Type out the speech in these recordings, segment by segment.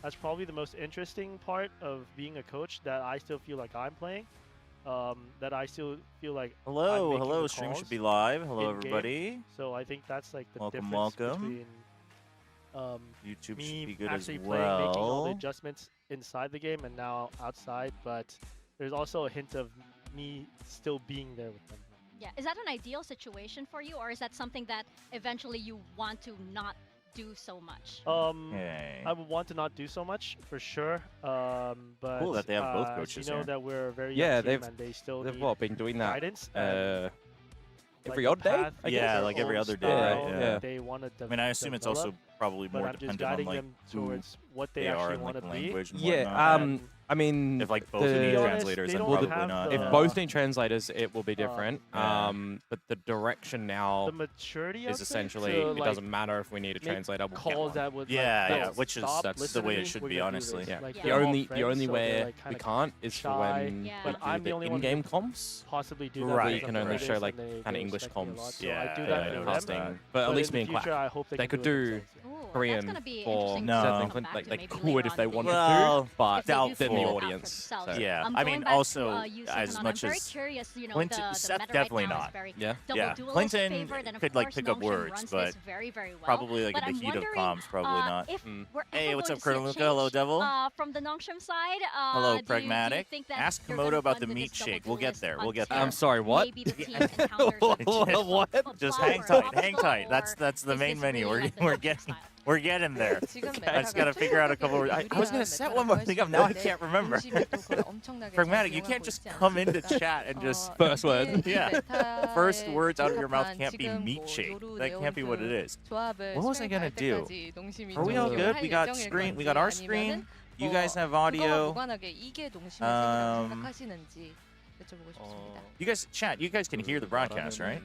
That's probably the most interesting part of being a coach that I still feel like I'm playing. That I still feel like hello. Stream should be live. Hello, everybody. So I think that's like the welcome, difference welcome. between YouTube me should be good actually as playing, making all the well. adjustments inside the game, and now outside. But there's also a hint of me still being there with them. Yeah, is that an ideal situation for you, or is that something that eventually you want to not do so much? I would want to not do so much for sure. But cool that they have both coaches you know here. that we're a very young team and they still they've need been doing that guidance. Every like odd day? I Yeah, guess, like or every other day, style right? that they want to I mean, I assume it's also probably more dependent on like them towards what they are actually and want like to be. language and Yeah, whatnot. I mean, if like both need translators, then probably not. If both need translators, it will be different. But the direction now the maturity is of essentially it it doesn't matter if we need a translator. We'll calls that would which is that's the way it should be, honestly. Yeah. Like, The only way we can't is for when but we do the in-game comms. Possibly do that. Where you can only show like kind of English comms. So I do that for casting. But at least me and Quack, they could do Korean or like they could if they wanted to, but then the audience. Yeah, I mean, also as much as Clinton, Seth definitely not. Yeah, Clinton could like pick up words, but probably like in the heat of comms, probably not. Hey, what's up, Colonel Luca? Hello, Devil. From the Nongshim side, hello, Pragmatic. Ask Komodo about the meat shake. We'll get there. We'll get there. I'm sorry, what? What? Just hang tight. Hang tight. That's the main menu. We're getting there. I just gotta figure out a couple words. I was gonna set one more thing up. Now I can't remember. Pragmatic, you can't just come into chat and just first word. Yeah. First words out of your mouth can't be meat shake. That can't be what it is. What was I gonna do? Are we all good? We got screen. We got our screen. You guys have audio. You guys chat. You guys can hear the broadcast, right?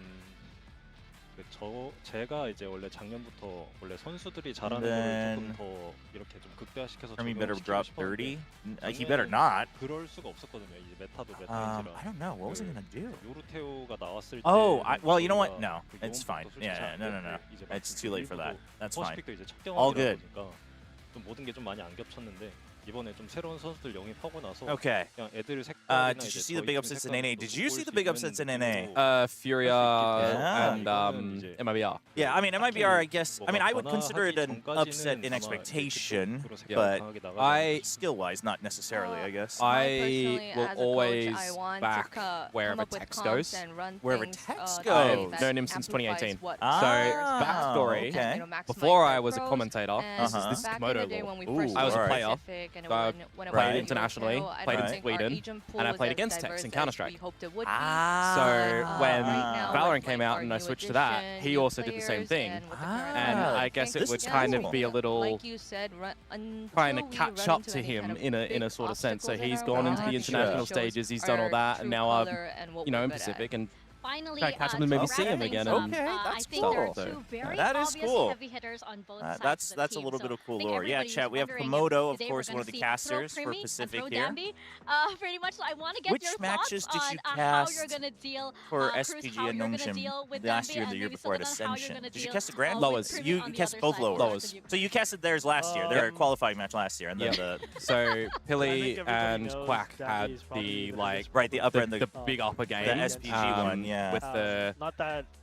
제가 이제 원래 작년부터 원래 선수들이 잘하는 거를 조금 더 이렇게 좀 극대화시켜서 Hermie better drop 30. He better not. 그럴 수가 없었거든요. 이제 메타도 I don't know. What was I gonna do? 요르테오가 나왔을 때. Oh, well, you know what? No, it's fine. Yeah, no. It's too late for that. That's fine. All good. 좀 모든 게 좀 많이 안 겹쳤는데. 이번에 좀 새로운 선수들 영입하고 나서 Okay. 그냥 애들 색깔이나 Did you see the big upsets in NA? Did you see the big upsets in NA? Furia and MIBR. Yeah, I mean MIBR. I guess. I mean, I would consider it an upset in expectation, but skill-wise, not necessarily. I guess. I will always back wherever text goes. Wherever text goes. I've known him since 2018. So backstory. Okay. Before I was a commentator, this is Komodo lore. I was a player. I played internationally, played in Sweden, and I played against Tex in Counter-Strike. So when Valorant came out and I switched to that, he also did the same thing. And I guess it would kind of be a little trying to catch up to him in a sort of sense. So he's gone into the international stages, he's done all that, and now I'm, in Pacific and finally catch him and maybe see him again. Okay, that's cool. That is cool. That's a little bit of cool lore. Yeah, chat. We have Komodo, of course, one of the casters for Pacific here. Pretty much, I want to get Which your matches thoughts did you on how cast you're gonna deal for SPG and Nongshim last year, the year before at Ascension? Did you cast the Grand? Lowers. You cast both lowers. So you casted theirs last year. Their qualifying match last year, and then So Pilly and Quack had the the upper and the big upper game, the SPG one, yeah, with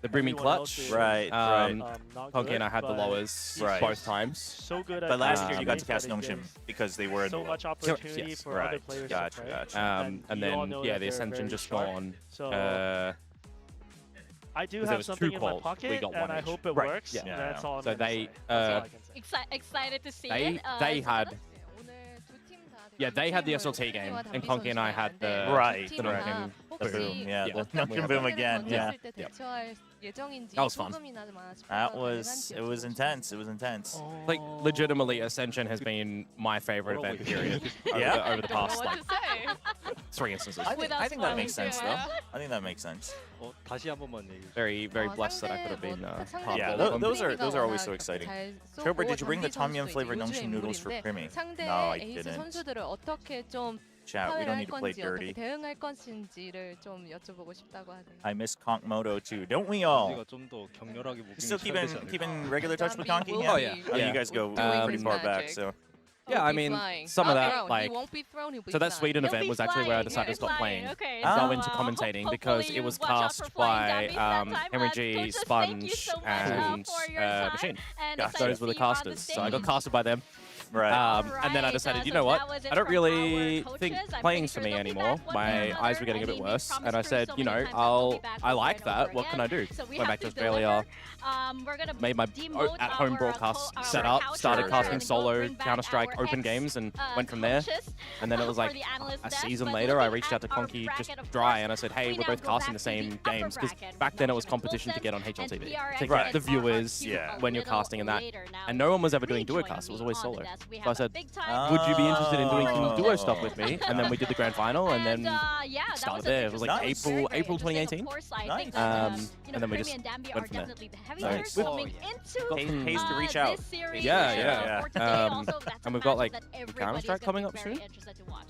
the brimming clutch, right. Honky and I had the lowers both times. So good. But last year you got to cast Nongshim because they were in so much opportunity for other players. Gotcha. And then the Ascension just gone. I do have something in my pocket, and I hope it works. Yeah. That's all. So they excited to see it. They had. Yeah, they had the SLT game, and Conky and I had the the boom. Yeah, the Nongshim boom again. Yeah. That was fun. It was intense. It was intense. Like legitimately, Ascension has been my favorite event period over the past 3 instances. I think that makes sense though. I think that makes sense. Very blessed that I could have been part of them. Those are always so exciting. Chobra, did you bring the tom yum flavored Nongshim noodles for Primi? No, I didn't. Chat, we don't need to play dirty. I miss Konkmoto too, don't we all? You still keeping regular touch with Konky? Oh yeah. You guys go pretty far back, so. Yeah, I mean, some of that, like, so that Sweden event was actually where I decided to stop playing and go into commentating because it was cast by Henry G, Sponge, and Machine. Those were the casters, so I got casted by them. Right. And then I decided, you know what? I don't really think playing's for me anymore. My eyes were getting a bit worse. And I said, you know, I like that. What can I do? Went back to Australia, made my at-home broadcast setup, started casting solo Counter-Strike open games, and went from there. And then it was like a season later, I reached out to Conky just dry, and I said, hey, we're both casting the same games. Because back then it was competition to get on HLTV. To get the viewers when you're casting and that. And no one was ever doing duo casts. It was always solo. So I said, would you be interested in doing some duo stuff with me? And then we did the grand final, and then started there. It was like April 2018. Nice. And then we just went from there. Nice. Pays to reach out. Yeah. And we've got like Counter-Strike coming up soon.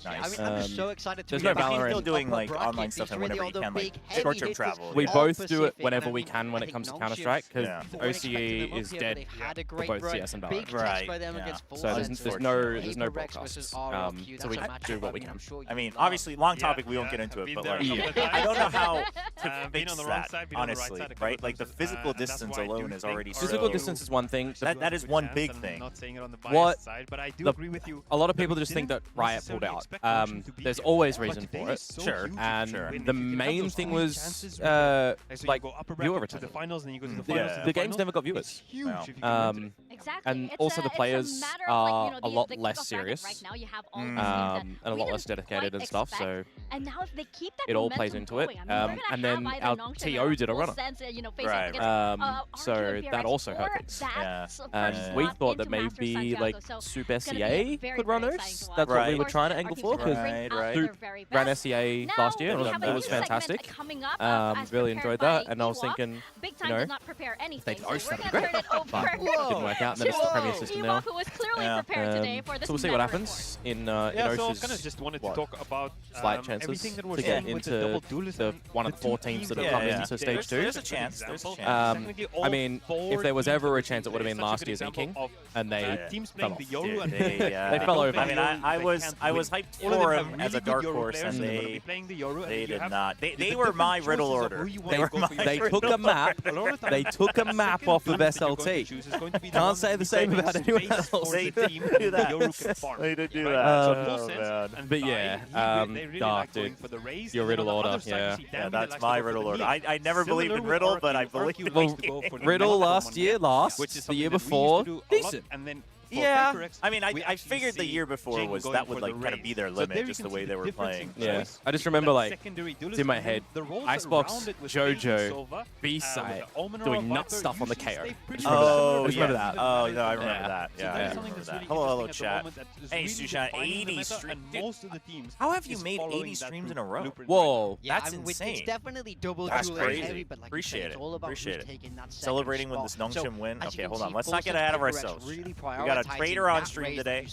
Nice. I'm so excited to There's no Valorant. Still doing like online stuff and whenever you can, like short-term travel. We both do it whenever we can when it comes to Counter-Strike, because OCE is dead for both CS and Valorant. Right. So there's no broadcasts. So we do what we can. I mean, obviously, long topic, we won't get into it, but like, I don't know how to fix that, honestly, right? Like, the physical distance alone is already so... Physical distance is one thing. That is one big thing. What a lot of people just think that Riot pulled out. There's always reason for it. Sure. And the main thing was, like, viewer retention. The games never got viewers. And also the players are a lot less serious and a lot less dedicated and stuff, so it all plays into it. And then our TO did a runner. So that also hurt things. And we thought that maybe like Soup SEA could run Oaks. That's what we were trying to angle for, because Soup ran SEA last year, and it was fantastic. Really enjoyed that, and I was thinking, you know, if they did Oaks, that'd be great. But it didn't work out, and then it's the Premier system now. So we'll see what happens in Oce's, so I kind of just wanted to talk about slight chances to get into the one of the 4 teams that have come into Stage 2. There's a chance. I mean, if there was ever a chance, it would have been last year's Inking, and they fell off. They fell over. I mean, I was hyped for him as a dark horse, and they did not. They were my riddle order. They took a map. They took a map off of SLT. Can't say the same about anyone else. They did do that. They did do that. But yeah, Dark, dude, your riddle order, yeah, that's my riddle order. I never believed in riddle, but I believe in riddle last year, the year before, decent. Yeah, I mean, I figured the year before was that would like kind of be their limit, just the way they were playing. Yeah, I just remember like in my head, Icebox, Jojo, B-side doing nut stuff on the KO. Oh, I just remember that. Oh, no, I remember that. Yeah, I remember that. Hello, chat. Hey, Sushan, 80 streams. How have you made 80 streams in a row? Whoa, that's insane. It's definitely double. That's crazy. Appreciate it. Appreciate it. Celebrating with this Nongchim win. Okay, hold on. Let's not get ahead of ourselves. We got a trader on stream today.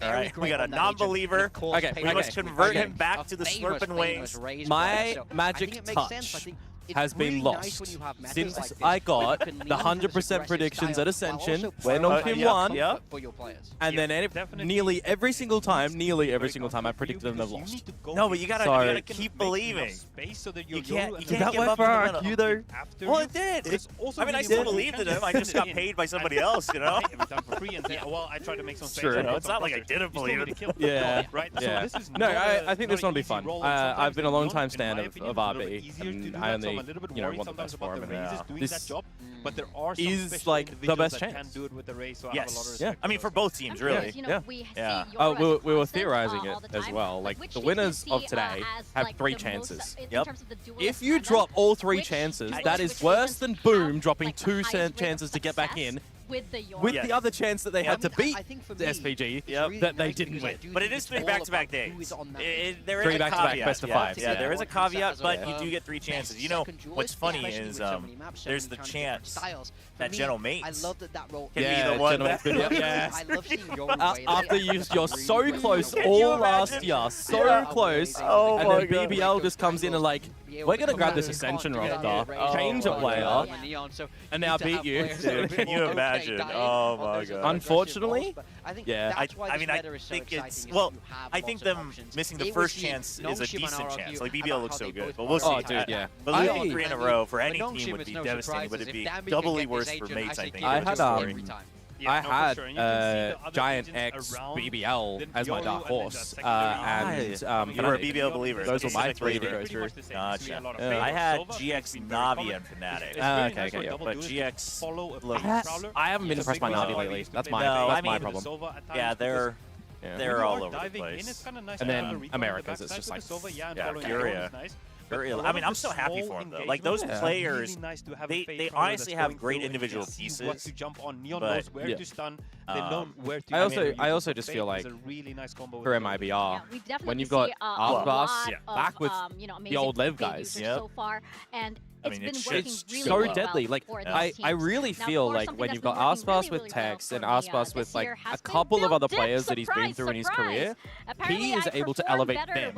All right, we got a non-believer. Okay, we must convert him back to the slurping ways. My magic touch has been lost since I got the 100% predictions at Ascension when on Kim won, and then nearly every single time I predicted them, they've lost. No, but you gotta keep believing. You can't give up for RRQ though. Well, it did. I mean, I still believed in him. I just got paid by somebody else, you know. Well, I tried to make some space. Sure. It's not like I didn't believe it. Yeah. Right. Yeah. No, I think this one will be fun. I've been a long time fan of RB, and I only want the best for him. And this is like the best chance. Yes. Yeah. I mean, for both teams, really. Yeah. Oh, we were theorizing it as well. Like the winners of today have 3 chances. Yep. If you drop all 3 chances, that is worse than Boom dropping 2 chances to get back in. With the other chance that they had to beat the SPG that they didn't win. But it is 3 back-to-back days. There is 3 a back-to-back caveat. best of 5s. Yeah, there is a caveat, but you do get 3 chances. You know, what's funny is there's the chance that General Mates can be the one that... After you're so close all last year, so close, and then BBL just comes in and like We're going to grab this Ascension roster, change a player, and now beat you. Dude, can you imagine? Oh my god. Unfortunately, yeah. I mean, I think it's... Well, I think them missing the first chance is a decent chance. Like, BBL looks so good, but we'll see. Oh, dude, yeah. But losing 3 in a row for any team would be devastating, but it'd be doubly worse for mates, I think. I had Giant X BBL as my dark horse, and you were a BBL believer. Those were my 3 to go through. Gotcha. I had GX Navi and Fnatic. Okay, yeah. But GX looks... I haven't been impressed by Navi lately. That's my problem. Yeah, they're all over the place. And then Americas, it's just like, yeah, Furia. I mean, I'm so happy for them, though. Like, those players, they honestly have great individual pieces, but I also just feel like for MIBR, when you've got Arthas back with the old Liv guys, so far, and it's so deadly. Like, I really feel like when you've got Arthas with Tex and Arthas with like a couple of other players that he's been through in his career, he is able to elevate them.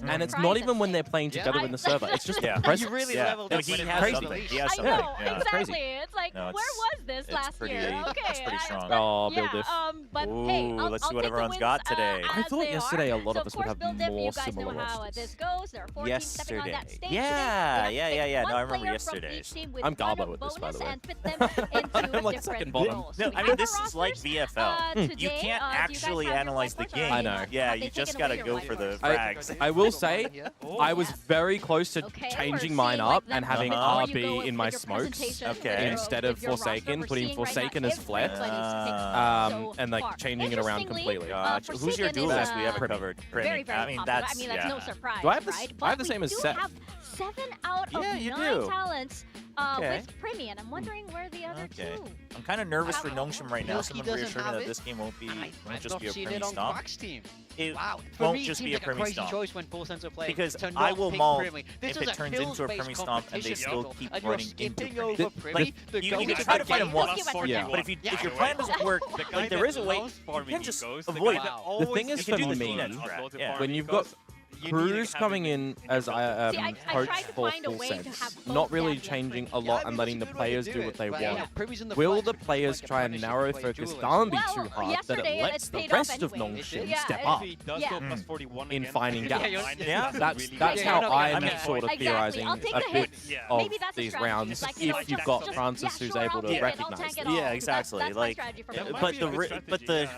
And it's not even when they're playing together in the server. It's just the presence. He has something. He has something. Exactly. It's like, where was this last year? Okay. It's pretty strong. Oh, Bill Diff. But hey, let's see what everyone's got today. I thought yesterday a lot of us would have more similar rosters. There are 4 teams stepping on that stage. Yeah. No, I remember yesterday. I'm Garbo with this, by the way. I'm like second bottom. No, I mean, this is like VFL. You can't actually analyze the game. I know. Yeah, you just gotta go for the frags. I will say, I was very close to changing mine up and having RB in my smokes instead of Forsaken, putting Forsaken as Flet, and like changing it around completely. Who's your duelist we haven't covered? I mean, that's no surprise. Do I have the same as Seth? 7 out of 9 talents with Primi, and I'm wondering where the other 2. I'm kind of nervous for Nongshim right now. Someone reassured me that this game won't just be a Primi stomp. It won't just be a Primi stomp. Because I will maul if it turns into a Primi stomp and they still keep running into Primi. Like, you can try to fight him once, but if your plan doesn't work, like, there is a way, you can just avoid it. The thing is, for me, when you've got Cruz coming in as coach for full sense, not really changing a lot and letting the players do what they want. Will the players try and narrow focus Darby too hard that it lets the rest of Nongshim step up in finding gaps? Yeah, that's how I'm sort of theorizing a bit of these rounds. If you've got Francis who's able to recognize them. Yeah, exactly. Like, but the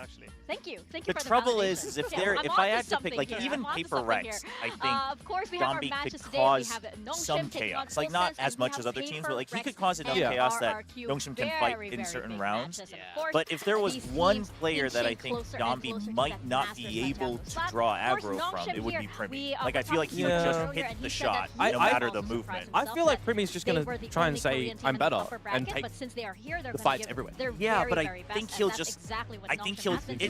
the trouble is if I had to pick, like, even PRX, I think Dombi could cause some chaos. Like, not as much as other teams, but like he could cause enough chaos that Nongshim can fight in certain rounds. But if there was one player that I think Dombi might not be able to draw aggro from, it would be Primi. Like, I feel like he would just hit the shot, no matter the movement. I feel like Primi's just going to try and say, I'm better, and take the fights everywhere. Yeah, but I think he'll just...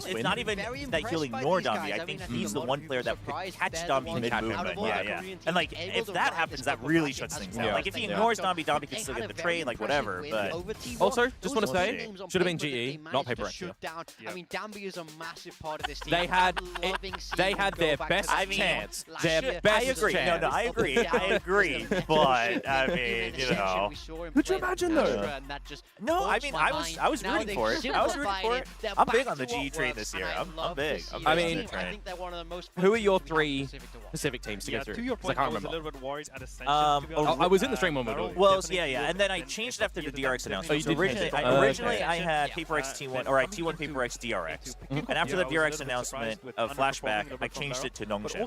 It's not even that he'll ignore Dombi. I think he's the one player that could catch Dombi mid-movement. Yeah. And, like, if that happens, that really shuts things down. Like, if he ignores Dombi, Dombi can still get the trade, like, whatever. But also, just want to say, should have been GE, not PRX. I mean, Dombi is a massive part of this team. They had their best chance. Their best chance. No, I agree. I agree. But, I mean, you know. Could you imagine, though? No, I mean, I was rooting for it. I'm big on the GE train this year. I'm big. I mean, who are your 3 Pacific teams to go through? I can't remember. I was in the stream when we were doing it. Well, yeah. And then I changed after the DRX announcement. So originally I had PRX T1, or T1 PRX DRX. And after the DRX announcement of Flashback, I changed it to Nongshim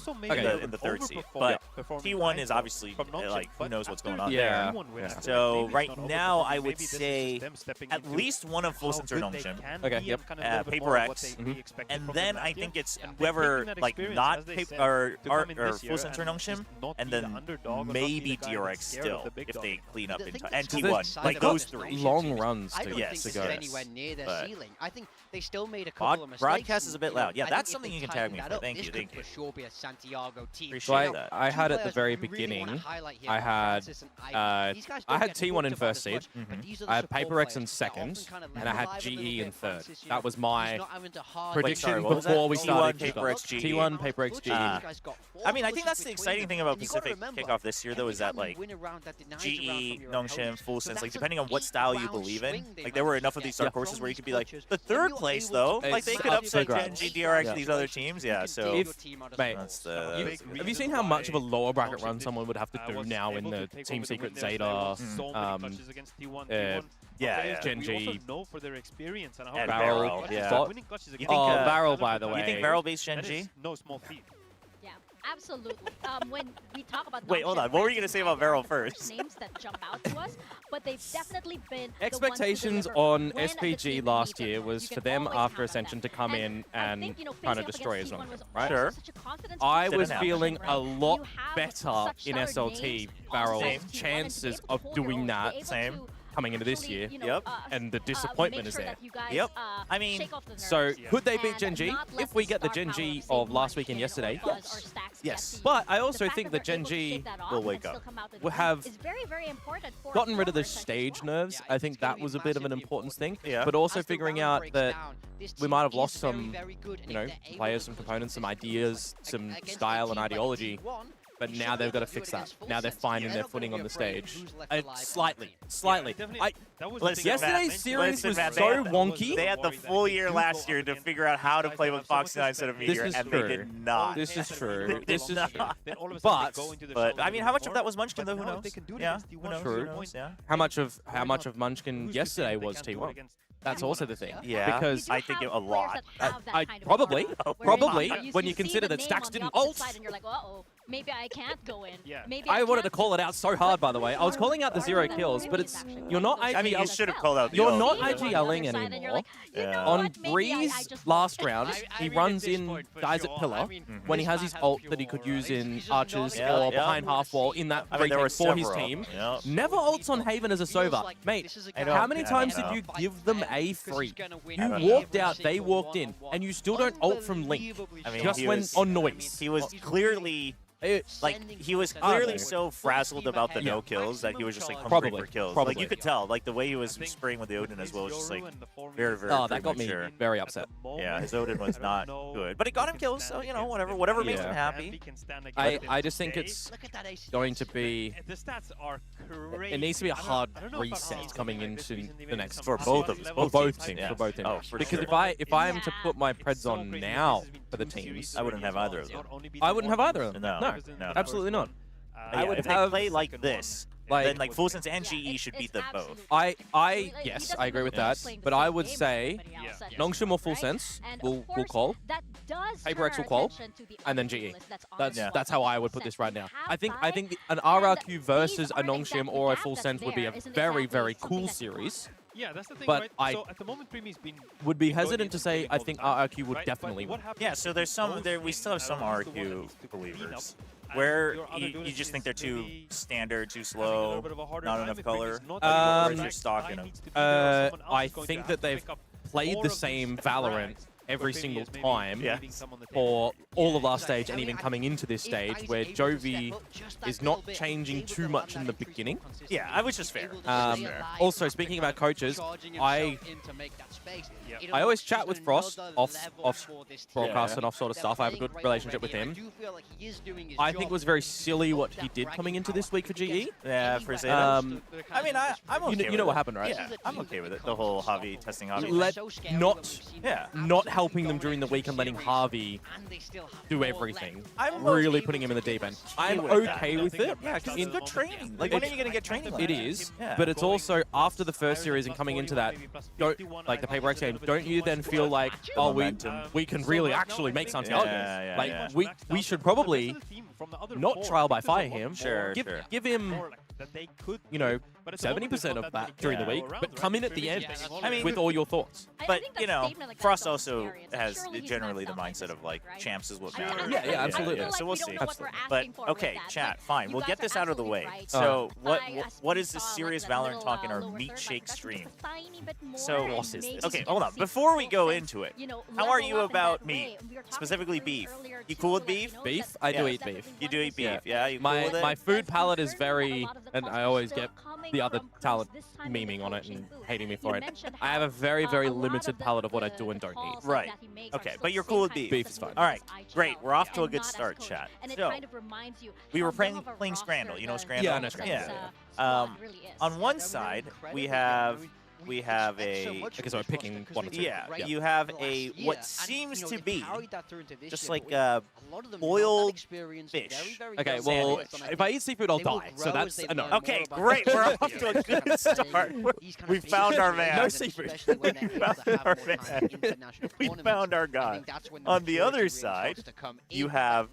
in the 3rd seed. But T1 is obviously, like, who knows what's going on there. So right now, I would say at least one of Full Sensor Nongshim. PRX. And then I think it's whoever, like, not or Full Sensor Nongshim, and then maybe DRX still, if they clean up in time. And T1, like, those 3. Long runs to go. Anywhere near their ceiling. I think they still made a couple of mistakes. Broadcast is a bit loud. Yeah, that's something you can tag me for. Thank you. For sure be a Santiago team. Appreciate that. I had at the very beginning, I had T1 in 1st seed, I had PRX in 2nd, and I had GE in 3rd. That was my prediction before we started kickoff. T1, PRX, GE. I mean, I think that's the exciting thing about Pacific Kickoff this year, though, is that, like, GE, Nongshim, Full Sense, like, depending on what style you believe in, like, there were enough of these dark horses where you could be like, the third place, though, like, they could upset Genji, DRX, these other teams, yeah, so... Mate, have you seen how much of a lower bracket run someone would have to do now in the Team Secret Zeta, Genji, and Barrel, Barrel, by the way. You think Barrel beats Genji? No small feat. Absolutely. When we talk about wait, hold on. What were you gonna say about Barrel first? Names that jump out to us, but they've definitely been expectations on SPG last year was for them after Ascension to come in and kind of destroy his own, right? Sure. I was feeling a lot better in SLT Barrel's chances of doing that. Same. Coming into this year, and the disappointment is there. I mean, so could they beat Genji? If we get the Genji of last week and yesterday, yes. But I also think that Genji will wake up. Will have gotten rid of the stage nerves. I think that was a bit of an important thing. But also figuring out that we might have lost some, players, some components, some ideas, some style and ideology. But now they've got to fix that. Now they're finding their footing on the stage. Slightly. Yesterday's series was so wonky. They had the full year last year to figure out how to play with Foxy 9 instead of Meteor, and they did not. This is true. This is true. But I mean, how much of that was Munchkin, though? Who knows? Yeah, who knows? True. Yeah. How much of Munchkin yesterday was T1? That's also the thing. Yeah, because I think a lot. Probably when you consider that Stacks didn't ult. Maybe I can't go in. I wanted to call it out so hard, by the way. I was calling out the 0 kills, but you're not IGL. I mean, you should have called out the You're not IGLing anymore. On Breeze last round, he runs in, dies at Pillar, when he has his ult that he could use in Archers or behind half wall in that retake for his team. Never ults on Haven as a Sova. Mate, how many times did you give them a free? You walked out, they walked in, and you still don't ult from Link. I mean, just when on noise. He was clearly... he was clearly so frazzled about the no kills that he was just like hungry for kills. Like you could tell, like the way he was spraying with the Odin as well was just like very, very. Oh, that got me very upset. Yeah, his Odin was not good, but it got him kills. So whatever makes him happy. I just think it's going to be. It needs to be a hard reset coming into the next for both of them, for both teams. Oh, for because sure. if I am to put my Preds on now for the teams, I wouldn't have either of them. I wouldn't have either of them. No, absolutely not. I would if they play like this, then like Full Sense and GE should beat them both. Yes, I agree with that. But I would say Nongshim or Full Sense will call. PRX will call, and then GE. That's how I would put this right now. I think an RRQ versus a Nongshim or a Full Sense would be a very, very cool series. Yeah, that's the thing, but right? I so at the moment, Premi's been would be hesitant to say I think RRQ would definitely win. Yeah, so there's some we still have some RRQ believers where you just think they're too standard, too slow, not enough color. You're stalking them. I think that they've played the same Valorant every single time for all of last stage and even coming into this stage where Jovi is not changing too much in the beginning. Yeah, I was just fair. Also, speaking about coaches, I always chat with Frost off broadcast and off sort of stuff. I have a good relationship with him. I think it was very silly what he did coming into this week for GE. Yeah, for Zeta. I mean, I'm okay you know what happened, right? Yeah, I'm okay with it. The whole Javi testing Javi. Not helping them during the week and letting Harvey do everything. I'm really putting him in the deep end. I'm okay with it. Yeah, because it's good training. Like, when are you going to get training like that? It is, but it's also after the first series and coming into that, like the PRX game, don't you then feel like, oh, we can really actually make something out of this? Like, we should probably not trial by fire him. Give him, 70% of that during the week, but come in at the end with all your thoughts. But, Frost also has generally the mindset of, like, champs is what matters. Yeah, absolutely. So we'll see. But, okay, chat, fine. We'll get this out of the way. So, what is this serious Valorant talk in our Meat Shake stream? So, okay, hold on. Before we go into it, how are you about meat? Specifically beef. You cool with beef? Beef? I do eat beef. You do eat beef, yeah? You cool with it? My food palette is very and I always get the other talent memeing on it and hating me for it. I have a very, very limited palette of what I do and don't eat. Right. Okay, but you're cool with beef. Beef is fine. All right, great. We're off to a good start, chat. So, we were playing Scrandle. You know Scrandle? Yeah, I know Scrandle. Yeah. On one side, we have a... Okay, so I'm picking one or two. Yeah, you have a what seems to be just like a boiled fish. Okay, well, if I eat seafood, I'll die. So that's a no. Okay, great. We're off to a good start. We found our man. No seafood. We found our man. We found our guy. On the other side, you have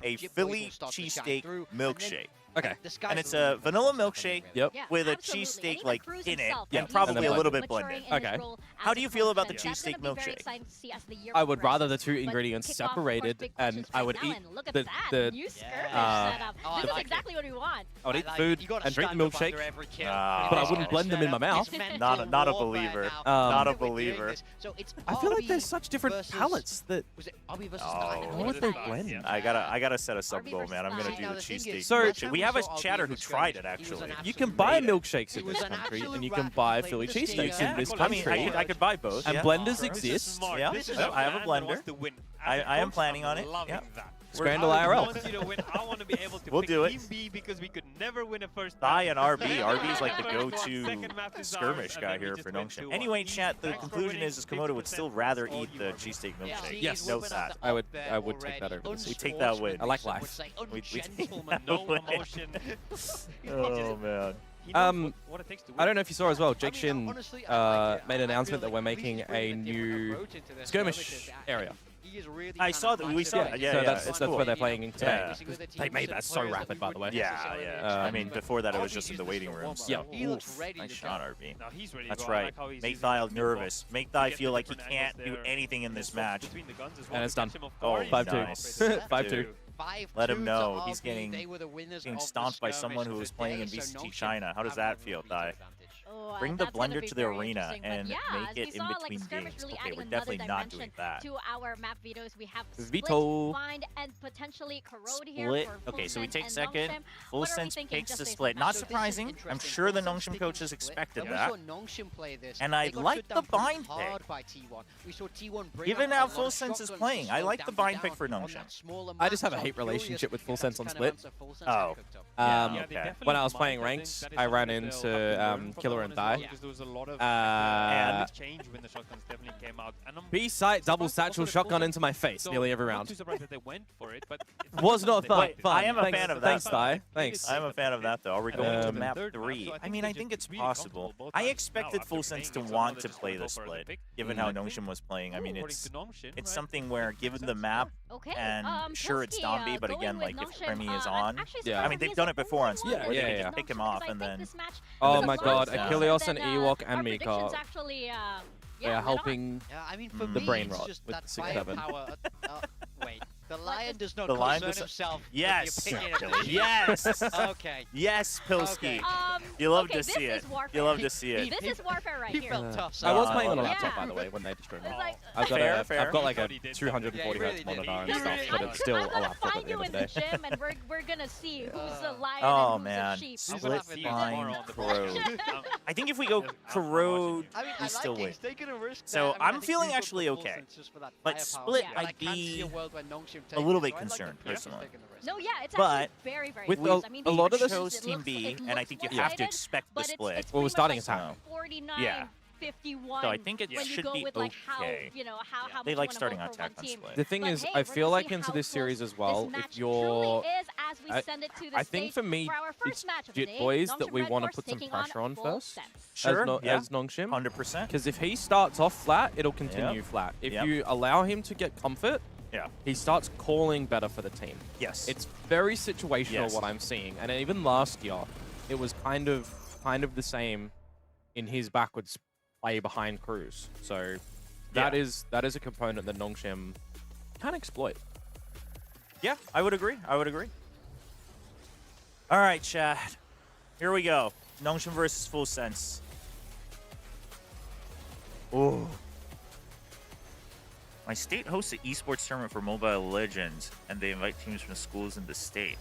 a Philly cheesesteak milkshake. Okay. And it's a vanilla milkshake with a cheesesteak like in it, and probably a little bit blended. Okay. How do you feel about the cheesesteak milkshake? I would rather the two ingredients separated, and I would eat the This is exactly what we want. I would eat food and drink the milkshake, but I wouldn't blend them in my mouth. Not a believer. Not a believer. I feel like there's such different palettes that. What would they blend? I gotta set us up goal, man. I'm gonna do the cheesesteak. So we have a chatter who tried it actually. You can buy milkshakes in this country, and you can buy Philly cheesesteaks in this country. I mean, I could buy both. And blenders exist. Yeah, I have a blender. I am planning on it. Yeah. Scrandle IRL. We'll do it. Because we could never win a first I and RB. RB is like the go-to skirmish guy here for Nongshim. Anyway, chat, the conclusion is Komodo would still rather eat the cheesesteak milkshake. Yes. Note that. I would take that over. We take that win. I like life. We take that win. Oh, man. I don't know if you saw as well, Jake Shin made an announcement that we're making a new skirmish area. I saw that. We saw that. Yeah, so yeah. that's where they're playing in today. They made that so rapid, by the way. Yeah, yeah. I mean, before that, it was just in the waiting rooms. Yeah. Nice shot, RB. That's right. Make Thai nervous. Make Thai feel like he can't do anything in this match. And it's done. Oh, 5-2. nice. 5-2. Let him know he's getting stomped by someone who was playing in VCT China. How does that feel, Thai? Bring the blender to the arena and make it in between games. Okay, we're definitely not doing that. To our map vetoes, we have Veto. Blind and potentially corrode here. Split. Okay, so we take second. Full sense picks the split. Not surprising. I'm sure the Nongshim coaches expected that. And I like the bind pick. Given how Full Sense is playing, I like the bind pick for Nongshim. I just have a hate relationship with Full Sense on split. Oh. Okay. When I was playing ranks, I ran into Killer and Thai. B-site double satchel shotgun into my face nearly every round. Was not fun. I am a fan of that. Thanks, Thai. Thanks. I am a fan of that, though. Are we going to map 3? I mean, I think it's possible. I expected Full Sense to want to play the split, given how Nongshim was playing. I mean, it's something where, given the map, and sure, it's Dombey, but again, like, if Premi is on, I mean, they've done it before on split, where they can just pick him off, and then... Oh my god, Achilleos and Ewok and Mika. They are helping the brain rot with 6-7. Wait. The lion does not concern himself. Yes. Yes. Okay. Yes, Pilski. You love to see it. You love to see it. This is warfare right here. I was playing on a laptop, by the way, when they destroyed me. I've got like a 240 Hz monitor and stuff, but it's still a laptop at the end of the day. Gym and we're gonna see who's the lion and who's the sheep. Split blind corrode. I think if we go corrode, we still win. So I'm feeling actually okay. But split, I'd be a little bit concerned, personally. No, yeah, it's actually very, very with close. a lot of the chose Team B, and I think you have to expect the split. Well, we're starting attack. 49, 51. So I think it should be okay. They like starting attack on split. The thing is, I feel like into this series as well, if you're... I think for me, it's Jit Boys that we want to put some pressure on first. Sure, as Nongshim. 100%. Because if he starts off flat, it'll continue flat. If you allow him to get comfort, he starts calling better for the team. Yes. It's very situational what I'm seeing. And even last year, it was kind of the same in his backwards play behind Cruz. So that is a component that Nongshim can exploit. Yeah, I would agree. I would agree. All right, chat. Here we go. Nongshim versus Full Sense. Ooh. My state hosts an esports tournament for Mobile Legends, and they invite teams from schools in the state.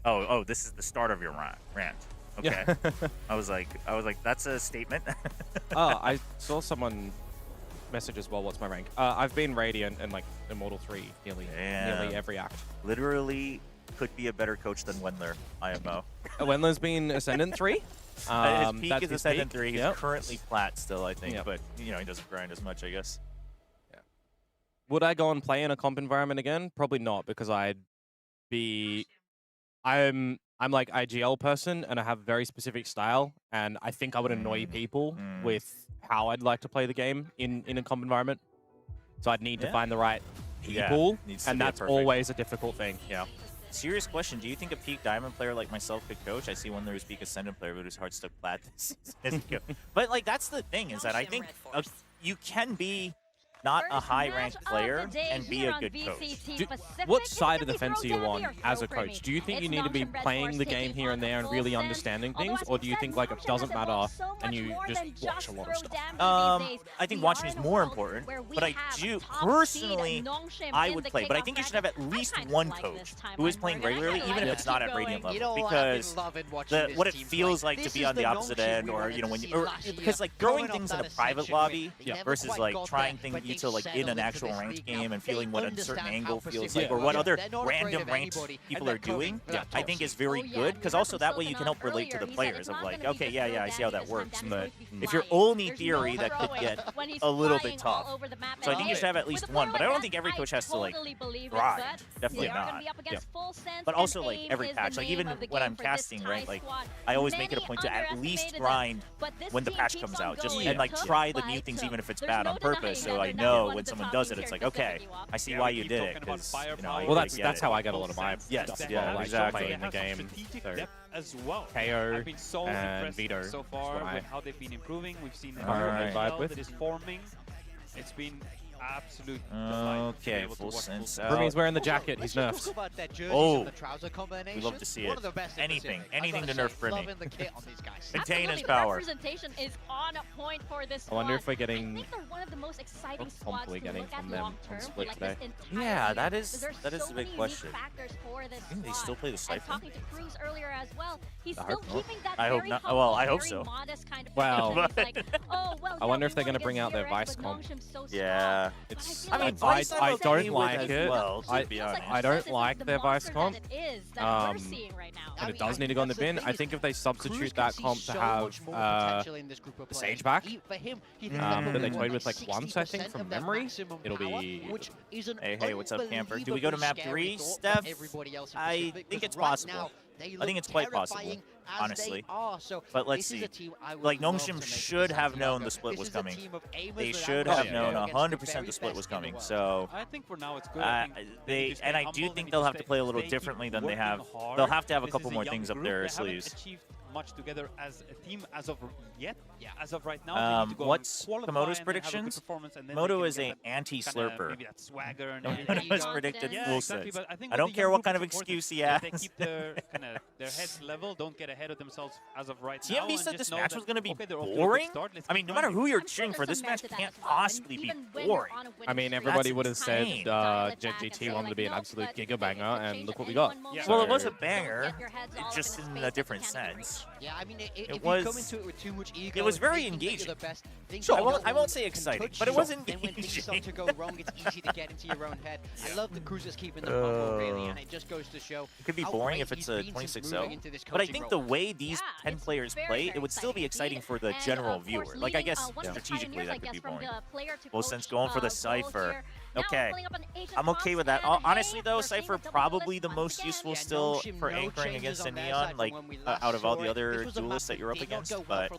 Oh, this is the start of your rant. Okay. Yeah. I was like, that's a statement. Oh, I saw someone message as well. What's my rank? I've been Radiant and like Immortal 3 nearly every act. Literally could be a better coach than Wendler, IMO. Wendler's been Ascendant 3. His peak is Ascendant 3. He's currently plat still, I think, but you know, he doesn't grind as much, I guess. Yeah. Would I go and play in a comp environment again? Probably not, because I'm like IGL person, and I have a very specific style, and I think I would annoy people with how I'd like to play the game in a comp environment. So I'd need to find the right people, and that's always a difficult thing. Yeah. Serious question: do you think a peak diamond player like myself could coach? I see one who's peak ascendant player, but who's hard stuck plat this season. But like, that's the thing, is that I think you can be not a high-ranked player and be a good coach. What side of the fence are you on as a coach? Do you think you need to be playing the game here and there and really understanding things, or do you think like it doesn't matter and you just watch a lot of stuff? I think watching is more important, but I do personally, I would play. But I think you should have at least one coach who is playing regularly, even if it's not at Radiant level, because what it feels like to be on the opposite end, or you know, because like throwing things in a private lobby versus like trying things to like in an actual ranked game and feeling what a certain angle feels like, or what other random ranked people are doing, I think is very good, because also that way you can help relate to the players of like, okay, yeah, I see how that works, but if you're only theory, that could get a little bit tough. So I think you should have at least one, but I don't think every coach has to like grind. Definitely not. But also like every patch, like even when I'm casting, right, like I always make it a point to at least grind when the patch comes out, just and like try the new things even if it's bad on purpose, so I know when someone does it, it's like, okay, I see why you did it. Because, you know, well, that's how I get a lot of my stuff. Yeah, like exactly. In the game. So, as well. KO I've been so and Vito so far with how they've been improving. We've seen a that is forming. It's been absolute okay, full sense out. Rumi's wearing the jacket. He's nerfed. Oh, we love to see it. Anything to nerf Brimmy. Contain his power. Representation is on point for this I wonder if we're getting. I think they're one of the most exciting squads to getting look at from them long term. on Split Like today. Yeah, that is a big question. I think they still play the Cypher. Talking to Cruz earlier as well, he's still keeping that I hope not. Well, I hope so. Kind of well, like, oh, well, I wonder if they're going to bring out their Vice comp. Yeah. It's, I mean, I don't like it. Well, I don't like their Vice comp. And it does need to go in the bin. I think if they substitute that comp to have the Sage back, that they played with like once, I think, from memory, it'll be... Hey, what's up, Camper? Do we go to map 3, Steph? I think it's possible. I think it's quite possible, honestly. But let's see. Like, Nongshim should have known the split was coming. They should have known 100% the split was coming. So I think for now it's good. And I do think they'll have to play a little differently than they have. They'll have to have a couple more things up their sleeves. Much together as a team as of yet. As of right now, what's Komodo's prediction? Komodo is an anti-slurper. Maybe that swagger and Komodo's predicted full sets. I don't care what kind of excuse he has. They keep their heads level, don't get ahead of themselves as of right now. TMB said this match was going to be boring? I mean, no matter who you're cheering for, this match can't possibly be boring. I mean, everybody would have said GT wanted to be an absolute giga-banger, and look what we got. Well, it was a banger, just in a different sense. Yeah, I mean, if you come into it with too much ego, it was very engaging. Sure, I won't say exciting, but it was engaging. When things start to go wrong, it's easy to get into your own head. I love the Cruisers keeping the humble, really, and it just goes to show. It could be boring if it's a 26-0, but I think the way these 10 players play, it would still be exciting for the general viewer. Like, I guess strategically that could be boring. Well, since going for the Cypher. Okay, I'm okay with that. Honestly, though, Cypher probably the most useful still for anchoring against a Neon, like out of all the other duelists that you're up against. But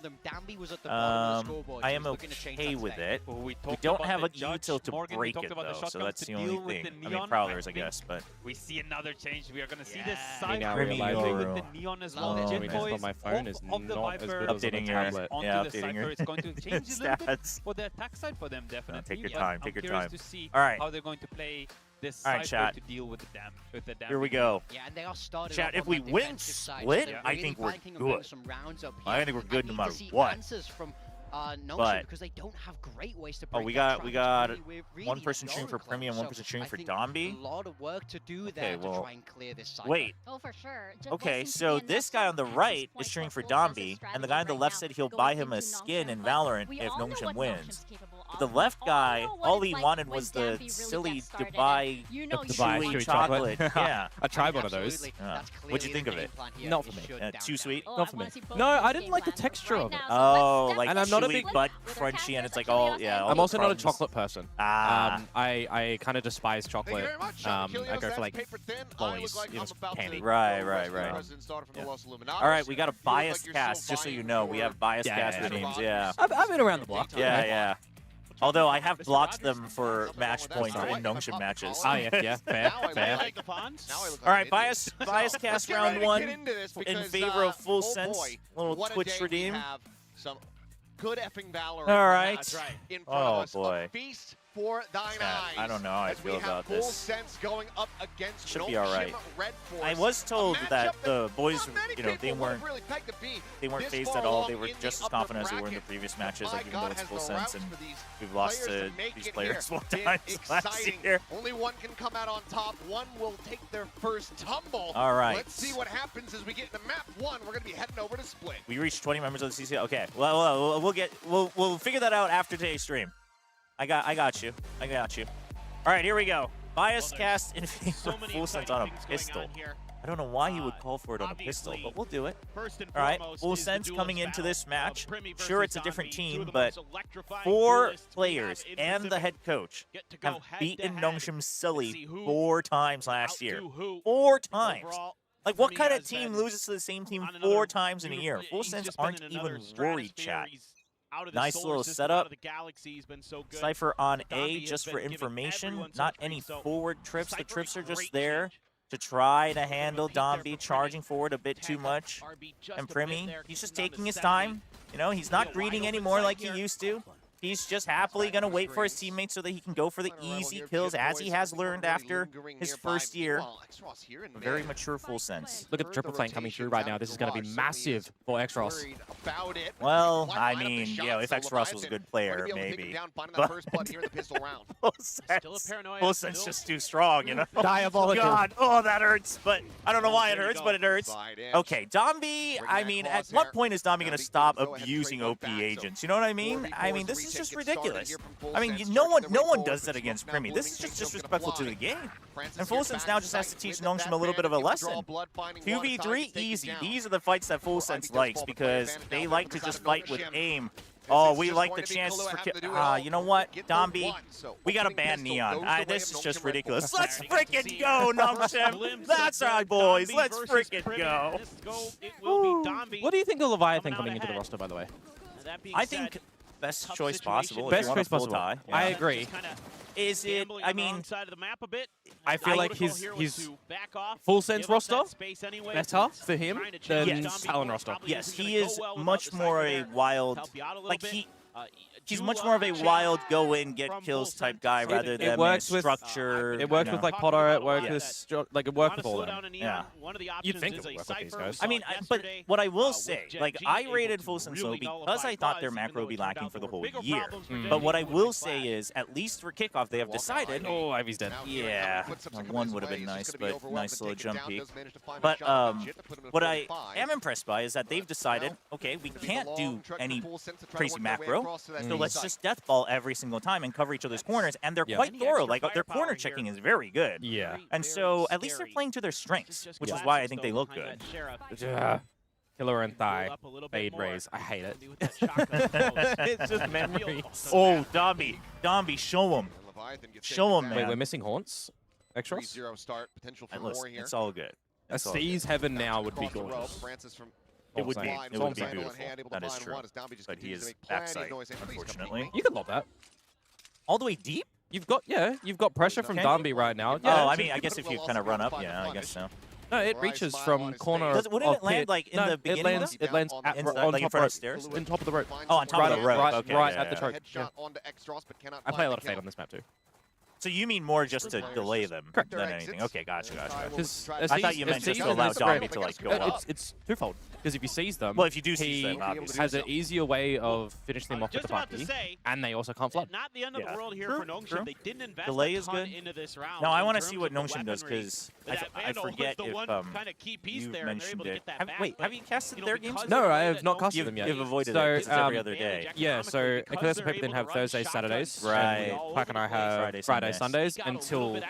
I am okay with it. We don't have a util to break it though, so that's the only thing. I mean, Prowlers, I guess, but we see another change. We are gonna see this Cypher with the Neon as well. My phone is not as good as the tablet. Yeah, updating your It's going to change a little bit for the attack side for them, definitely. Take your time. Take your time. All right. How they're going to play this Cypher to deal with the damage. Here we go. Yeah, and they are started chat, if we win split, I think we're good. I think we're good no matter what. but because they don't have great ways to we got one person cheering for Premi and one person cheering for Dombi. A lot of work to do there to try and clear this cycle. Wait. Oh, for sure. Okay, so this guy on the right is cheering for Dombi, and the guy on the left said he'll buy him a skin in Valorant if Nongshim wins. The left guy, all he wanted was the silly Dubai chewy chocolate. Yeah. I tried one of those. What'd you think of it? Not for me. Too sweet? Not for me. No, I didn't like the texture of it. Oh, like and I'm not a chewy big but crunchy, and it's like all, yeah. I'm also not a chocolate person. Ah. I kind of despise chocolate. I go for like lollies, candy. Right. All right, we got a biased cast, just so you know. We have biased cast names, yeah. I've been around the block. Yeah. Although I have blocked them for match points in Nongshim matches. Oh, yeah, fair. All right, bias cast round 1 in favor of Full Sense. Little Twitch redeem. Good effing Valor. All right. That's right. In front of us, boy. A feast for thine eyes. I don't know how I feel about this. Full Sense going up against should be all right. Red Force. I was told that the boys, they weren't phased at all. They were just as confident as they were in the previous matches, like even though it's Full Sense, and we've lost to these players more times last year. Only one can come out on top. One will take their first tumble. All right. Let's see what happens as we get into map 1. We're going to be heading over to Split. We reached 20 members of the CCL. Okay. Well, we'll figure that out after today's stream. I got you. All right, here we go. Bias cast in favor of Full Sense on a pistol. I don't know why he would call for it on a pistol, but we'll do it. All right, Full Sense coming into this match. Sure, it's a different team, but 4 players and the head coach have beaten Nongshim silly 4 times last year. 4 times. Like, what kind of team loses to the same team 4 times in a year? Full Sense aren't even worried, chat. Nice little setup. Cypher on A just for information. Not any forward trips. The trips are just there to try to handle Dombi charging forward a bit too much. And Premi, he's just taking his time. You know, he's not greeting anymore like he used to. He's just happily going to wait for his teammates so that he can go for the easy kills, as he has learned after his first year. A very mature Full Sense. Look at the triple flank coming through right now. This is going to be massive for Xros. Well, I mean, if Xros was a good player, maybe. But Full Sense just too strong, you know? Diabolical. God, oh, that hurts. But I don't know why it hurts, but it hurts. Okay, Dombi, I mean, at what point is Dombi going to stop abusing OP agents? You know what I mean? I mean, this is just ridiculous. I mean, no one does that against Premi. This is just disrespectful to the game. And Full Sense now just has to teach Nongshim a little bit of a lesson. 2v3, easy. These are the fights that Full Sense likes because they like to just fight with aim. Oh, we like the chances for kill. You know what, Dombi? We gotta ban Neon. This is just ridiculous. Let's frickin' go, Nongshim! That's right, boys. Let's frickin' go. What do you think of Leviathan coming into the roster, by the way? I think best choice possible. Best choice possible. Yeah. I agree. Is it? I mean, I feel like his Full Sense roster better for him than Talon roster. Yes, he is much more a wild. Like he's much more of a wild go in get kills type guy rather than a structure. It works with like Potter. It works with it worked with all of them. Yeah. You'd think it would work with these guys. I mean, but what I will say, like I rated Full Sense low because I thought their macro would be lacking for the whole year. But what I will say is, at least for kickoff, they have decided. Oh, Ivy's dead. Yeah, one would have been nice, but nice little jump peek. But what I am impressed by is that they've decided, okay, we can't do any crazy macro. So let's just deathball every single time and cover each other's corners, and they're quite thorough. Like their corner checking is very good. Yeah. And so at least they're playing to their strengths, which is why I think they look good. Yeah. Killer and thigh, fade raise. I hate it. It's just memories. Oh, Dombi, show him. Show him, man. Wait, we're missing Haunts? Extras? 0 start, potential for more here. It's all good. A Seas Heaven now would be gorgeous. It would be beautiful. That is true. But he is backside, unfortunately. You could lob that. All the way deep? You've got pressure from Dombi right now. Yeah. Oh, I mean, I guess if you kind of run up, yeah, I guess so. No, it reaches from corner. Wouldn't it land like in the beginning? It lands on top of the stairs. On top of the rope. Oh, on top of the rope. Right at the choke. Yeah. I play a lot of Fate on this map too. So you mean more just to delay them Correct. than anything? Okay, gotcha. Because I thought you meant just to allow Domby to like go up. It's twofold. Because if you seize them, well, if you do seize them, he has an easier way of finishing them off with the party, and they also can't flood. Not the end of the world here for Nongshim. They didn't invest delay a is ton good. into this round. No, I want to see what Nongshim does because I forget if you mentioned it. Have you casted their games? No, I have not casted them yet. You've avoided it because it's every other day. Yeah, so Eclipse and Paper didn't have Thursdays, Saturdays. Right. Quack and I have Friday, Sundays until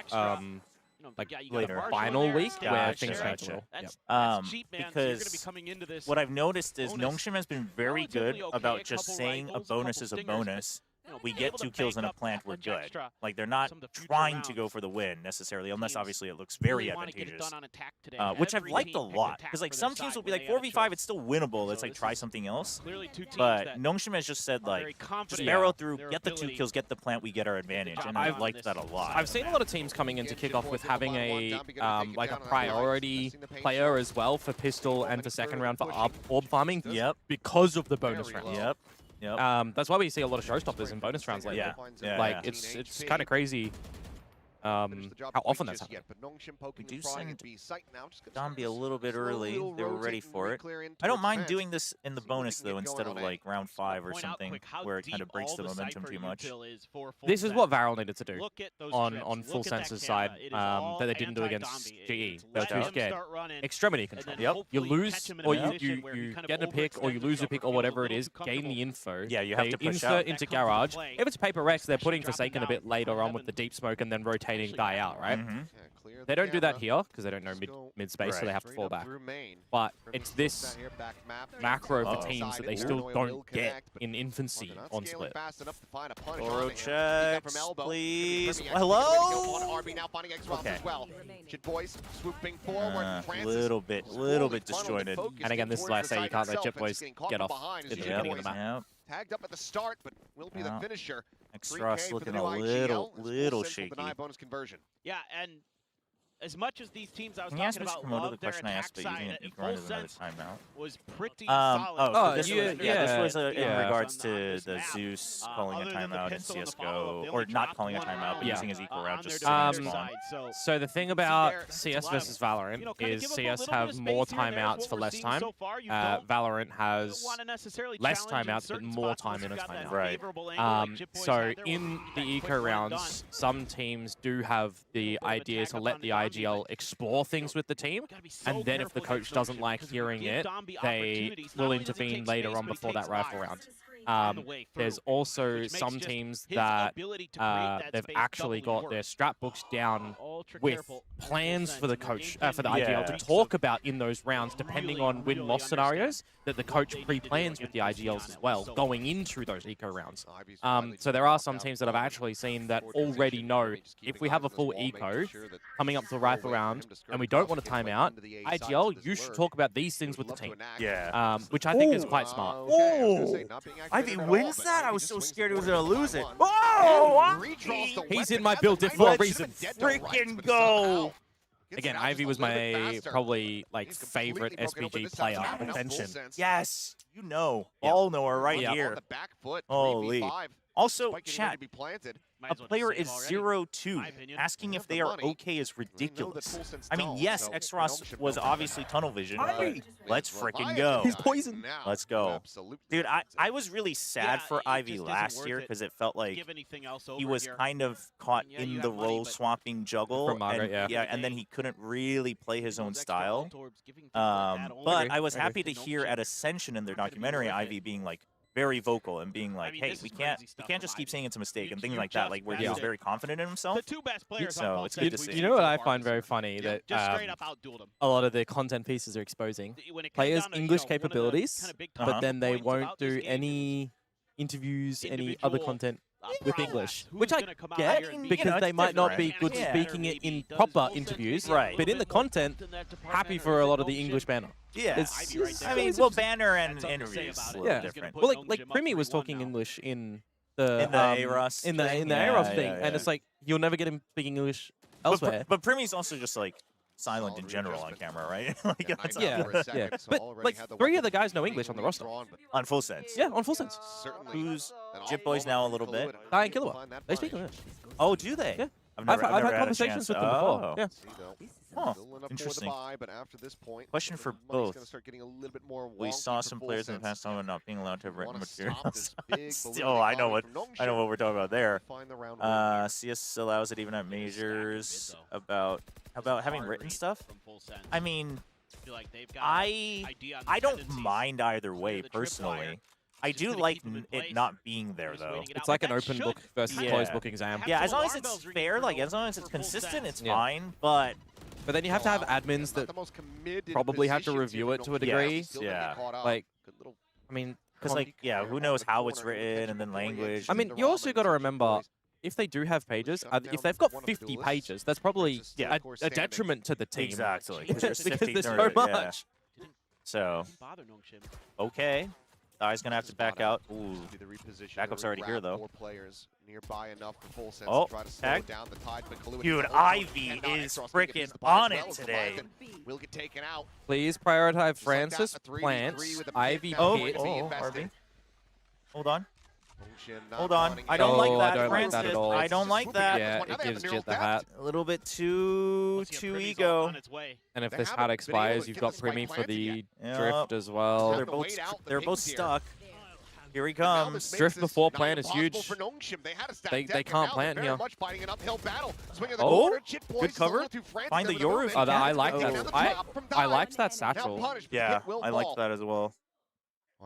like later final week where things change a little. Because what I've noticed is Nongshim has been very good about just saying a bonus is a bonus. We get 2 kills in a plant, we're good. Like, they're not trying to go for the win, necessarily, unless, obviously, it looks very advantageous. Which I've liked a lot. Because, like, some teams will be like, 4v5, it's still winnable. Let's, like, try something else. But Nongshim has just said, like, just arrow through, get the 2 kills, get the plant, we get our advantage. And I've liked that a lot. I've seen a lot of teams coming into kickoff with having a like a priority player as well for pistol and for second round for orb farming. Yep. Because of the bonus round. Yep. That's why we see a lot of showstoppers in bonus rounds lately. Like it's kind of crazy how often that's happening. We do send Domby a little bit early. They were ready for it. I don't mind doing this in the bonus, though, instead of, like, round 5 or something, where it kind of breaks the momentum too much. This is what Varel needed to do on Full Sense's side that they didn't do against GE. They were too scared. Extremity control. Yep. You lose, or you get a pick, or you lose a pick, or whatever it is, gain the info. Yeah, you have to push insert into Garage. If it's Paper X, they're putting Forsaken a bit later on with the deep smoke and then rotating guy out, right? They don't do that here because they don't know mid space, so they have to fall back. But it's this macro for teams that they still don't get in infancy on split. Oro checks, please. Hello? Okay. Little bit disjointed. And again, this is why I say you can't let Jet Boys get off in the beginning of the map. Tagged up at the start, but will be the finisher. Extras looking a little shaky. Bonus conversion. Yeah, and as much as these teams I was talking about love their attack side, Full Sense was pretty solid. This was in regards to the Zeus calling a timeout in CSGO, or not calling a timeout, but using his equal round just so the thing about CS versus Valorant is CS have more timeouts for less time. Valorant has less timeouts, but more time in a timeout. Right. So in the eco rounds, some teams do have the idea to let the IGL explore things with the team, and then if the coach doesn't like hearing it, they will intervene later on before that rifle round. There's also some teams that they've actually got their strat books down with plans for the coach, for the IGL to talk about in those rounds, depending on win-loss scenarios, that the coach pre-plans with the IGLs as well, going into those eco rounds. So there are some teams that I've actually seen that already know, if we have a full eco coming up to the rifle round, and we don't want to time out, IGL, you should talk about these things with the team. Yeah. Which I think is quite smart. Ivy wins that? I was so scared he was going to lose it. Oh! He's in my build diff for a reason. Freaking go! Again, Ivy was my probably like favorite SPG player. Attention. Yes, you know. All know her right here. Holy. Also, chat, a player is 0-2. Asking if they are okay is ridiculous. I mean, yes, Xross was obviously tunnel vision, but let's freaking go. He's poisoned. Let's go. Dude, I was really sad for Ivy last year because it felt like he was kind of caught in the role-swapping juggle. And then he couldn't really play his own style. But I was happy to hear at Ascension in their documentary, Ivy being like, very vocal and being like, hey, we can't just keep saying it's a mistake and things like that, like where he was very confident in himself. So it's good to see. You know what I find very funny? That a lot of their content pieces are exposing players' English capabilities, but then they won't do any interviews, any other content with English, which I get because they might not be good speaking it in proper interviews, but in the content, happy for a lot of the English banner. Yeah, I mean, well, banner and interviews a little different. Well, like Primi was talking English in the AROS in the AROS thing, and it's like you'll never get him speaking English elsewhere. But Primi's also just like silent in general on camera, right? But like 3 of the guys know English on the roster. On Full Sense. Yeah, on Full Sense. Who's Jip Boys now a little bit? Diane Killua. They speak English. Oh, do they? Yeah. I've had conversations with them before. Yeah. Huh. Interesting. But after this point, question for both. We saw some players in the past time not being allowed to have written materials. I know what we're talking about there. CS allows it even at majors. About having written stuff. I mean, I don't mind either way personally. I do like it not being there, though. It's like an open book versus closed book exam. Yeah, as long as it's fair, like as long as it's consistent, it's fine. But then you have to have admins that probably have to review it to a degree. Yeah. Like, I mean, because like, yeah, who knows how it's written and then language. I mean, you also got to remember, if they do have pages, if they've got 50 pages, that's probably a detriment to the team. Exactly. Because there's so much. Yeah. So, okay. Guy's gonna have to back out. Ooh, backup's already here though. Oh, tag. Dude, Ivy is freaking on it today. Please prioritize Francis plants. Ivy hits. RB. Hold on. Hold on. I don't like that, Francis. I don't like that. Yeah, it gives Jit the hat. A little bit too ego. And if this hat expires, you've got Primi for the drift as well. They're both stuck. Here he comes. Drift before plant is huge. They can't plant here. Oh, good cover. Find the Yoru. I like that. I liked that satchel. Yeah, I liked that as well.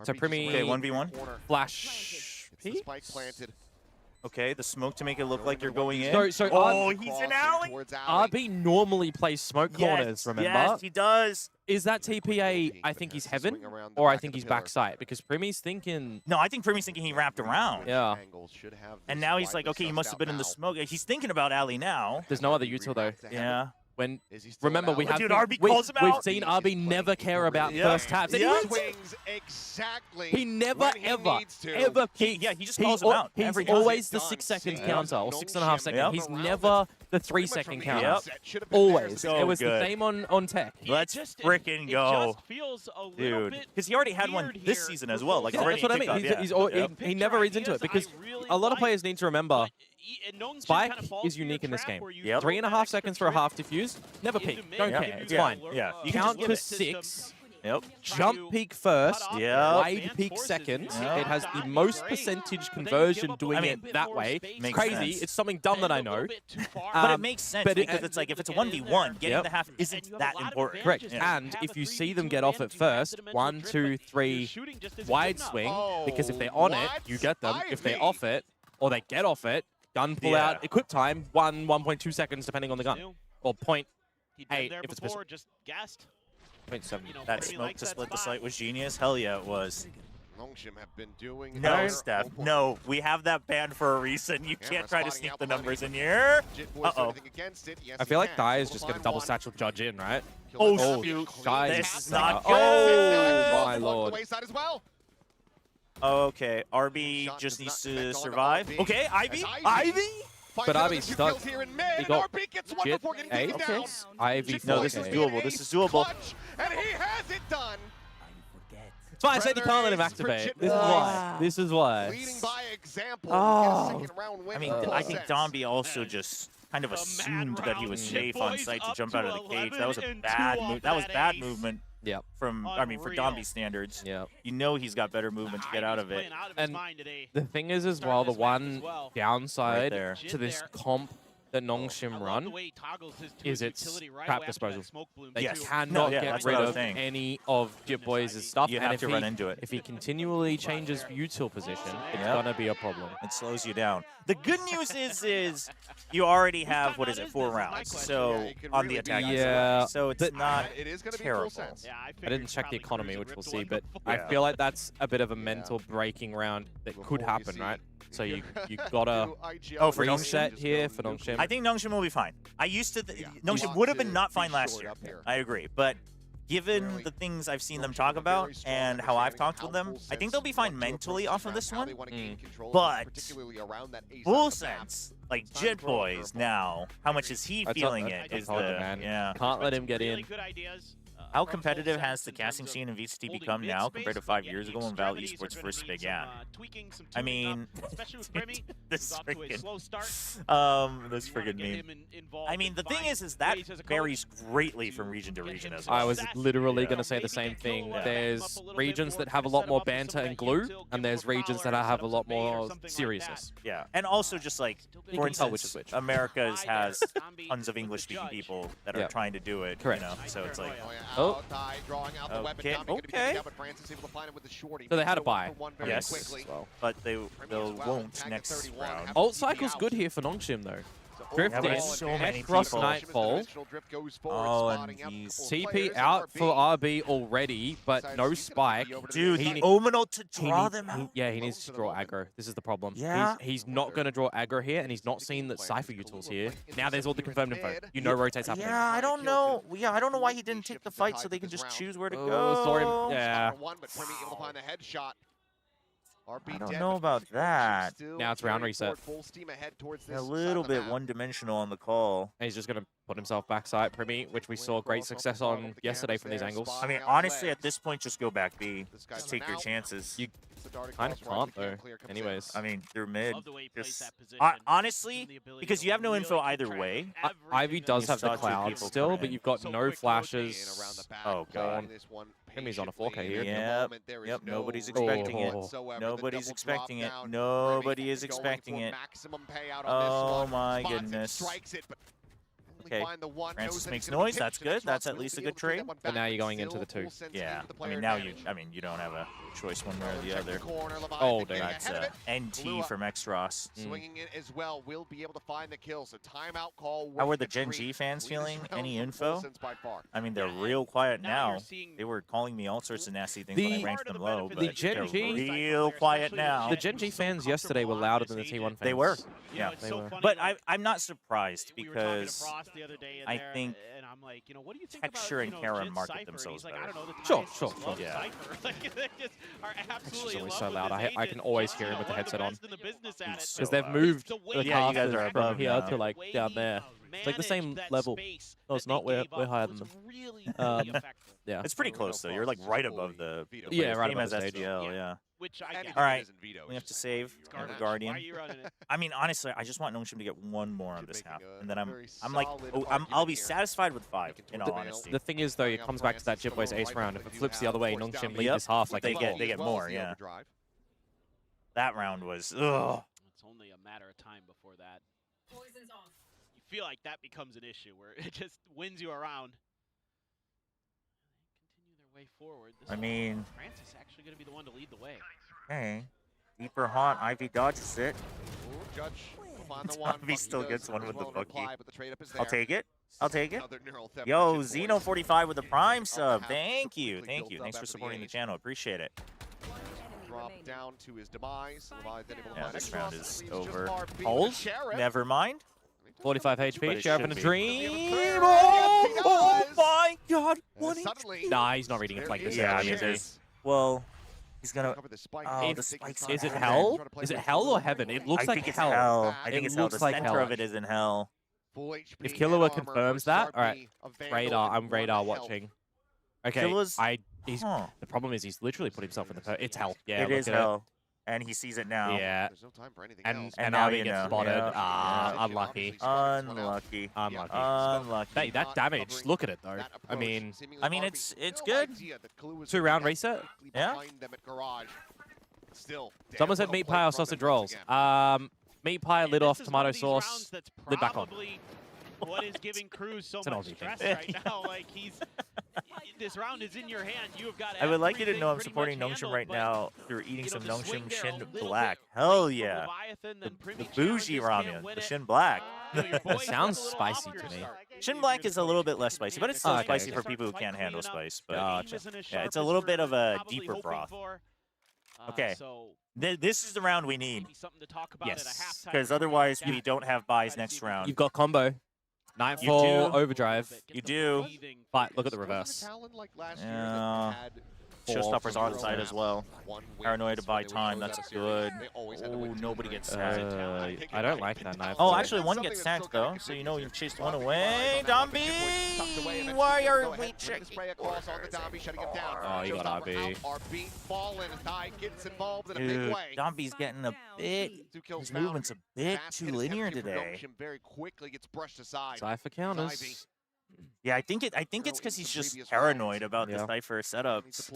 So Primi. Okay, 1v1. Flash. Okay, the smoke to make it look like you're going in. So he's in alley. RB normally plays smoke corners, remember? Yes, he does. Is that TPA, I think he's heaven, or I think he's backside? Because Primi's thinking... No, I think Primi's thinking he wrapped around. Yeah. And now he's like, okay, he must have been in the smoke. He's thinking about alley now. There's no other util, though. Yeah. Remember, we've seen RB never care about first taps. He never, ever peaks. Yeah, he just calls him out. He's always the 6 seconds counter, or 6.5 seconds. He's never the 3 second counter. Always. It was the same on tech. Let's frickin' go. Dude. Because he already had one this season as well. Like, that's what I mean. He never reads into it, because a lot of players need to remember, Spike is unique in this game. 3.5 seconds for a half diffuse. Never peek. Don't care. It's fine. Yeah. You count to 6. Yep. Jump peak first. Yep. Wide peak second. Yep. It has the most percentage conversion doing it that way. It's crazy. Sense. It's something dumb that I know. But it makes sense because it's like if it's a 1v1, getting the half isn't that important. Correct. Yeah. And if you see them get off it first, 1, 2, 3, wide swing, because if they're on it, you get them. If they're off it, or they get off it, gun pull out, equip time, 1.2 seconds depending on the gun. Or 0.8 if it's pistol. Just gassed. 0.7. That smoke to split the site was genius. Hell yeah, it was. Have been doing no, Steph. No, we have that banned for a reason. You can't try to sneak the numbers in here. Uh-oh. I feel like Dai is just going to double satchel judge in, right? Oh, shoot. This is not good. Oh, my lord. Okay, RB just needs to survive. Okay, Ivy? But Ivy's stuck. He got Jit, okay. Ivy, no, this is doable. This is doable. And he has it done. It's fine. I said you can't let him activate. This is why. This is why. Leading by example. I mean, I think Domby also just kind of assumed that he was safe on site to jump out of the cage. That was a bad move. That was bad movement. Yeah. For Domby standards. Yeah. You know he's got better movement to get out of it. And the thing is as well, the one downside to this comp that Nongshim run is its trap disposal. They cannot get rid of any of Jitboy's stuff. You have to run into it. If he continually changes util position, it's going to be a problem. It slows you down. The good news is you already have, 4 rounds, so on the attack. Yeah. So it's not terrible. I didn't check the economy, which we'll see, but I feel like that's a bit of a mental breaking round that could happen, right? So you gotta for reset here for Nongshim. I think Nongshim will be fine. I used to Nongshim would have been not fine last year. I agree, but given the things I've seen them talk about and how I've talked with them, I think they'll be fine mentally off of this one. But full sense, like Jitboys now, how much is he feeling it? Is the man. Can't let him get in. How competitive has the casting scene in VCT become now compared to 5 years ago when Val Esports first began? I mean, this friggin' meme. I mean, the thing is that varies greatly from region to region as well. I was literally going to say the same thing. There's regions that have a lot more banter and glue, and there's regions that have a lot more seriousness. Yeah, and also just like, for instance, America has tons of English-speaking people that are trying to do it. Correct. You know? So it's like, okay. So they had a buy. Yes, but they won't next round. Ult cycle's good here for Nongshim though. Drift in, so many cross people. Nightfall. Oh, and he's... TP out for RB already, but no spike. Dude, he Omenal to draw them out. Yeah, he needs to draw aggro. This is the problem. Yeah. He's not going to draw aggro here, and he's not seen that Cypher utils here. Now there's all the confirmed info. You know rotates happening. Yeah, I don't know. Yeah, I don't know why he didn't take the fight so they can just choose where to go. Sorry. Yeah. I don't know about that. Now it's round reset. A little bit one-dimensional on the call. And he's just going to put himself backside Primi, which we saw great success on yesterday from these angles. I mean, honestly, at this point, just go back B. Just take your chances. You kind of can't, though. Anyways. I mean, they're mid. Just, honestly, because you have no info either way. Ivy does have the cloud still, but you've got no flashes. Oh, God. Primi's on a 4K here. Yep, nobody's expecting it. Nobody's expecting it. Nobody is expecting it. Oh, my goodness. Okay, Francis makes noise. That's good. That's at least a good trade. But now you're going into the 2. Yeah, I mean, now you don't have a choice one way or the other. Oh, damn. That's NT from Xross. Swinging it as well, will be able to find the kill. So timeout call. How are the Gen G fans feeling? Any info? I mean, they're real quiet now. They were calling me all sorts of nasty things when I ranked them low, but the Gen G, real quiet now. The Gen G fans yesterday were louder than the T1 fans. They were. Yeah, they were. But I'm not surprised because I think Texture and Kara market themselves better. Sure. Yeah. He's always so loud. I can always hear him with the headset on. Because they've moved the casters from here to like down there. It's like the same level. No, it's not. We're higher than them. Yeah. It's pretty close though. You're like right above the right same above as the stage. SGL. Yeah. All right. We have to save the Guardian. I mean, honestly, I just want Nongshim to get one more on this half, and then I'll be satisfied with 5. In all honesty. The thing is though, it comes back to that Jibboy's ace round. If it flips the other way, Nongshim lead this half like they get more. Yeah. That round was. Ugh. It's only a matter of time before that. Poison's off. You feel like that becomes an issue where it just wins you around. Continue their way forward. I mean, Francis actually going to be the one to lead the way. Okay. Deeper haunt. Ivy dodges it. Ivy still gets one with the Bucky. I'll take it. Yo, Xeno45 with the Prime sub. Thank you. Thanks for supporting the channel. Appreciate it. Down to his demise. Yeah, this round is over. Hold? Never mind. 45 HP, Sheriff in a dream. Oh my God! What? Nah, he's not reading it like this. Yeah, he is. Well, he's gonna. The spikes. Is it hell? Is it hell or heaven? It looks like hell. I think it's hell. The center of it is in hell. If Killua confirms that, all right. Radar. I'm radar watching. Okay. The problem is he's literally put himself in the. It's hell. Yeah. It is hell. And he sees it now. Yeah. There's no time for anything and else. And now he gets spotted. Unlucky. Unlucky. That damage. Look at it though. I mean, it's good. 2 round reset. Yeah. Someone said meat pie or sausage rolls. Meat pie, lid off, tomato sauce, lid back on. What is giving Cruz so much stress right now? Like this round is in your hand. You have got. I would like you to know I'm supporting Nongshim right now through eating some Nongshim Shin Black. Hell yeah. The bougie ramen, the Shin Black. That sounds spicy to me. Shin Black is a little bit less spicy, but it's still spicy for people who can't handle spice. But yeah, it's a little bit of a deeper broth. Okay. This is the round we need. Yes. Because otherwise we don't have buys next round. You've got combo. Nightfall, overdrive. You do. But look at the reverse. Yeah. Showstoppers on side as well. Paranoia to buy time. That's good. Oh, nobody gets sacked. I don't like that knife. Oh, actually, one gets sacked though. So you know you've chased one away. Dombi! Why are we checking? Oh, you got RB. Dude, Domby's getting a bit. His movement's a bit too linear today. Cypher counters. Yeah, I think it's because he's just paranoid about the Cypher setups.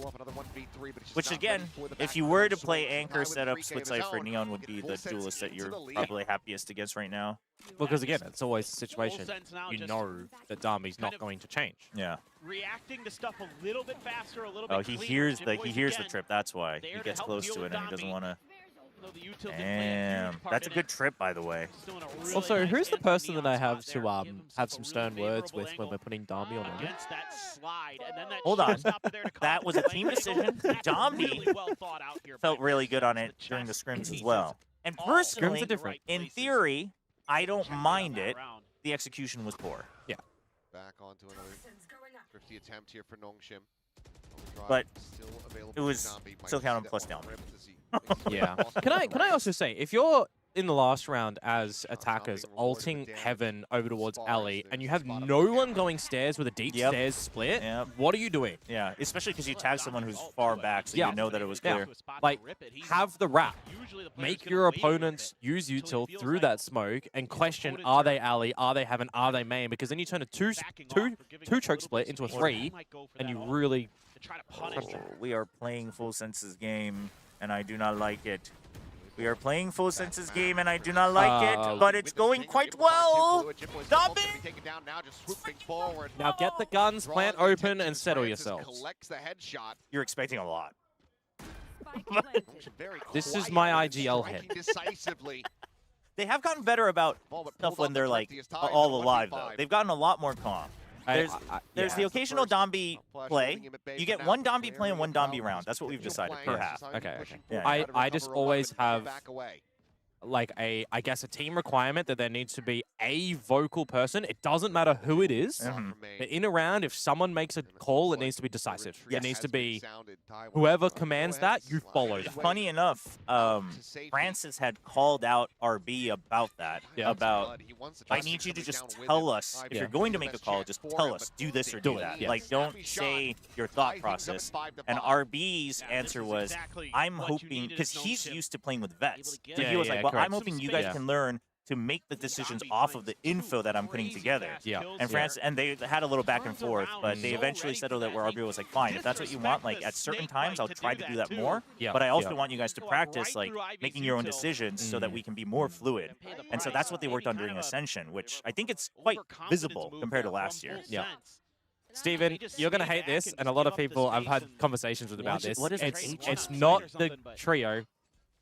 Which again, if you were to play Anchor setups with Cypher, Neon would be the duelist that you're probably happiest against right now. Because again, it's always a situation you know that Domby's not going to change. Yeah. Reacting to stuff a little bit faster, a little bit he hears the trip. That's why he gets close to it and he doesn't want to. Damn, that's a good trip, by the way. Also, who's the person that I have to have some stern words with when we're putting Domby on him? Hold on, that was a team decision. Domby felt really good on it during the scrims as well. And personally, in theory, I don't mind it. The execution was poor. Yeah. Back onto another thrifty attempt here for Nongshim. But it was still count him plus down. Yeah. Can I also say, if you're in the last round as attackers ulting Heaven over towards Alley and you have no one going stairs with a deep stairs split, what are you doing? Yeah, especially because you tag someone who's far back, so you know that it was clear. Like, have the wrap. Make your opponents use util through that smoke and question, are they Alley, are they Heaven, are they main? Because then you turn a two choke split into a 3, and you really... We are playing Full Senses game, and I do not like it. We are playing Full Senses game, and I do not like it, but it's going quite well. Domby! Now get the guns, plant open, and settle yourselves. You're expecting a lot. This is my IGL head. They have gotten better about stuff when they're like all alive, though. They've gotten a lot more calm. There's the occasional Domby play. You get one Domby play and one Domby round. That's what we've decided per half. Okay. Yeah. I just always have like I guess a team requirement that there needs to be a vocal person. It doesn't matter who it is. But in a round, if someone makes a call, it needs to be decisive. It needs to be whoever commands that, you follow that. Funny enough, Francis had called out RB about that. About, I need you to just tell us, if you're going to make a call, just tell us, do this or do that. Like, don't say your thought process. And RB's answer was, I'm hoping, because he's used to playing with vets. So he was like, well, I'm hoping you guys can learn to make the decisions off of the info that I'm putting together. And they had a little back and forth, but they eventually settled it where RB was like, fine, if that's what you want, like at certain times, I'll try to do that more. But I also want you guys to practice like making your own decisions so that we can be more fluid. And so that's what they worked on during Ascension, which I think it's quite visible compared to last year. Steven, you're going to hate this, and a lot of people I've had conversations with about this. It's not the trio.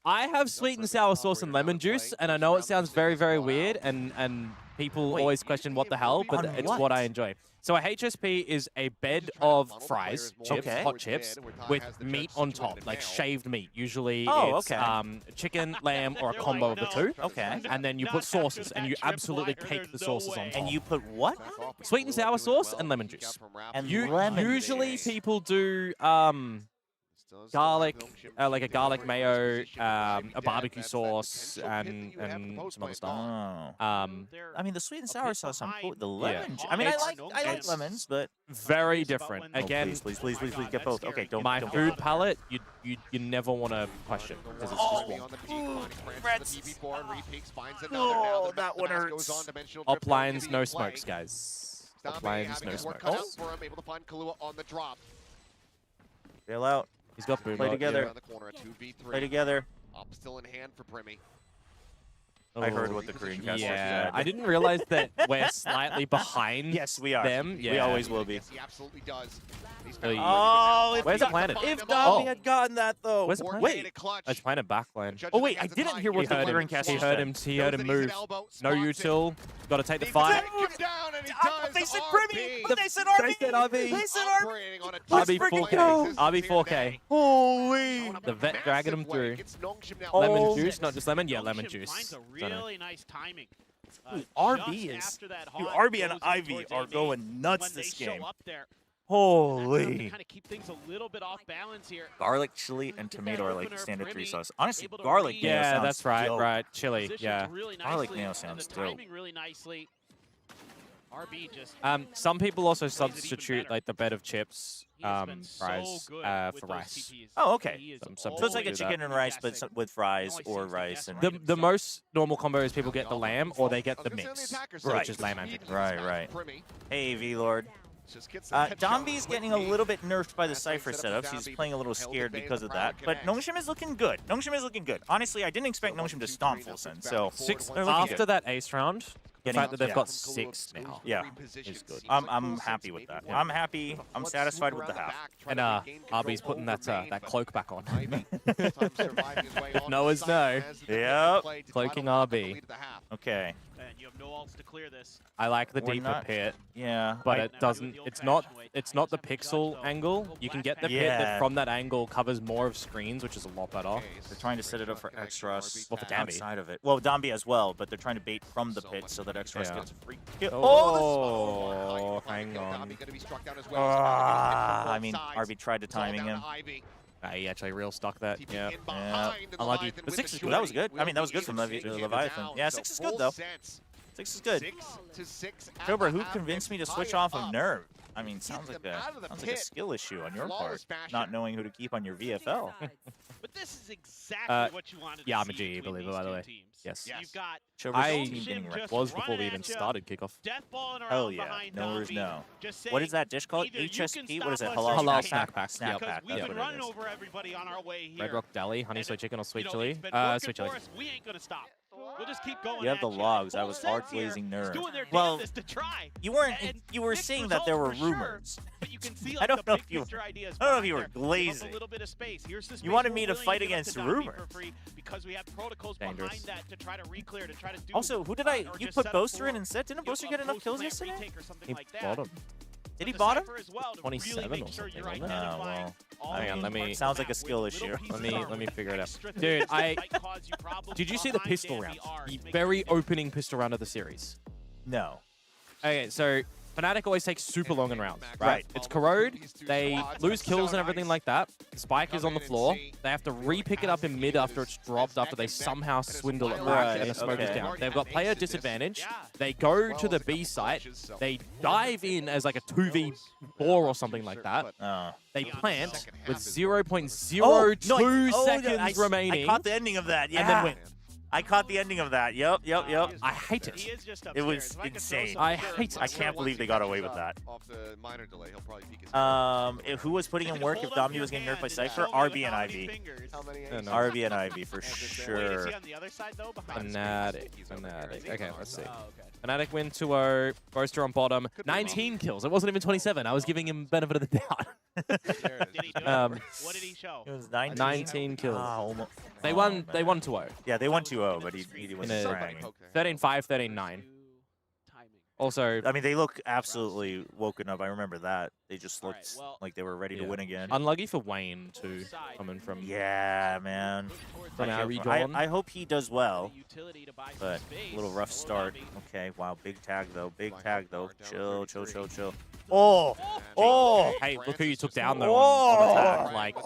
I have sweet and sour sauce and lemon juice, and I know it sounds very, very weird, and people always question what the hell, but it's what I enjoy. So a HSP is a bed of fries, chips, hot chips, with meat on top, like shaved meat. Usually it's chicken, lamb, or a combo of the two. And then you put sauces, and you absolutely cake the sauces on top. And you put what? Sweet and sour sauce and lemon juice. And usually people do... garlic, like a garlic mayo, a barbecue sauce, and some other stuff. I mean, the sweet and sour sauce, the lemon. I mean, I like lemons, but very different. Again, please get both. Okay, don't. My food palette, you never want to question because it's just warm. Oh, that one hurts. Uplines, no smokes, guys. Uplines, no smokes. Bail out. He's got boom. Play together. Play together. Up still in hand for Brimmy. I heard what the Korean cast said. I didn't realize that we're slightly behind. Yes, we are. Them. We always will be. Yes, he absolutely does. Oh, where's it planted? If Domby had gotten that though. Where's it planted? Wait, it's planted backline. Oh wait, I didn't hear what the Korean cast said. He heard him move. No util. Got to take the fight. They said Brimmy, but they said RB. They said RB. They said RB. RB 4K. RB 4K. Holy. The vet dragging him through. Lemon juice, not just lemon. Yeah, lemon juice. Really nice timing. RB and Ivy are going nuts this game. Holy. Kind of keep things a little bit off balance here. Garlic, chili, and tomato are like standard 3 sauce. Honestly, garlic mayo sounds that's right, dope. right. Chili, yeah. Garlic mayo sounds dope. Really nicely. RB just some people also substitute like the bed of chips fries for rice. Oh, okay. Some So it's like a chicken and rice, but with fries or rice. And the most normal combo is people get the lamb or they get the mix, which is lamb and chicken. Right. Hey, V-Lord. Domby's getting a little bit nerfed by the Cypher setups. He's playing a little scared because of that. But Nongshim is looking good. Honestly, I didn't expect Nongshim to stomp full send. So after that ace round, the fact that they've got 6 now, is good. I'm happy with that. I'm happy. I'm satisfied with the half. And RB's putting that cloak back on. If Noah's no. Yep. Cloaking RB. Okay. And you have no ults to clear this. I like the deeper pit. Yeah. But it doesn't. It's not the pixel angle. You can get the pit that from that angle covers more of screens, which is a lot better. They're trying to set it up for Xros. Well, for Dambi. Outside of it. Well, Dambi as well, but they're trying to bait from the pit so that Xros gets a free kill. Oh, hang on. I mean, RB tried to timing him. He actually real stuck that. Yeah. Unlucky. But 6 is good. That was good. I mean, that was good from Leviathan. Yeah, 6 is good, though. 6 is good. Chobra, who convinced me to switch off of Nerve? I mean, sounds like a skill issue on your part, not knowing who to keep on your VFL. But this is exactly what you wanted to see. I'm a GE believer, by the way. Yes. You've got was before we even started kickoff. Hell yeah. No worries, no. What is that dish called? HSP? What is it? Halal snack pack. Snack pack. We've been running over everybody on our way here. Red Rock Deli, honey soy chicken or sweet chili? Sweet chili. We ain't gonna stop. We'll just keep going. You have the logs. I was hard blazing Nerve. Well, you were saying that there were rumors. But you can see, I don't know if you were glazing. You wanted me to fight against rumors. Because we have protocols behind that to try to reclear, to try to do. Also, you put Boaster in instead? Didn't Boaster get enough kills yesterday? He bottom. Did he bottom? 27 or something, wasn't it? Well, hang on, sounds like a skill issue. Let me figure it out. Dude, did you see the pistol round? The very opening pistol round of the series. No. Okay, so Fnatic always takes super long in rounds, right? It's corrode, they lose kills and everything like that. Spike is on the floor. They have to re-pick it up in mid after it's dropped, after they somehow swindle it back and the smoke is down. They've got player disadvantage. They go to the B site. They dive in as like a 2v4 or something like that. They plant with 0.02 seconds remaining. I caught the ending of that, yeah. And then win. I caught the ending of that. Yep. I hate it. It was insane. I hate it. I can't believe they got away with that. Who was putting in work if Domby was getting nerfed by Cypher? RB and Ivy. RB and Ivy for sure. Fnatic. Okay, let's see. Fnatic win 2-0. Boaster on bottom. 19 kills. It wasn't even 27. I was giving him benefit of the doubt. What did he show? It was 19. 19 kills. Almost. They won 2-0. Yeah, they won 2-0, but he was sprang. 13-5, 13-9. Also, I mean, they look absolutely woken up. I remember that. They just looked like they were ready to win again. Unlucky for Wayne, too, coming from... Yeah, man. I hope he does well, but a little rough start. Okay, wow, big tag, though. Chill. Oh! Hey, look who you took down, though, on attack. Like...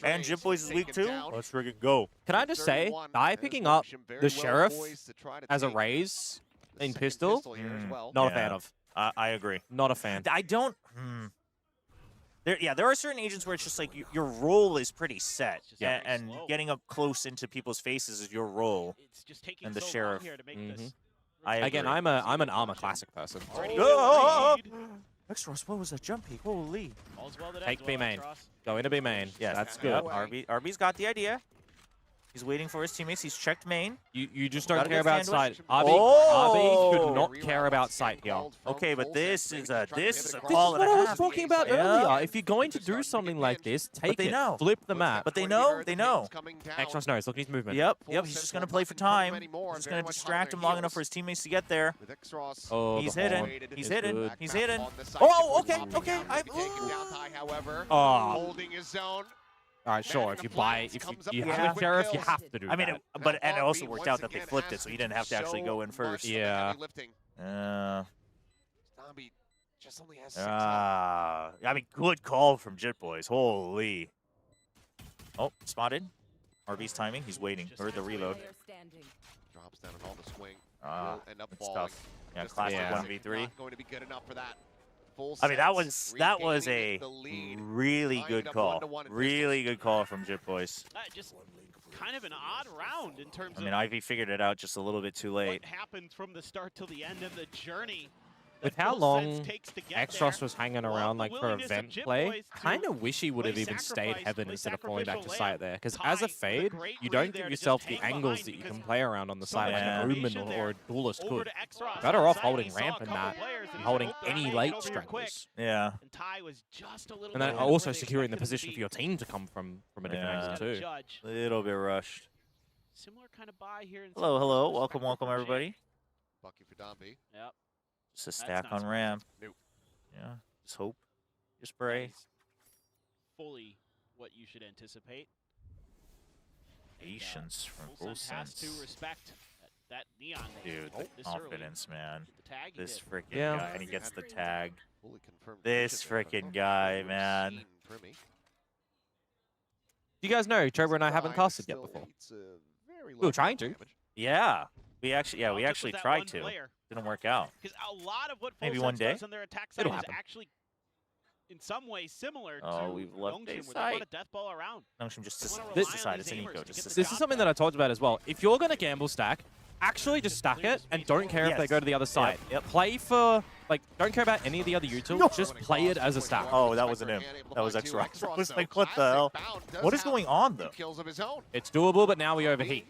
And Jip Boys is weak, too? Let's friggin' go. Can I just say, I picking up the Sheriff as a raise in pistol, not a fan of. I agree. Not a fan. I don't... There are certain agents where it's just like your role is pretty set, and getting up close into people's faces is your role. And the Sheriff... Again, I'm an Armor Classic person. Xros, what was that jump peak? Holy. Take B main. Go into B main. Yeah, that's good. RB's got the idea. He's waiting for his teammates. He's checked main. You just don't care about sight. RB should not care about sight here. Okay, but this is a call. This is what I was talking about earlier. If you're going to do something like this, take it. Flip the map. But they know. Xros knows. Look at his movement. Yep. He's just going to play for time. He's just going to distract him long enough for his teammates to get there. Oh, he's hidden. He's hidden. Oh, okay. Holding his zone. All right, sure. If you have a Sheriff, you have to do that. I mean, but it also worked out that they flipped it, so you didn't have to actually go in first. Yeah. I mean, good call from Jit Boys. Holy. Oh, spotted. RB's timing. He's waiting for the reload. Drops down on all the swing. end up It's falling. tough. Yeah, classic 1v3. Not going to be good enough for that. I mean, that was a really good call. Really good call from Jip Boys. Just kind of an odd round in terms of. I mean, Ivy figured it out just a little bit too late. What happened from the start till the end of the journey? With how long Extros was hanging around like for event play, kind of wish he would have even stayed heaven instead of falling back to site there. Because as a fade, you don't give yourself the angles that you can play around on the site like an Omen or a Duelist could. Better off holding ramp in that and holding any late stragglers. Yeah. And then also securing the position for your team to come from a different angle too. A little bit rushed. Similar kind of buy here. Hello. Welcome, everybody. Bucky for Domby. Yep. Just a stack on ramp. Nope. Yeah. Just hope. Just pray. Fully what you should anticipate. Patience from Wilson has to respect that neon. Dude, the confidence, man. This freaking Yeah. guy, and he gets the tag. This freaking guy, man. Do you guys know Chobra and I haven't casted yet before? We were trying to. Yeah. We actually tried to. Didn't work out. Because a lot of what maybe one day on their attack side is actually in some ways similar to we've left Nongshim, side. where they want a death ball around. Nongshim just decide it's an eco. This is something that I talked about as well. If you're going to gamble stack, actually just stack it and don't care if they go to the other side. Yep. Play for, like, don't care about any of the other utils. Just play it as a stack. Oh, that wasn't him. That was extra. I was like, what the hell? What is going on, though? It's doable, but now we overheat.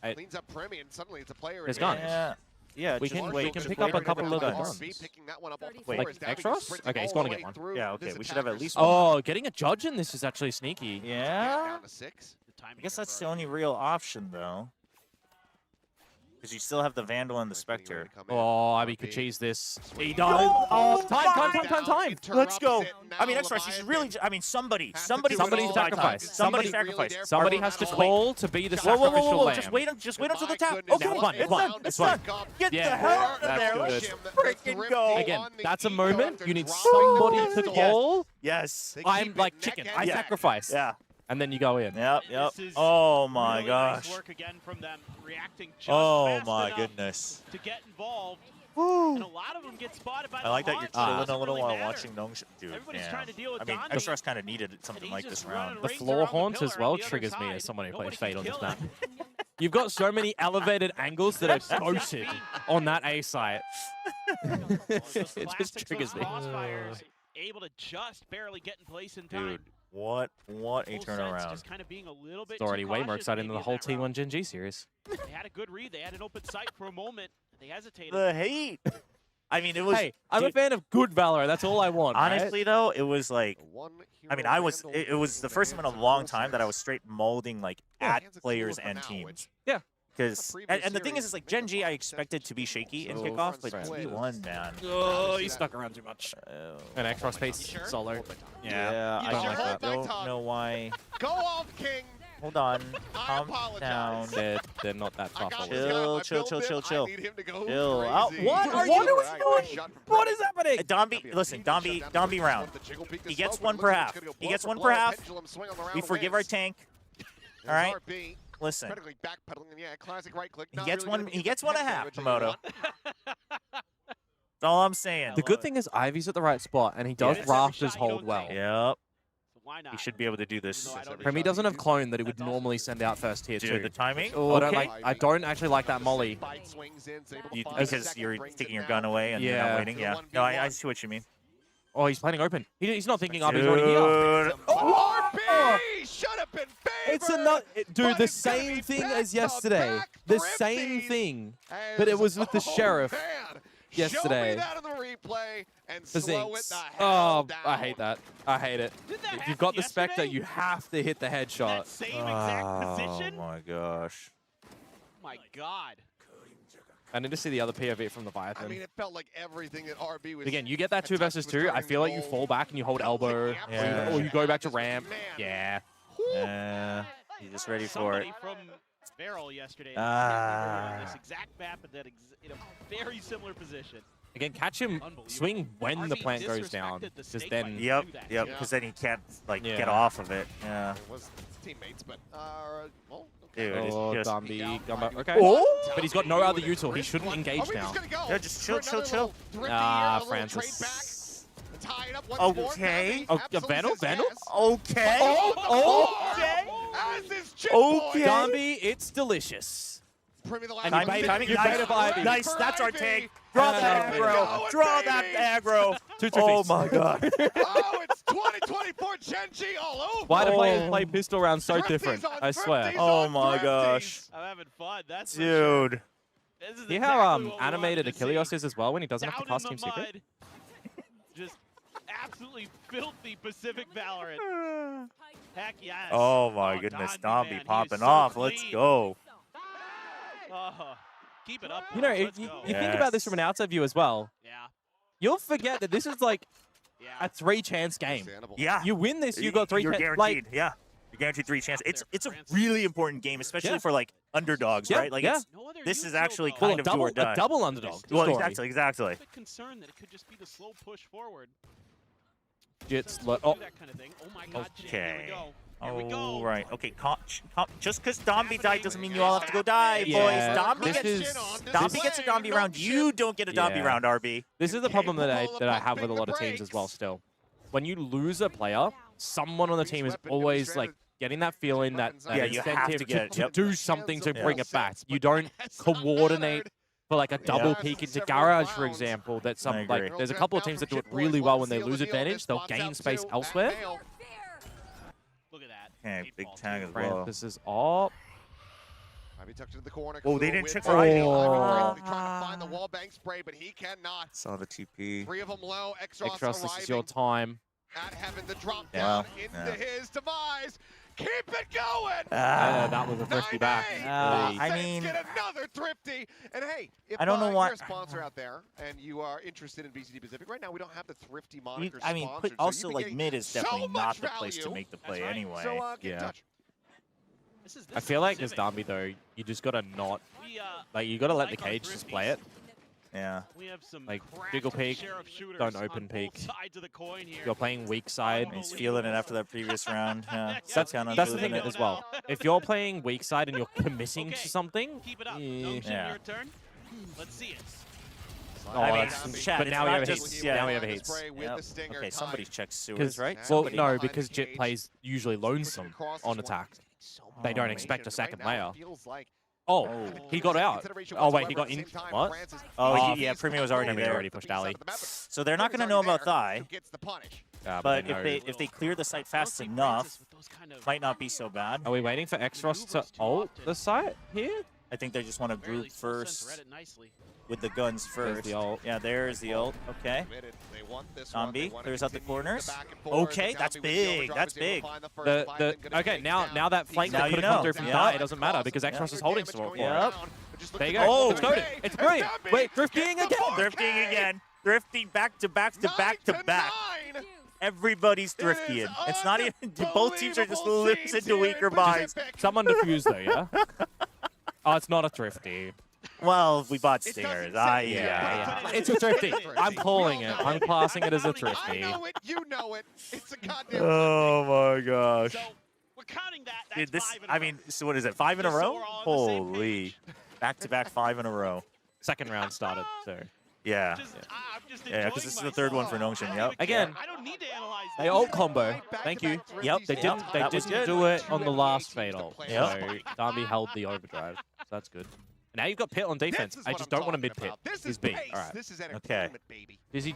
Cleans up Premi and suddenly it's a player. It's gone. Yeah, we can pick up a couple of guns. Wait, like Extros? Okay, he's going to get one. Yeah, okay, we should have at least one. Oh, getting a judge in this is actually sneaky. Yeah? I guess that's the only real option, though. Because you still have the Vandal and the Spectre. Oh, Ivy could cheese this. He does. Oh, time. Let's go. I mean, Extra, she's really. I mean, somebody sacrifice. Somebody sacrifice. Somebody has to call to be the sacrificial lamb. Just wait until the tap. Okay, it's done. Get the hell out of there. Let's freaking go. Again, that's a moment. You need somebody to call. Yes. I'm like chicken. I sacrifice. Yeah. And then you go in. Yep. Oh my gosh. Oh my goodness. To get involved. Woo. And a lot of them get spotted by I like that you're chilling a little while matter. watching Nongshim. Dude, Everybody's trying to deal with I mean, Donnie. Extras kind of needed something like this round. The floor haunt as well triggers me as someone who plays Fate on this map. You've got so many elevated angles that are ghosted on that A site. It just triggers me. Able to just barely get in place in time. Dude, what a turnaround. Just kind of being a little bit it's already way more exciting than the whole T1 Gen G series. They had a good read. They had an open sight for a moment. They hesitated. The hate. I mean, it was. Hey, I'm a fan of good Valor. That's all I want. Honestly, right? Though, it was like. I mean, it was the first time in a long time that I was straight molding like at players and teams. Yeah. Because and the thing is, like Gen G, I expected to be shaky in kickoff, but T1, man. Oh, he stuck around too much. And Extros pace solo. Yeah, I don't like that. Don't know why. Go off, King. Hold on. Calm down. They're not that tough. Chill. I need him to go Chill. crazy. What are you doing? What is happening? Domby round. He gets one per half. We forgive our tank. All right. Listen. He gets one a half, Komodo. That's all I'm saying. The good thing is Ivy's at the right spot, and he does rafters hold well. Yep. He should be able to do this. Premi doesn't have clone that he would normally send out first tier 2. The timing? Oh, I don't actually like that molly. Because you're taking your gun away and you're not waiting? Yeah. No, I see what you mean. Oh, he's planning open. He's not thinking Ivy's already here. RP! Shut up and It's another, dude. The same thing as yesterday. The same thing, but it was with the sheriff yesterday. Show me that on the replay and The slow it Zinx. the hell Oh, down. I hate that. I hate it. If you've got the Spectre, you have to hit the headshot. That same exact position? Oh my gosh. My God. I need to see the other POV from the Leviathan. I mean, it felt like everything that RB was. Again, you get that 2 versus 2. I feel like you fall back and you hold elbow, or you go back to ramp. Yeah. Yeah. You're just ready for it. From Barrel yesterday. This exact map in a very similar position. Again, catch him swing when the plant goes down, because then. Yep. Because then he can't get off of it. Yeah. It was teammates, but well, Dude, Oh, it's just... Dambi, Gumbo. Okay. Oh! But he's got no other util. He shouldn't engage now. Yeah, just chill. Ah, Francis. Okay. Oh, Vandal? Okay. Okay. Dambi, it's delicious. Timing. You baited Ivy. Nice, that's our take. Draw that aggro. Draw that aggro. Oh my god. Oh, it's 2024 Genji all over. Why do players play pistol rounds so different? I swear. Oh my gosh. I'm having fun. That's dude. See how animated Achilles is as well when he doesn't have to cast Team Secret? Just absolutely filthy Pacific Valorant. Heck yes. Oh my goodness, Dambi popping off. Let's go. Keep it up. You know, you think about this from an outside view as well. Yeah. You'll forget that this is like a 3-chance game. Yeah. You win this, you got 3 chances. You're guaranteed. Yeah. You're guaranteed 3 chances. It's a really important game, especially for like underdogs, right? Like this is actually kind of do or die. A double underdog. Well, exactly. A bit concerned that it could just be the slow push forward. Jits. That kind of thing. Oh my god. Okay. Here we go. Right. Okay. Just because Dambi died doesn't mean you all have to go die, boys. Dambi gets a Dambi round. You don't get a Dambi round, RB. This is the problem that I have with a lot of teams as well. Still, when you lose a player, someone on the team is always like getting that feeling that you have to do something to bring it back. You don't coordinate for like a double peek into garage, for example. That there's a couple of teams that do it really well when they lose advantage. They'll gain space elsewhere. Look at that. Okay, big tag as well. This is all. Oh, they didn't check for Ivy. Trying to find the wall bank spray, but he cannot. Saw the TP. 3 of them low. Extras, this is your time. At heaven, the drop down into his demise. Keep it going. That was a thrifty back. I mean, get another thrifty. And hey, if I don't know you're a sponsor out there and you are interested in VCT Pacific right now, we don't have the thrifty moniker. I mean, also like mid is definitely not the place to make the play anyway. So, yeah. I feel like as Dambi though, you just gotta not like you gotta let the cage just play it. Yeah. We have some like jiggle peek, don't open peek. You're playing weak side. He's feeling it after that previous round. Yeah. That's the thing as well. If you're playing weak side and you're committing to something, yeah. Your turn. Let's see it. Oh, I mean, but now we have heats. Now we have heats. Yep. Okay, somebody checks sewers, right? Well, no, because Jit plays usually lonesome on attack. They don't expect a second layer. Oh, he got out. Oh, wait, he got in. What? Oh, yeah, Premio was already there. Already pushed Ali. So they're not going to know about Thigh. But if they clear the site fast enough, might not be so bad. Are we waiting for Extros to ult the site here? I think they just want to group first with the guns first. The ult. Yeah, there's the ult. Okay. Dambi clears out the corners. Okay, that's big. That's big. Okay, now that flank that could have come through from Die, it doesn't matter because Extros is holding for it. Yep. There you go. Oh, it's coded. It's brilliant. Wait, drifting again. Drifting again. Drifting back to back to back to back. Everybody's thriftying. It's not even. Both teams are just losing to weaker buys. Someone defused though, yeah? Oh, it's not a thrifty. Well, we bought stingers. Yeah. It's a thrifty. I'm calling it. I'm classing it as a thrifty. I know it. You know it. It's a goddamn Oh my gosh. So we're counting that. Dude, so what is it? 5 in a row? Holy. Back-to-back 5 in a row. Second round started, so. Yeah. Yeah, because this is the third one for Nongshim. Yep. Again, I don't need to analyze they ult combo. Thank you. Yep. They didn't do it on the last fade ult. Yep. So Dambi held the overdrive. So that's good. And now you've got Pit on defense. I just don't want a mid Pit. He's B. All right. This is okay. Baby. Does he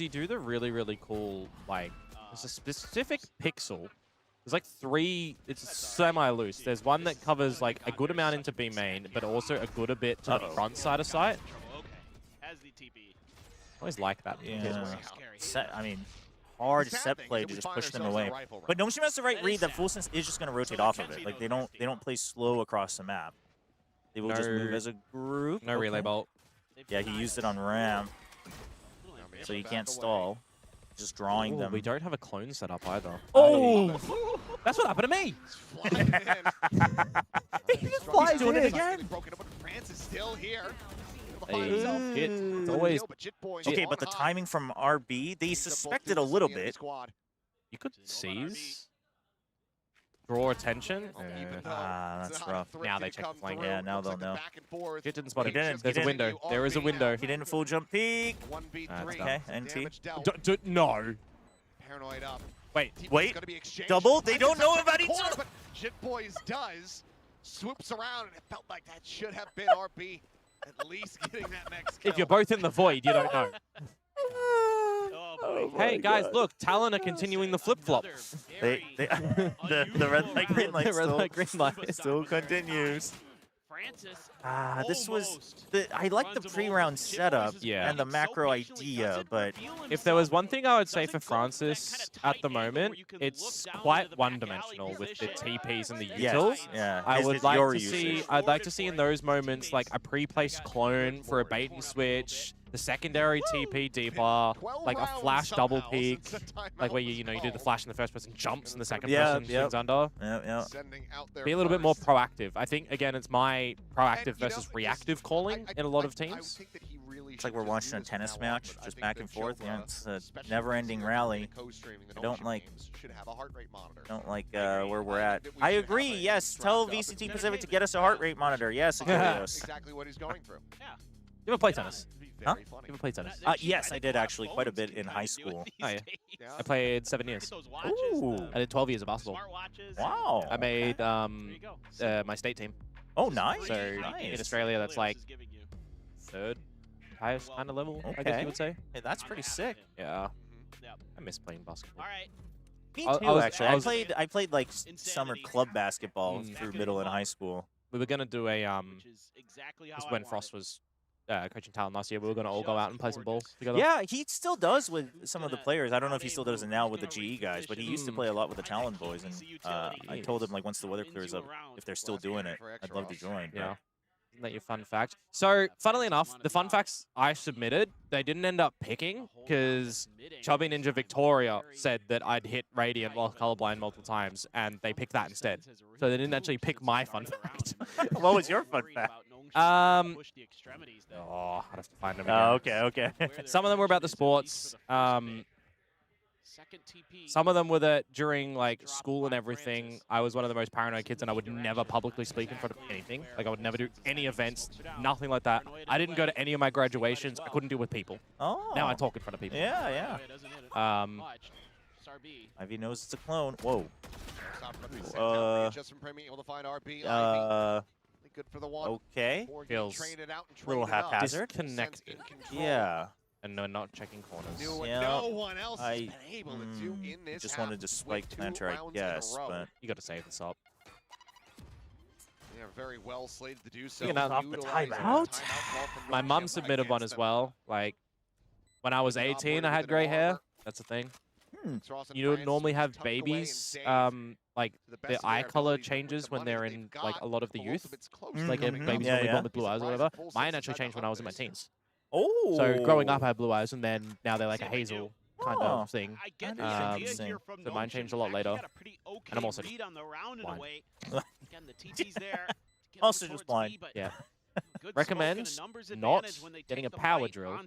do the really cool like? There's a specific pixel. There's like 3. It's semi-loose. There's one that covers like a good amount into B main, but also a good bit to the front side of site. I always like that. Yeah. I mean, hard set play to just push them away. But Nongshim has the right read that Full Sense is just going to rotate off of it. Like they don't play slow across the map. They will just move as a group. No relay bolt. Yeah, he used it on ramp, so you can't stall. Just drawing them. We don't have a clone set up either. Oh! That's what happened to me! He just flies doing it again! Francis still here. It's always... Okay, but the timing from RB, they suspected a little bit. You could seize. draw attention. That's rough. Now they check the flank. Yeah, now they'll know. Shit didn't spot He it. didn't. There's a window. There is a window. He didn't full jump peek. Okay, NT. No. Paranoid up. Wait. Double? They don't know about each other. But Jitboys does. Swoops around, and it felt like that should have been RB. At least getting that next kill. If you're both in the void, you don't know. Oh hey guys, look, Talon are continuing the flip-flop. The red light, green light, red light, green light still continues. Francis. This was I like the pre-round setup and the macro idea, but if there was one thing I would say for Francis at the moment, it's quite one-dimensional with the TPs and the utils. Yeah. I'd like to see in those moments like a pre-placed clone for a bait and switch, the secondary TP deeper, like a flash double peek, like where you do the flash in the first person, jumps and the second person swings under. Be a little bit more proactive. I think again it's my proactive versus reactive calling in a lot of teams. It's like we're watching a tennis match, just back and forth. Yeah, it's a never-ending rally. I don't like where we're at. I agree. Yes, tell VCT Pacific to get us a heart rate monitor. Yes, exactly what he's going through. Yeah. You ever play tennis? Huh? You ever play tennis? Yes, I did actually quite a bit in high school. Oh yeah. I played 7 years. Ooh. I did 12 years of basketball. Wow. I made my state team. Oh, nice. So in Australia, that's like third highest kind of level, I guess you would say. Hey, that's pretty sick. Yeah. I miss playing basketball. All right. Me too, actually. I played like summer club basketball through middle and high school. We were gonna do a because when Frost was coaching Talon last year, we were gonna all go out and play some ball together. Yeah, he still does with some of the players. I don't know if he still does it now with the GE guys, but he used to play a lot with the Talon boys. And I told him like once the weather clears up, if they're still doing it, I'd love to join. Yeah. Isn't that your fun fact? So, funnily enough, the fun facts I submitted, they didn't end up picking because Chubby Ninja Victoria said that I'd hit Radiant while colorblind multiple times, and they picked that instead. So they didn't actually pick my fun fact. What was your fun fact? I'd have to find them again. Oh, okay. Some of them were about the sports. Some of them were that during like school and everything, I was one of the most paranoid kids and I would never publicly speak in front of anything. Like I would never do any events, nothing like that. I didn't go to any of my graduations. I couldn't deal with people. Oh. Now I talk in front of people. Yeah. Ivy knows it's a clone. Whoa. Good for the one. Okay. Feels a little haphazard. Disconnected. Yeah. And no, not checking corners. No one else has been able to do in this. Just wanted to spike planter, I guess, but you got to save this up. They are very well slated to do so. Off the timeout. My mum submitted one as well. Like when I was 18, I had gray hair. That's the thing. You don't normally have babies. Like their eye color changes when they're in like a lot of the youth. Like babies normally born with blue eyes or whatever. Mine actually changed when I was in my teens. Oh. So growing up, I had blue eyes, and then now they're like a hazel kind of thing. So mine changed a lot later. And I'm also just blind. Also just blind. Yeah. Recommend not getting a power drill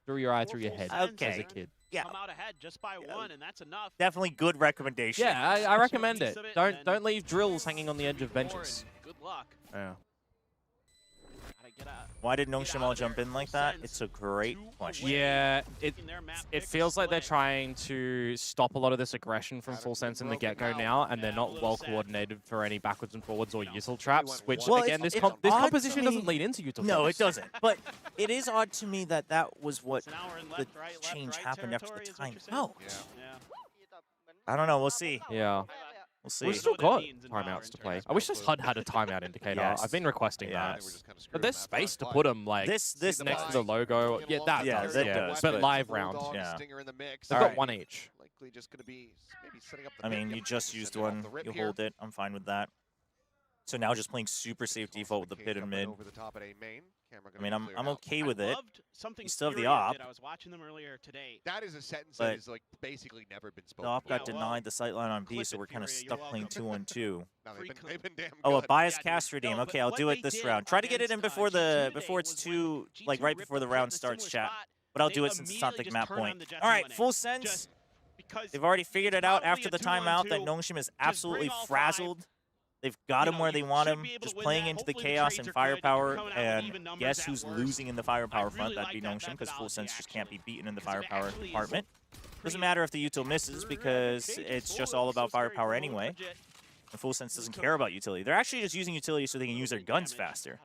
through your eye, through your head as a kid. Yeah. Come out ahead just by one, and that's enough. Definitely good recommendation. Yeah, I recommend it. Don't leave drills hanging on the edge of benches. Good luck. Yeah. Why did No Shamal jump in like that? It's a great question. Yeah, it feels like they're trying to stop a lot of this aggression from Full Sense in the get-go now, and they're not well coordinated for any backwards and forwards or util traps, which, again, this composition doesn't lead into util traps. No, it doesn't. But it is odd to me that that was what the change happened after the timeout. I don't know. We'll see. Yeah. We'll see. We've still got timeouts to play. I wish this HUD had a timeout indicator. Yes. I've been requesting that. But there's space to put them, like, this next to the logo. Yeah, that does. That does. But live round. Yeah. They've got one each. I mean, you just used one. You hold it. I'm fine with that. So now just playing super safe default with the pit and mid. I mean, I'm okay with it. You still have the op. I was watching them earlier today. That is a sentence that is like basically never been spoken. The op got denied the sightline on B, so we're kind of stuck playing 2-on-2. They've been damn Oh, a good. biased cast redeem. Okay, I'll do it this round. Try to get it in before it's too, like right before the round starts, chat. But I'll do it since it's not the map point. All right, Full Sense. because They've already figured it out after the probably a timeout that 2-on-2. Nongshim is Just bring absolutely all 5. frazzled. They've got him where they want him, just playing into the chaos and firepower, and guess who's losing in the firepower front? That'd be Nongshim, because Full Sense just can't be beaten in the firepower department. Doesn't matter if the util misses, because it's just all about firepower anyway. And Full Sense doesn't care about utility. They're actually just using utility so they can use their guns faster.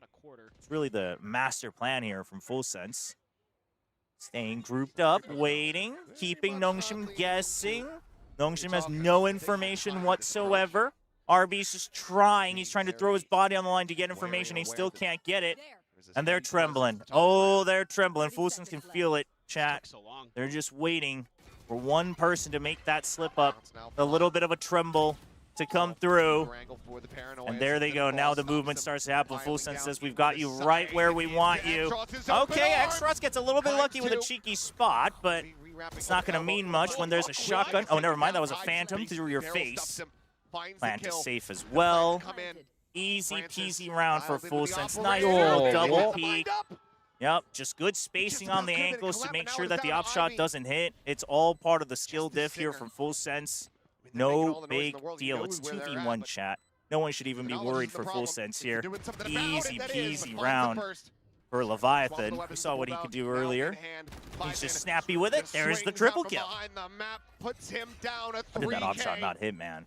It's really the master plan here from Full Sense. Staying grouped up, waiting, keeping Nongshim guessing. Nongshim has no information whatsoever. RB's just trying. He's trying to throw his body on the line to get information. He still can't get it. And they're trembling. Oh, they're trembling. Full Sense can feel it, chat. They're just waiting for one person to make that slip up. A little bit of a tremble to come through. And there they go. Now the movement starts to happen. Full Sense says, we've got you right where we want you. Okay, Xross gets a little bit lucky with a cheeky spot, but it's not going to mean much when there's a shotgun. Oh, never mind. That was a phantom through your face. Plant is safe as well. Easy peasy round for Full Sense. Nice little double peek. Yep, just good spacing on the ankles to make sure that the op shot doesn't hit. It's all part of the skill diff here from Full Sense. No big deal. It's 2v1, chat. No one should even be worried for Full Sense here. Easy peasy round for Leviathan. We saw what he could do earlier. He's just snappy with it. There's the triple kill. How did that op shot not hit, man?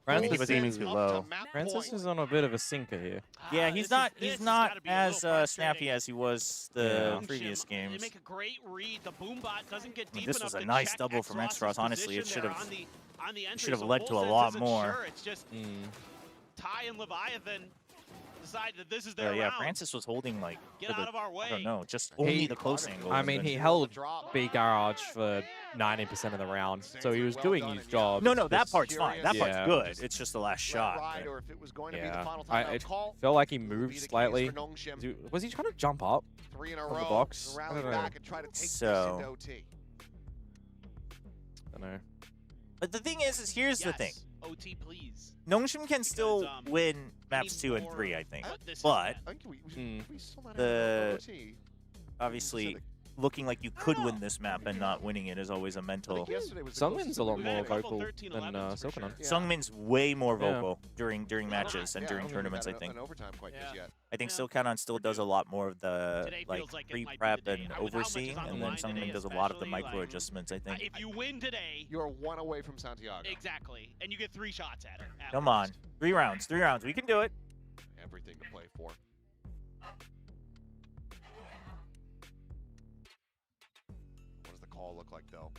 I think he was aiming too low. Francis is on a bit of a sinker here. Yeah, he's not as snappy as he was the previous games. This was a nice double from Xross. Honestly, it should have led to a lot more. Ty and Leviathan decide that this is their yeah, round. Francis was holding like Get out of our way. I don't know, just only the close angle. I mean, he held B garage for 90% of the round, so he was doing his job. No, that part's fine. That part's good. It's just the last shot. Yeah, I felt like he moved slightly. Was he trying to jump up from the box? I don't know. So, I don't know. But the thing is here's the thing. OT, please. Nongshim can still win maps 2 and 3, I think. But obviously looking like you could win this map and not winning it is always a mental. Sungmin's a lot more vocal than Silkanon. Sungmin's way more vocal during matches and during tournaments, I think. I think Silkanon still does a lot more of the pre-prep and overseeing, and then Sungmin does a lot of the micro adjustments, I think. If you win today, you're 1 away from Santiago. Exactly, and you get 3 shots at her. Come on, 3 rounds. We can do it. Everything to play for. Call look like though.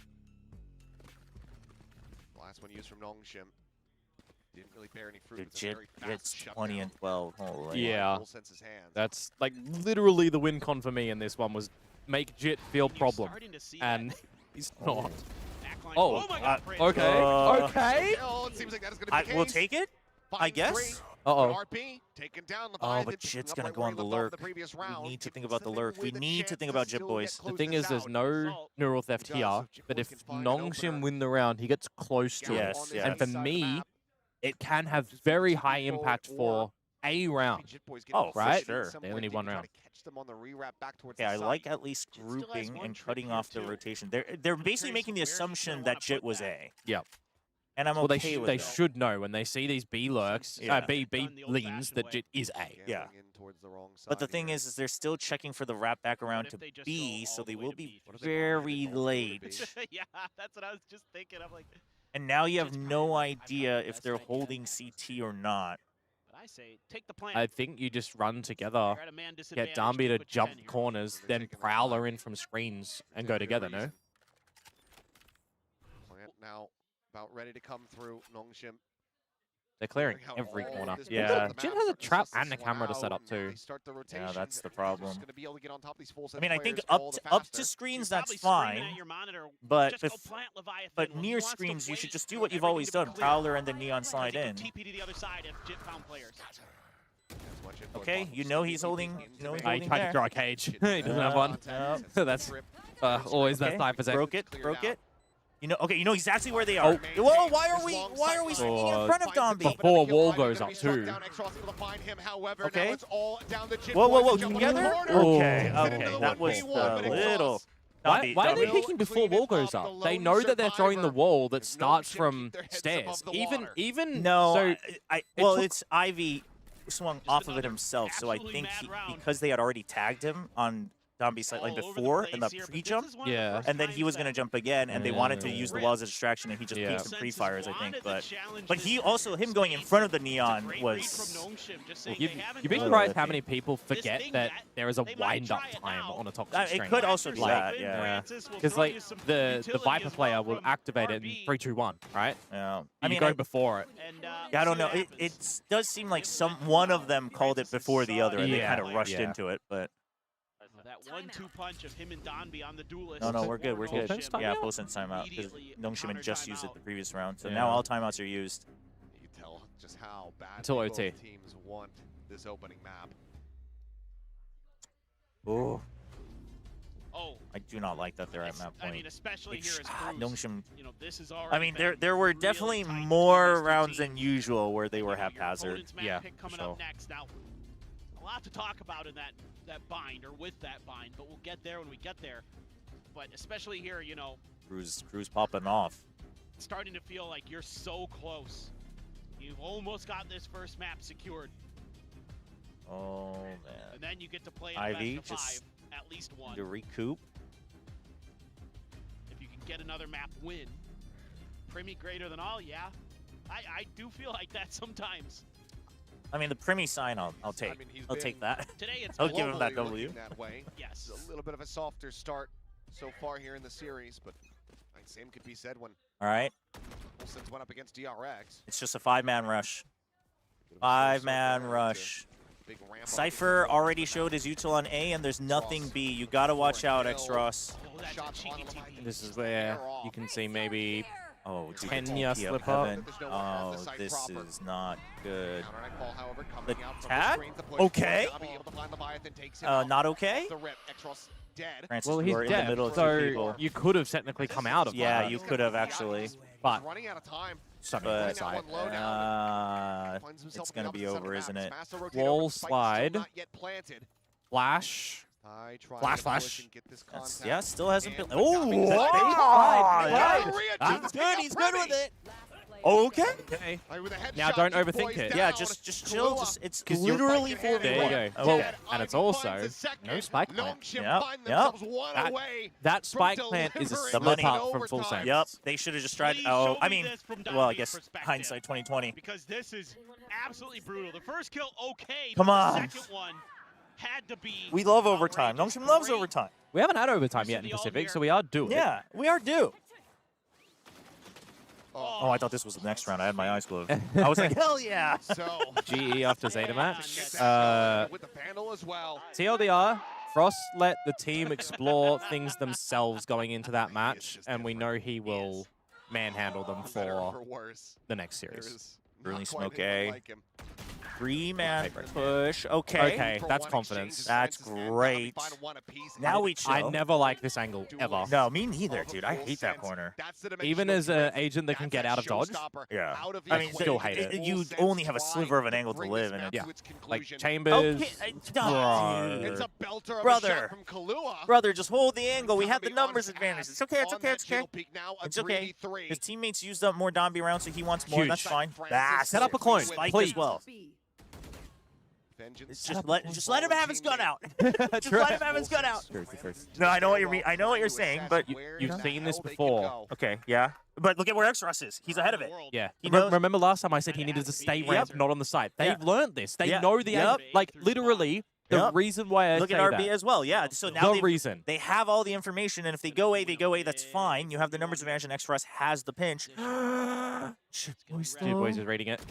The last one used from Nongshim didn't really bear any fruit. It's 20 and 12. Holy yeah, that's like literally the win con for me in this one was make Jit feel problem, and he's not. Oh, okay. Oh, it seems like that is going to be we'll take it, I guess. Oh, but Jit's gonna go on the lurk. We need to think about the lurk. We need to think about Jit, boys. The thing is, there's no neural theft here, but if Nongshim win the round, he gets close to it. And for me, it can have very high impact for a round. Oh, right? For sure. They only need 1 round. Yeah, I like at least grouping and cutting off the rotation. They're basically making the assumption that Jit was A. Yep. And I'm okay with they that. should know when they see these B lurks, B leans, that Jit is A. Yeah. But the thing is they're still checking for the wrap back around to B, so they will be very late. Yeah, that's what I was just thinking. I'm like. And now you have no idea if they're holding CT or not. But I say, take the plan. I think you just run together, get Darby to jump corners, then Prowler in from screens, and go together, no? Plant now. About ready to come through. Nongshim. They're clearing every corner. Yeah. Jin has a trap and a camera to set up too. Yeah, that's the problem. I mean, I think up to screens that's fine, but near screens you should just do what you've always done: Prowler and then Neon slide in. Okay, you know he's holding. He tried to throw a cage. He doesn't have one. That's always that 5%. Broke it. You know exactly where they are. Oh. Whoa, why are we swinging in front of Domby? Before wall goes up too. Okay. Whoa, together? Okay, that was a little Why are they peeking before wall goes up? They know that they're throwing the wall that starts from stairs. Even no, so well, it's Ivy swung off of it himself, so I think because they had already tagged him on Dombey sideline before in the pre-jump, and then he was going to jump again, and they wanted to use the wall as a distraction, and he just peeked some pre-fires, I think. But he also, him going in front of the neon was... You'd be surprised how many people forget that there is a wind-up time on a toxic string. It could also be that, yeah. Because like the Viper player will activate it in 3, 2, 1, right? Yeah. I mean, go before it. Yeah, I don't know. It does seem like one of them called it before the other, and they kind of rushed into it, but... That 1-2 punch of him and Donby on the duelist. No, we're good. We're good. Yeah, full sense timeout. Because Nongshim had just used it the previous round, so now all timeouts are used. You can tell just how bad until both OT. teams want this opening map. Oh. Oh. I do not like that they're at map point. I mean, especially here as Nongshim. You know, this is already. I mean, there were definitely more rounds than usual where they were haphazard. Yeah, coming up next. Now, a lot to talk about in that bind or with that bind, but we'll get there when we get there. But especially here, you know, Cruz popping off. It's starting to feel like you're so close. You've almost got this first map secured. Oh man. And then you get to play in Ivy best of 5, just at least one. To recoup. If you can get another map win, Primi greater than all, yeah. I do feel like that sometimes. I mean, the Primi sign, I'll take. I mean, I'll take that. Today it's I'll give him that W. That way. Yes. It's a little bit of a softer start so far here in the series, but same could be said when. All right. Wilson's went up against DRX. It's just a 5-man rush. 5-man rush. Cypher already showed his util on A, and there's nothing B. You gotta watch out, X-Ross. This is where you can see maybe. Oh, Kenya slip up. Oh, this is not good. The tag? Okay. Not okay? Well, he's dead, so you could have technically come out of that. Yeah, you could have actually. But it's going to be over, isn't it? Wall slide. Flash. Flash. Yeah, still hasn't been. Oh, he's good. He's good with it. Okay. Now don't overthink it. Yeah, just chill. It's literally 4v1. There you go. Well, and it's also no spike plant. Yep. That spike plant is a slip up from full sense. Yep. They should have just tried. Oh, I mean, well, I guess hindsight 2020. Because this is absolutely brutal. The first kill, okay. Come on. The second one had to be. We love overtime. Nongshim loves overtime. We haven't had overtime yet in Pacific, so we are due. Yeah, we are due. Oh, I thought this was the next round. I had my eyes closed. I was like, hell yeah. So GE after Zeta match. With the panel as well. TLDR, Frost let the team explore things themselves going into that match, and we know he will manhandle them for the next series. Really smoke A. 3-man push. Okay, that's confidence. That's great. Now we chill. I never like this angle, ever. No, me neither, dude. I hate that corner. Even as an agent that can get out of dodge. Yeah. I mean, still hate it. You only have a sliver of an angle to live in it. Yeah. Like Chambers. Brother, just hold the angle. We have the numbers advantage. It's okay. It's okay. It's okay. It's okay. His teammates used up more Dombey rounds, so he wants more. That's fine. Set up a clone, please. As well. Just let him have his gun out. Just let him have his gun out. No, I know what you mean. I know what you're saying, but you've seen this before. Okay, yeah. But look at where X-Ross is. He's ahead of it. Yeah. Remember last time I said he needed to stay ramp, not on the side. They've learned this. They know the angle. Like literally. The reason why I look at RB as well, yeah. So now they have all the information, and if they go A, they go A. That's fine. You have the numbers advantage, and X-Ross has the pinch. Boys is reading it.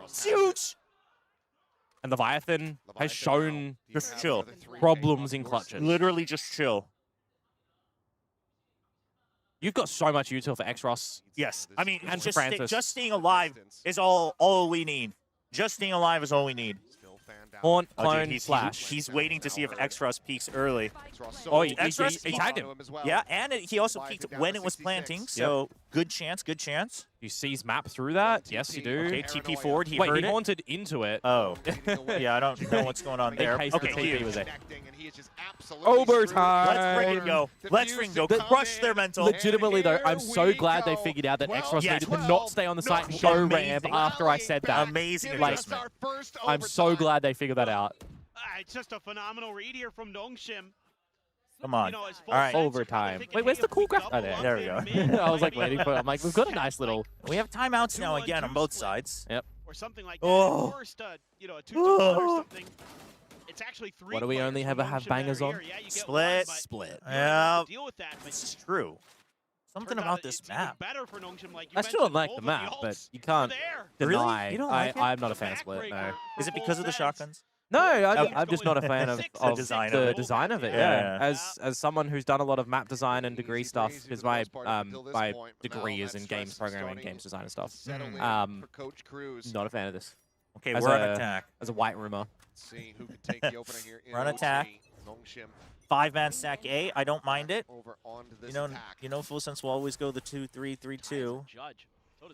It's huge. And the Leviathan has shown just chill problems in clutches. Literally just chill. You've got so much util for X-Ross. Yes, I mean, and just staying alive is all we need. Just staying alive is all we need. Haunt, Oh, clone, dude, flash. he's waiting to see if X-Ross peeks early. Oh, he tagged him. Yeah, and he also peeked when it was planting, so good chance, good chance. You sees map through that? Yes, you do. Okay, TP forward, he Wait, heard he it. haunted into it. Oh. Yeah, I don't know what's going on there. Okay, huge. was it. Overtime. Let's freaking go. Let's freaking go. Crush their mental. Legitimately, though, I'm so glad they figured out that X-Ross needed to not stay on the site and go ramp after I said that. Amazing adjustment. I'm so glad they figured that out. It's just a phenomenal read here from Dongshim. Come on. All right. Overtime. Wait, where's the cool graph? Oh, there we go. I was like waiting for it. I'm like, we've got a nice little... We have timeouts now again on both sides. Yep. Or something like that. Oh. First, a 2-1 or something. It's actually 3. What do we only ever have bangers on? Split. Split. Yeah. Deal with that, this is true. Something about this map. I still don't like the map, but you can't deny. Really? You don't like it? I'm not a fan of Split, no. Is it because of the shotguns? No, I'm just not a fan of the design of it. Yeah. As someone who's done a lot of map design and degree stuff, because my degree is in games programming, games design and stuff. Not a fan of this. Okay, we're on attack. As a white rumor. We're on attack. 5-man stack A. I don't mind it. You know, full sense will always go the 2-3-3-2.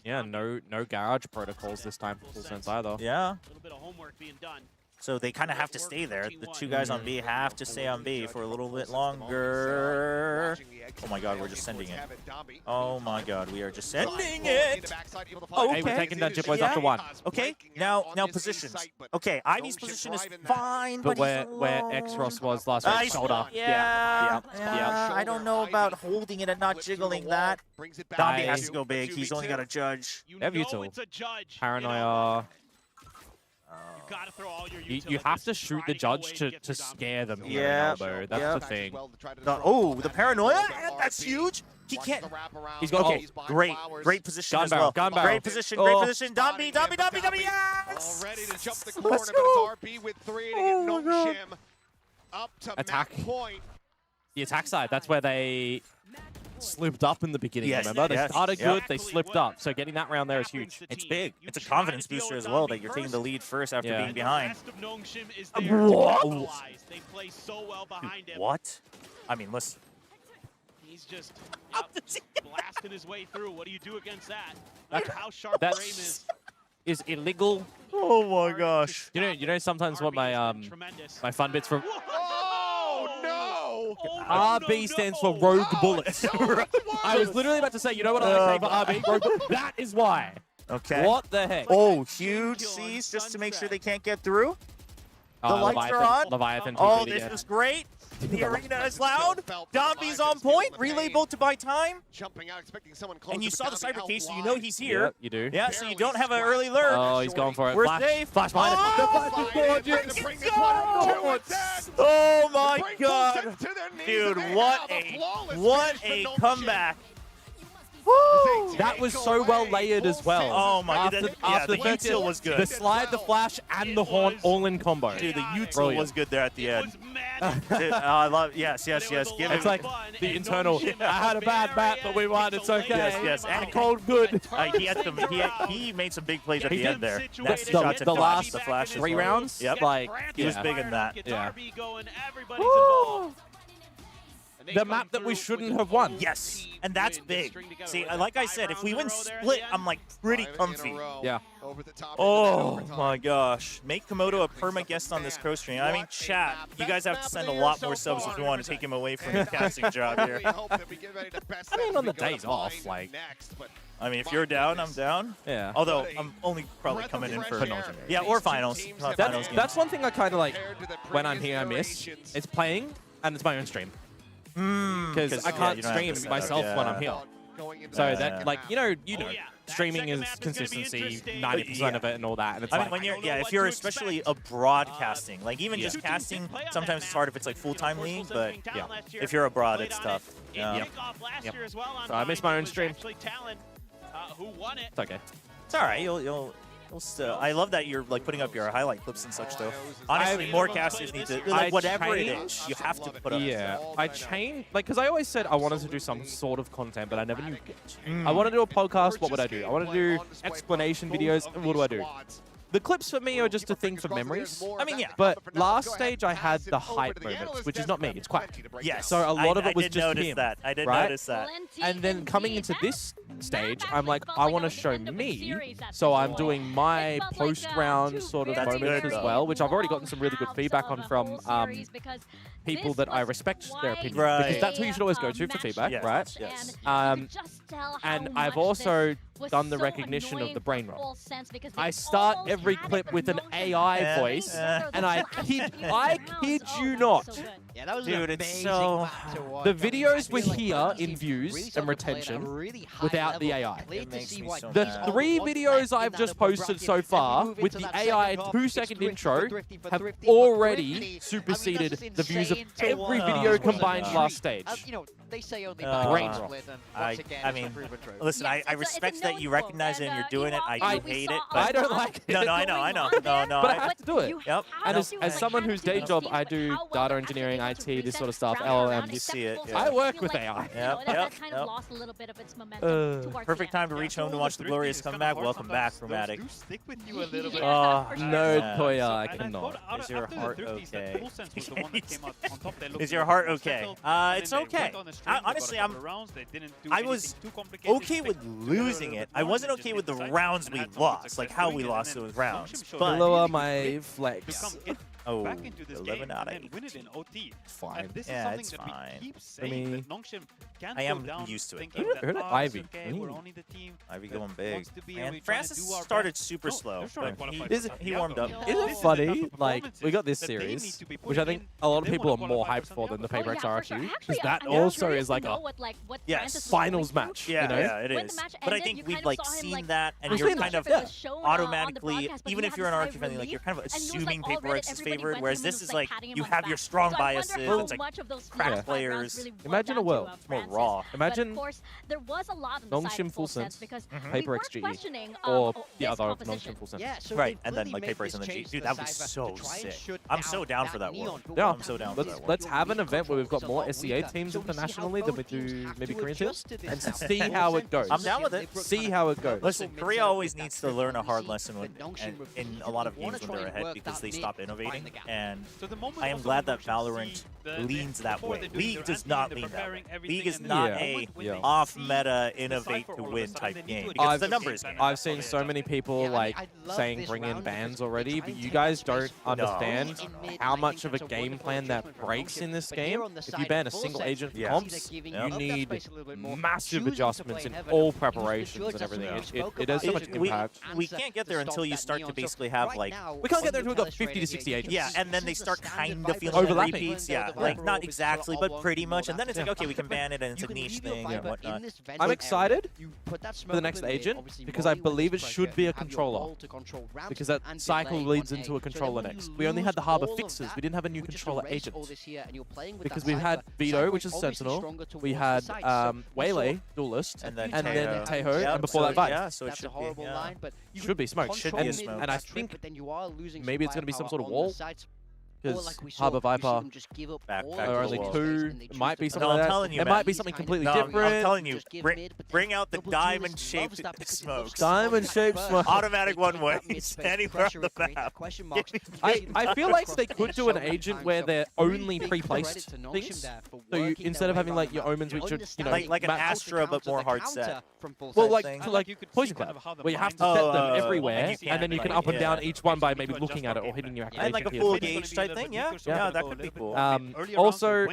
Yeah, no garage protocols this time for full sense either. Yeah. A little bit of homework being done. So they kind of have to stay there. The 2 guys on B have to stay on B for a little bit longer. Oh my god, we're just sending it. Oh my god, we are just sending it. Okay, we're taking down Jip Boys after 1. Okay, now positions. Okay, Ivy's position is fine, but where X-Ross was last week, shoulder. Yeah. I don't know about holding it and not jiggling that. Dombey has to go big. He's only got a judge. Paranoia. You have to shoot the judge to scare them here in elbow. That's the thing. Oh, the paranoia? That's huge. He can't. He's got great position as well. Great position. Dombey, yes! All ready to jump the corner, but it's RB with 3 to get Nongshim up to attack point. The attack side, that's where they slipped up in the beginning, remember? They started good, they slipped up. So getting that round there is huge. It's big. It's a confidence booster as well that you're taking the lead first after being behind. What? They play so well behind him. What? I mean, listen. He's just blasting his way through. What do you do against that? How sharp that frame is illegal. Oh my gosh. You know sometimes what my my fun bits from RB stands for Rogue Bullets. I was literally about to say, you know what I say for RB? Rogue Bullets. That is why. Okay. What the heck? Oh, huge C's just to make sure they can't get through. The lights are on. Leviathan. Oh, this is great. The arena is loud. Dombey's on point. Relay both to buy time. Jumping out, expecting someone close. And you saw the cyber case, so you know he's here. Yep, you do. Yeah, so you don't have an early lurk. Oh, he's going for it. We're Flash. safe. Flash behind it. Oh my god. Dude, what a comeback. Woo! That was so well layered as well. Oh my god. The util was good. The slide, the flash, and the haunt all in combo. Dude, the util was good there at the end. Dude, I love yes. Give it's like the internal. I had a bad bat, but we won. It's okay. Yes. And cold good. He made some big plays at the end there. The last 3 rounds. Yep. Like he was big in that. Yeah. The map that we shouldn't have won. Yes, and that's big. See, like I said, if we win split, I'm like pretty comfy. Yeah. Oh my gosh. Make Komodo a perma guest on this co stream. I mean, chat, you guys have to send a lot more subs if you want to take him away from the casting job here. I mean, on the days off, like. I mean, if you're down, I'm down. Yeah. Although, I'm only probably coming in for... Yeah, or finals. That's one thing I kind of like, when I'm here, I miss. It's playing, and it's my own stream. Because I can't stream myself when I'm here. So that, like, you know, streaming is consistency, 90% of it and all that. And it's I mean, when if you're especially a broadcasting, like even just casting, sometimes it's hard if it's like full-time league, but if you're abroad, it's tough. Yep. So I miss my own stream. It's okay. It's all right. You'll still. I love that you're like putting up your highlight clips and such, though. Honestly, more casters need to whatever it is, you have to put up. Yeah, I changed because I always said I wanted to do some sort of content, but I never knew. I want to do a podcast. What would I do? I want to do explanation videos. What do I do? The clips for me are just a thing for memories. I mean, yeah. But last stage I had the hype moments, which is not me, it's Quack. Yes. So a lot of it was just him. I did right? notice that. And then coming into this stage, I'm like, I want to show me. So I'm doing my post-round sort of moments as well, which I've already gotten some really good feedback on from people that I respect their opinion. Right. Because that's who you should always go to for feedback, right? Yes. And I've also done the recognition of the brain roll. I start every clip with an AI voice, and I kid you not. Yeah, that was Dude, it's so... The videos were here in views and retention without the AI. It makes me so The mad. 3 videos I've just posted so far with the AI 2-second intro have already superseded the views of every video combined last stage. They say only I mean, listen, I respect that you recognize it and you're doing it. I do hate it. But I don't like it. No, I know. No, but I have to do it. Yep. And as someone whose day job, I do data engineering, IT, this sort of stuff, LLMs. You see it. I work with AI. Perfect time to reach home to watch the glorious comeback. Welcome back, Chromatic. Oh, no, Toya, I cannot. Is your heart okay? Is your heart okay? It's okay. Honestly, I was okay with losing it. I wasn't okay with the rounds we lost, like how we lost those rounds. But lower my flex. Oh, back into this 11 game out of and 8. win it in OT. Fine. And this Yeah, is it's something that fine. we keep saying that Nongshim can't I am go down used to it, thinking though. that, Heard it? oh, Ivy. it's okay, we're only the team Ivy that going big. wants to be and And we're trying to Francis do our started best. super No, slow, they're trying to but qualify he for warmed up. Diablo. Isn't This it is funny? enough Like, we got this that they need series, to be which I putting think in. a lot of They people are wanna more qualify hyped for for than the Diablo. PRX RRQ. Because Actually, that I'm also curious is to like know a what Yes. Francis was finals going match. through. Yeah, you know? yeah, it When is. the match But I ended, think you we've kind of like saw him, seen like, that, and We've you're seen kind it, of yeah. was shown, on the automatically, broadcast, but even he if had you're an a RRQ sigh of fan, like relief, you're kind of and he was, assuming like, Paper already X is everybody favored, went whereas to him this and is was, like patting him you on the have your back. strong So I wonder biases. how It's like much of those cracked last 5 players. rounds really flowed Imagine down a will. to, It's more Francis. raw. But Imagine of course, there was a lot on the side Nongshim of full full sense sense, because Paper we X weren't questioning or the this other composition. Nongshim full sense. Yeah, so Right, they and then clearly like made Paper X this and the G. change Dude, to that the was Cypher so to try and sick. shut I'm so down for that Neon, world. but Yeah, what I'm so down happened for is that Let's your have an weak event where we've got control more is a lot SEA weaker. teams So we see how internationally than we both teams do have maybe to Korean adjust teams, to and this. see how it goes. I'm down with it. See how it goes. Listen, Korea always needs to learn a hard lesson in a lot of games when they're ahead because they stop innovating. And I am glad that Valorant leans that way. League does not lean that way. League is not a off-meta innovate to win type game because the numbers. I've seen so many people like saying bring in bans already, but you guys don't understand how much of a game plan that breaks in this game. If you ban a single agent for comps, you need massive adjustments in all preparations and everything. It has so much impact. We can't get there until you start to basically have like... We can't get there until we've got 50 to 60 agents. Yeah, and then they start kind of feeling overlapping. repeats. Yeah, like not exactly, but pretty much. And then it's like, okay, we can ban it, and it's a niche thing and whatnot. I'm excited for the next agent because I believe it should be a controller. Because that cycle leads into a controller next. We only had the Harbor fixes. We didn't have a new controller agent. Because we've had Vito, which is Sentinel. We had Waylay, Duelist, and then Teho, and before that Vibe. Yeah, so it should be Smoke. Should be Smoke. And I think maybe it's going to be some sort of wall. Because Harbor Viper back are only 2. It might be something I'm like telling that. you, It might be something completely different. I'm telling you, bring out the diamond-shaped smokes. Diamond-shaped smoke. Automatic one-way, anywhere on the map. I feel like they could do an agent where they're only pre-placed things. So you, instead of having like your omens, which are, you know, like an Astra but more hard set. Well, like Poison Cloud, where you have to set them everywhere, and then you can up and down each one by maybe looking at it or hitting your activation. And like a full gauge type thing, yeah, that could be cool. Also,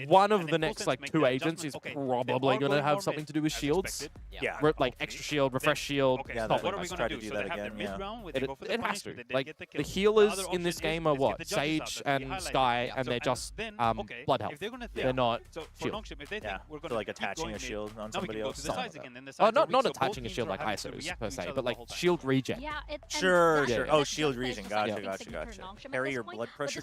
one of the next like 2 agents is probably going to have something to do with shields. Yeah, like extra shield, refresh shield. Yeah, let's try to do that again. Yeah, it has to. Like the healers in this game are what? Sage and Sky, and they're just blood health. They're not shield. Yeah, so like attaching a shield on somebody else. Oh, not attaching a shield like ISOs per se, but like shield regen. Yeah, Sure. Oh, shield regen. Gotcha. Carry your blood pressure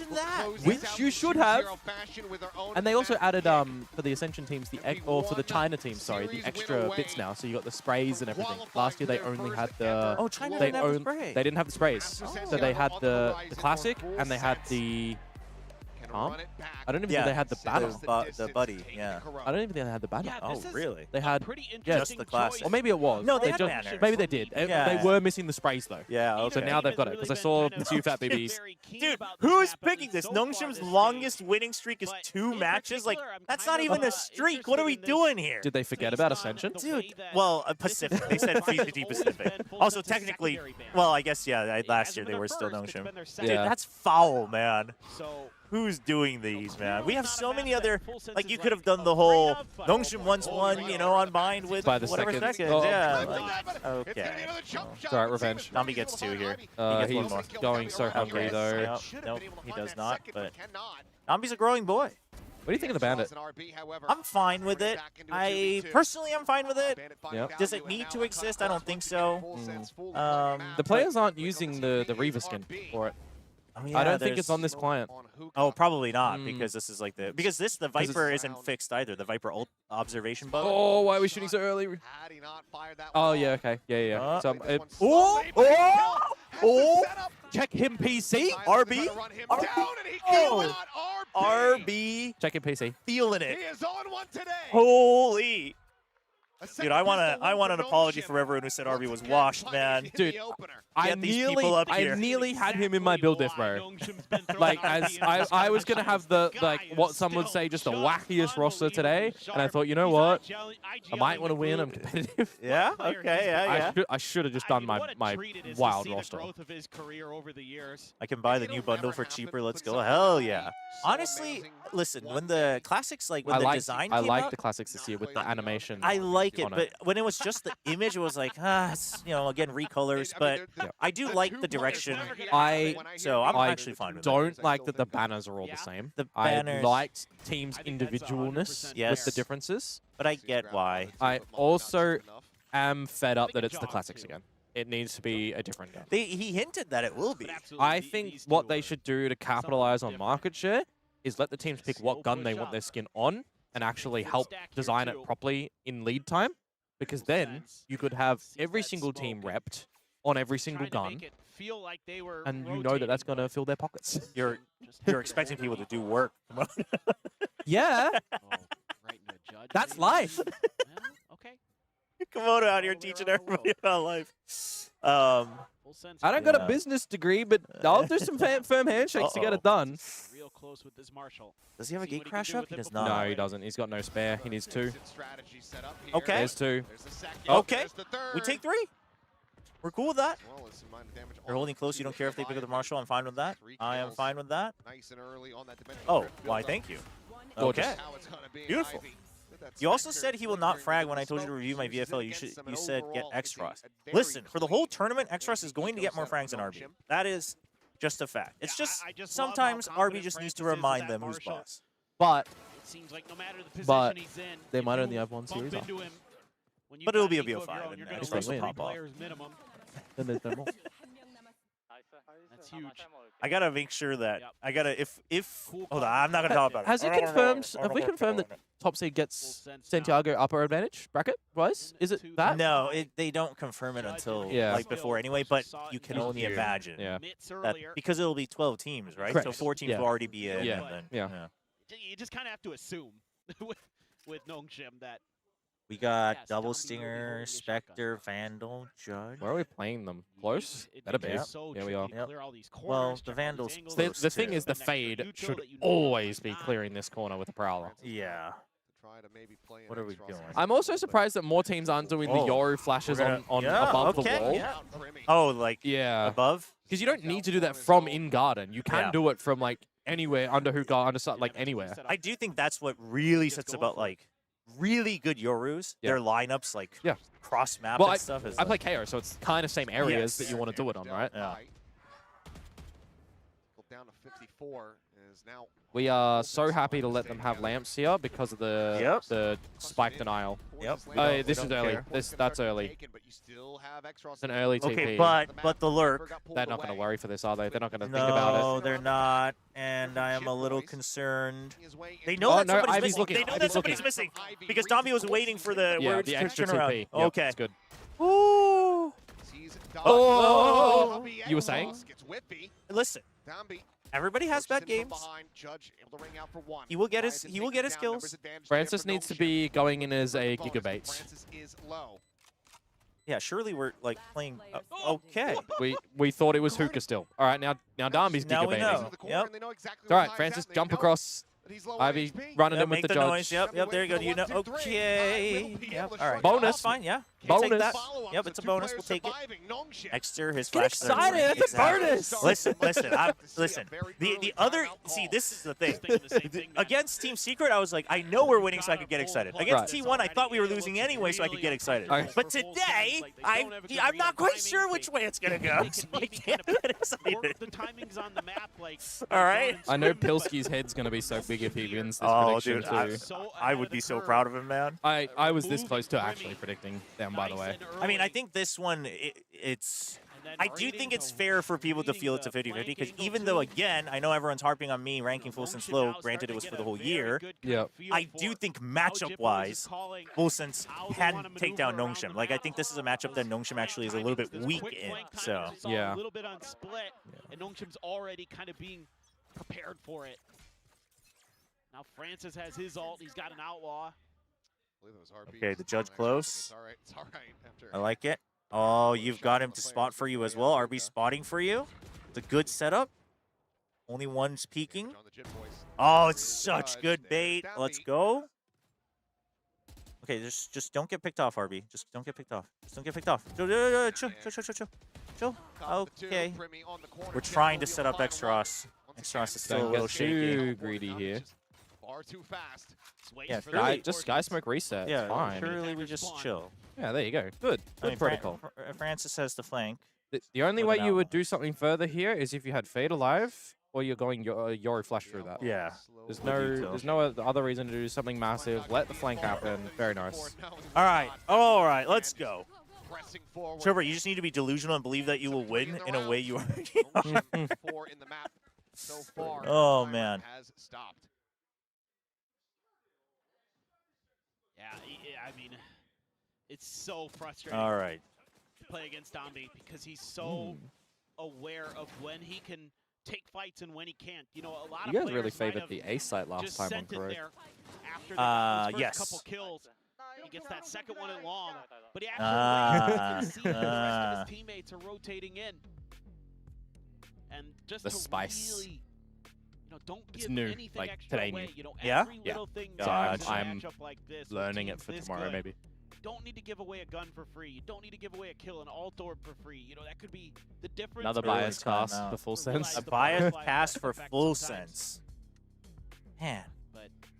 Imagine that. Which you should have. And they also added for the Ascension teams, for the China team, sorry, the extra bits now. So you got the sprays and everything. Last year they only had the. Oh, China didn't have the spray. They didn't have the sprays. Oh. So they had the classic and they had the. I don't even think they had the banner. The buddy, yeah. I don't even think they had the banner. Yeah, oh, really? They had just the classic. Or maybe it was. No, they had banners. Maybe they did. Yeah. They were missing the sprays though. Yeah, okay. So now they've got it because I saw the two fat BBs. Dude, who's picking this? Nongshim's longest winning streak is 2 matches. Like, that's not even a streak. What are we doing here? Did they forget about Ascension? Dude, well, Pacific. They said VCT Pacific. Also, technically, well, I guess, yeah, last year they were still Nongshim. Dude, that's foul, man. Who's doing these, man? We have so many other, like, you could have done the whole Nongshim once won, you know, on bind with by the whatever second. Oh. Yeah. Like, okay. It's alright, revenge. Zombie gets 2 here. He's one more. going so hungry, though. Nope, he does not, but Zombie's a growing boy. What do you think of the Bandit? I'm fine with it. Personally, I'm fine with it. Yep. Does it need to exist? I don't think so. The players aren't using the Reaver skin for it. Oh, yeah, I don't think it's on this client. Oh, probably not, because this is like the Viper isn't fixed either. The Viper ult observation bug. Oh, why are we shooting so early? Oh yeah, okay, yeah. So, check him PC. RB. RB. Check him PC. Feeling it. Holy. Dude, I want an apology for everyone who said RB was washed, man. Dude, I nearly had him in my build diff, bro. Like, as I was gonna have what some would say just the wackiest roster today, and I thought, you know what, I might want to win. I'm competitive. Yeah. Okay. Yeah. I should have just done my wild roster. I can buy the new bundle for cheaper. Let's go. Hell yeah. Honestly, listen, when the classics when the design came out, I like the classics this year with the animation. I like it, but when it was just the image, it was like, it's, again, recolors, but I do like the direction. I'm actually fine with it. I don't like that the banners are all the same. The banners. I liked teams' individualness with the differences. But I get why. I also am fed up that it's the classics again. It needs to be a different gun. He hinted that it will be. I think what they should do to capitalize on market share is let the teams pick what gun they want their skin on, and actually help design it properly in lead time, because then you could have every single team repped on every single gun, and you know that that's going to fill their pockets. You're expecting people to do work. Yeah. That's life. Okay. Komodo out here teaching everybody about life. I don't got a business degree, but I'll do some firm handshakes to get it done. Real close with this Marshall. Does he have a gate crash up? He does not. No, he doesn't. He's got no spare. He needs 2. Okay. There's 2. Okay. We take 3. We're cool with that. They're holding close. You don't care if they pick up the Marshall. I'm fine with that. I am fine with that. Oh, why, thank you. Okay. Beautiful. You also said he will not frag when I told you to review my VFL. You said get X-Frost. Listen, for the whole tournament, X-Frost is going to get more frags than RB. That is just a fact. It's just sometimes RB just needs to remind them who's boss. But but they might only have one series off. But it'll be a BO5 and X-Frost will pop off. Then there's no more. That's huge. I gotta make sure that I gotta if hold on, I'm not gonna talk about it. Has it confirmed? Have we confirmed that top seed gets Santiago upper advantage bracket wise? Is it that? No, they don't confirm it until before anyway. But you can only imagine that because it'll be 12 teams, right? Correct. So 4 teams will already be in. Yeah. And then, You just kind of have to assume with Nongshim that. We got Double Stinger, Spectre, Vandal, Judge. Where are we playing them? Close? Better be. Yeah, we are. Well, the Vandal's close the thing is, the Fade should always be clearing this corner with a Prowler. Yeah. What are we doing? I'm also surprised that more teams aren't doing the Yoru flashes on above the wall. Yeah. Oh, like above? Because you don't need to do that from in garden. You can do it from anywhere, under hookah, under anywhere. I do think that's what really sets about really good Yorus. Their lineups cross map and stuff. I play KO, so it's kind of same areas that you want to do it on, right? Yeah. Down to 54 is now. We are so happy to let them have lamps here because of the spike denial. Yep. Oh, this is early. That's early. It's an early TP. Okay, but the lurk. They're not going to worry for this, are they? They're not going to think No, about it. they're not. And I am a little concerned. They know that somebody's missing. They know that somebody's missing because Domby was waiting for the words the to extra turn around. TP. Okay. That's good. Ooh. Oh! You were saying? Listen. Everybody has bad games. He will get his kills. Francis needs to be going in as a Gigabait. Yeah, surely we're playing. Okay. We thought it was hookah still. All right, now Darby's Now we Gigabaiting. know. Yep. All right, Francis, jump across. Ivy running in with make the the judge. noise. Yep. There you go. You know. Okay. Yep. All right. Bonus. That's fine. Yeah. Take that. Yep, it's a bonus. We'll take it. Exter, his flash. Get excited! That's a bonus! Listen. The other... See, this is the thing. Against Team Secret, I was like, I know we're winning, so I could get excited. Against T1, I thought we were losing anyway, so I could get excited. But today, I'm not quite sure which way it's going to go. So I can't get excited. The timing's on the map, like... All right. I know Pilski's head's going to be so big if he wins this prediction, too. I would be so proud of him, man. I was this close to actually predicting them, by the way. I mean, I think this one, it's... I do think it's fair for people to feel it's a 50-50, because even though, again, I know everyone's harping on me ranking FullSense low, granted it was for the whole year, I do think matchup-wise, FullSense can take down Nongshim. Like, I think this is a matchup that Nongshim actually is a little bit weak in, so... Yeah. A little bit on split, and Nongshim's already kind of being prepared for it. Now Francis has his ult, he's got an outlaw. Okay, the judge close. It's all right. I like it. Oh, you've got him to spot for you as well. RB spotting for you. It's a good setup. Only one's peeking. Oh, it's such good bait. Let's go. Okay, just don't get picked off, RB. Just don't get picked off. Just don't get picked off. Chill. Okay. We're trying to set up Extros. Extros is still a little shaky. Too greedy here. Far too fast. Yeah, just Sky Smoke reset. Yeah, fine. surely we just chill. Yeah, there you go. Good. Good protocol. Francis has the flank. The only way you would do something further here is if you had Fade alive, or you're going Yori flash through that. Yeah. There's no other reason to do something massive. Let the flank happen. Very nice. All right. Let's go. Chobra, you just need to be delusional and believe that you will win in a way you are. Oh man. Yeah, I mean, it's so frustrating. All right. To play against Dombi because he's so aware of when he can take fights and when he can't. You know, a lot of you guys really favored the A site last time on Corrode. After the first couple kills, he gets that second one in long, but he actually see the rest of his teammates are rotating in, and just the to spice. Really, you know, don't give new, anything like extra today away. new. You know, yeah. every little thing so I'm like this, learning it for tomorrow, maybe. Don't need to give away a gun for free. You don't need to give away a kill, an alt orb for free. You know, that could be the difference. Another bias cast for FullSense. A bias cast for FullSense. Man,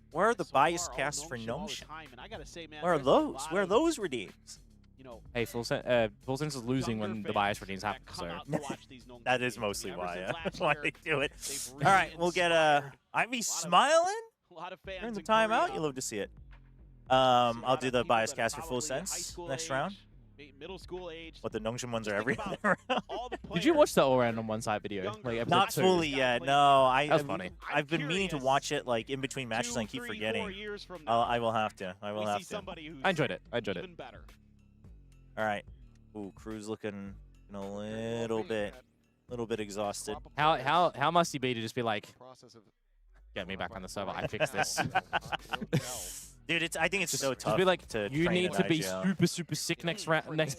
where are the bias casts for Nongshim? Where are those? Where are those redeems? You know, hey, FullSense is losing when the bias redeems happen, so... That is mostly why they do it. All right, we'll get Ivy smiling during the timeout. You love to see it. I'll do the bias cast for FullSense next round. Middle school age. But the Nongshim ones are every other round. Did you watch the all random one side video? Like not fully yet. No, that was funny. I've been meaning to watch it like in between matches. I keep forgetting. I will have to. I enjoyed it. All right. Ooh, Crew's looking a little bit exhausted. How must he be to just be like, get me back on the server? I fixed this. Dude, I think it's so tough. Just be like, to you need to be super sick next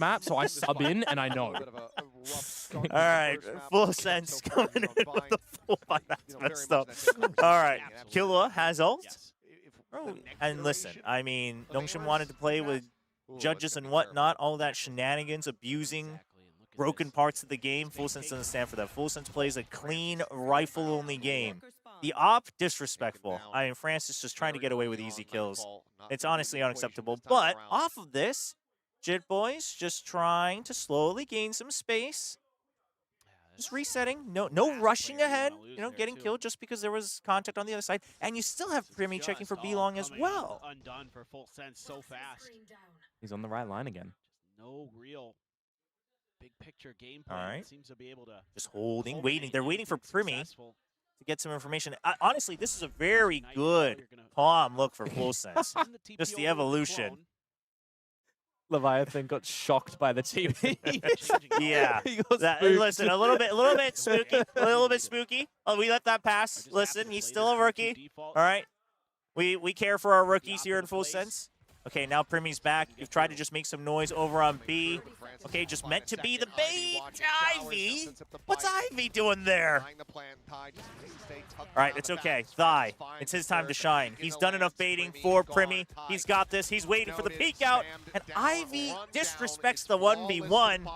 map, so I sub in and I know. All right, FullSense coming in with the full buyback messed up. All right, Killua has ult. And listen, I mean, Nongshim wanted to play with judges and whatnot, all that shenanigans, abusing broken parts of the game. FullSense doesn't stand for that. FullSense plays a clean, rifle-only game. The op, disrespectful. I mean, Francis just trying to get away with easy kills. It's honestly unacceptable. But off of this, Jit Boys just trying to slowly gain some space. Just resetting. No rushing ahead. You know, getting killed just because there was contact on the other side. And you still have Primi checking for B-Long as well. Undone for FullSense so fast. He's on the right line again. No real big picture game plan. All right. Seems to be able to just holding, waiting. They're waiting for Primi to get some information. Honestly, this is a very good palm look for FullSense. Just the evolution. Leviathan got shocked by the TV. Yeah. Listen, a little bit spooky. A little bit spooky. Oh, we let that pass. Listen, he's still a rookie. All right. We care for our rookies here in FullSense. Okay, now Primmy's back. You've tried to just make some noise over on B. Okay, just meant to be the bait. Ivy? What's Ivy doing there? All right, it's okay. Thigh. It's his time to shine. He's done enough baiting for Primmy. He's got this. He's waiting for the peek out. And Ivy disrespects the 1v1.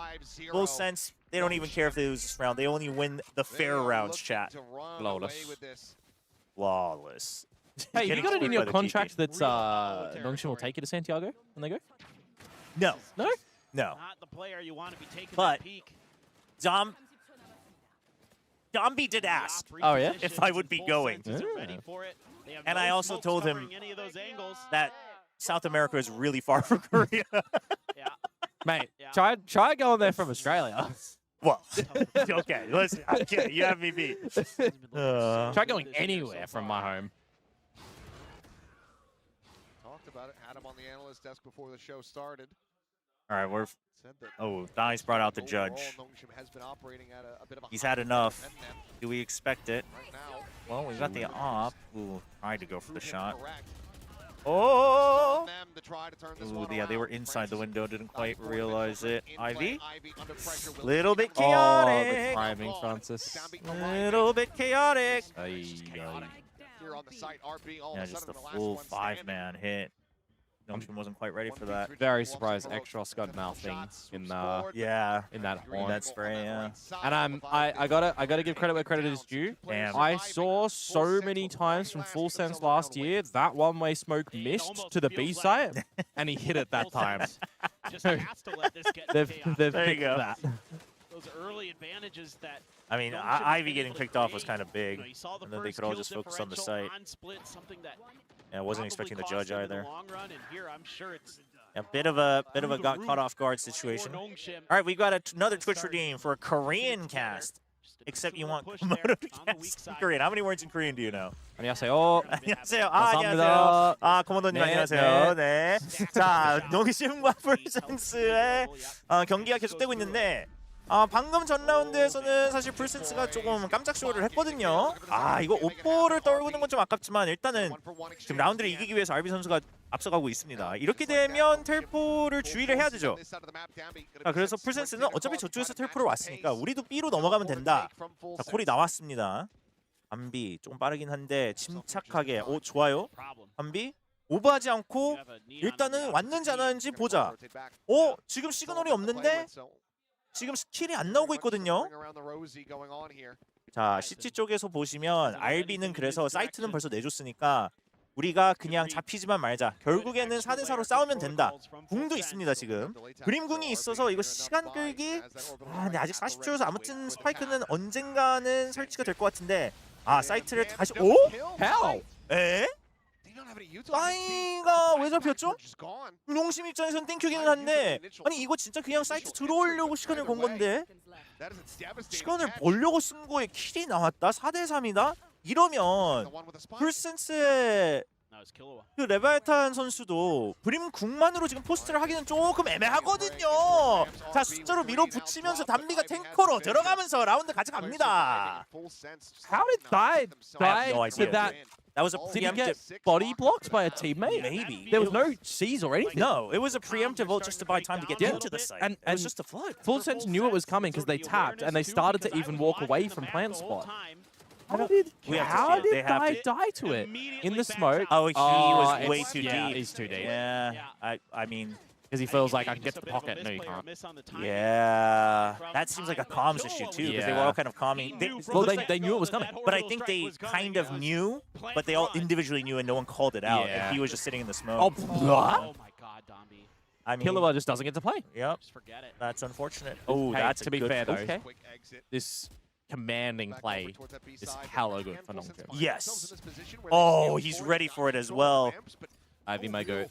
Full sense, they don't even care if they lose this round. They only win the fair rounds, chat. Flawless. Flawless. Hey, you got it in your contract that Nongshim will take you to Santiago when they go? No. No? No. Not the player you want to be taking But that peak. Domby did ask if I would be going. And I also told him that South America is really far from Korea. Mate, try going there from Australia. Well, okay, listen, okay, you have me beat. Try going anywhere from my home. Talked about it, had him on the analyst desk before the show started. All right, we're... Oh, Dice brought out the judge. He's had enough. Do we expect it? Well, we got the op. Ooh, tried to go for the shot. Oh! Ooh, yeah, they were inside the window. Didn't quite realize it. Ivy? Little bit chaotic. Oh, the timing, Francis. Little bit chaotic. Yeah, just a full 5-man hit. Nongshim wasn't quite ready for that. Very surprised Extros got nothing in in that horn. That spray, yeah. And I gotta give credit where credit is due. Damn. I saw so many times from Full Sense last year that one-way smoke missed to the B site, and he hit it that time. They've fixed that. Those early advantages that I mean, Ivy getting picked off was kind of big, and then they could all just focus on the site. Yeah, I wasn't expecting the judge either. A bit of a got caught off guard situation. All right, we got another Twitch redeem for a Korean cast. Except you want Komodo to cast in Korean. How many words in Korean do you know? 안녕하세요. 안녕하세요. 안녕하세요. 코모도님 안녕하세요. 네. 자, 농심과 풀센스의 경기가 계속되고 있는데. 방금 전 라운드에서는 사실 풀센스가 조금 깜짝 쇼를 했거든요. 이거 오포를 떨구는 건 좀 아깝지만 일단은 지금 라운드를 이기기 위해서 RB 선수가 앞서가고 있습니다. 이렇게 되면 텔포를 주의를 해야 되죠. 그래서 풀센스는 어차피 저쪽에서 텔포를 왔으니까 우리도 B로 넘어가면 된다. 자, 콜이 나왔습니다. 한비 조금 빠르긴 한데 침착하게. 좋아요. 한비 오버하지 않고 일단은 왔는지 안 왔는지 보자. 지금 시그널이 없는데 지금 스킬이 안 나오고 있거든요. 자, CT 쪽에서 보시면 RB는 그래서 사이트는 벌써 내줬으니까 우리가 그냥 잡히지만 말자. 결국에는 4대4로 싸우면 된다. 궁도 있습니다, 지금. 그림궁이 있어서 이거 시간 끌기? 근데 아직 40초여서 아무튼 스파이크는 언젠가는 설치가 될 것 같은데 사이트를 다시... How? 에? 빠이가 왜 잡혔죠? 농심 입장에서는 땡큐기는 한데 아니 이거 진짜 그냥 사이트 들어오려고 시간을 건 건데 시간을 벌려고 쓴 거에 킬이 나왔다? 4대3이다? 이러면 풀센스의 그 레바이탄 선수도 브림 궁만으로 지금 포스트를 하기는 조금 애매하거든요. 자, 숫자로 밀어붙이면서 담비가 탱커로 들어가면서 라운드 가져갑니다. How did die to that? That was a Did he preemptive. get body blocked by a teammate? Maybe. There was no C's or anything. No, it was a preemptive ult just to buy time to get into the site. And it was just a flood. Full Sense knew it was coming because they tapped and they started to even walk away from plant spot. How did Dai die to it? In the smoke? Oh, he was way too deep. He's too deep. Yeah, I mean... Because he feels like I can get to the pocket. No, you can't. Yeah, that seems like a comms issue too, because they were all kind of calming. They knew it was coming. But I think they kind of knew, but they all individually knew and no one called it out. And he was just sitting in the smoke. Oh, what? my God, Domby. I mean, Killua just doesn't get to play. Yep. Just forget it. That's unfortunate. That's to be fair though. Okay. This commanding play is hella good for Nongshim. Yes. He's ready for it as well. Ivy might go.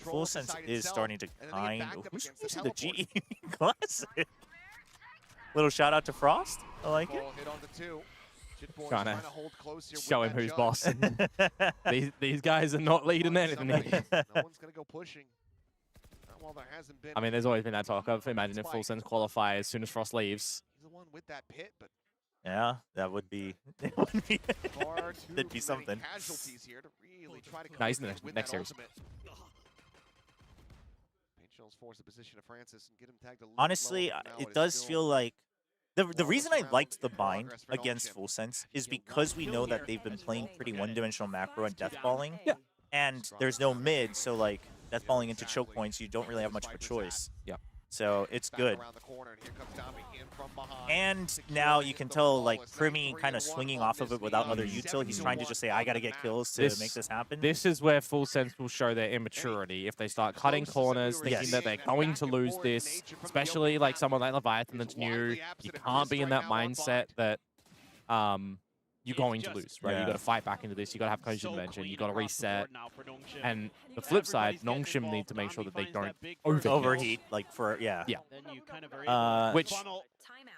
Full Sense is starting to kind of... Who's using the GE Classic? Little shout out to Frost. I like it. Trying to show him who's boss. these guys are not leading anything here. I mean, there's always been that talk of imagine if Full Sense qualify as soon as Frost leaves. Yeah, that would be that'd be something. Nice in the next series. Honestly, it does feel like the reason I liked the bind against Full Sense is because we know that they've been playing pretty one-dimensional macro and deathballing. Yeah. And there's no mid, so like deathballing into choke points, you don't really have much of a choice. Yeah. So it's good. And now you can tell, like, Primi kind of swinging off of it without another util. He's trying to just say, I got to get kills to make this happen. This is where Full Sense will show their immaturity. If they start cutting corners, thinking that they're going to lose this, especially like someone like Leviathan that's new, you can't be in that mindset that you're going to lose, right? You got to fight back into this. You got to have Kojin Invention. You got to reset. And the flip side, Nongshim need to make sure that they don't overheat. Like for which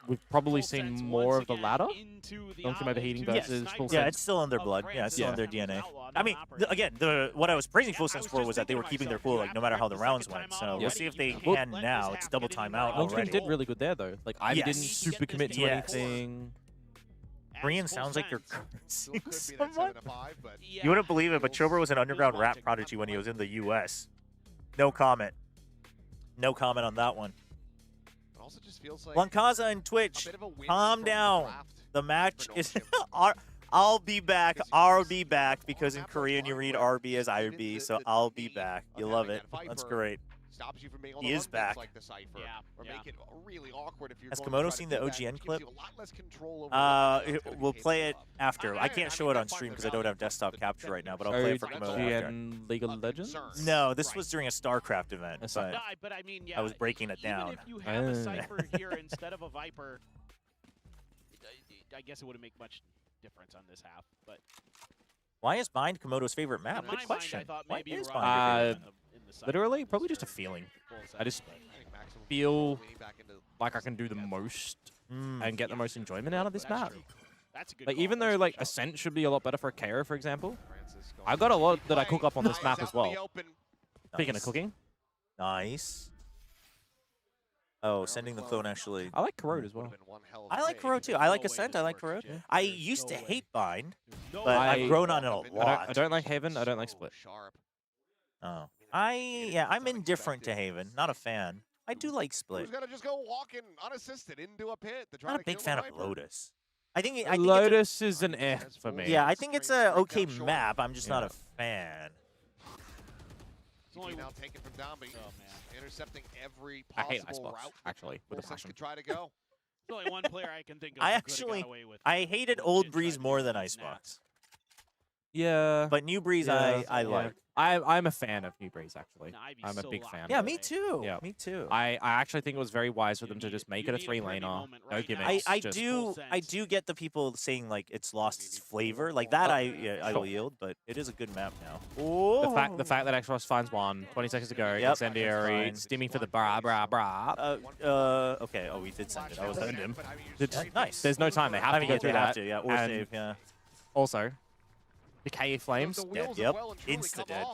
we've probably seen more of the latter. Nongshim overheating versus Full Sense. Yeah, it's still in their blood. Yeah, it's still in their DNA. I mean, again, what I was praising Full Sense for was that they were keeping their cool, like no matter how the rounds went. So we'll see if they can now. It's double timeout already. Nongshim did really good there though. Like I didn't super commit to anything. Korean sounds like you're cursing someone. You wouldn't believe it, but Chobra was an underground rap prodigy when he was in the U.S. No comment. No comment on that one. Lankaza and Twitch, calm down. The match is... I'll be back. I'll be back, because in Korean you read RB as IB, so I'll be back. You love it. That's great. Stops you from being able he to is back. like the Cypher, or make it really awkward if you're Has going Komodo to seen the OGN clip? We'll the play it after. I can't show it on stream because I don't have desktop capture right now, but I'll play it for Komodo after. League of Legends? No, this was during a StarCraft event, but I mean, I was breaking it down. Even if you have a Cypher here instead of a Viper, I guess it wouldn't make much difference on this half. But why is Bind Komodo's favorite map? Good question. Why is Bind your favorite? Literally, probably just a feeling. I just feel like I can do the most and get the most enjoyment out of this map. Like, even though like Ascent should be a lot better for a KO, for example, I got a lot that I cook up on this map as well. Speaking of cooking. Nice. Oh, sending the clone actually. I like Corrode as well. I like Corrode too. I like Ascent. I like Corrode. I used to hate Bind, but I've grown on it a lot. I don't like Haven. I don't like Split. Oh. I'm indifferent to Haven. Not a fan. I do like Split. Who's gonna just go walking unassisted into a pit to try Not a big fan of Lotus. I think Lotus is an F for me. Yeah, I think it's a okay map. I'm just not a fan. Now taken from Dombey. Oh man, intercepting every I hate possible Icebox, route. actually, with a passion. Try to go. There's only one player I can think of. I hated Old Breeze more than Icebox. Yeah. But New Breeze I like. I'm a fan of New Breeze, actually. I'm a big fan. Yeah, me too. Yeah, me too. I actually think it was very wise for them to just make it a 3-laner. No gimmicks. I do get the people saying like it's lost its flavor. Like that I will yield, but it is a good map now. Oh. The fact that Xross finds one 20 seconds ago, incendiary, stimming for the bra. Okay, oh we did send it. I was send him. Nice. There's no time. They have to go through that. Or save, yeah. Also, Decay Flames, dead. Yep, insta-dead.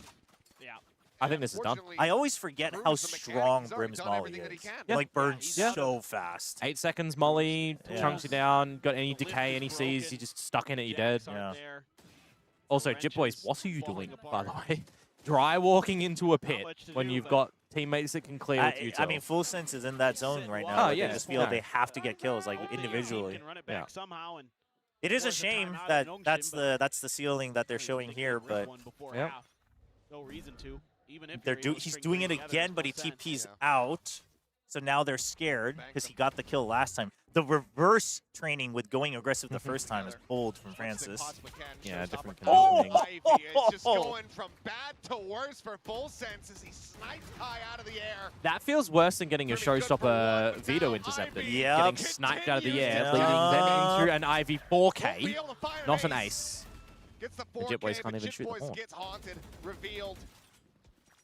Yeah. I think this is done. I always forget how strong Brim's Molly is. It like burns so fast. 8 seconds Molly, chunks you down, got any decay, any C's, you just stuck in it, you're dead. Yeah. Also, Jip Boys, what are you doing, by the way? Dry walking into a pit when you've got teammates that can clear with you. I mean, Full Sense is in that zone right now. Oh, yeah. They just feel they have to get kills, like individually. Yeah. It is a shame that that's the ceiling that they're showing here, but no reason to. Even if he's doing it again, but he TP's out. So now they're scared because he got the kill last time. The reverse training with going aggressive the first time is bold from Francis. Yeah, different conditioning. It's just going from bad to worse for Full Sense as he snipes high out of the air. That feels worse than getting a showstopper veto intercepted. Yeah, getting sniped out of the air, leading them into an IV 4K, not an ace. Gets the The Jip Boys can't even shoot the horn. gets haunted, revealed.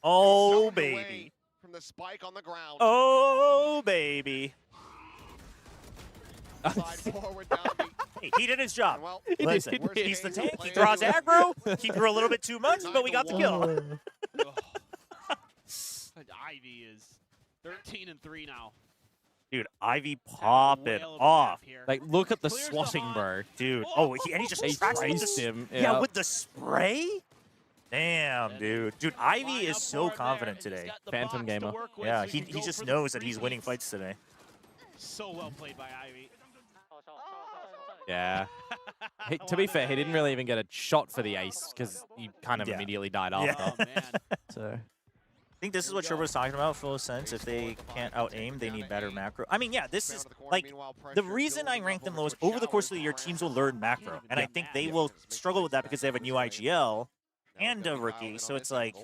Oh baby. From the spike on the ground. Oh baby. Slide forward, Dombey. Hey, he did his job. Well, listen, he's the tank. He draws aggro. He threw a little bit too much, but we got the kill. Ivy is 13-3 now. Dude, Ivy popping off. Like, look at the swatting, bro. Dude. Oh, and he just tracks him. Yeah, with the spray? Damn, dude. Dude, Ivy is so confident today. Phantom gamer. Yeah, he just knows that he's winning fights today. So well played by Ivy. Yeah. To be fair, he didn't really even get a shot for the ace because he kind of immediately died after. Oh, man. So I think this is what Chobra was talking about, full sense. If they can't out-aim, they need better macro. I mean, yeah, this is, like, the reason I rank them low is over the course of the year, teams will learn macro. And I think they will struggle with that because they have a new IGL and a rookie. So it's like,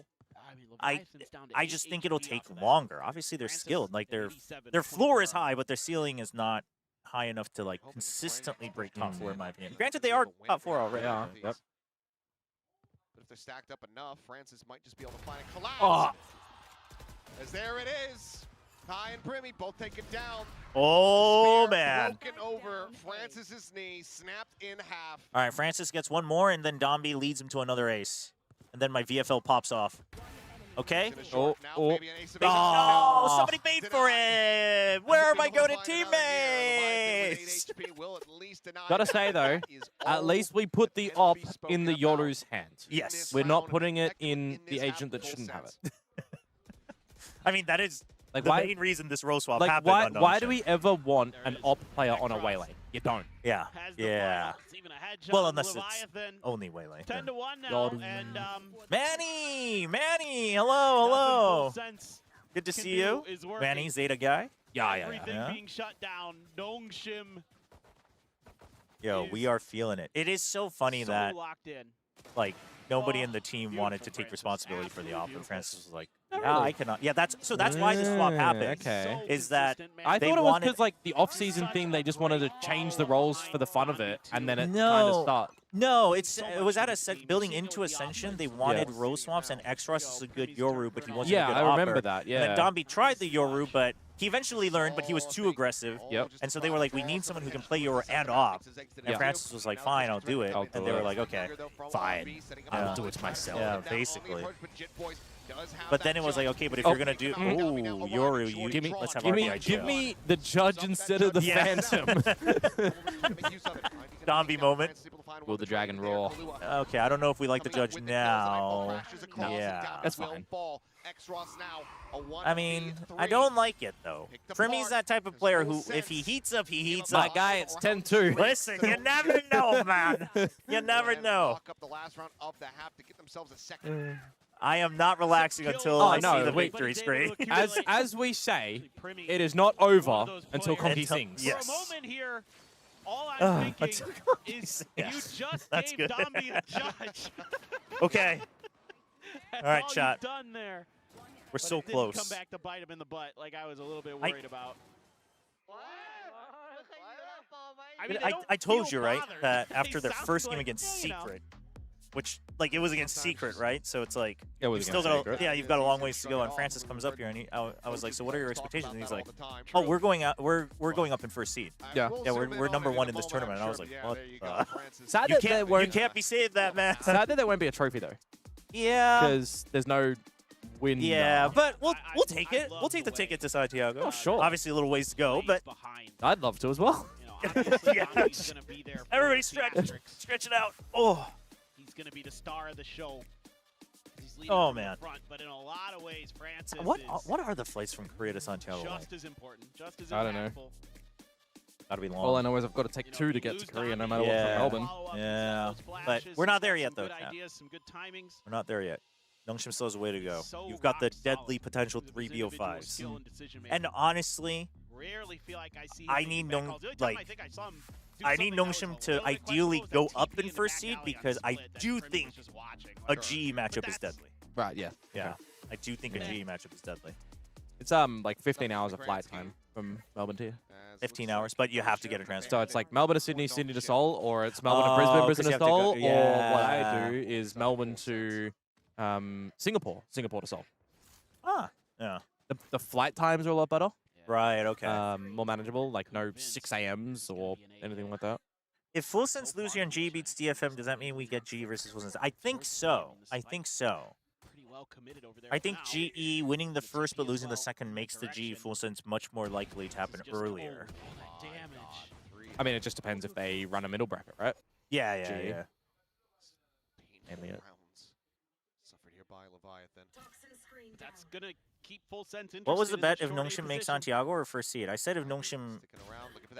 I just think it'll take longer. Obviously, they're skilled. Like, their floor is high, but their ceiling is not high enough to, like, consistently break top 4, in my opinion. Granted, they are top 4 already. Yeah. Yep. But if they're stacked up enough, Francis might just be able to find a collapse. As there it is. Kai and Brimmy both taken down. Oh, Spear man. broken over Francis's knee, snapped in half. All right, Francis gets one more, and then Domby leads him to another ace. And then my VFL pops off. Okay. Oh, somebody paid for it. Where are my goated teammates? Gotta say, though, at least we put the op in the Yoru's hands. Yes. We're not putting it in the agent that shouldn't have it. I mean, that is like the main reason this role swap like happened. Why do we ever want an op player on a Waylay? You don't. Yeah. Yeah. Well, unless it's only Waylay. 10-1 now, and Manny! Hello. Good to see you. Manny, Zeta guy. Yeah. Everything being shut down. Dongshim. Yo, we are feeling it. It is so funny that, locked in. like, nobody in the team wanted to take responsibility for the op, and Francis was like, yeah, I cannot. Yeah, that's why this swap happened. Okay. Is that I thought it was because, like, the off-season thing, they just wanted to change the roles for the fun of it, and then it kind of started. No, it was at building into Ascension. They wanted role swaps, and X-Ross is a good Yoru, but he wasn't a good I remember that, And then Domby tried the Yoru, but he eventually learned, but he was too aggressive. Yep. And so they were like, we need someone who can play Yoru and op. And Francis was like, fine, I'll do it. And they were like, okay, fine. I'll do it myself. Yeah, basically. But then it was like, okay, but if you're gonna do Yoru, let's have give me the judge instead of the Phantom. Domby moment. Will the dragon roar? Okay, I don't know if we like the judge now. Yeah, that's fine. I mean, I don't like it though. Primmy's that type of player who, if he heats up, he heats up. My guy, it's 10-2. Listen, you never know, man. You never know. I am not relaxing until I see the victory screen. As we say, it is not over until Conky sings. Yes. For a moment here, all I'm thinking is you just gave Domby a judge. Okay. All right, chat. Done there. We're so close. Come back to bite him in the butt like I was a little bit worried about. I told you, right, that after their first game against Secret, which, like, it was against Secret, right? So it's like, you've still got you've got a long ways to go. And Francis comes up here, and I was like, so what are your expectations? And he's like, oh, we're going up in first seed. Yeah, we're #1 in this tournament. And I was like, what? Sad that you can't be saying that, man. Sad that there won't be a trophy though. Yeah, because there's no win. Yeah, but we'll take it. We'll take the ticket to Santiago. Oh, sure. Obviously, a little ways to go, but I'd love to as well. Yeah. Everybody stretch it out. Oh. He's going to be the star of the show. Oh, man. Front, but in a lot of ways, Francis what are the flights from Korea to Santiago? Just as important. Just as impactful. I don't know. Gotta be long. All I know is I've got to take 2 to get to Korea, no matter what from Melbourne. Yeah, but we're not there yet, though. Ideas, some good timings. We're not there yet. Youngshim still has a way to go. You've got the deadly potential 3 BO5s. And honestly, I need Nongshim to ideally go up in first seed because I do think a GE matchup is deadly. Right, yeah. Yeah, I do think a GE matchup is deadly. It's like 15 hours of flight time from Melbourne to here. 15 hours, but you have to get a transfer. So it's like Melbourne to Sydney, Sydney to Seoul, or it's Melbourne to Brisbane, Brisbane to Seoul, or what I do is Melbourne to Singapore, Singapore to Seoul. Ah, yeah. The flight times are a lot better. Right, okay. More manageable, like no 6 a.m.s or anything like that. If Full Sense loses here and G beats DFM, does that mean we get G versus Full Sense? I think so. I think GE winning the first but losing the second makes the G Full Sense much more likely to happen earlier. I mean, it just depends if they run a middle bracket, right? Yeah. Mainly it. That's gonna keep full sense. What was the bet if Nongshim makes Santiago or first seed? I said if Nongshim,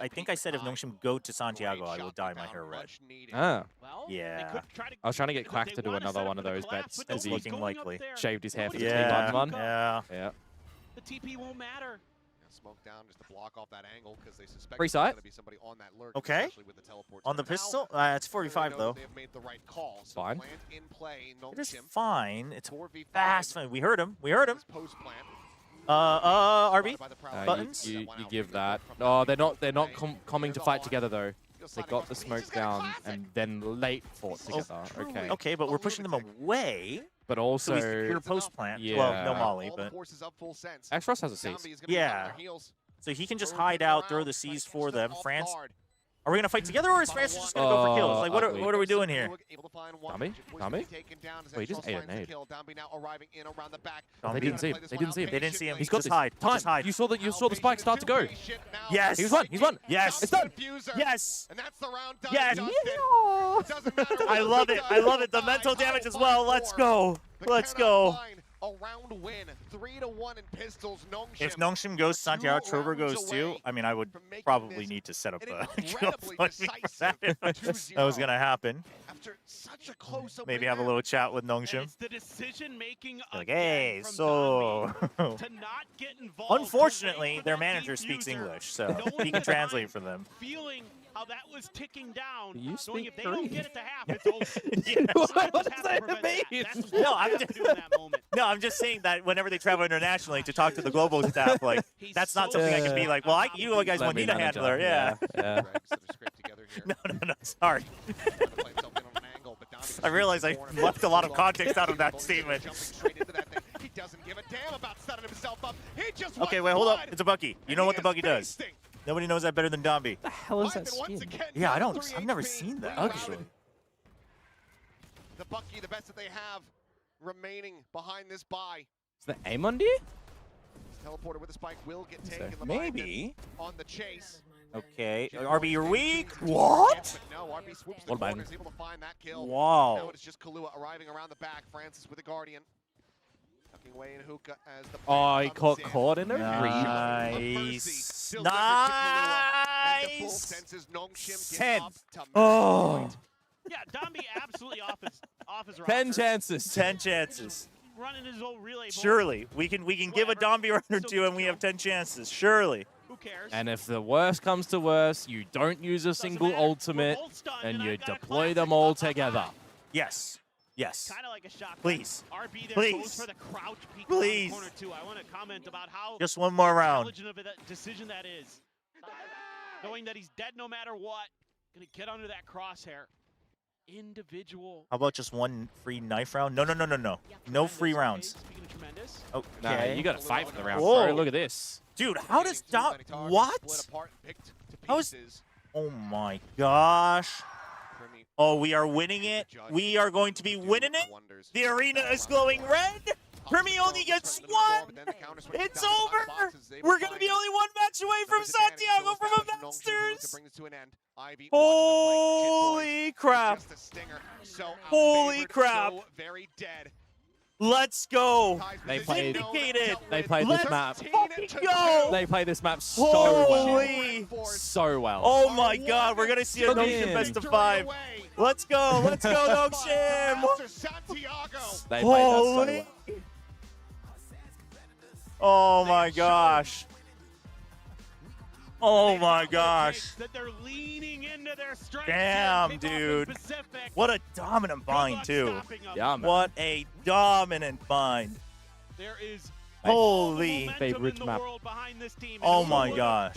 I think I said if Nongshim go to Santiago, I will dye my hair red. Ah. Yeah. I was trying to get Quack to do another one of those bets. It's looking likely. Shaved his hair for the T1 one. Yeah. Yeah. The TP won't matter. Smoke down just to block off that angle because they suspect Free sight. to be somebody on that lurk. Okay. With the on the pistol, it's 45 though. They've made the right call. So fine. In play, it is fine. It's fast. We heard him. We heard him. Post plant. RB buttons. You give that. Oh, they're not coming to fight together though. They got the smoke down and then late fought together. Okay. Okay, but we're pushing them away. But also, so you're post plant. Yeah. Well, no molly, but X-Frost has a seize. Yeah. So he can just hide out, throw the C's for them. France. Are we gonna fight together, or is France just gonna go for kills? Like, what are we doing here? Tommy? Wait, he just ate a nade. They didn't see him. They didn't see him. They didn't see him. He's got this. Hide. Time. Just hide. You saw the spike start to go. Yes. He's won. He's won. Yes. It's done. Yes. And that's the round done. Yes. I love it. I love it. The mental damage as well. Let's go. Let's go. A round win, 3-1 in pistols. Nongshim. If Nongshim goes, Santiago Chobra goes too. I mean, I would probably need to set up a kill for that if that was gonna happen. After such a close maybe have a little chat with Nongshim. It's the decision making. Like, hey, so. to not get involved. Unfortunately, their manager speaks English, so he can translate for them. Feeling how that was ticking down. You speak if they don't get it to half, it's over. What does that mean? No, I'm just doing that moment. No, I'm just saying that whenever they travel internationally to talk to the global staff, like that's not something I can be like. Well, you guys want me to handler, yeah. No, sorry. I realize I left a lot of context out of that statement. He doesn't give a damn about setting himself up. Okay, wait, hold up. It's a Bucky. You know what the Bucky does? Nobody knows that better than Domby. What the hell is that skin? Yeah, I've never seen that actually. The Bucky, the best that they have remaining behind this buy. Is that Amundi? Teleporter with a spike will get taken. Maybe. On the chase. Okay. RB, you're weak. What? No, RB swoops the what about corner, is able to find that kill. Wow. Now it's just Kahlua arriving around the back. Francis with the Guardian. Tucking away in hookah as the he got caught in a nice. Nice. 10. Oh. Yeah, Domby absolutely off his 10 chances. 10 chances. Running his old relay. Surely. We can give a Domby run or two and we have 10 chances. Surely. Who cares? And if the worst comes to worst, you don't use a single ultimate and you deploy them all together. Yes. Yes. Kind of like a shot. Please. RB there Please. goes for the crouch peek Please. in the corner too. I want to comment about how just one more round. Intelligent of a decision that is. Knowing that he's dead no matter what. Gonna get under that crosshair. Individual. How about just one free knife round? No. No free rounds. Speaking of tremendous. Okay. Nah, you got to fight for the round. Whoa. Bro. Look at this. Dude, how does what? How is? Oh my gosh. Oh, we are winning it. We are going to be winning it. The arena is glowing red. Primi only gets one. It's over. We're going to be only one match away from Santiago from a Masters. Holy crap. Holy crap. Let's go. They played Vindicated. this map. Go. They play this map so well. So well. Oh my god, we're going to see a Nongshim best of 5. Let's go. Let's go, Nongshim. They played that so well. Oh my gosh. Oh my gosh. That they're leaning into their strength. Damn, dude. What a dominant bind, too. Yeah, man. What a dominant bind. There is holy favorite map. Oh my gosh.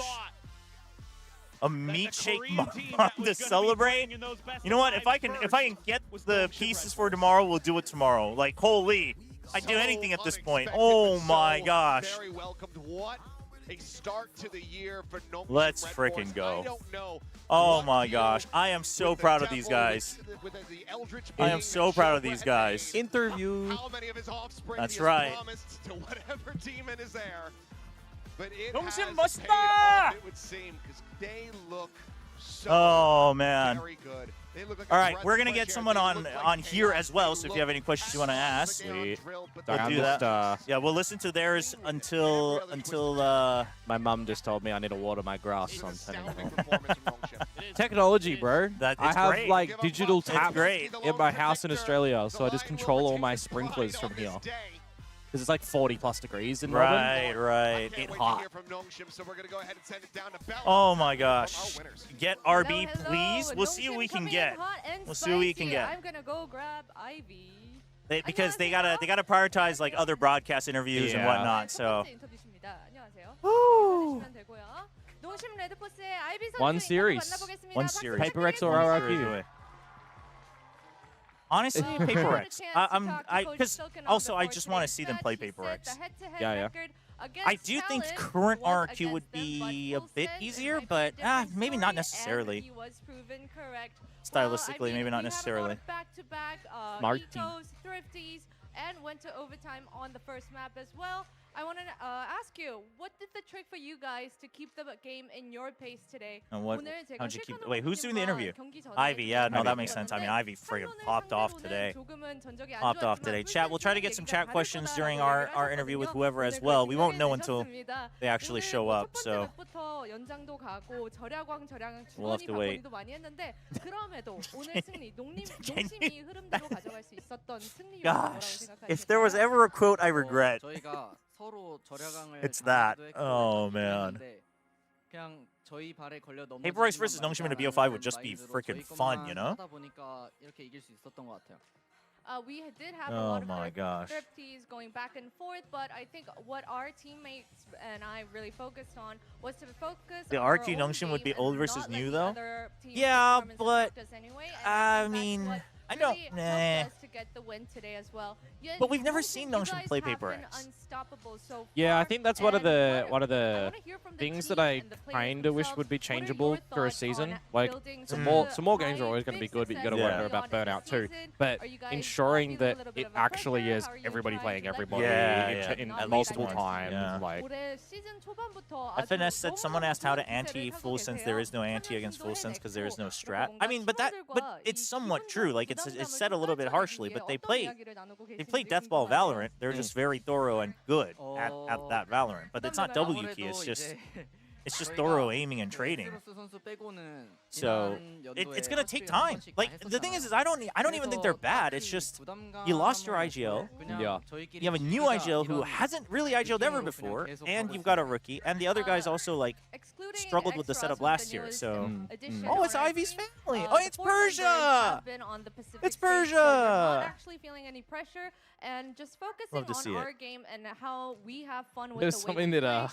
A meat shake mom to celebrate. You know what? If I can get the pieces for tomorrow, we'll do it tomorrow. Like, holy. I'd do anything at this point. Oh my gosh. Very welcomed. What a start to the year for Nongshim. Let's freaking go. Oh my gosh. I am so proud of these guys. I am so proud of these guys. Interview. How many of his offspring that's right. To whatever demon is there. But it Nongshim has paid off, it would seem, because they look so man. very good. All right, we're gonna get someone on here as well. So if you have any questions you want to ask, we'll do that. Yeah, we'll listen to theirs until my mum just told me I need to water my grass. So I'm telling you. Technology, bro. I have great. like digital taps in my house in Australia, so I just control all my sprinklers from here. Because it's like 40+ degrees in Melbourne. Right. It's hot. Oh my gosh. Get RB, please. We'll see what we can get. We'll see what we can get. I'm gonna go grab Ivy. Because they gotta prioritize like other broadcast interviews and whatnot. So. One series. Paper X or RRQ. Honestly, Paper X. Because also I just want to see them play Paper X. Yeah. I do think current RRQ would be a bit easier, but maybe not necessarily. Stylistically, maybe not necessarily. Marty. And went to overtime on the first map as well. I want to ask you, what did the trick for you guys to keep the game in your pace today? And how'd you keep? Wait, who's doing the interview? Ivy. Yeah, no, that makes sense. I mean, Ivy friggin' popped off today. Chat. We'll try to get some chat questions during our interview with whoever as well. We won't know until they actually show up, so we'll have to wait. Gosh, if there was ever a quote I regret, it's that. Oh man. Paper X versus Nongshim in a BO5 would just be freaking fun, you know? We did have a lot of gosh. thrifties going back and forth, but I think what our teammates and I really focused on was to focus the on RRQ Nongshim would be old versus new, though? Yeah, but anyway, I mean, I don't. To get the win today as well. But we've never seen Nongshim play Paper X. Yeah, I think that's one of the things that I kind of wish would be changeable for a season. Like some more games are always going to be good, but you got to wonder about burnout too. But ensuring that it actually is everybody playing everybody in multiple times. Like FNS said someone asked how to anti full sense. There is no anti against full sense because there is no strat. I mean, but it's somewhat true. Like it's said a little bit harshly, but they play Deathball Valorant. They're just very thorough and good at that Valorant. But it's not W key. It's just thorough aiming and trading. So it's gonna take time. Like the thing is I don't even think they're bad. It's just you lost your IGL. Yeah. You have a new IGL who hasn't really IGL'd ever before, and you've got a rookie, and the other guys also like struggled with the setup last year. So oh, it's Ivy's family. Oh, it's Persia. It's Persia. Not actually feeling any pressure and just focusing on our game and how we have fun with There's the something that I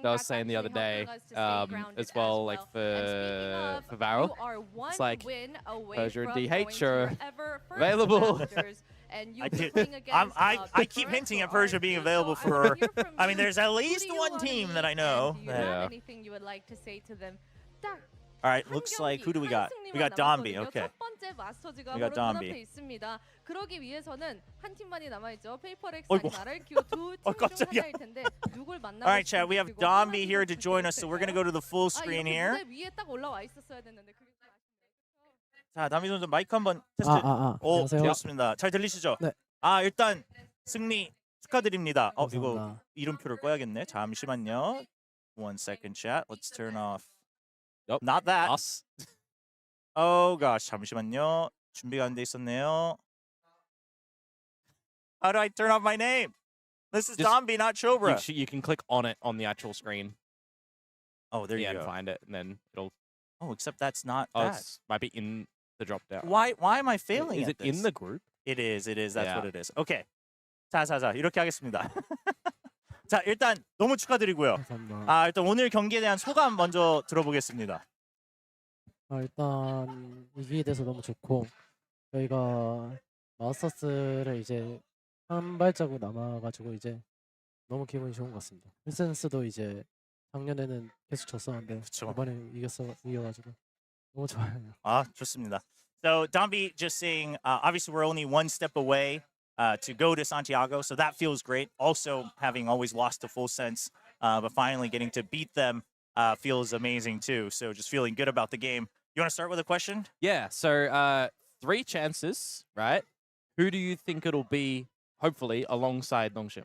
was saying the other day as well, like for Varro. It's like Persia and DH are available. I keep hinting at Persia being available for. I mean, there's at least one team that I know. Anything you would like to say to them? All right, looks like who do we got? We got Domby. Okay. We got Domby. 그러기 위해서는 한 팀만이 남아 있죠. 페이퍼렉스 아니면 RRQ 두 팀 중에 하나일 텐데 누굴 만나고. All right, chat. We have Domby here to join us, so we're gonna go to the full screen here. 위에 딱 올라와 있었어야 됐는데. 자, 담비 선수 마이크 한번 테스트. 오, 되었습니다. 잘 들리시죠? 네. 일단 승리 축하드립니다. 이거 이름표를 꺼야겠네. 잠시만요. 1 second, chat. Let's turn off. Nope, not that. Us. Oh gosh, 잠시만요. 준비가 안 돼 있었네요. How do I turn off my name? This is Domby, not Chobra. You can click on it on the actual screen. Oh, there you go. And find it, and then it'll. Oh, except that's not. It might be in the drop down. Why am I failing? Is it this? in the group? It is. That's what it is. Okay. 자, 이렇게 하겠습니다. 자, 일단 너무 축하드리고요. 감사합니다. 일단 오늘 경기에 대한 소감 먼저 들어보겠습니다. 일단 이기게 돼서 너무 좋고 저희가 마스터스를 이제 한 발자국 남아가지고 이제 너무 기분이 좋은 것 같습니다. 힐센스도 이제 작년에는 계속 졌었는데 이번에 이겨가지고 너무 좋아요. 좋습니다. So Domby just saying, obviously we're only one step away to go to Santiago, so that feels great. Also, having always lost to Full Sense, but finally getting to beat them feels amazing too. So just feeling good about the game. You want to start with a question? Yeah. So 3 chances, right? Who do you think it'll be? Hopefully alongside 농심.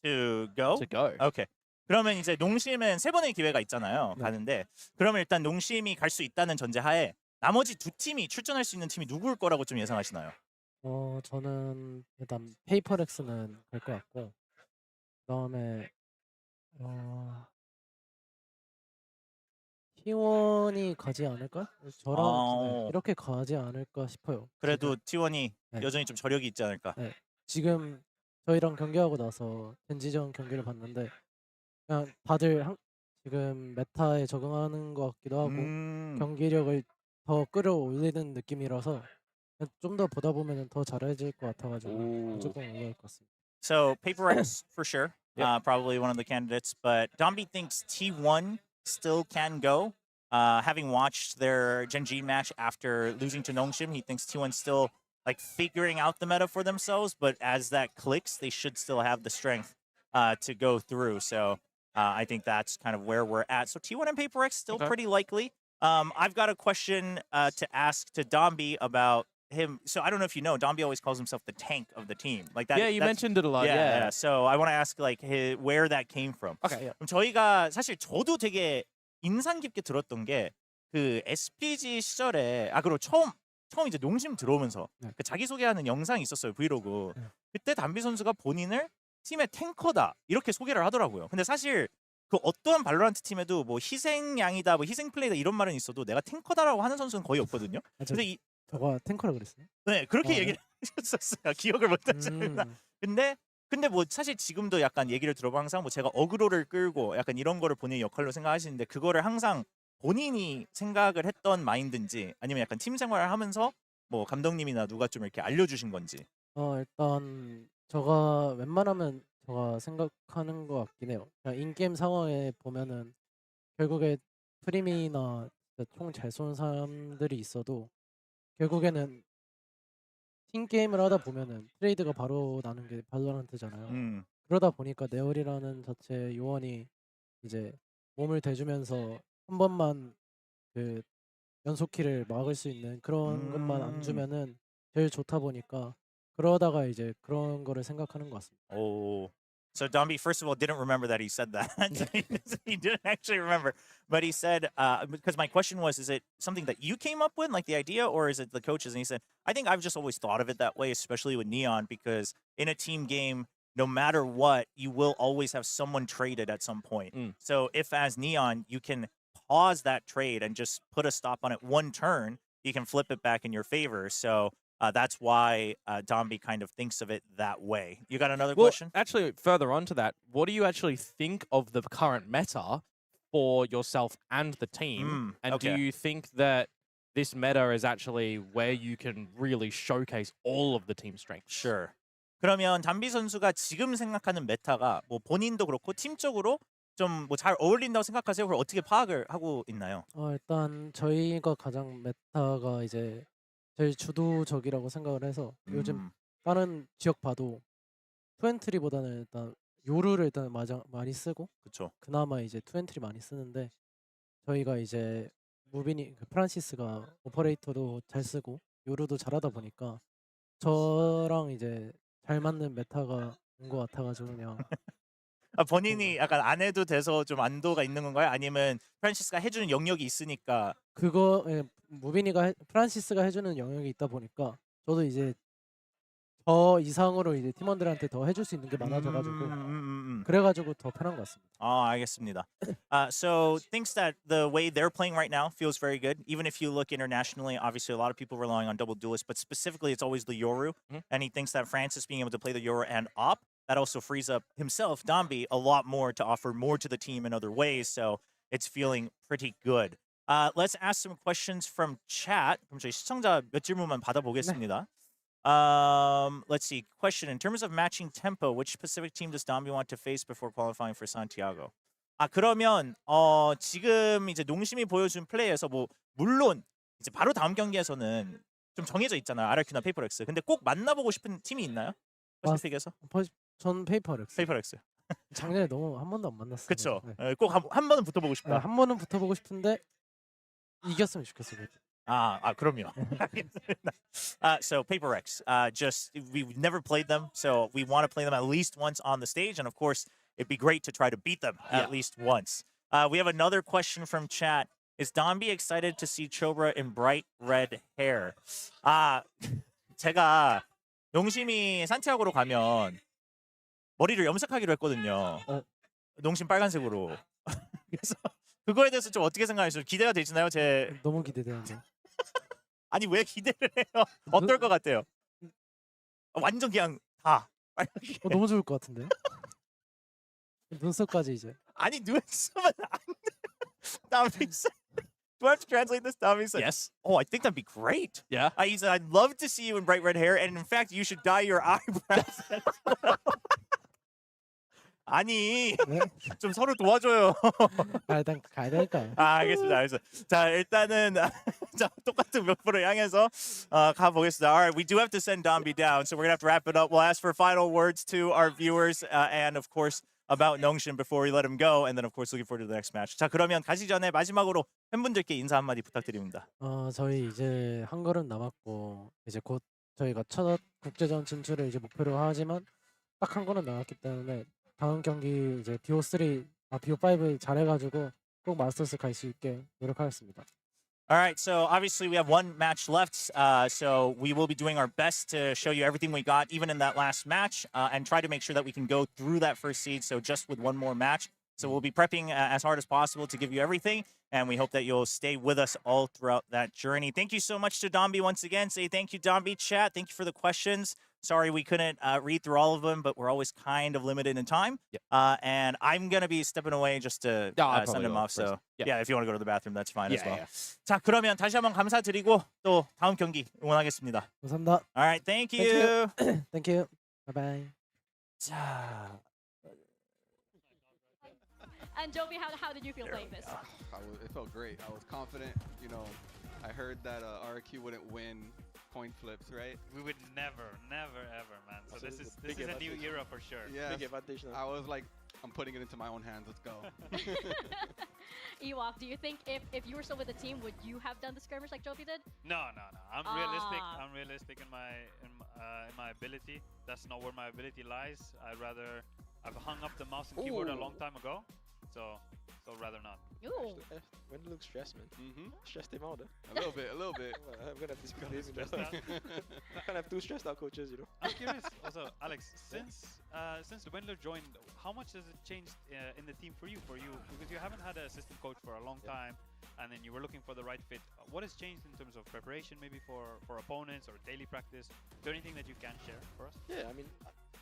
To go? To go. Okay. 그러면 이제 농심은 3번의 기회가 있잖아요. 네. 가는데 그러면 일단 농심이 갈 수 있다는 전제하에 나머지 2팀이 출전할 수 있는 팀이 누구일 거라고 좀 예상하시나요? 저는 일단 페이퍼렉스는 갈 것 같고 그다음에 T1이 가지 않을까? 저랑 이렇게 가지 않을까 싶어요. 그래도 지금. T1이 네. 여전히 좀 저력이 있지 않을까? 네. 지금 저희랑 경기하고 나서 젠지전 경기를 봤는데 그냥 다들 지금 메타에 적응하는 것 같기도 하고 경기력을 더 끌어올리는 느낌이라서 좀 더 보다 보면 더 잘해질 것 같아가지고 무조건 올라갈 것 같습니다. So PRX for sure, probably one of the candidates. But Dombi thinks T1 still can go. Having watched their Genji match after losing to Nongshim, he thinks T1 still like figuring out the meta for themselves. But as that clicks, they should still have the strength to go through. So I think that's kind of where we're at. So T1 and PRX still pretty likely. I've got a question to ask to Dombi about him. So I don't know if you know, Dombi always calls himself the tank of the team. Like that. Yeah, you mentioned it a lot. Yeah. So I want to ask like where that came from. Okay. Yeah. 그럼 저희가 사실 저도 되게 인상 깊게 들었던 게 그 SPG 시절에 그리고 처음 이제 농심 들어오면서 그 자기 소개하는 영상이 있었어요, 브이로그. 그때 담비 선수가 본인을 팀의 탱커다 이렇게 소개를 하더라고요. 근데 사실 그 어떠한 발로란트 팀에도 뭐 희생양이다, 뭐 희생 플레이다 이런 말은 있어도 내가 탱커다라고 하는 선수는 거의 없거든요. 근데 저가 탱커라 그랬어요? 네, 그렇게 얘기를 하셨었어요. 기억을 못 하시나. 근데 뭐 사실 지금도 약간 얘기를 들어보면 항상 뭐 제가 어그로를 끌고 약간 이런 거를 본인의 역할로 생각하시는데 그거를 항상 본인이 생각을 했던 마인드인지 아니면 약간 팀 생활을 하면서 뭐 감독님이나 누가 좀 이렇게 알려주신 건지. 일단 저가 웬만하면 저가 생각하는 것 같긴 해요. 그냥 인게임 상황에 보면은 결국에 프리미나 총 잘 쏘는 사람들이 있어도 결국에는 팀 게임을 하다 보면은 트레이드가 바로 나는 게 발로란트잖아요. 그러다 보니까 네올이라는 자체 요원이 이제 몸을 대주면서 한 번만 그 연속킬을 막을 수 있는 그런 것만 안 주면은 제일 좋다 보니까 그러다가 이제 그런 거를 생각하는 것 같습니다. So Dombi, first of all, didn't remember that he said that. He didn't actually remember. But he said, because my question was, is it something that you came up with, like the idea, or is it the coaches? And he said, I think I've just always thought of it that way, especially with Neon, because in a team game, no matter what, you will always have someone traded at some point. So if as Neon, you can pause that trade and just put a stop on it one turn, you can flip it back in your favor. So that's why Dombi kind of thinks of it that way. You got another question? Actually, further on to that, what do you actually think of the current meta for yourself and the team? And do you think that this meta is actually where you can really showcase all of the team strengths? Sure. 그러면 담비 선수가 지금 생각하는 메타가 뭐 본인도 그렇고 팀적으로 좀 뭐 잘 어울린다고 생각하세요? 그걸 어떻게 파악을 하고 있나요? 일단 저희가 가장 메타가 이제 제일 주도적이라고 생각을 해서 요즘 다른 지역 봐도 투엔트리보다는 일단 요루를 일단 많이 쓰고 그렇죠. 그나마 이제 투엔트리 많이 쓰는데 저희가 이제 무빈이 프란시스가 오퍼레이터도 잘 쓰고 요루도 잘하다 보니까 저랑 이제 잘 맞는 메타가 온 것 같아가지고 그냥 본인이 약간 안 해도 돼서 좀 안도가 있는 건가요? 아니면 프란시스가 해주는 영역이 있으니까 그거 무빈이가 프란시스가 해주는 영역이 있다 보니까 저도 이제 저 이상으로 이제 팀원들한테 더 해줄 수 있는 게 많아져가지고 그래가지고 더 편한 것 같습니다. 알겠습니다. So thinks that the way they're playing right now feels very good. Even if you look internationally, obviously a lot of people relying on double duelists, but specifically it's always the Yoru, and he thinks that Francis being able to play the Yoru and Op, that also frees up himself, Dombi, a lot more to offer more to the team in other ways. So it's feeling pretty good. Let's ask some questions from chat. 그럼 저희 시청자 몇 질문만 받아보겠습니다. Let's see. Question: in terms of matching tempo, which Pacific team does Dombi want to face before qualifying for Santiago? 그러면 지금 이제 농심이 보여준 플레이에서 뭐 물론 이제 바로 다음 경기에서는 좀 정해져 있잖아요. RRQ나 페이퍼렉스. 근데 꼭 만나보고 싶은 팀이 있나요? 퍼시픽에서? 전 페이퍼렉스. 페이퍼렉스. 작년에 너무 한 번도 안 만났어요. 그렇죠. 꼭 한 번은 붙어보고 싶다. 한 번은 붙어보고 싶은데 이겼으면 좋겠어요. 그럼요. So PRX, just we've never played them, so we want to play them at least once on the stage, and of course, it'd be great to try to beat them at least once. We have another question from chat. Is Donby excited to see Chobra in bright red hair? 제가 농심이 산티아고로 가면 머리를 염색하기로 했거든요. 농심 빨간색으로. 그래서 그거에 대해서 좀 어떻게 생각하세요? 기대가 되시나요? 너무 기대되는데. 아니 왜 기대를 해요? 어떨 것 같아요? 완전 그냥 다. 너무 좋을 것 같은데요? 눈썹까지 이제. 아니 눈썹은 안 돼. Do I have to translate this? Tommy said, yes. Oh, I think that'd be great. Yeah. He said, I'd love to see you in bright red hair, and in fact, you should dye your eyebrows as well. 아니, 좀 서로 도와줘요. 일단 가야 되니까. 알겠습니다. 자, 일단은 자, 똑같은 목표를 향해서 가보겠습니다. All right, we do have to send Donby down, so we're going to have to wrap it up. We'll ask for final words to our viewers, and of course, about Nongshin before we let him go, and then of course looking forward to the next match. 자, 그러면 가시기 전에 마지막으로 팬분들께 인사 한마디 부탁드립니다. 저희 이제 한 걸음 남았고 이제 곧 저희가 첫 국제전 진출을 이제 목표로 하지만 딱 한 걸음 남았기 때문에 다음 경기 이제 BO3, BO5 잘해가지고 꼭 마스터스 갈 수 있게 노력하겠습니다. All right, so obviously we have one match left, so we will be doing our best to show you everything we got, even in that last match, and try to make sure that we can go through that first seed, so just with one more match. So we'll be prepping as hard as possible to give you everything, and we hope that you'll stay with us all throughout that journey. Thank you so much to Donby once again. Say thank you, Donby. Chat, thank you for the questions. Sorry we couldn't read through all of them, but we're always kind of limited in time. Yep. And I'm going to be stepping away just to send him off. So yeah, if you want to go to the bathroom, that's fine as well. 자, 그러면 다시 한번 감사드리고 또 다음 경기 응원하겠습니다. 감사합니다. All right, thank you. Thank you. Bye-bye. 자. And Jovi, how did you feel playing this? It felt great. I was confident. You know, I heard that RRQ wouldn't win coin flips, right? We would never, ever, man. So this is a new era for sure. Yeah. I was like, I'm putting it into my own hands. Let's go. Ewok, do you think if you were still with the team, would you have done the skirmish like Jovi did? No. I'm realistic. I'm realistic in my ability. That's not where my ability lies. I've hung up the mouse and keyboard a long time ago. So rather not. Ooh. When you look stressed, man. Stressed him out, A little bit. I'm gonna have to speak this. I can't have two stressed out coaches, you know. I'm curious, also, Alex. Since the Wendler joined, how much has it changed in the team for you? Because you haven't had an assistant coach for a long time, and then you were looking for the right fit. What has changed in terms of preparation, maybe for opponents or daily practice? Is there anything that you can share for us? Yeah, I mean,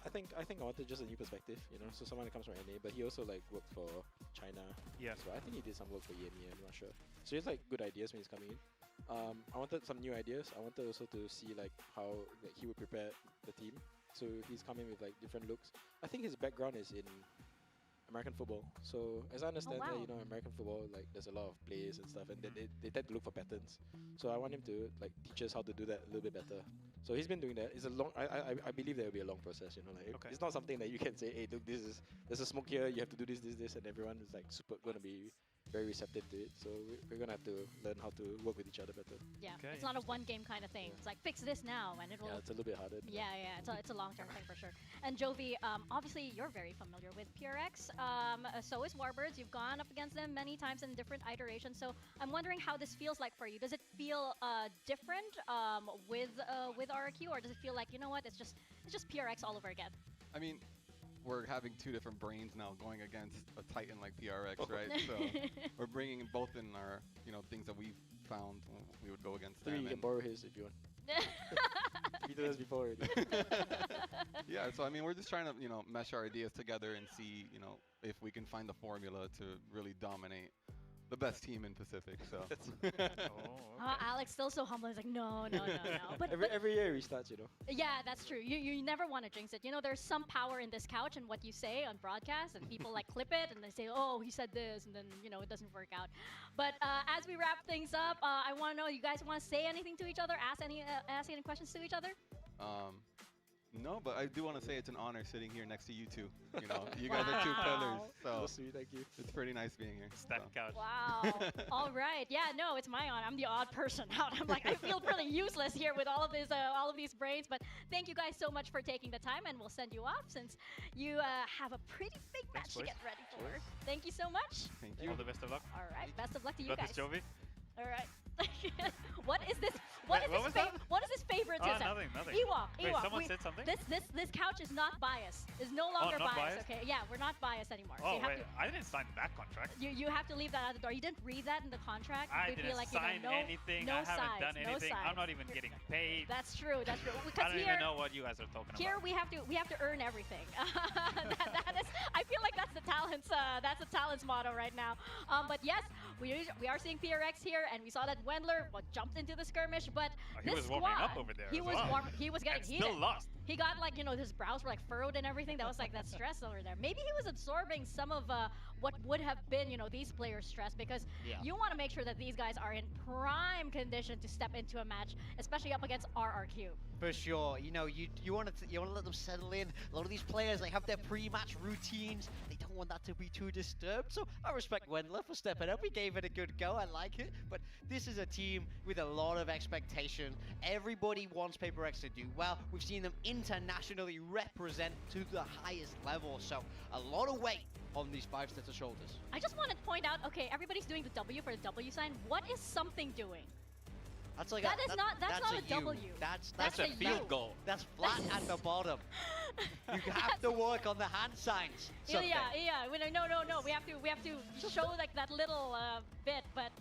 I think I wanted just a new perspective, you know. So someone that comes from NA, but he also like worked for China. Yeah. So I think he did some work for EME. I'm not sure. So he has like good ideas when he's coming in. I wanted some new ideas. I wanted also to see like how he would prepare the team. So he's coming with like different looks. I think his background is in American football. So as I understand that, you know, American football, like there's a lot of plays and stuff, and they tend to look for patterns. So I want him to like teach us how to do that a little bit better. So he's been doing that. It's a long. I believe there will be a long process. You know, like it's not something that you can say, hey, look, there's a smoke here. You have to do this, and everyone is like super gonna be very receptive to it. So we're gonna have to learn how to work with each other better. Yeah, it's not a one-game kind of thing. It's like fix this now, and it'll. Yeah, it's a little bit harder. Yeah. It's a long-term thing for sure. And Jovi, obviously you're very familiar with PRX. So is Warbirds. You've gone up against them many times in different iterations. So I'm wondering how this feels like for you. Does it feel different with RRQ, or does it feel like, you know what, it's just PRX all over again? I mean, we're having two different brains now going against a titan like PRX, right? So we're bringing both in our, you know, things that we've found when we would go against them. You can borrow his if you want. He did this before. Yeah, so I mean, we're just trying to, you know, mesh our ideas together and see, you know, if we can find the formula to really dominate the best team in Pacific. So Alex still so humble. He's like, no. But every year he restarts, you know. Yeah, that's true. You never want to jinx it. You know, there's some power in this couch and what you say on broadcast, and people like clip it and they say, oh, he said this, and then, you know, it doesn't work out. But as we wrap things up, I want to know, you guys want to say anything to each other? Ask any questions to each other? No, but I do want to say it's an honor sitting here next to you two. You know, you guys are two pillars, so sweet, thank you. It's pretty nice being here. Stacked couch. Wow. All right. Yeah. No, it's my honor. I'm the odd person out. I'm like, I feel pretty useless here with all of these brains. But thank you guys so much for taking the time, and we'll send you off since you have a pretty big match to get ready for. Thank you so much. Thank you. All the best of luck. All right. Best of luck to you Got guys. this, Jovi. All right. What is this? What is his favoritism? Nothing. Ewok. Wait, someone said something? This couch is not biased. Is no longer not biased. biased? Okay. Yeah, we're not biased anymore. Oh, so you have wait. to, I didn't sign that contract. you have to leave that at the door. You didn't read that in the contract. I It'd didn't be like, sign no, anything. No I haven't sides, done anything. No I'm not even getting paid. That's true. That's true. I Because don't here, even know what you guys are talking here about. we have to earn everything. that is. I feel like that's the talents. That's the talents motto right now. But yes, we are seeing PRX here, and we saw that Wendler jumped into the skirmish, but he this was warming squad, up over there. He was he was getting and heated. still lost. He got like, his brows were like furrowed and everything. That was like that stress over there. Maybe he was absorbing some of what would have been, these players' stress, because you want to make sure that these guys are in prime condition to step into a match, especially up against RRQ. For sure, you want to let them settle in. A lot of these players, they have their pre-match routines. They don't want that to be too disturbed. So I respect Wendler for stepping up. He gave it a good go. I like it. But this is a team with a lot of expectation. Everybody wants PRX to do well. We've seen them internationally represent to the highest level. So a lot of weight on these 5 sets of shoulders. I just want to point out, okay, everybody's doing the W for the W sign. What is something doing? That's like that's not a W. That's a field goal. That's flat at the bottom. You have to work on the hand signs. Yeah. No. We have to show like that little bit, but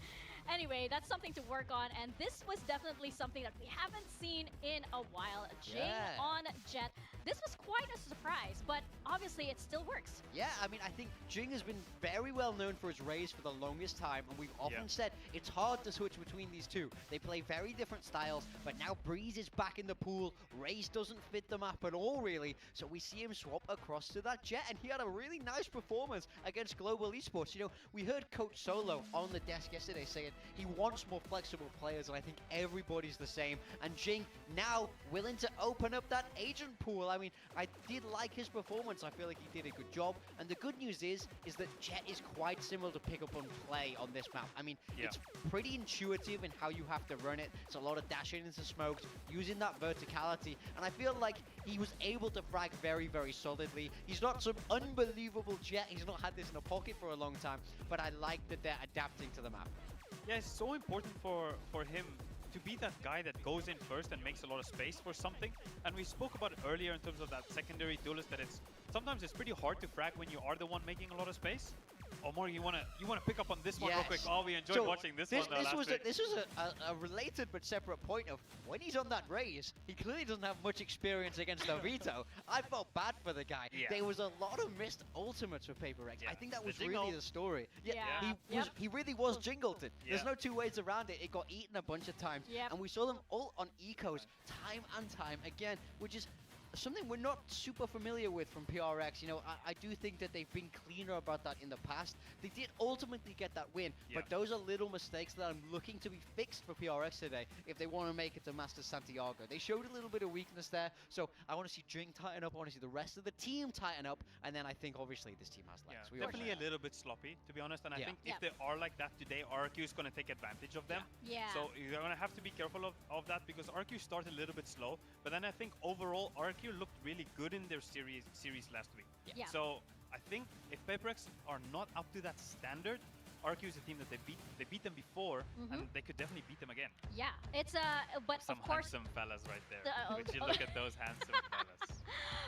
anyway, that's something to work on, and this was definitely something that we haven't seen in a while. Jing on Jet. This was quite a surprise, but obviously it still works. Yeah, I mean, I think Jing has been very well known for his Rays for the longest time, and we've often said it's hard to switch between these two. They play very different styles, but now Breeze is back in the pool. Rays doesn't fit the map at all, really, so we see him swap across to that Jet, and he had a really nice performance against Global Esports. We heard Coach Solo on the desk yesterday saying he wants more flexible players, and I think everybody's the same. And Jing now willing to open up that agent pool. I mean, I did like his performance. I feel like he did a good job. And the good news is that Jet is quite similar to pick up and play on this map. I mean, it's pretty intuitive in how you have to run it. It's a lot of dashing into smokes, using that verticality. And I feel like he was able to frag very, very solidly. He's not some unbelievable Jet. He's not had this in a pocket for a long time. But I like that they're adapting to the map. Yeah, it's so important for him to be that guy that goes in first and makes a lot of space for something. And we spoke about it earlier in terms of that secondary duelist, that sometimes it's pretty hard to frag when you are the one making a lot of space. Or more, you wanna pick up on this one real quick. Oh, we enjoyed watching this one. This was a related but separate point of when he's on that Raze, he clearly doesn't have much experience against the Veto. I felt bad for the guy. Yeah. There was a lot of missed ultimates for PRX. Yeah. I think that was The really jingle. the story. Yeah. He really was Jingleton. There's Yeah. no two ways around it. It got eaten a bunch of times. Yep. And we saw them all on ecos time and time again, which is something we're not super familiar with from PRX. I do think that they've been cleaner about that in the past. They did ultimately get that win, but those are little mistakes that I'm looking to be fixed for PRX today if they want to make it to Masters Santiago. They showed a little bit of weakness there, so I want to see Jing tighten up. I want to see the rest of the team tighten up, and then I think obviously this team has legs. Yeah, definitely a little bit sloppy, to be honest, and I think if they are like that today, RRQ is going to take advantage of them. Yeah. So you're going to have to be careful of that, because RRQ started a little bit slow, but then I think overall RRQ looked really good in their series last week. Yeah. So I think if PRX are not up to that standard, RRQ is a team that they beat them before, and they could definitely beat them again. Yeah, it's but Some of course, handsome fellas right there. Would you look at those handsome fellas?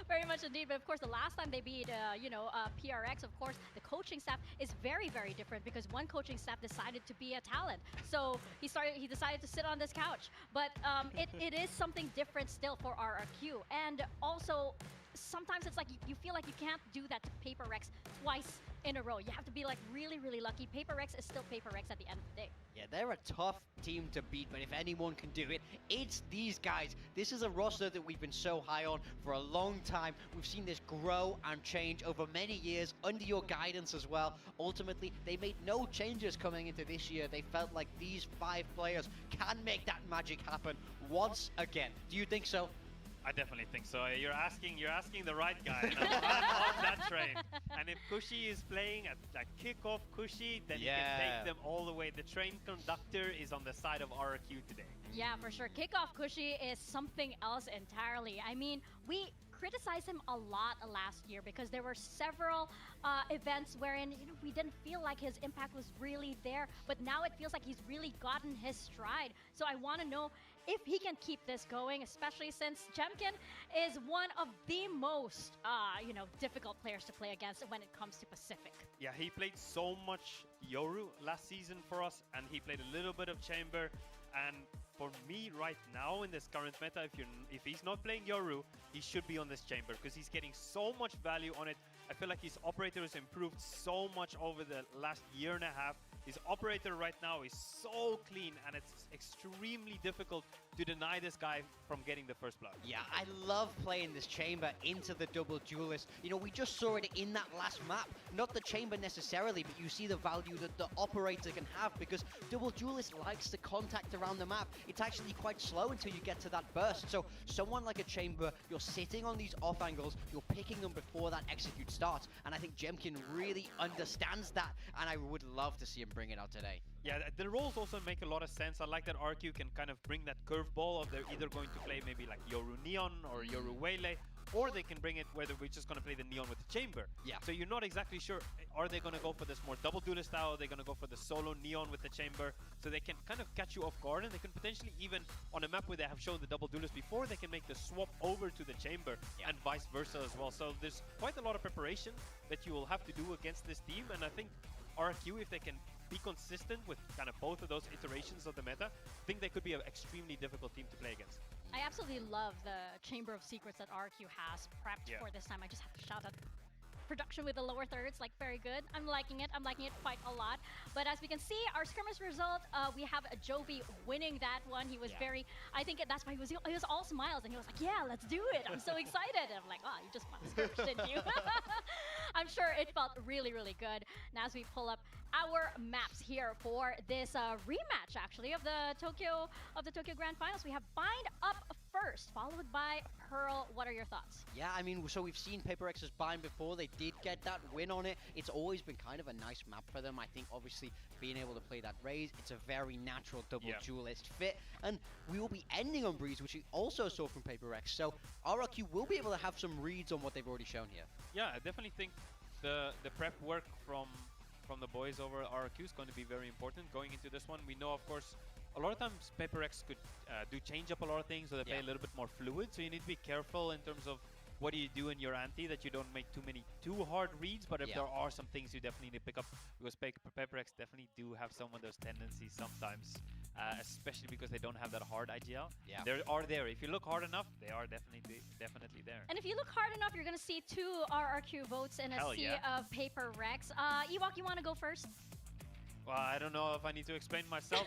very much indeed. But of course, the last time they beat, PRX, of course, the coaching staff is very, very different, because one coaching staff decided to be a talent. So he decided to sit on this couch. But it is something different still for RRQ. And also, sometimes it's like you feel like you can't do that to PRX twice in a row. You have to be like really, really lucky. PRX is still PRX at the end of the day. Yeah, they're a tough team to beat, but if anyone can do it, it's these guys. This is a roster that we've been so high on for a long time. We've seen this grow and change over many years under your guidance as well. Ultimately, they made no changes coming into this year. They felt like these 5 players can make that magic happen once again. Do you think so? I definitely think so. You're asking the right guy. And I'm on that train. And if Kushi is playing at like kickoff Kushi, then he can take them all the way. The train conductor is on the side of RRQ today. Yeah, for sure. Kickoff Kushi is something else entirely. I mean, we criticized him a lot last year because there were several events wherein we didn't feel like his impact was really there, but now it feels like he's really gotten his stride. So I want to know if he can keep this going, especially since Jemkin is one of the most difficult players to play against when it comes to Pacific. Yeah, he played so much Yoru last season for us, and he played a little bit of Chamber. And for me right now in this current meta, if he's not playing Yoru, he should be on this Chamber because he's getting so much value on it. I feel like his operator has improved so much over the last year and a half. His operator right now is so clean, and it's extremely difficult to deny this guy from getting the first blood. Yeah, I love playing this Chamber into the double duelist. We just saw it in that last map. Not the Chamber necessarily, but you see the value that the operator can have because double duelist likes to contact around the map. It's actually quite slow until you get to that burst. So someone like a Chamber, you're sitting on these off angles, you're picking them before that execute starts. And I think Jemkin really understands that, and I would love to see him bring it out today. Yeah, the roles also make a lot of sense. I like that RQ can kind of bring that curveball of they're either going to play maybe like Yoru Neon or Yoru Waylay, or they can bring it where we're just going to play the Neon with the Chamber. Yeah. So you're not exactly sure, are they going to go for this more double duelist style? Are they going to go for the solo Neon with the Chamber? So they can kind of catch you off guard, and they can potentially even, on a map where they have shown the double duelist before, they can make the swap over to the Chamber and vice versa as well. So there's quite a lot of preparation that you will have to do against this team, and I think RRQ, if they can be consistent with kind of both of those iterations of the meta, I think they could be an extremely difficult team to play against. I absolutely love the Chamber of Secrets that RRQ has prepped for this time. I just have to shout out production with the lower thirds, like very good. I'm liking it quite a lot. But as we can see, our skirmish result, we have Jovi winning that one. He was very, I think that's why he was all smiles, and he was like, yeah, let's do it. I'm so excited. And I'm like, oh, you just won the skirmish, didn't you? I'm sure it felt really, really good. Now as we pull up our maps here for this rematch, actually, of the Tokyo Grand Finals, we have Bind up first, followed by Pearl. What are your thoughts? Yeah, I mean, so we've seen PaperX's Bind before. They did get that win on it. It's always been kind of a nice map for them. I think, obviously, being able to play that Raze, it's a very natural double duelist fit. And we will be ending on Breeze, which we also saw from PaperX. So RRQ will be able to have some reads on what they've already shown here. Yeah, I definitely think the prep work from the boys over at RRQ is going to be very important going into this one. We know, of course, a lot of times PaperX could do change up a lot of things, so they play a little bit more fluid. So you need to be careful in terms of what do you do in your ante, that you don't make too hard reads. But if there are some things you definitely need to pick up, because PaperX definitely do have some of those tendencies sometimes, especially because they don't have that hard IGL. Yeah. They are there. If you look hard enough, they are definitely there. And if you look hard enough, you're going to see 2 RRQ votes in a sea of PaperX. Ewok, you want to go first? Well, I don't know if I need to explain myself.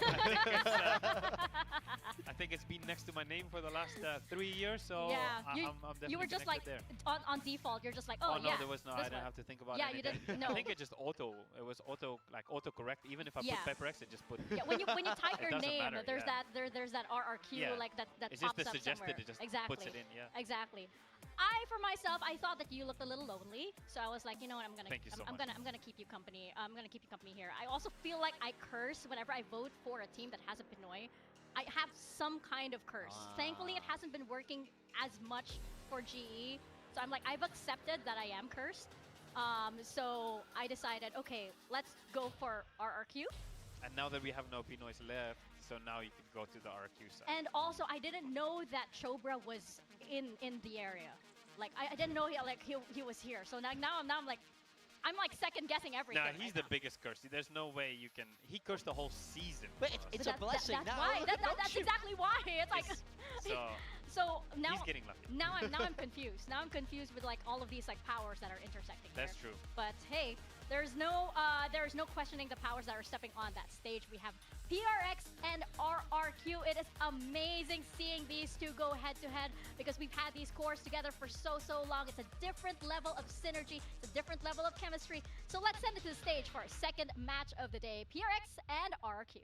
I think it's been next to my name for the last 3 years, so I'm definitely you were just like there. on default. You're just like, oh no, there was no. I didn't have to think about it. Yeah, you didn't. No. I think it just auto correct. Even if I put PaperX, it just put. Yeah, when you type your name, there's that RRQ like that it's pops just up suggested. somewhere. It just exactly. puts it in. Yeah. Exactly. For myself, I thought that you looked a little lonely, so I was like, you know what, I'm gonna keep you company. I'm gonna keep you company here. I also feel like I curse whenever I vote for a team that has a Pinoy. I have some kind of curse. Thankfully, it hasn't been working as much for GE, so I'm like, I've accepted that I am cursed. So I decided, okay, let's go for RRQ. And now that we have no Pinoys left, so now you can go to the RRQ side. And also, I didn't know that Chobra was in the area. Like, I didn't know he was here. So now I'm like second guessing everything. Nah, he's the biggest curse. There's no way you can. He cursed the whole season. But it's a blessing. That's why. That's exactly why. It's like. So now he's getting lucky. Now I'm confused. Now I'm confused with like all of these like powers that are intersecting. That's true. But hey, there's no questioning the powers that are stepping on that stage. We have PRX and RRQ. It is amazing seeing these two go head to head because we've had these cores together for so long. It's a different level of synergy. It's a different level of chemistry. So let's send it to the stage for our second match of the day. PRX and RRQ.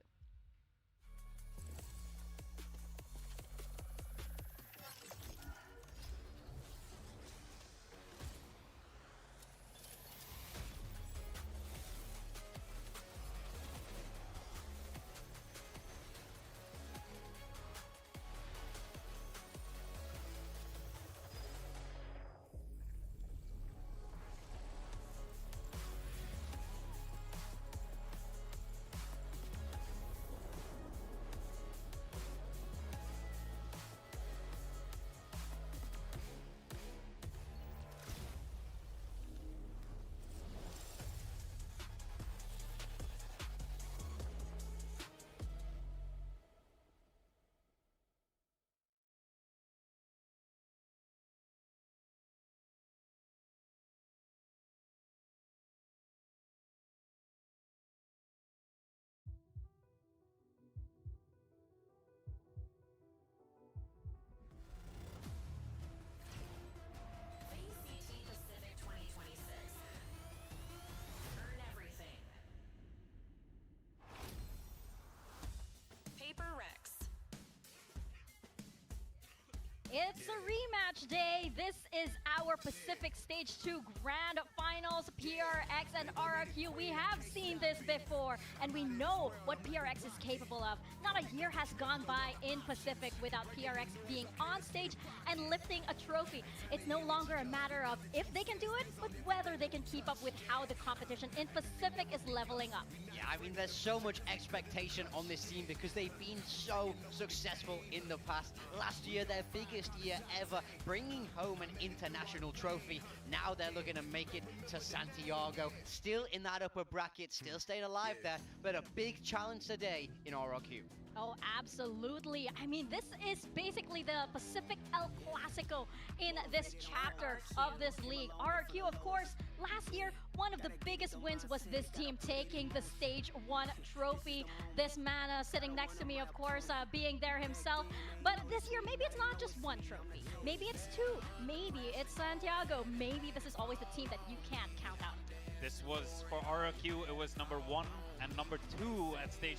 It's a rematch day. This is our Pacific Stage 2 Grand Finals, PRX and RRQ. We have seen this before, and we know what PRX is capable of. Not a year has gone by in Pacific without PRX being on stage and lifting a trophy. It's no longer a matter of if they can do it, but whether they can keep up with how the competition in Pacific is leveling up. Yeah, I mean, there's so much expectation on this team because they've been so successful in the past. Last year, their biggest year ever, bringing home an international trophy. Now they're looking to make it to Santiago, still in that upper bracket, still staying alive there, but a big challenge today in RRQ. Oh, absolutely. I mean, this is basically the Pacific El Clasico in this chapter of this league. RRQ, of course, last year, one of the biggest wins was this team taking the Stage 1 trophy. This man sitting next to me, of course, being there himself. But this year, maybe it's not just one trophy. Maybe it's two. Maybe it's Santiago. Maybe this is always the team that you can't count out. This was for RRQ, it was number 1 and number 2 at stage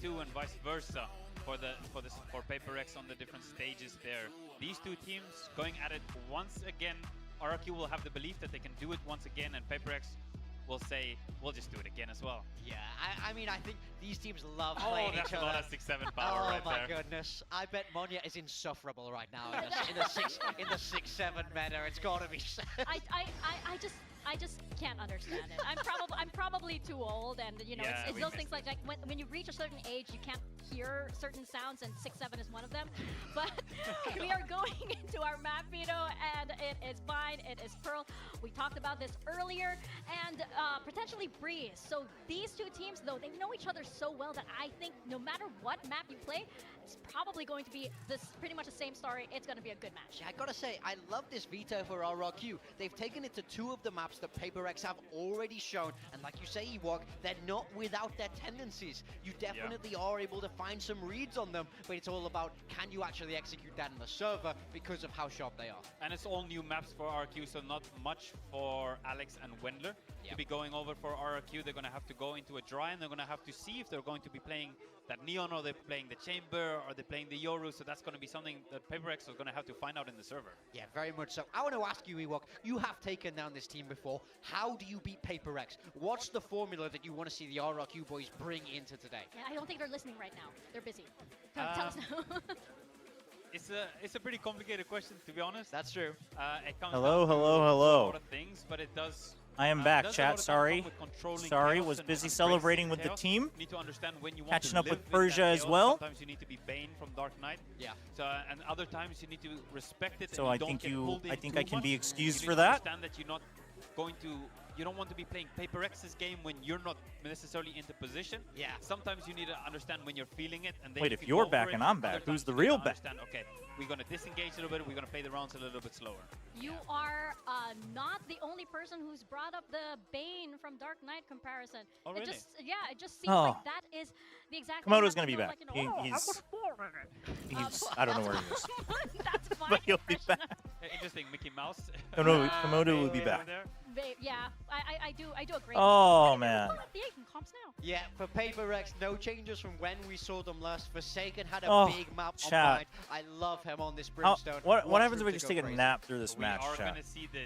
2 and vice versa for PaperX on the different stages there. These two teams going at it once again. RRQ will have the belief that they can do it once again, and PaperX will say, we'll just do it again as well. Yeah, I mean, I think these teams love playing each other. Oh, that's a lot of 6-7 power right there. Oh my goodness. I bet Monya is insufferable right now in the 6-7 meta. It's gotta be. I just can't understand it. I'm probably too old, and you know, yeah, it's those things like when you reach a certain age, you can't hear certain sounds, and 6-7 is one of them. But we are going into our map veto, and it is Vine, it is Pearl. We talked about this earlier, and potentially Breeze. So these two teams, though, they know each other so well that I think no matter what map you play, it's probably going to be pretty much the same story. It's going to be a good match. Yeah, I gotta say, I love this veto for RRQ. They've taken it to 2 of the maps that PaperX have already shown, and like you say, Ewok, they're not without their tendencies. You definitely are able to find some reads on them, but it's all about can you actually execute that in the server because of how sharp they are. And it's all new maps for RRQ, so not much for Alex and Wendler to be going over for RRQ. They're going to have to go into a dry, and they're going to have to see if they're going to be playing that Neon, or they're playing the Chamber, or they're playing the Yoru. So that's going to be something that PaperX is going to have to find out in the server. Yeah, very much so. I want to ask you, Ewok, you have taken down this team before. How do you beat PaperX? What's the formula that you want to see the RRQ boys bring into today? Yeah, I don't think they're listening right now. They're busy. Tell us now. It's a pretty complicated question, to be honest. That's true. It comes hello. a lot of things, but it does. I am back, chat. Sorry, was busy celebrating with the team. You need to understand when you want catching to up live with Persia as well. Sometimes you need to be Bane from Dark Knight. Yeah. So and other times you need to respect it. So and I think I can be excused for that. Understand that you're not going to. You don't want to be playing PaperX's game when you're not necessarily into position. Yeah. Sometimes you need to understand when you're feeling it. And wait, if you're back and I'm back, who's the real back? Okay, we're going to disengage a little bit. We're going to play the rounds a little bit slower. You are not the only person who's brought up the Bane from Dark Knight comparison. Oh, really? It just seems like that is the exact. Komodo's going to be back. Like, you know, he's I don't know where he is. That's fine. But he'll be back. Interesting, Mickey Mouse. Komodo will be back. Yeah, I do a great. Oh man. The Aiken comps now. Yeah, for PaperX, no changes from when we saw them last. Forsaken had a big map on mind. I love him on this Brimstone. What happens if we just take a nap through this match, chat? We are going to see the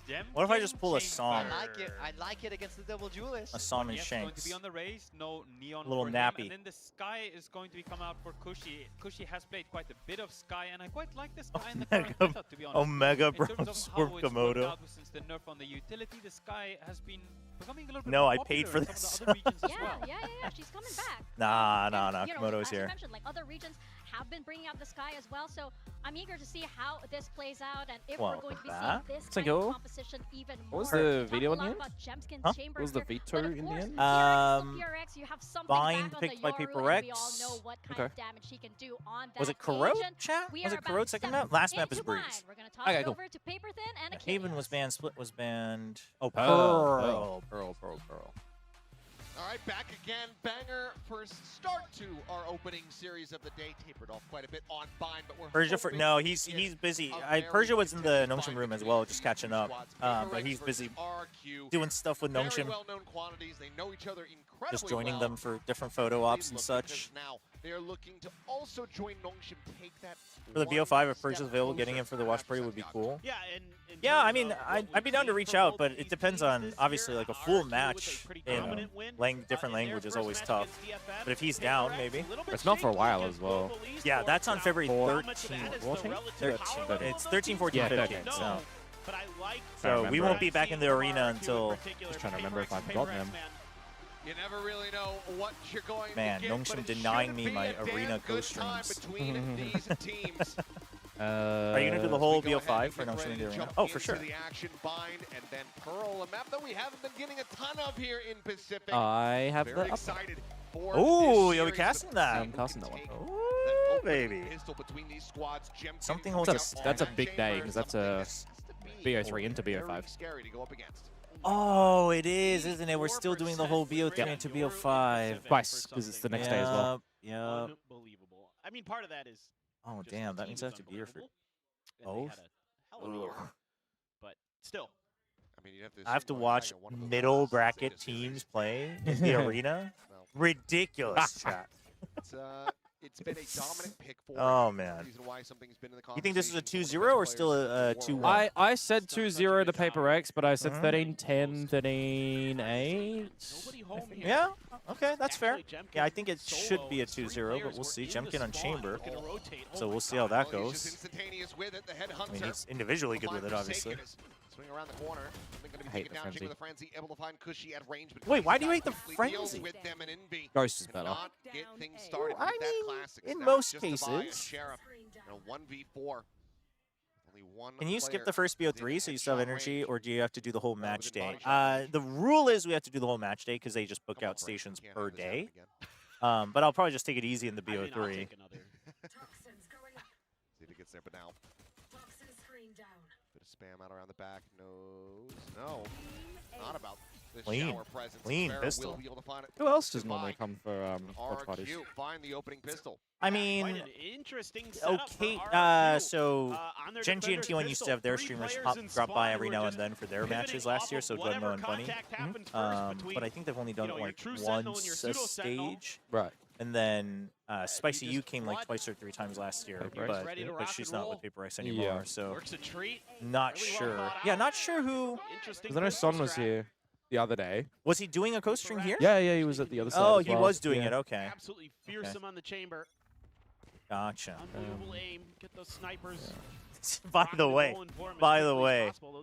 gem. What if I just pull a song? I like it against the double duelist. A song and Yes, Shanks. going to be on the race. No Neon. Little for nappy. Him. And then the Sky is going to be come out for Kushi. Kushi has played quite a bit of Sky, and I quite like the Sky in the current meta, to be honest. Omega from Komodo. Since the nerf on the utility, the Sky has been becoming a little bit No, more I paid popular for in this. some of the other regions as well. Yeah. She's coming back. Nah. You know, Komodo's as here. you mentioned, like other regions have been bringing out the Sky as well. So I'm eager to see how this plays out and if we're going to be seeing this kind of composition even more. What was the video in the end? Huh? What was the veto in the end? PRX, you have something Vine back picked on by the Yoru, PaperX. and we all know what kind of damage he can do on that Was it Corrode, occasion. chat? We Was are it Corrode second map? Last map is Breeze. We're going to toss it over to Paper Thin and Achilles. Haven was banned, Split was banned. Oh, Pearl. All right, back again. Banger first start to our opening series of the day. Tapered off quite a bit on Bind, but we're Persia he's busy. Persia was in the Nongshim room as well, just catching up. But he's busy doing stuff with Nongshim. Well-known quantities. They know each other incredibly just joining well. them for different photo ops and such. Now They are looking to also join Nongshim, take that. For the BO5, if purchase available, getting it for the watch party would be cool. Yeah, yeah, I mean, I'd be down to reach out, but it depends on, obviously, like a full match in different language is always tough. But if he's down, maybe. It's not for a while as well. Yeah, that's on February 13th. 14? 13. It's 13, 14, yeah, 15. So we won't be back in the arena until. Just trying to remember if I've forgotten him. You never really know what you're going Man, to get, Nongshim denying me my arena co-streams. Are you going to do the whole BO5 for Nongshim in the arena? Oh, for sure. The action bind, and then Pearl, a map that we haven't been getting a ton of here in Pacific. I have Very the excited for oh, you'll be casting that. I'm casting that one. Oh, baby. Something holds us. That's a big day, because that's a BO3 into BO5. Scary to go up against. Oh, it is, isn't it? We're still doing the whole BO3 into BO5. Twice, because it's the next day as well. Yeah. Unbelievable. I mean, part of that is. Oh, damn. That means I have to be here for both. But still. I mean, I have to watch middle bracket teams play in the arena. Ridiculous, chat. It's been a dominant pick for reason why something's been in the you think this is a 2-0 or still a 2-1? I said 2-0 to PRX, but I said 13-10, 13-8. Yeah, okay, that's fair. Yeah, I think it should be a 2-0, but we'll see. Jemkin on Chamber, so we'll see how that goes. I mean, he's individually good with it, obviously. Swing around the corner. I hate the frenzy. With the frenzy, able to find Cushy at range, but wait, why do you hate the frenzy? Ghost is better. Get things started I mean, in most cases. 1v4. Only one Can you skip the first BO3 so you still have energy, or do you have to do the whole match day? The rule is we have to do the whole match day because they just book out stations per day. But I'll probably just take it easy in the BO3. See if it gets there, but now. Bit of spam out around the back. No, not about this shower presence. Clean pistol. Who else does normally come for watch parties? Find the opening pistol. I mean, okay, so Genji and T1 used to have their streamers drop by every now and then for their matches last year, so Gunmo and Bunny. But I think they've only done it like once a stage. Right. And then Spicy U came like twice or 3 times last year, but she's not with PRX anymore, so not sure. Yeah, not sure who. Because I know Son was here the other day. Was he doing a co-stream here? Yeah, he was at the other side. Oh, as he well. was doing it. Okay. Absolutely fearsome on the chamber. Gotcha. Unbelievable aim. Get those snipers. By the way,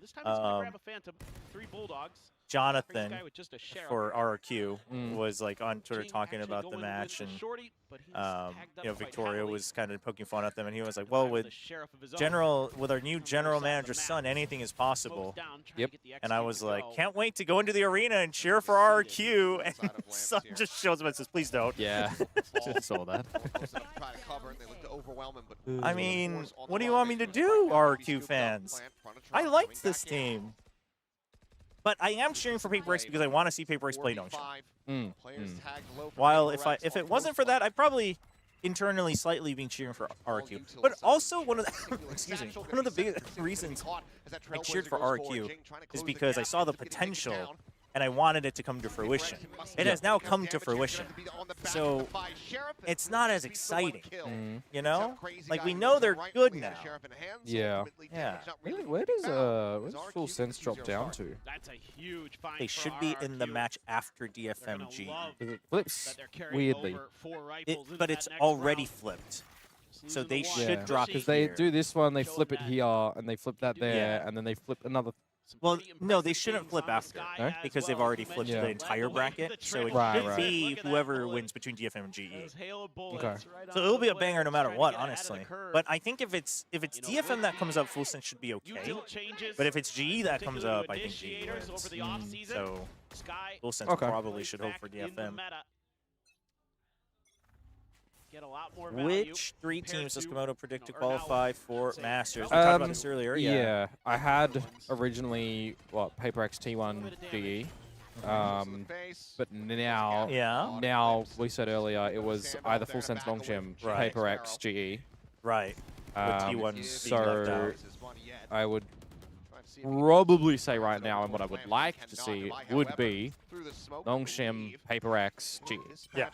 this time he's gonna grab a Phantom, 3 Bulldogs. Jonathan for RRQ was like on Twitter talking about the match, and you know, Victoria was kind of poking fun at them, and he was like, "Well, with our new general manager's son, anything is possible." Yep. And I was like, "Can't wait to go into the arena and cheer for RRQ." And son just shows up and says, "Please don't." Yeah, just saw that. I mean, what do you want me to do, RRQ fans? I liked this team. But I am cheering for PRX because I want to see PRX play Nongshim. While if it wasn't for that, I'd probably internally slightly been cheering for RRQ. But also one of the biggest reasons I cheered for RRQ is because I saw the potential and I wanted it to come to fruition. It has now come to fruition. So it's not as exciting, you know? Like, we know they're good now. Yeah. Yeah. Where does Full Sense drop down to? That's a huge find. They should be in the match after DFMG. It flips weirdly. But it's already flipped. So they should drop it because they do this one, they flip it here, and they flip that there, and then they flip another. Well, no, they shouldn't flip after, because they've already flipped the entire bracket. So it should be whoever wins between DFM and GE. Okay. So it'll be a banger no matter what, honestly. But I think if it's DFM that comes up, Full Sense should be okay. But if it's GE that comes up, I think GE wins. So Full Sense probably should hope for DFM. Which 3 teams does Komodo predict to qualify for Masters? We talked about this earlier. Yeah, I had originally PRX T1 GE, but now we said earlier it was either Full Sense Nongshim, PRX GE. Right. So I would probably say right now, and what I would like to see would be Longshim, PRX, G. Yeah.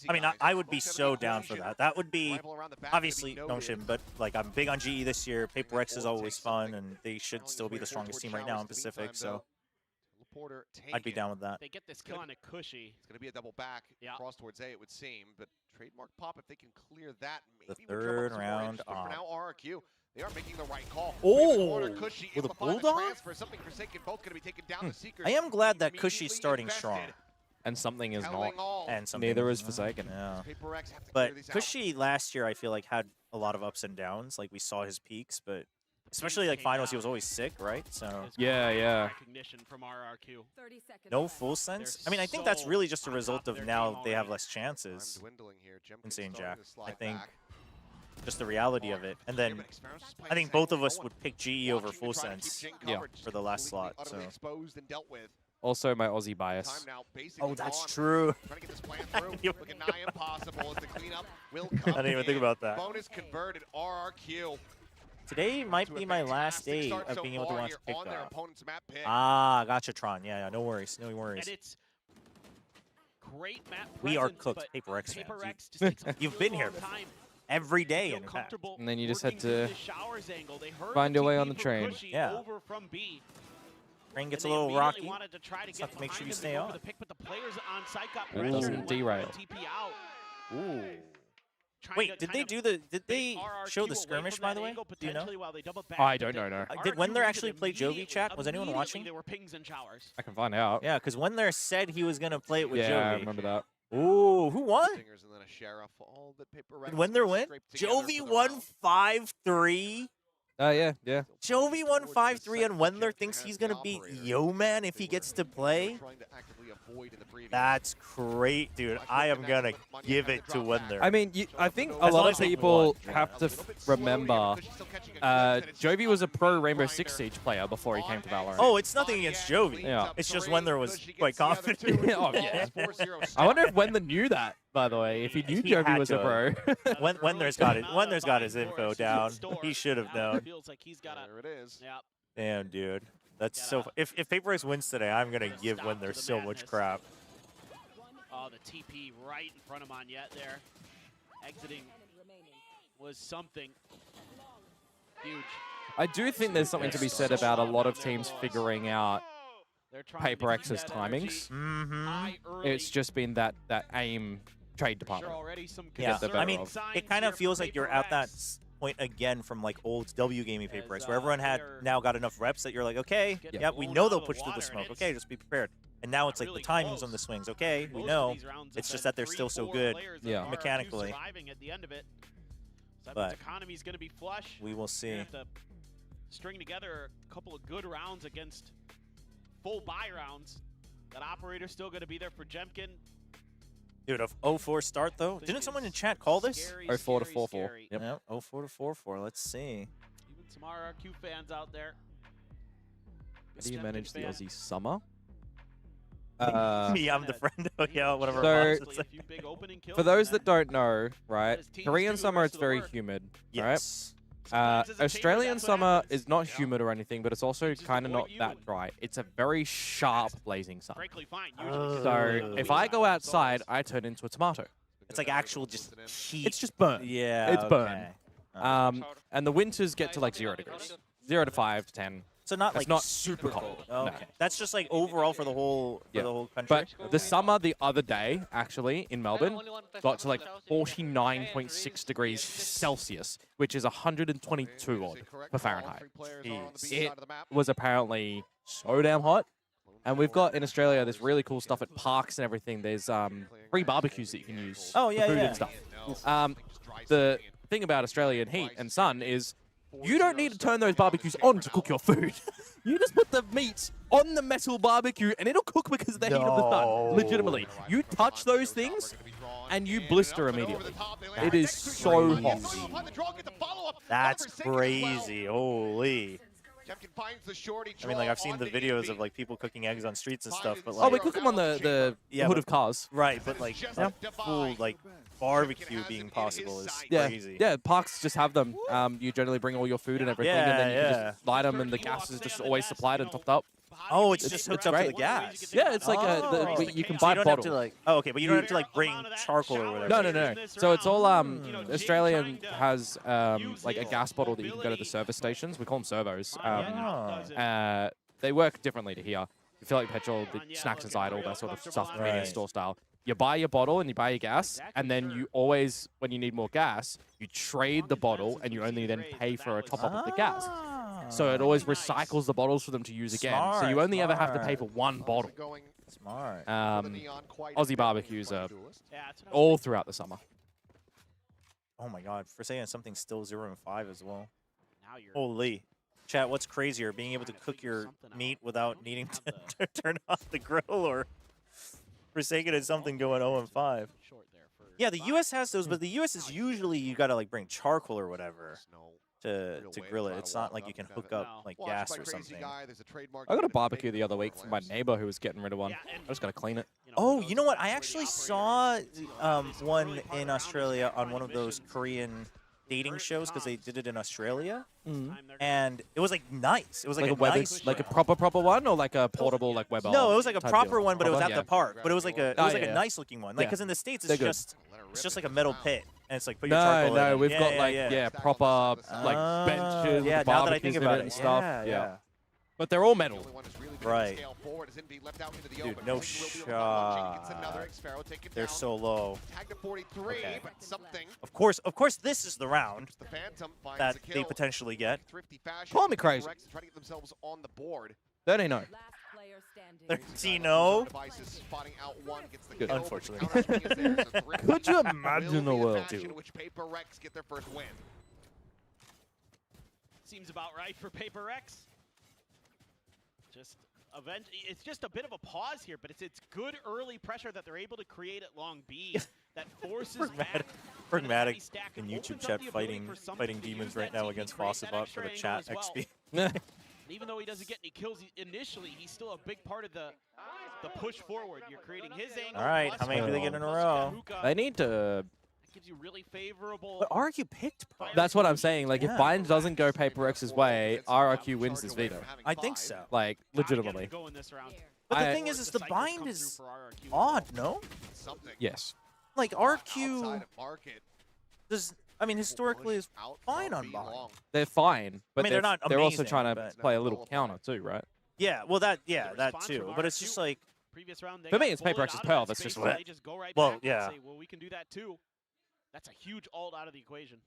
I mean, I would be so down for that. That would be, obviously, Longshim, but like I'm big on GE this year. PRX is always fun, and they should still be the strongest team right now in Pacific, so I'd be down with that. They get this kill on a Cushy. It's going to be a double back cross towards A, it would seem, but trademark pop, if they can clear that, maybe the third round off. For now, RRQ, they are making the right call. Oh, with a Bulldog? Something Forsaken, both going to be taken down the Seekers. I am glad that Cushy's starting strong. And something is not. And something neither is Forsaken. Yeah. But Cushy last year, I feel like, had a lot of ups and downs. Like, we saw his peaks, but especially like finals, he was always sick, right? So yeah. Recognition from RRQ. No full sense. I mean, I think that's really just a result of now they have less chances. Insane Jack. I think just the reality of it. And then I think both of us would pick GE over full sense for the last slot. So also my Aussie bias. Oh, that's true. I didn't even think about that. Bonus converted RRQ. Today might be my last day of being able to watch pick up. Ah, gotcha, Tron. Yeah, no worries. No worries. And it's great map we are cooked, PRX fans. You've been here every day, in fact. And then you just had to find your way on the train. Yeah. Train gets a little rocky. Just have to make sure you stay on. Doesn't derail. Ooh. Wait, did they show the skirmish, by the way? Do you know? I don't know, no. Did Wendler actually play Jovi, chat? Was anyone watching? I can find out. Yeah, because Wendler said he was going to play it with Jovi. Yeah, I remember that. Ooh, who won? Did Wendler win? Jovi won 5-3. Yeah. Jovi won 5-3, and Wendler thinks he's going to beat Yo-Man if he gets to play? That's great, dude. I am going to give it to Wendler. I mean, I think a lot of people have to remember Jovi was a pro Rainbow Six Siege player before he came to Valorant. Oh, it's nothing against Jovi. Yeah. It's just Wendler was quite confident. Oh, yeah. I wonder if Wendler knew that, by the way, if he knew Jovi was a pro. Wendler's got it. Wendler's got his info down. He should have known. There it is. Damn, dude. That's so. If PRX wins today, I'm gonna give Wendler so much crap. Oh, the TP right in front of Monyet there. Exiting was something huge. I do think there's something to be said about a lot of teams figuring out PRX's timings. It's just been that aim trade department. Yeah, I mean, it kind of feels like you're at that point again from like old W gaming PRX, where everyone had now got enough reps that you're like, okay, yeah, we know they'll push through the smoke. Okay, just be prepared. And now it's like the timings on the swings. Okay, we know. It's just that they're still so good mechanically. But economy's going to be flush. We will see. Have to string together a couple of good rounds against full buy rounds. That operator's still going to be there for Jemkin. Dude, a 0-4 start though. Didn't someone in chat call this? 0-4 to 4-4. Yep. 0-4 to 4-4. Let's see. Even some RRQ fans out there. How do you manage the Aussie summer? Me, I'm the friend. Yeah, whatever. So, for those that don't know, right? Korean summer, it's very humid, right? Australian summer is not humid or anything, but it's also kind of not that dry. It's a very sharp blazing sun. So if I go outside, I turn into a tomato. It's like actual just heat. It's just burn. Yeah, it's burn. And the winters get to like 0 degrees, 0 to 5 to 10. So not like not super cold. Okay, no. That's just like overall for the whole country. But the summer the other day, actually in Melbourne, got to like 49.6 degrees Celsius, which is 122 odd for Fahrenheit. It was apparently so damn hot. And we've got in Australia this really cool stuff at parks and everything. There's free barbecues that you can use for food and stuff. The thing about Australian heat and sun is you don't need to turn those barbecues on to cook your food. You just put the meat on the metal barbecue and it'll cook because of the heat of the sun. Legitimately. You touch those things and you blister immediately. It is so hot. That's crazy. Holy. Jemkin finds the shorty. I mean, like I've seen the videos of like people cooking eggs on streets and stuff, but Oh, like we cook them on the hood of cars. right, but like full like barbecue being possible is crazy. Yeah, parks just have them. You generally bring all your food and everything, and then you can just light them, and the gas is just always supplied and topped up. Oh, it's just hooked up to the gas. Yeah, it's like you can buy so you don't have to like. Oh, okay, but you don't have to like bring charcoal or whatever. No. So it's all Australian has like a gas bottle that you can go to the service stations. We call them servos. They work differently to here. You fill like petrol, the snacks inside, all that sort of stuff, convenience store style. You buy your bottle and you buy your gas, and then you always, when you need more gas, you trade the bottle, and you only then pay for a top up of the gas. So it always recycles the bottles for them to use again. So you only ever have to pay for one bottle. Smart. Aussie barbecues are all throughout the summer. Oh my God, for saying something's still 0-5 as well. Holy. Chat, what's crazier, being able to cook your meat without needing to turn off the grill, or Forsaken has something going 0-5? Yeah, the U.S. has those, but the U.S. is usually you gotta like bring charcoal or whatever to grill it. It's not like you can hook up like gas or something. I got a barbecue the other week from my neighbor who was getting rid of one. I just gotta clean it. Oh, you know what? I actually saw one in Australia on one of those Korean dating shows because they did it in Australia, and it was like nice. It was like a nice, like a proper one, or like a portable like Weber. No, it was like a proper one, but it was at the park. But it was like a a nice looking one. Like because in the States it's just like a metal pit, and it's like put your charcoal in. No, we've got like proper like benches. Yeah, with now that I think about it, and stuff. yeah. But they're all metal. Right. Dude, no shot. They're so low. Okay. Of course, this is the round that they potentially get. Call me crazy. 30-0. 30-0? Good. Unfortunately. Could you imagine the world, dude? Seems about right for PRX. It's just a bit of a pause here, but it's good early pressure that they're able to create at Long B that forces Pragmatic in YouTube chat fighting demons right now against Fossabot for the chat XP. Even though he doesn't get any kills initially, he's still a big part of the push forward. You're creating his angle. All right, how many do they get in a row? They need to. Gives you really favorable. But RRQ picked. That's what I'm saying. Like, if Bind doesn't go PRX's way, RRQ wins this veto. I think so. Like, legitimately. But the thing is the Bind is odd, no? Yes. Like, RRQ does. I mean, historically is fine on Bind. They're fine, but they're not. They're also trying to play a little counter too, right? Yeah. Well, that too. But it's just like. For me, it's PRX's Pearl. That's just lit. Well, yeah. Well, we can do that too. That's a huge ult out of the equation.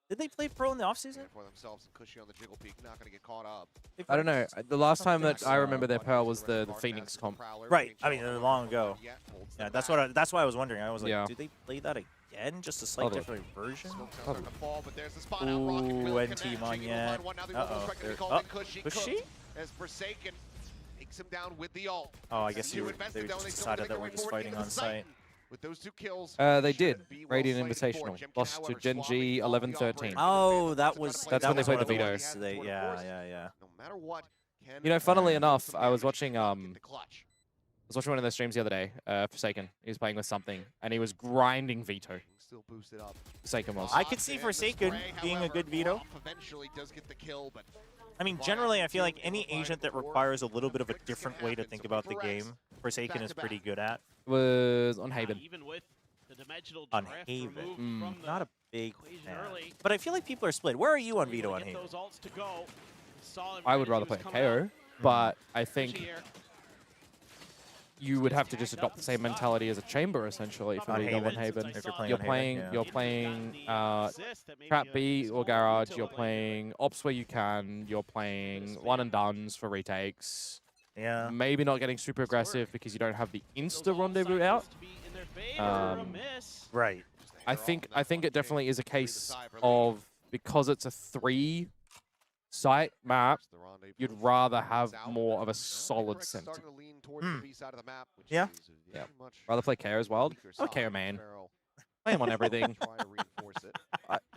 Did they play Pearl in the offseason? For themselves and Cushy on the jiggle peak, not going to get caught up. I don't know. The last time that I remember their Pearl was the Phoenix comp. Right. I mean, long ago. Yeah, that's why I was wondering. I was like, did they play that again? Just a slightly different version? Ooh, NT Monyet. Uh-oh. Cushy? As Forsaken takes him down with the ult. Oh, I guess they just decided that we're just fighting on site. With those 2 kills, they did. Radiant Invitational. Lost to Gen G 11-13. Oh, that's when they played the veto. Yeah. No matter what, you know, funnily enough, I was watching one of their streams the other day. Forsaken. He was playing with something, and he was grinding veto. Still boosted up. Forsaken was. I could see Forsaken being a good veto. Eventually does get the kill, but I mean, generally, I feel like any agent that requires a little bit of a different way to think about the game, Forsaken is pretty good at. Was on Haven. On Haven. Not a big fan. But I feel like people are split. Where are you on veto on Haven? I would rather play a KO, but I think you would have to just adopt the same mentality as a Chamber, essentially, for veto on Haven. You're playing Trap B or Garage, you're playing Ops where you can, you're playing one and dones for retakes. Yeah. Maybe not getting super aggressive because you don't have the insta rendezvous out. Right. I think it definitely is a case of, because it's a 3-site map, you'd rather have more of a solid center. Yeah. Rather play KO as Wild. I'm a KO man. I am on everything.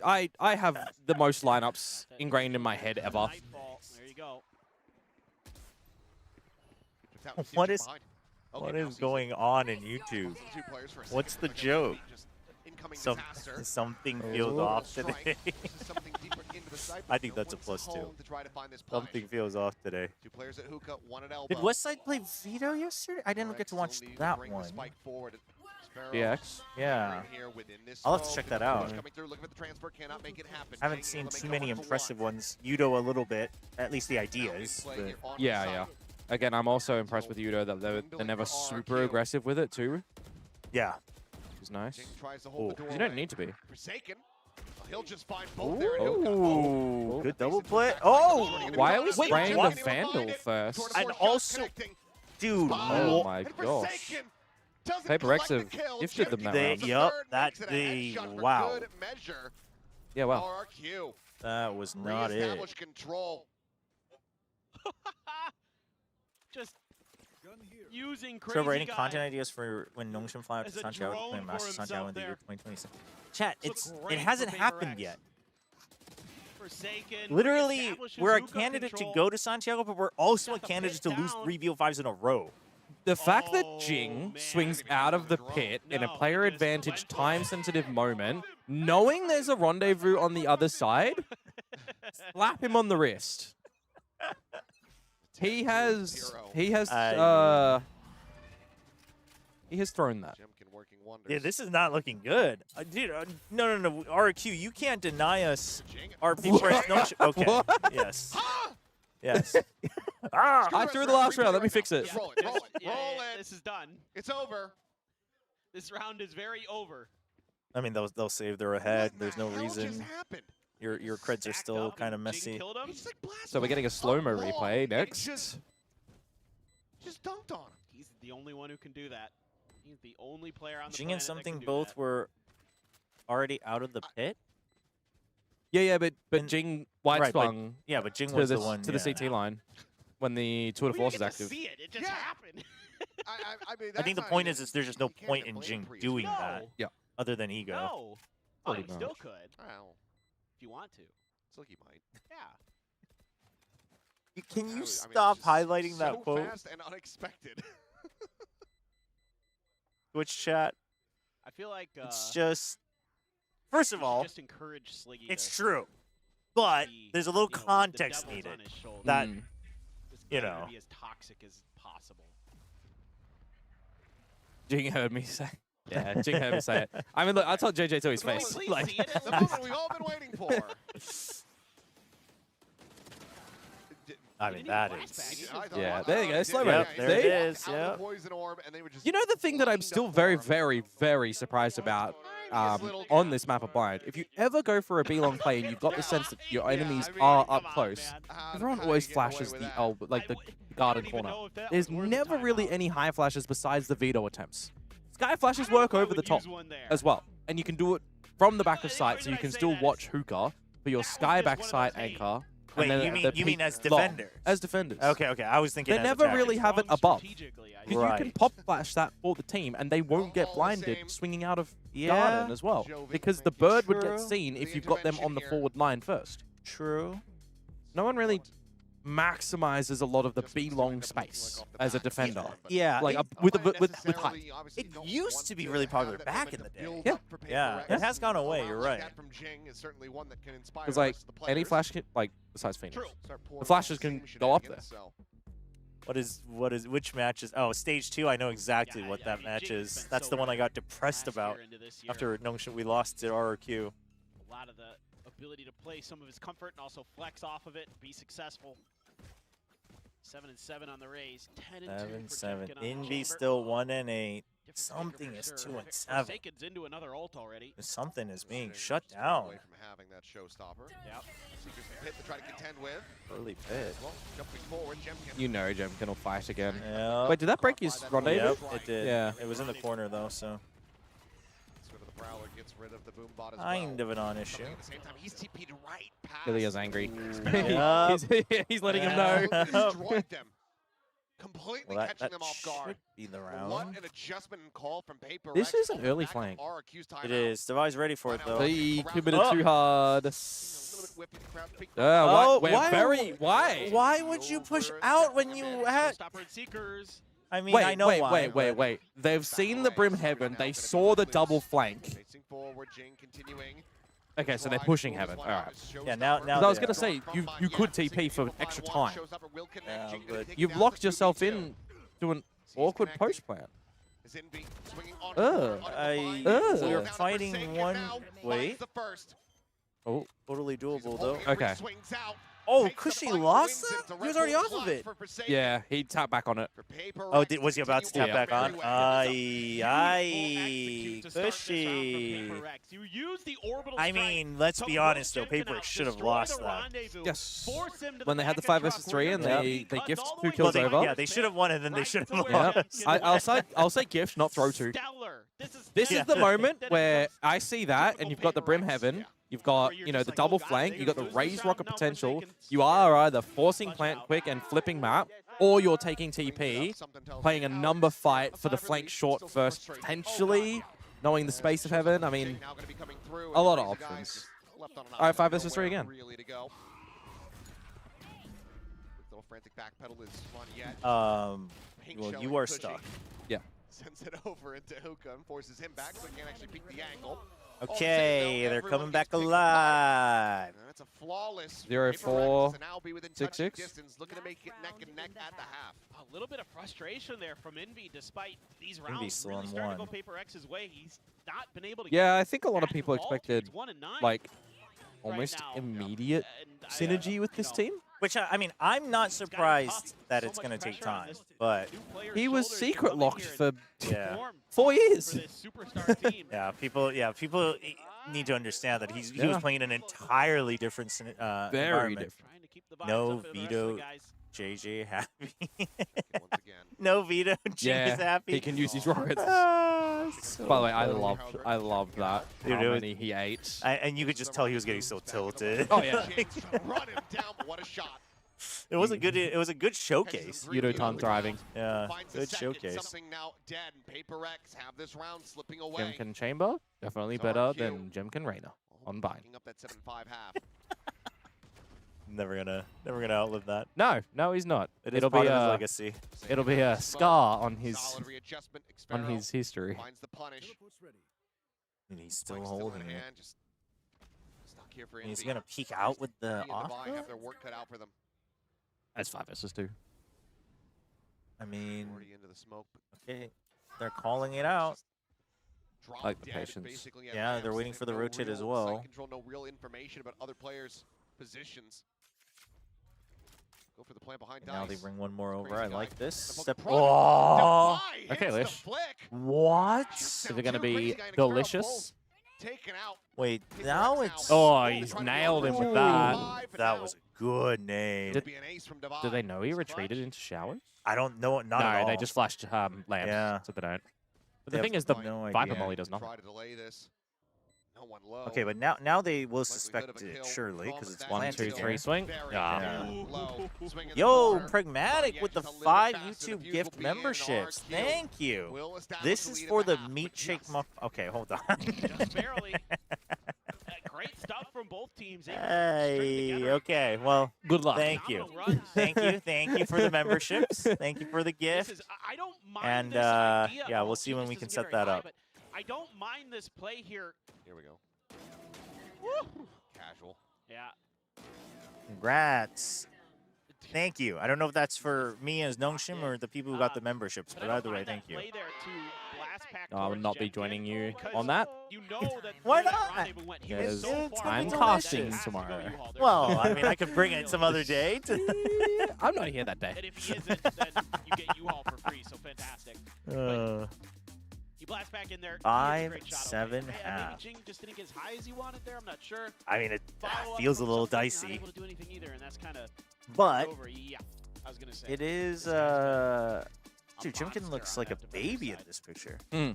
I have the most lineups ingrained in my head ever. What is going on in YouTube? What's the joke? Something feels off today. I think that's a +2. Something feels off today. Did Westside play Vito yesterday? I didn't get to watch that one. PRX? Yeah. I'll have to check that out. I haven't seen too many impressive ones. Yudo a little bit, at least the ideas. But... Yeah. Again, I'm also impressed with Yudo that they're never super aggressive with it too. Yeah. Which is nice. You don't need to be. He'll just find both there. Ooh, good double play. Oh! Why are we spraying the Vandal first? And also, dude. Oh my gosh. PRX have gifted them that round. Yup, wow. Yeah, wow. That was not it. Just using crazy Trevor, any content ideas for when Nongshin fly out to Santiago to play Master Santiago in the year 2026? Chat, it hasn't happened yet. Literally, we're a candidate to go to Santiago, but we're also a candidate to lose 3 VO5s in a row. The fact that Jing swings out of the pit in a player advantage time-sensitive moment, knowing there's a rendezvous on the other side, slap him on the wrist. He has thrown that. Yeah, this is not looking good. Dude, no. RRQ, you can't deny us our PRX. No, okay, yes. Yes. I threw the last round. Let me fix it. Roll it. This is done. It's over. This round is very over. I mean, they'll save. They're ahead. There's no reason. Your creds are still kind of messy. So we're getting a slow-mo replay next. Just dunked on him. He's the only one who can do that. He's the only player on the Jing planet and something that can do both that. were already out of the pit. Yeah, but Jing white swung. Yeah, but Jing was the one to the CT line when the tour de force is active. See it. It just happened. I think the point is there's just no point in Jing doing that. Yeah. Other than ego. No. Oh, he still could. Wow. If you want to. It's like he might. Yeah. Can you stop highlighting that quote? So fast and unexpected. Twitch chat. I feel like it's just. First of all, just encourage Sliggy it's true, but there's a little context needed. That you know, be as toxic as possible. Jing heard me say. Yeah, Jing heard me say it. I mean, look, I told JJ to his face. Like, the moment we've all been waiting for. I mean, that is. Yeah, there you go. Slow mo. There it is. Yeah. You know the thing that I'm still very, very, very surprised about on this map of Blind? If you ever go for a B-long play and you've got the sense that your enemies are up close, everyone always flashes the garden corner. There's never really any high flashes besides the veto attempts. Sky flashes work over the top as well, and you can do it from the back of sight, so you can still watch hookah for your sky back sight anchor. Wait, you mean as defenders? As defenders. Okay. I was thinking they never really have it above. You can pop flash that for the team, and they won't get blinded swinging out of garden as well, because the bird would get seen if you've got them on the forward line first. True. No one really maximizes a lot of the B-long space as a defender. Yeah. Like with height. It used to be really popular back in the day. Yeah. It has gone away. You're right. Because like any flash can, like besides Phoenix, the flashes can go up there. Which match is? Oh, stage 2. I know exactly what that match is. That's the one I got depressed about after Nongshin we lost to RRQ. A lot of the ability to play some of his comfort and also flex off of it, be successful. 7-7 on the raise. 10-2 7-7. Invi still 1-8. Something is 2-7. Forsaken's into another ult already. Something is being shut down. Away from having that showstopper. Yep. Seekers pit to try to contend with. Early pit. Well, jumping forward, Jemkin. You know Jemkin will fight again. Yep. Wait, did that break his rendezvous? Yep, it did. Yeah. It was in the corner though, so. Prowler gets rid of the boom bot as kind of a non-issue. At the same time, he's TP'd right past. Ilya's angry. Yep. he's letting him know. Destroyed them. completely Well, catching them off guard. Be the What round. an adjustment and call from Paper This X. is an early flank. It is. Devi's ready for it, though. He committed too hard. Oh, Why? Why would you push out when you had... I mean, I know why. Wait. They've seen the Brim Heaven. They saw the double flank. Okay, so they're pushing Heaven. All right. Yeah, now I was going to say, you could TP for extra time. Yeah, but You've locked yourself in to an awkward post plan. We're fighting one... Wait. Oh. Totally doable, though. Okay. Oh, Cushy lost that? He was already off of it. Yeah, he tapped back on it. Oh, was he about to tap back on? Cushy. I mean, let's be honest, though. Paper should have lost that. Yes. When they had the 5 versus 3 and they gift 2 kills over. Yeah, they should have won and then they should have lost. I'll say gift, not throw 2. This is the moment where I see that, and you've got the Brim Heaven. You've got, the double flank. You've got the raised rocket potential. You are either forcing plant quick and flipping map, or you're taking TP, playing a number fight for the flank short first, potentially, knowing the space of Heaven. I mean, a lot of options. All right, 5 versus 3 again. Well, you are stuck. Yeah. Sends it over into Hookah and forces him back, so can't actually peek the angle. Okay, they're coming back alive. That's a flawless 0-4, 6-6. Looking to make it neck and neck at the half. A little bit of frustration there from Envy, despite these Envy's rounds still really on starting to go one. Paper X's way. He's not been able to. Yeah, I think a lot of people catch the ball. expected, He's 1 and 9 like, right almost now. immediate synergy with this team. Which, I mean, I'm not surprised that it's going to take time, but... He was secret locked for Yeah. 4 years. Yeah, people need to understand that he was playing an entirely different environment. Different. No Vito, JJ happy. No Vito, JJ's happy. He can use his rockets. So By the way, funny. I loved that. Dude, how many he ate. And you could just tell he was getting so tilted. Oh yeah. Run him down, but what a shot. It was a good showcase. Yudo-tan thriving. Yeah, good showcase. Something now dead, and Paper X have this round slipping away. Jemkin Chamber, definitely better than Jemkin Reina on Bind. Up that 7-5 half. Never gonna outlive that. No, he's not. It'll be a legacy. It'll be a scar on his history. Finds the punish. And he's still holding it. Just stuck here for He's Envy. gonna peek out with the off. Have their work cut out for them. That's 5 versus 2. I mean, Already into the smoke. okay, they're calling it out. Like the patience. Yeah, they're waiting for the rotate as well. Control, no real information about other players' positions. Go for the plan behind Now they Dice. bring one more over. I like this. Step. Oh! Okay, Lish. What? Is it going to be delicious? Taken out. Wait, now it's. Oh, he's nailed him with that. That was a good name. Do they know he retreated into showers? I don't know. Not at all. No, they just flashed lamps, Yeah. so they don't. But the They thing have is, the no Viper idea. Molly does nothing. Try to delay this. No one low. Okay, but now they will suspect it surely because it's 1, planted 2, 3 there. swing. Yeah. Low. Swing in the Yo, corner. Pragmatic with the Just a little 5 bit faster, YouTube the gift beautiful PA and memberships. RRQ Thank you. will establish This the is lead for in the half, meat but shake just muff. Okay, hold on. Just barely. Great stuff from both teams. Hey, okay. Well, good luck. Thank you. Thank Thank you for the memberships. Thank you for the gift. I don't mind And this idea. yeah, we'll see when we can set that up. I don't mind this play here. Here we go. Casual. Yeah. Congrats. Thank you. I don't know if that's for me as Nongshim or the people who got the memberships, but either way, thank you. I will not be joining you on that. Why not? Because I'm casting tomorrow. Well, I mean, I could bring it some other day. I'm not here that day. And if he isn't, then you get U-Haul for free, so fantastic. You blast back in there. 5, 7, half. Maybe Jing just didn't get as high as he wanted there. I'm not sure. I mean, it Follow-up feels a from little something, dicey. Not able to do anything either, and that's kind of But over. Yeah, I was gonna say. it is, dude, Chimkin looks like a baby in this picture. Big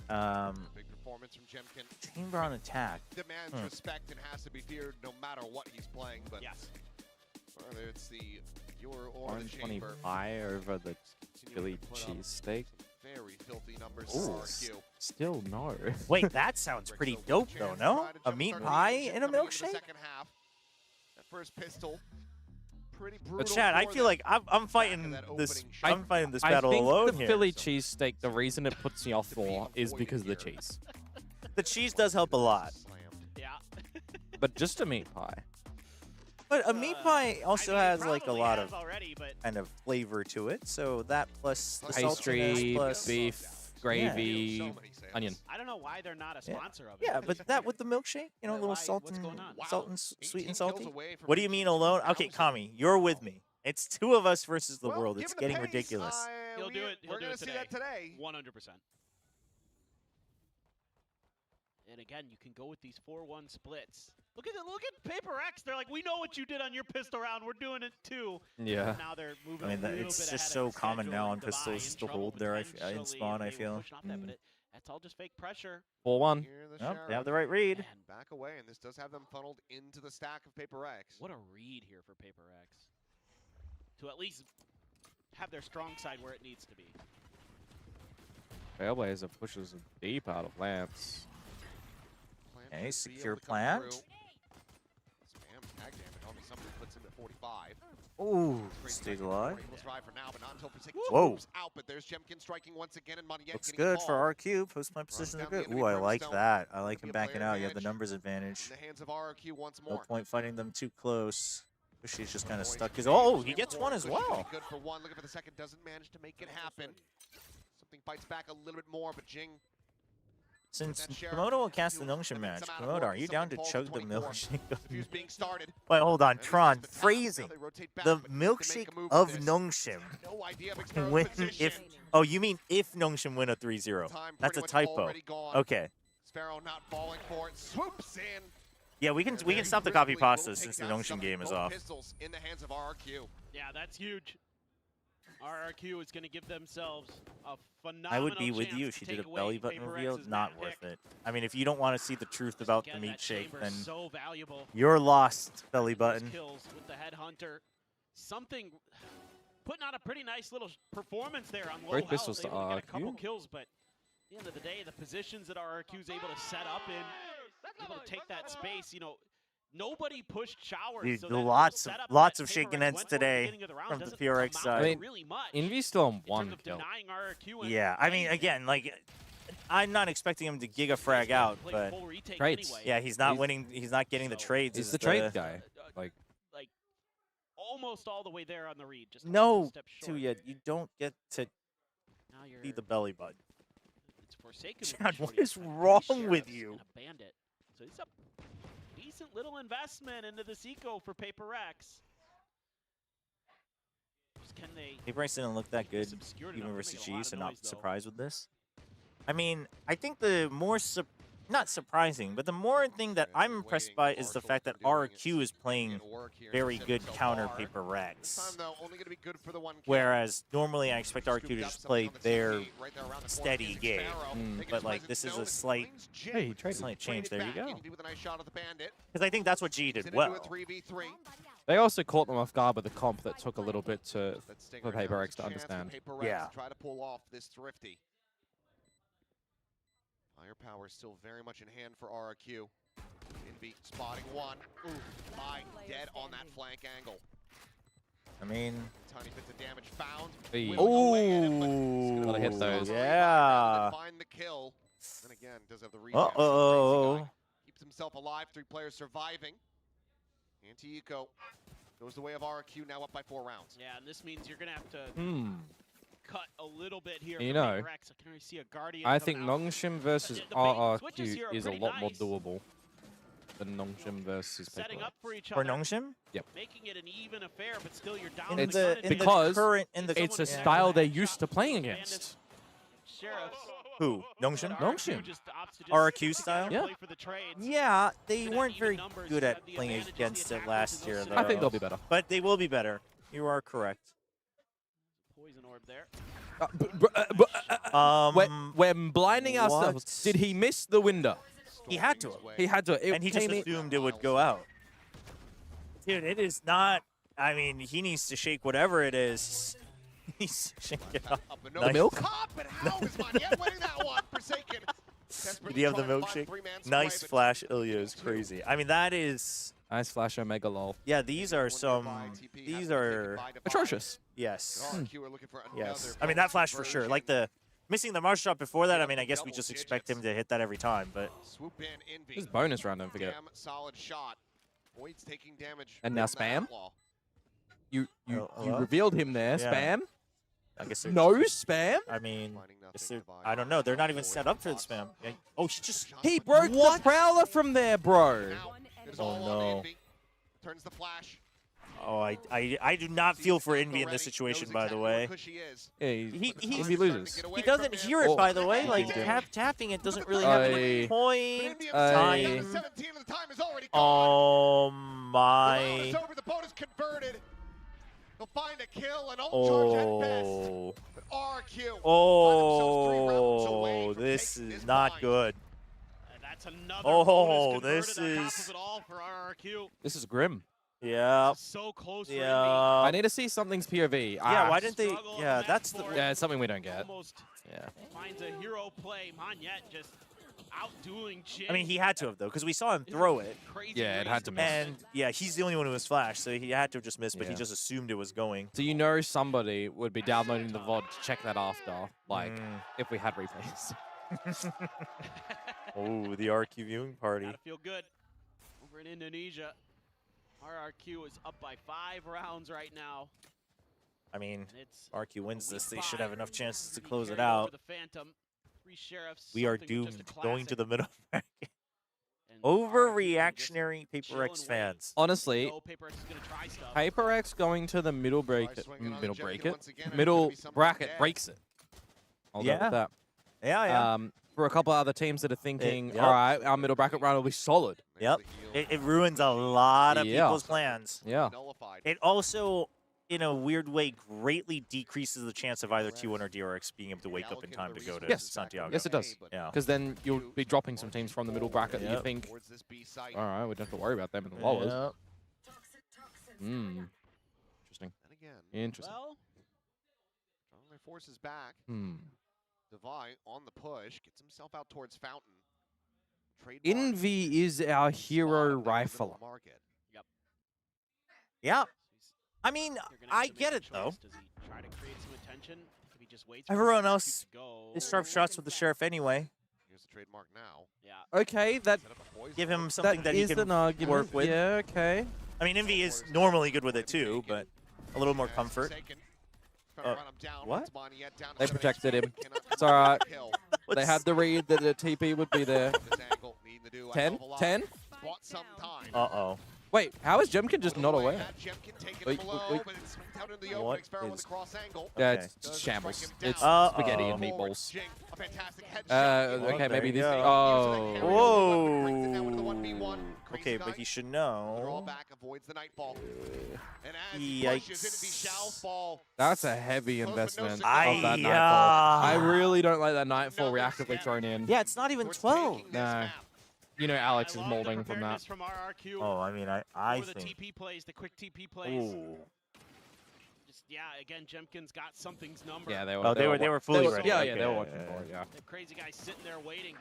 performance from Jemkin. Chamber on attack. Demands respect and has to be feared no matter what he's playing. But yes, whether it's the your or the 120 chamber. pie over the Philly cheesesteak. Very filthy numbers Ooh. for RRQ. Still no. Wait, that sounds pretty dope though, no? A meat pie and a milkshake? Second half. That first pistol. Pretty brutal. But Chad, I feel like I'm fighting this. I'm fighting this battle alone I think the here. Philly cheesesteak, the reason it puts me off more is because of the cheese. The cheese does help a lot. Yeah. But just a meat pie. But a meat pie also has like a lot of already, but kind of flavor to it. So that plus the Pastry, saltiness plus beef, gravy, onion. I don't know why they're not a sponsor of it. Yeah, but that with the milkshake, you know, a little salt what's and going on? salt and sweet and salty. away from What do you mean alone? Okay, Kami, you're with me. It's two of us versus the Well, world. It's given the getting pace, ridiculous. He'll do it. We're going to see that today. 100%. And again, you can go with these 4-1 splits. Look at Paper X. They're like, we know what you did on your pistol round. We're doing it too. Yeah. Now they're moving. I mean, a little it's bit just ahead of so common now on schedule, and pistols Divine just to trouble hold there in potentially, spawn, I and they were feel. pushing off that, but that's all just fake pressure. 4-1. Here the Yep, they Sheriff. have the right read. And back away, and this does have them funneled into the stack of Paper X. What a read here for Paper X. To at least have their strong side where it needs to be. Trailblazer pushes deep out of Lance. Okay, secure plant. Spam tag damage on me. Somebody puts him at 45. Ooh, stays alive. Able to survive for now, but not until Forsaken Whoa. moves out. But there's Jemkin striking once again, and Maniette Looks getting good for involved. RRQ. Post plant positions are down the good. enemy Ooh, I like Brimstone. that. I like Could him be a backing player out. You have the advantage numbers advantage. In the hands of RRQ once No more. point fighting them too close. Wish he's just kind of stuck. Oh, he gets one as well. Good for one. Looking for the second. Doesn't manage to make it happen. Something bites back a little bit more, but Jing. Since Komodo will cast the Nungshin match, Komodo, are you down to chug the milkshake? Fuse being started. Wait, hold on, Tron. Phrasing. Now they rotate back, The but need to milkshake make a move of with this. Nungshin. No idea of external Win position. if. Oh, you mean if Nungshin win a 3-0? Time That's a pretty much typo. already gone. Okay. Sparrow not falling for it. Swoops in. Yeah, we can stop the copy pasta since the Nungshin game is off. Pistols in the hands of RRQ. Yeah, that's huge. RRQ is going to give themselves a phenomenal I would be with chance you to if you take did a away belly button Paper reveal. X's Not map worth pick. it. I mean, if you don't want to see the truth about the Again, meat that shake, chamber then is so valuable. you're lost, belly button. Kills with the headhunter. Something putting on a pretty nice little performance there on low Great health. pistols to Able to get a couple RRQ. kills, but at the end of the day, the positions that RRQ is able to set up in, able to take that space, you know, nobody pushed Showers. Dude, so that little lots setup of that shaking Paper X heads went for at the today beginning of the round from the doesn't PRX come out side. to I mean, really much Envy's still on in one terms of kill. denying RRQ and Yeah, I mean, again, like, I'm not expecting him to giga frag out, play but full retake Trades. anyway. yeah, he's not winning. He's not getting the trades. He's is the trade guy. Like, Almost all the way there on the read. Just a No, step short. to you. You don't get to Now you're be the belly button. It's Forsaken with Chad, the what shorty is up front, wrong three with Sheriffs you? and a Bandit. So it's a decent little investment into this eco for Paper X. Just can they Paper X didn't look that good, obscured even enough to versus make a lot G, of so noise, not though. surprised with this. I mean, I think the more not surprising, but the more thing that I'm impressed by is the fact that RRQ is playing very good counter Paper X. Whereas normally I expect RRQ to just play their steady game. But like this is a slight change. There you go. Because I think that's what G did well. they also caught them off guard with a comp that took a little bit for Paper X to understand. Yeah. Try to pull off this thrifty. Firepower still very much in hand for RRQ. Envy spotting one. Ooh, lying dead on that flank angle. I mean, Tiny bits of damage found. Hey. ooh, Gotta hit those. Yeah. Find the kill. Then again, does have the read. Uh-oh. Keeps himself alive. 3 players surviving. Anti-eco goes the way of RRQ, now up by 4 rounds. Yeah, and this means you're gonna have to cut a little bit here. You for know, Paper X. I can already see a Guardian I coming think out. Nongshim versus The bait switches RRQ here are is a pretty lot more nice. doable than Nongshim versus Paper Setting X. up for each For other. Nongshim? Yep. Making it an even affair, but still you're down In the the- gun in and Because current- in the- it's a yeah. style they're used to playing against. Sheriffs. Who? Nongshim? Nongshim. Just opts to just RRQ stick style? out and Yeah. play for the trades. Yeah, they Even weren't even very numbers, good you at have the playing advantage of against the it attackers last and year, those though. I think they'll be better. But they will be better. You are correct. Poison orb there. When blinding ourselves, did he miss the window? He had to. He had to. It And he just came in- assumed it would go out. Dude, it is not I mean, he needs to shake whatever it is. He's shaking it up. The milk? But how is Monette winning that one? Forsaken. Did he have the milkshake? Nice flash, Ilya is crazy. I mean, that is... Nice flash Omega lol. Yeah, these are some... These are... atrocious. Yes. Yes. I mean, that flash for sure. Like the... Missing the Marsh shot before that, I mean, I guess we just expect him to hit that every time, but... This is bonus round, don't forget. Solid shot. Void's taking damage. And now Spam? You revealed him there, Yeah. Spam? I guess no Spam? I mean, I don't know. They're not even set up for the Spam. Oh, he broke the Prowler from there, bro. Oh, no. Turns the flash. Oh, I do not feel for Envy in this situation, by the way. Yeah, he loses. He doesn't hear it, by the way. Like, tapping it doesn't really have any point. Time. Oh, my. The bonus converted. He'll find a kill and charge at best. But RRQ. Oh, this is not good. Oh, this is... This is grim. Yeah. So close. Yeah. I need to see something's POV. Yeah, why didn't they... Yeah, that's the... Yeah, it's something we don't get. Yeah. Finds a hero play. Monette just outdoing Jin. I mean, he had to have, though, because we saw him throw it. Yeah, it had to miss. And, yeah, he's the only one who was flashed, so he had to have just missed, but he just assumed it was going. So you know somebody would be downloading the VOD to check that after, like, if we had replays. Oh, the RRQ viewing party. Gotta feel good. Over in Indonesia, RRQ is up by 5 rounds right now. I mean, RRQ wins this. They should have enough chances to close it out. We are doomed going to the middle bracket. Overreactionary PaperX fans. Honestly, PaperX going to the middle bracket, middle bracket breaks it. I'll go with that. Yeah. For a couple other teams that are thinking, all right, our middle bracket round will be solid. Yep. It ruins a lot of people's plans. Yeah. It also, in a weird way, greatly decreases the chance of either T1 or DRX being able to wake up in time to go to Santiago. Yes, it does. Yeah. Because then you'll be dropping some teams from the middle bracket that you think, all right, we don't have to worry about them in the lowers. Interesting. Interesting. Well, their forces back. Devi on the push, gets himself out towards Fountain. Envy is our hero rifler. Yep. Yeah. I mean, I get it, though. Everyone else is sharp shots with the Sheriff anyway. Here's the trademark now. Yeah. Okay, that... Give him something that he can work with. Yeah, okay. I mean, Envy is normally good with it, too, but a little more comfort. What? They protected him. It's all right. They had the read that the TP would be there. 10? 10? Uh-oh. Wait, how is Jemkin just not aware? Wait. What is... Yeah, it's shambles. It's spaghetti and meatballs. Okay, maybe this... Oh. Whoa. Okay, but he should know. Yikes. That's a heavy investment of that Nightfall. I really don't like that Nightfall reactively thrown in. Yeah, it's not even 12. No. You know Alex is molding from that. Oh, I mean, I think... The TP plays, the quick TP plays. Ooh. Yeah, again, Jemkin's got something's number. Yeah, they were fully ready. Yeah, they were watching for it, yeah. The crazy guy sitting there waiting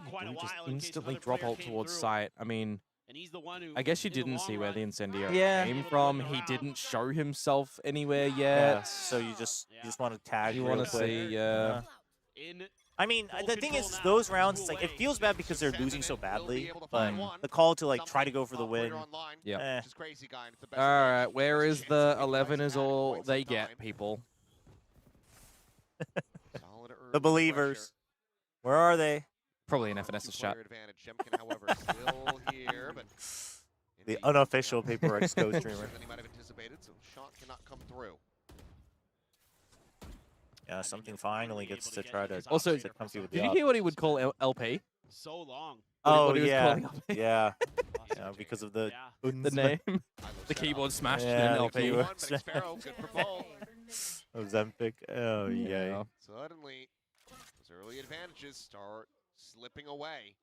quite a while. Just instantly drop ult towards sight. I mean, and he's the one who, I guess you didn't see where the incendiary came from. He didn't show himself anywhere yet. Yeah, so you just want to tag. You want to see, yeah. I mean, the thing is, those rounds, it's like, it feels bad because they're losing so badly, but the call to, like, try to go for the win. Yeah. All right, where is the 11 is all they get, people? The believers. Where are they? Probably in FNS's chat. The unofficial PaperX Go streamer. Yeah, something finally gets to try to also sit comfy with did you hear what he would call LP? So long. Oh, yeah. Yeah, because of the name. The keyboard smashed in LP. Ozempic. Oh, yeah. Suddenly, those early advantages start slipping away.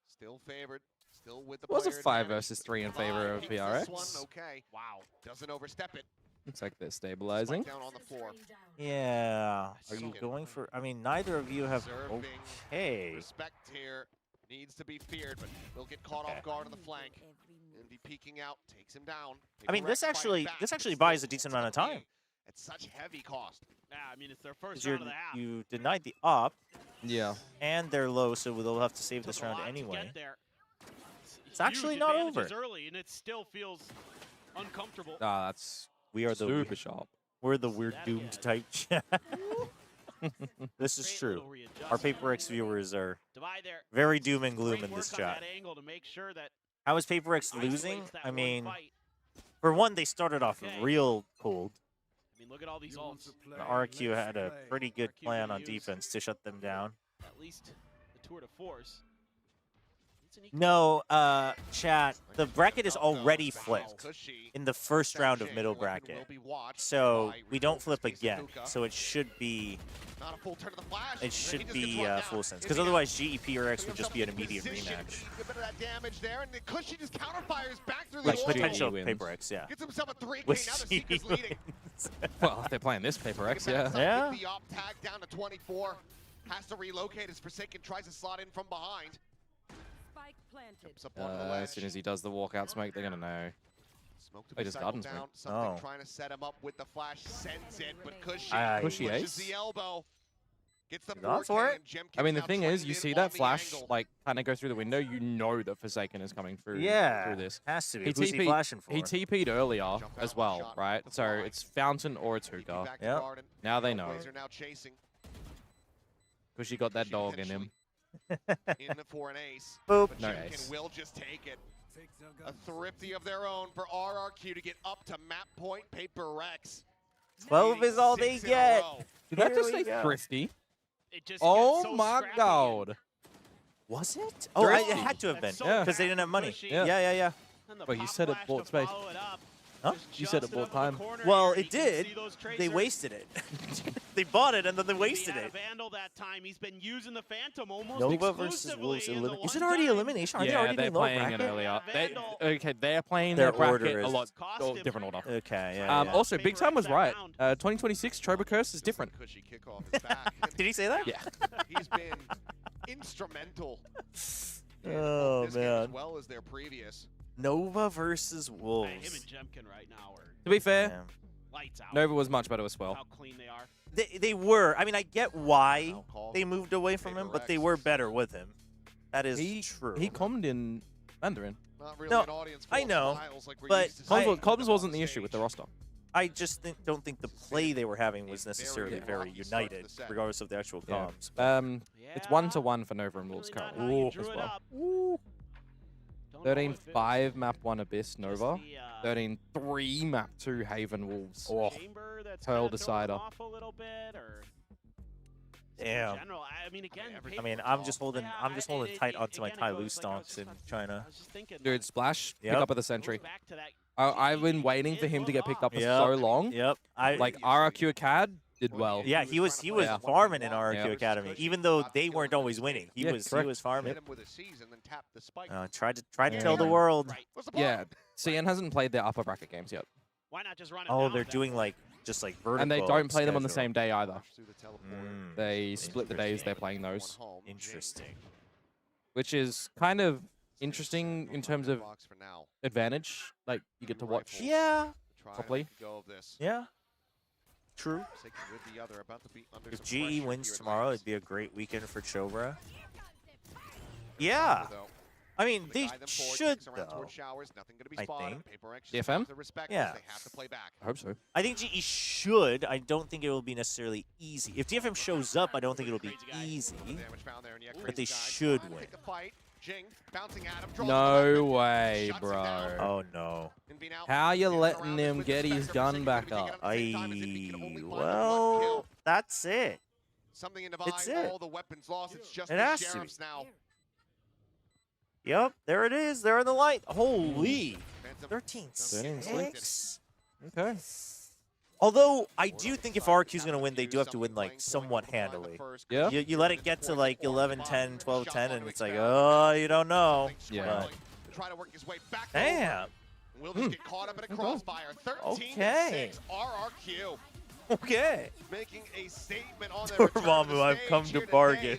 Still favored. Still with the It was a player 5 advantage. versus 3 in favor of Keeps this PRX. one, okay. Wow. Doesn't overstep it. Looks like they're stabilizing. Down on the floor. Yeah. Are you going for? I mean, neither of you have. Serving. Okay. Respect here needs to be feared, but will get caught off guard on the flank. And be peeking out, takes him down. I mean, this actually buys a decent amount of time. At such heavy cost. Yeah, I mean, it's their first round of the half. You denied the op. Yeah. And they're low, so they'll have to save this round anyway. It's actually not over. Early, and it still feels uncomfortable. Ah, that's we are the super sharp. We're the we're doomed type chat. This is true. Our PaperX viewers are very doom and gloom in this chat. How is PaperX losing? I mean, for one, they started off real cold. I mean, look at all these ults. The RRQ had a pretty good plan on defense to shut them down. At least the tour de force. No, chat, the bracket is already flipped in the first round of middle bracket. So we don't flip again. So it should be full sense. Because otherwise GEPRX would just be an immediate rematch. Like potential PaperX, yeah. Gets himself a 3K, now the leading. Well, if they're playing this PaperX, yeah. Yeah. The op tag down to 24. Has to relocate as Forsaken tries to slot in from behind. As soon as he does the walkout smoke, they're gonna know. They just garden smoke. Something trying to set him up with the flash, sends it, but Cushy pushes the elbow. Gets the I mean, the thing is, you see that flash like kind of go through the window, you know that Forsaken is coming through. Through this. Has to be. He TP'd earlier as well, right? So it's Fountain or it's Hookah. Yep. Now they know. Cushy got that dog in him. In for an ace. Boop. But Jimkin will just take it. A thrifty of their own for RRQ to get up to map point. PaperX. 12 is all they get. Did that just say thrifty? Oh my god. Was it? Oh, it had to have been. Yeah. Because they didn't have money. Yeah. Well, you said it bought space. Huh? You said it bought time. Well, it did. They wasted it. They bought it and then they wasted it. Vandal that time. He's been using the Phantom almost Nova versus Wolves. Is it already elimination? Are they already they're playing an earlier. They're playing their bracket order a lot different order. Okay, yeah. Also, Big Time was right. 2026 Chobra Curse is different. Did he say that? Yeah. He's been instrumental. Oh, this game man. as well as their previous. Nova versus Wolves. Him and Jemkin right now are To be fair, lights out. Nova was much better as well. How clean they are. They were. I mean, I get why they moved away from him, but they were better with him. That is true. He commed in Mandarin. Not really an audience I know, like but comms wasn't the issue with the roster. I just don't think the play they were having was necessarily very united, regardless of the actual comms. It's 1-1 for Nova and Wolves currently as well. 13-5 map 1 Abyss Nova. 13-3 map 2 Haven Wolves. Oh, Pearl Decider. Damn. I mean, I'm just holding tight onto my Tai Lu stonks in China. Dude, Splash, pick up at the Sentry. I've been waiting for him to get picked up for so long. Yep. Like RRQ Acad did well. Yeah, he was farming in RRQ Academy, even though they weren't always winning. He was farming. Tried to tell the world. Yeah, CN hasn't played their upper bracket games yet. Why not just run it Oh, down they're then? doing like just like vertical. And they don't play them on the schedule. same day either. They split the days they're playing those. Interesting. Which is kind of interesting in terms of advantage. Like, you get to watch properly. Yeah. True. If GE wins tomorrow, it'd be a great weekend for Chobra. Yeah. I mean, they should, though. I think. DFM? Yeah. I hope so. I think GE should. I don't think it will be necessarily easy. If DFM shows up, I don't think it'll be easy. But they should win. No way, bro. Oh, no. How you letting him get his gun back up? Well, that's it. It's it. All the weapons lost. It's just It has to be. now. Yep, there it is. They're in the light. Holy. 13-6. Okay. Although, I do think if RRQ's going to win, they do have to win, like, somewhat handily. Yeah. You let it get to, like, 11-10, 12-10, and it's like, oh, you don't know. Yeah. try to work his way back. Damn. Will just get caught up in a crossfire. 13-6 RRQ. Okay. Making a statement on their Dormammu, I've come to bargain.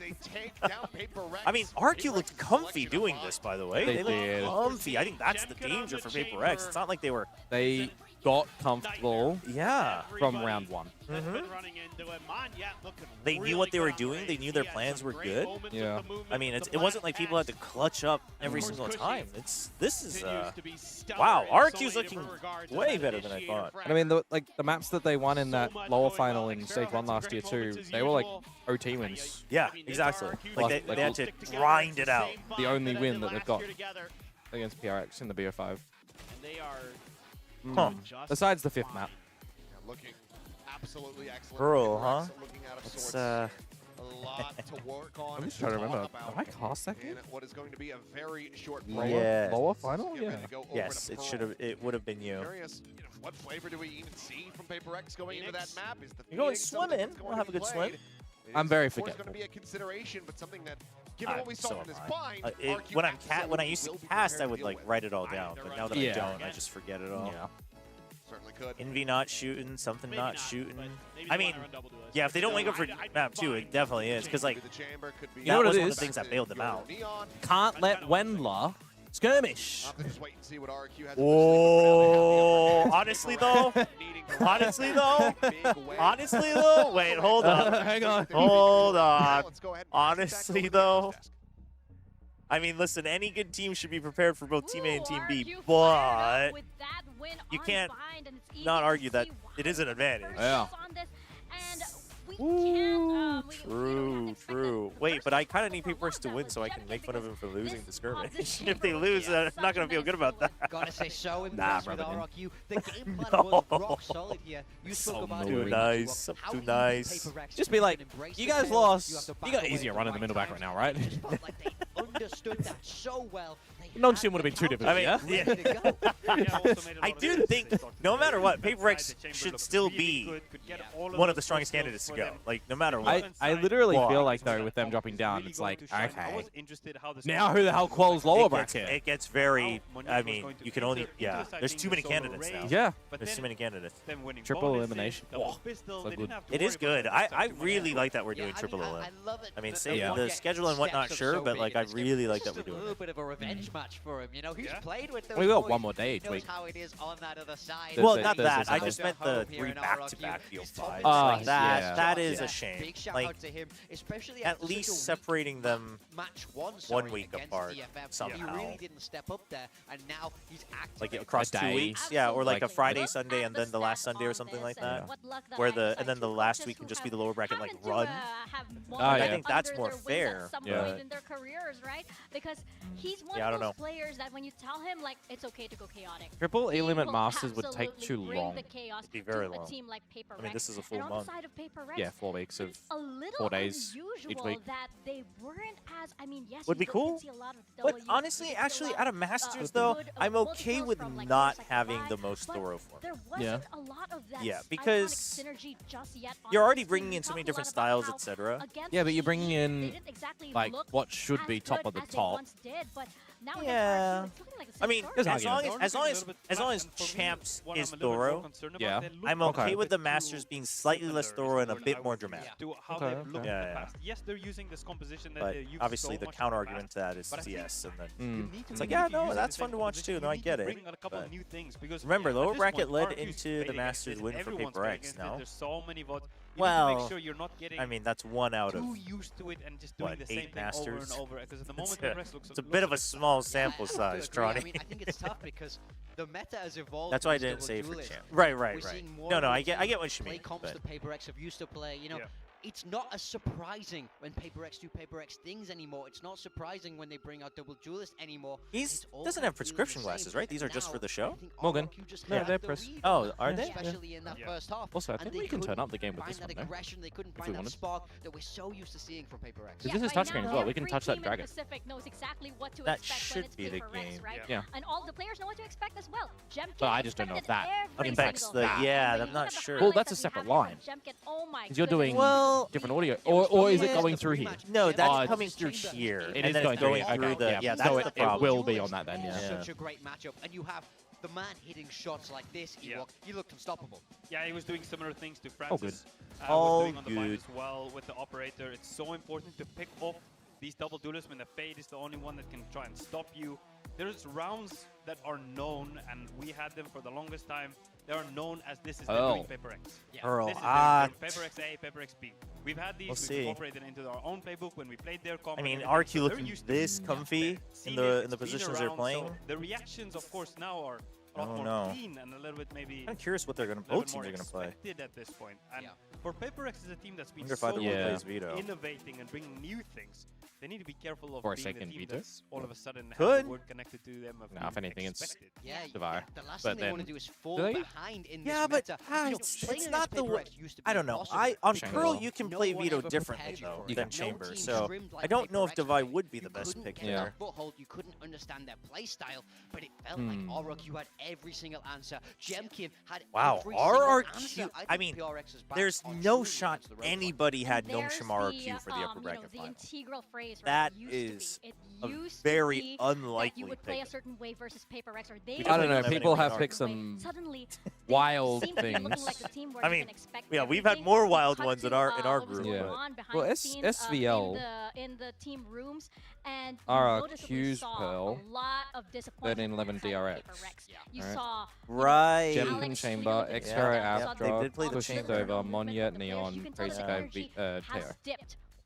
I mean, RQ looked comfy doing this, by the way. They looked comfy. I think that's the danger for Paper X. It's not like they were... They got comfortable from round 1. They knew what they were doing. They knew their plans were good. Yeah. I mean, it wasn't like people had to clutch up every single time. This is wow. RQ's looking way better than I thought. I mean, the maps that they won in that lower final in stage 1 last year too, they were like OT wins. Yeah, exactly. Like they had to grind it out. The only win that they've got against PRX in the BO5. Besides the 5th map. Looking absolutely excellent. Pearl, huh? It's a lot to work on. I'm just trying to remember. Have I cast that game? What is going to be a very short lower final? Yeah. Yes, it would have been you. Curious, what flavor do we even see from Paper X going into that map? Is the You're going swimming. We'll have a good swim. I'm very forgetful. It's going to be a consideration, but something that, given what we saw from this bind, when I used to cast, I would like write it all down. But now that I don't, I just forget it all. Yeah. Certainly could. Envy not shooting, something not shooting. I mean, yeah, if they don't wake up for map 2, it definitely is. Because, like, that was one of the things that bailed them out. Can't let Wendler skirmish. Oh, honestly, though, wait, hold up. Hang on. Hold on. Honestly, though, I mean, listen, any good team should be prepared for both Team A and Team B, but you can't not argue that it is an advantage. Yeah. Ooh, true. Wait, but I kind of need Paper X to win so I can make fun of him for losing the skirmish. If they lose, I'm not going to feel good about that. Gotta say, so impressed with RRQ. The game plan was rock solid here. You spoke about too nice. Too nice. Just be like, you guys lost. You got easier run in the middle back right now, right? Understood that so well. Non-sim would have been too difficult. I mean, I do think, no matter what, Paper X should still be one of the strongest candidates to go. Like, no matter what. I literally feel like, though, with them dropping down, it's like, okay. Now who the hell quals lower bracket? It gets very, I mean, you can only, there's too many candidates now. Yeah. There's too many candidates. Triple elimination. Oh, so good. It is good. I really like that we're doing triple elim. I mean, say the schedule and whatnot, sure, but like I really like that we're doing it. A little bit of a revenge match for him, you know. He's played with those. We got one more day each week. How it is on that other side. Well, not that. I just meant the 3 back-to-back BO5. That is a shame. Big shout like, out to him, especially at least separating them match 1 week apart somehow. He really didn't step up there, and now he's active. Like across 2 weeks, or like a Friday, Sunday, and then the last Sunday or something like that. Where and then the last week can just be the lower bracket like run. I think that's more fair. In their careers, right? Because he's one of those players that when you tell him like it's okay to go chaotic. Triple A-Limit Masters would take too long. It'd be very long. I mean, this is a full month. Yeah, 4 weeks of 4 days each week. That they weren't as, I mean, yes, would be cool. But honestly, actually, out of Masters though, I'm okay with not having the most thorough form. Yeah. A lot of that because you're already bringing in so many different styles, etc. Yeah, but you're bringing in like what should be top of the top. Yeah, I mean, as long as Champs is thorough, I'm okay with the Masters being slightly less thorough and a bit more dramatic. Yes, they're using this composition that but they used obviously so the much counter argument to that is CS, and then it's like, yeah, no, that's fun to watch too. No, I get it. But remember, lower bracket led into the Masters win for Paper X. No. There's so many votes. Well, sure you're not getting I mean, that's 1 out of used to it and just doing the same 8 Masters. Over and over. Because at the moment it's a bit of a small sample size, Tronny. I mean, I think it's tough because the meta has evolved. That's why I didn't say for Champ. Right. No, I get what you mean. Comps that Paper X have used to play, you know. It's not as surprising when Paper X do Paper X things anymore. It's not surprising when they bring out Double Duelist anymore. He doesn't have prescription glasses, right? These are just for the show? Morgan. No, they're press. Oh, are they? Especially in that first half. Also, I think we can turn up the game with this one, though. They couldn't find that spark that we're so used to seeing from Paper X. This is touchscreen as well. We can touch that dragon. That should be the game. Yeah. And all the players know what to expect as well. But I just don't know if that affects the. Yeah, I'm not sure. Well, that's a separate line. Because you're doing Well, different audio, or is it going through here? No, that's coming through here. It is going through the. Yeah, that's so the problem. It will be on that then. Yeah. Such a great matchup, and you have the man hitting shots like this. He looked unstoppable. Yeah, he was doing similar things to Francis. Good. Was doing on the bind as well with the operator. It's so important to pick off these double duelists when the Fade is the only one that can try and stop you. There's rounds that are known, and we had them for the longest time. They are known as this is the doing Paper X. Yeah, Earl. This is Paper X A, Paper X B. We've had these, we've incorporated into our own playbook when we played their comp. I mean, RQ looking this comfy in the positions they're playing. So the reactions, of course, now are a lot more clean and a little bit maybe. I'm curious what they're going to both teams are going to play. At this point, and for Paper X is a team that's been innovating and bringing new things. They need to be careful of being the team that's all of a sudden has the word connected to them. No, if anything, it's Devar. The last thing they want to do is fall behind in this meta. It's not the way. I don't know. On Pearl, you can play Vito differently though than Chamber, so I don't know if Devi would be the best pick here. You couldn't understand their play style, but it felt like RRQ had every single answer. Jemkin had every single answer. I mean, there's no shot anybody had Gnome RRQ for the upper bracket final. That is a very unlikely you would play a certain way versus Paper X, or they I don't know. People have picked some wild things. I mean, yeah, we've had more wild ones in our group. Yeah. Well, SVL in the team rooms, and RRQ's Pearl, a lot of 1311 DRX. You saw Jemkin Chamber, X-Hero After, Pushed Over, Monyet, Neon, Crazy Guy, Teo.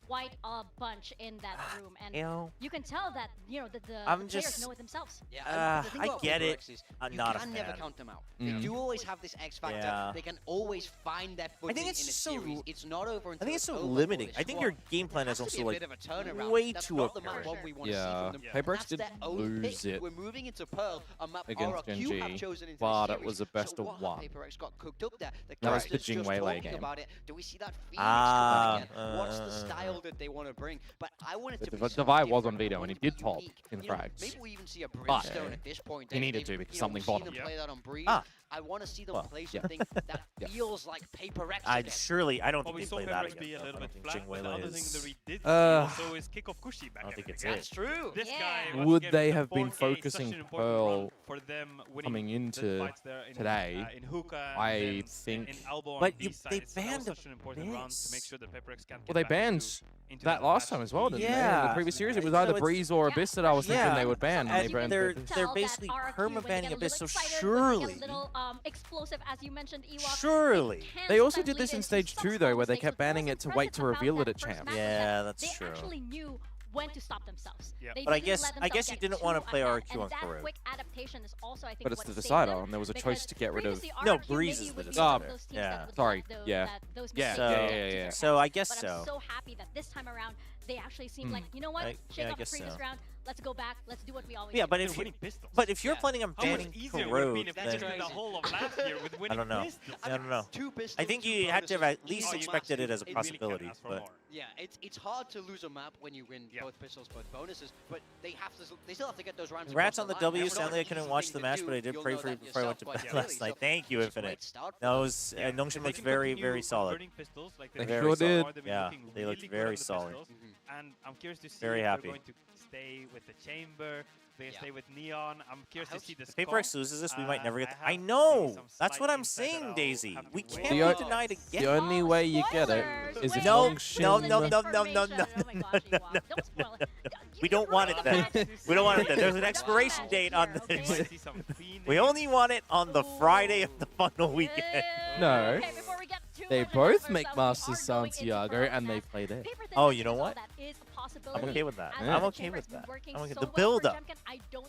Quite a bunch in that room, and you can tell that the players know it themselves. Yeah, I get it. I'm not a fan. You can never count them out. They do always have this X factor. They can always find that footing in a series. It's not over until I think it's so limiting. I think your game plan is also like way too apparent. Yeah, Paper X did lose it We're moving into Pearl, a map against RRQ have chosen into but the it was a best of one. Paper X got cooked up there. That was the Jing Weilei game. Do we see that Phoenix coming again? What's the style that they want to bring? But I wanted to be Devi was on Vito and he did top in frags. Maybe we even see a Brimstone at this point. He needed to because something bottom. Play that on Breeze. I want to see them play something that feels like Paper X. I don't think they play that again. I don't think Jing Weilei is. So is Kick Off Kushi back. I don't think it's That's true. This guy would they have been focusing Pearl coming into today? I think. But they banned a Well, they banned that last time as well, didn't they? In the previous series, it was either Breeze or Abyss that I was thinking they would ban. And they're basically perma-banning Abyss, so surely. Explosive, as you mentioned, Ewok. Surely. They also did this in stage 2 though, where they kept banning it to wait to reveal it at champ. Yeah, that's true. They actually knew when to stop themselves. But I guess you didn't want to play RQ on Corrode. Quick adaptation is also, I think, but it's the decider, and there was a choice to get rid of. No, Breeze is the decider. Yeah. Sorry. Yeah. Yeah. So I guess so. But I'm so happy that this time around they actually seem like, you know what? Shake off the previous round. Let's go back. Let's do what we always do. Yeah, but if you're planning on banning Corrode, then I don't know. I don't know. I think you had to have at least expected it as a possibility. But yeah, it's hard to lose a map when you win both pistols, both bonuses. But they still have to get those rounds. Congrats on the W. Sadly, I couldn't watch the match, but I did pray for you before I went to bed last night. Thank you, Infinite. Those Nongshim looked very, very solid. They sure did. Yeah, they looked very solid. And I'm curious to see very if happy. They're going to stay with the Chamber, they stay with Neon. I'm curious to see this. If Paper X loses this, we might never get. I know. That's what I'm saying, Daisy. We can't be denied again. The only way you get it is if no. We don't want it then. We don't want it then. There's an expiration date on this. We only want it on the Friday of the final weekend. No. They both make Masters Santiago and they play there. Oh, you know what? I'm okay with that. Yeah. I'm okay with that. The build up.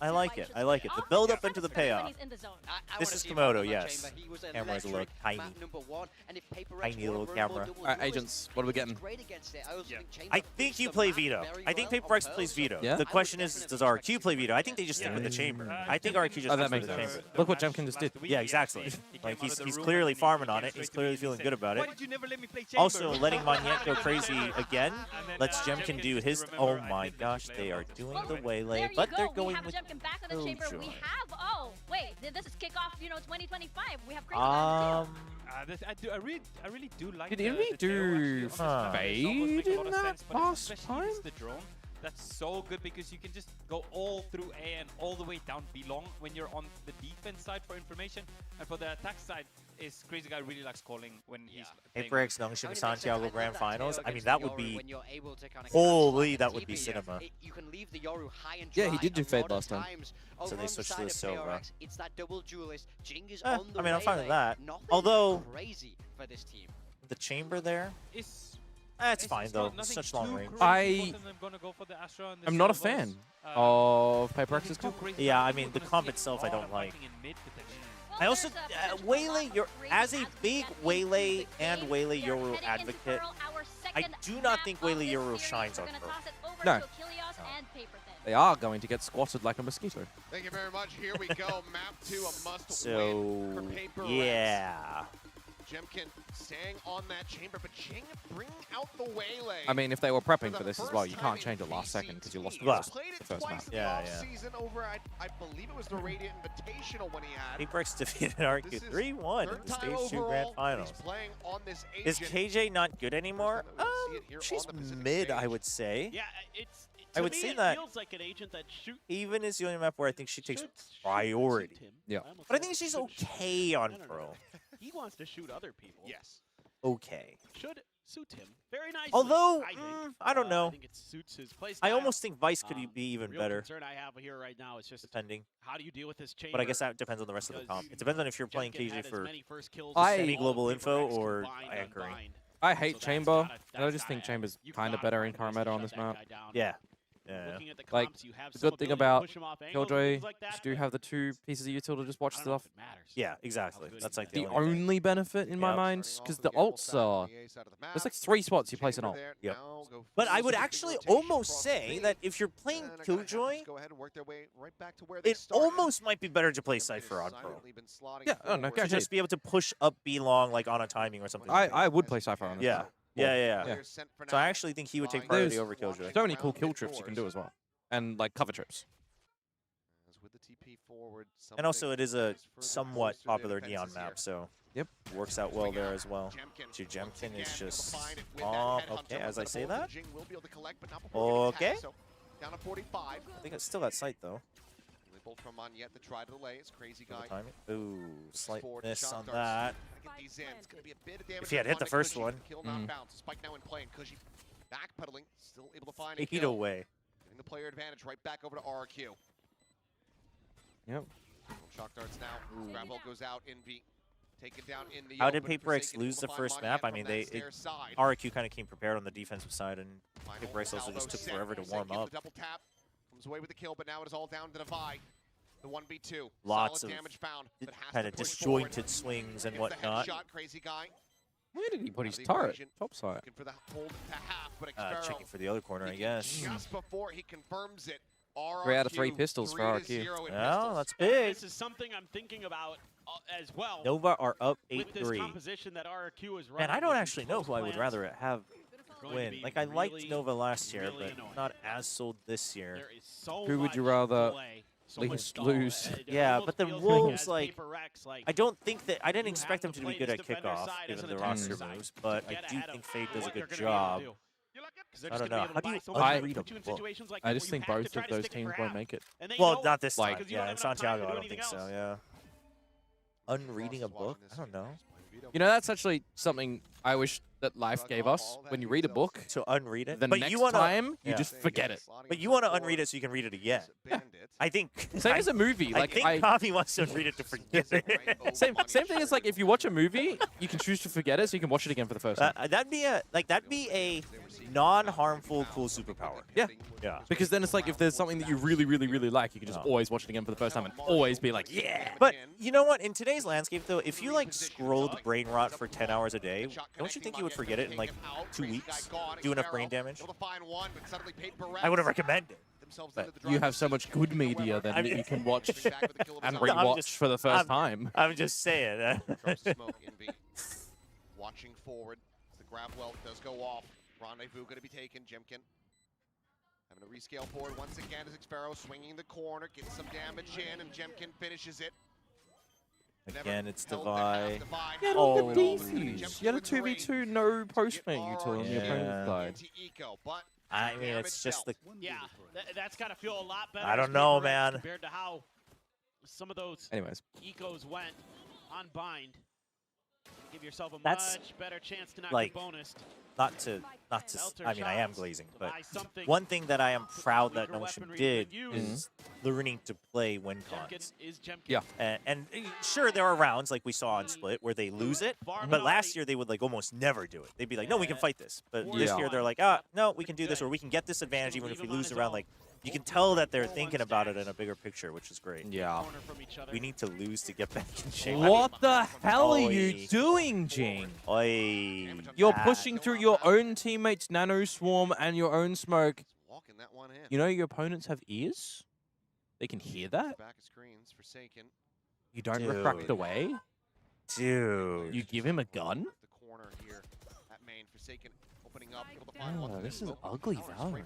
I like it. I like it. The build up into the payoff. This is Komodo, yes. Camera's a little tiny. Tiny little camera. Alright, agents, what are we getting? I think you play Vito. I think Paper X plays Vito. Yeah? The question is, does RQ play Vito? I think they just stick with the chamber. I think RQ just sticks with the chamber. Look what Jemkin just did. Yeah, exactly. Like he's clearly farming on it. He's clearly feeling good about it. Also, letting Monyet go crazy again lets Jemkin do his. Oh my gosh, they are doing the waylay, but they're going with back on the chamber. We have. Oh wait, this is kickoff. 2025. We have crazy. I really do like. Did Envy do fade in that last time? The drone. That's so good because you can just go all through A and all the way down B long when you're on the defense side for information, and for the attack side, is Crazy Guy really likes calling when he's playing. PRX Nongshim Santiago Grand Finals. I mean, that would be holy. That would be cinema. You can leave the Yoru high and dry. Yeah, he did do fade last time. So they switched to the Chobra. It's that double duelist. Jing is I mean, I'm fine with that. Although crazy for this team. The chamber there. It's fine though. Such long range. I'm not a fan of PRX's comp. Yeah, I mean the comp itself I don't like. I also Waylay. As a big Waylay and Waylay Yoru advocate, I do not think Waylay Yoru shines on Pro. No. They are going to get squatted like a mosquito. Thank you very much. Here we go. Map 2, a must win for PRX. Yeah. Jemkin staying on that chamber, but Jing bringing out the Waylay. I mean, if they were prepping for this as well, you can't change it last second because you lost the first map. Yeah. Season over, I believe it was the Radiant Invitational when he had. PRX defeated RRQ 3-1 in the Stage 2 Grand Finals. Is KJ not good anymore? She's mid, I would say. Yeah, I would say that feels like an agent that even is the only map where I think she takes priority. Yeah. But I think she's okay on Pro. He wants to shoot other people. Yes. Okay. Should suit him very nicely. Although, I don't know. I think it suits his play I style. almost think Vice could be even real better. Concern I have here right now is just depending. How do you deal with this chamber? But I guess that depends on the rest of the comp. It depends on if you're playing KJ for semi-global info or anchoring. I hate Chamber, and I just think Chamber's kind of better in Karameta on this map. Yeah. Like, the good thing about Killjoy is you do have the two pieces of util to just watch stuff. Yeah, exactly. That's like the only benefit in my mind, because the ults are... There's like 3 spots you place an ult. Yep. But I would actually almost say that if you're playing Killjoy, it almost might be better to play Cypher on Pro. Yeah, oh, no, to just be able to push up B long like on a timing or something. I would play Cypher on this. Yeah. Yeah. So I actually think he would take priority over Killjoy. So many cool kill trips you can do as well. And like cover trips. And also it is a somewhat popular Neon map, so yep, works out well there as well. Jemkin is just okay, as I say that. Okay. I think it's still at sight though. Bolt from on yet to try to delay. It's Crazy Guy. Ooh, slight miss on that. If he had hit the first one. Spike now in play, and Kushi backpedaling, still able to find a kill. Away. Giving the player advantage right back over to RRQ. Yep. Shock darts now. Grapple goes out in B. Taken down in the. How did PRX lose the first map? I mean, RRQ kind of came prepared on the defensive side, and PRX also just took forever to warm up. Comes away with the kill, but now it is all down to Divide. The 1v2. Lots of damage found, kind of disjointed swings and whatnot. Crazy Guy. Where did he put his turret? Top side. Checking for the other corner, I guess. Just before he confirms it. 3 out of 3 pistols for RRQ. Well, that's big. This is something I'm thinking about as well. Nova are up 8-3. With this composition that RRQ is running. And I don't actually know who I would rather have win. Like, I liked Nova last year, but not as sold this year. Who would you rather lose? Yeah, but the Wolves, like, I don't think that, I didn't expect them to be good at kickoff, given the roster moves, but I do think Fade does a good job. I don't know. How do you unread a book? I just think both of those teams won't make it. Well, not this time. Yeah, in Santiago, I don't think so, yeah. Unreading a book? I don't know. You know, that's actually something I wish that life gave us. When you read a book, to unread it, the next time you just forget it. But you want to unread it so you can read it again. I think same as a movie. Like I think Coffee wants to unread it to forget it. Same thing as like if you watch a movie, you can choose to forget it so you can watch it again for the first time. That'd be a non-harmful cool superpower. Yeah. Because then it's like if there's something that you really like, you can just always watch it again for the first time and always be like, yeah. But you know what? In today's landscape, though, if you like scrolled brain rot for 10 hours a day, don't you think you would forget it in like 2 weeks? Do enough brain damage? I wouldn't recommend it. But you have so much good media then that you can watch and rewatch for the first time. I'm just saying. Watching forward, the grab well does go off. Rendezvous going to be taken. Jemkin having to rescale forward once again as Xfero swinging the corner, gets some damage in, and Jemkin finishes it. Again, it's Divide. Oh, defuse. You had a 2v2, no postmate you told on your opponent's side. I mean, it's just the... Yeah, that's got to feel a lot better. I don't know, man. Compared to how some of those ecos went on bind. Give yourself a much better chance to not get bonused. Not to, I mean, I am glazing, but one thing that I am proud that Notion did is learning to play win cons. Yeah. And sure, there are rounds like we saw on Split where they lose it, but last year they would like almost never do it. They'd be like, no, we can fight this. But this year they're like, no, we can do this, or we can get this advantage even if we lose the round. Like, you can tell that they're thinking about it in a bigger picture, which is great. Yeah. We need to lose to get back in shape. What the hell are you doing, Jing? You're pushing through your own teammates' nano swarm and your own smoke. You know your opponents have ears? They can hear that? You don't refract away? Dude. You give him a gun? Oh, this is ugly Valorant.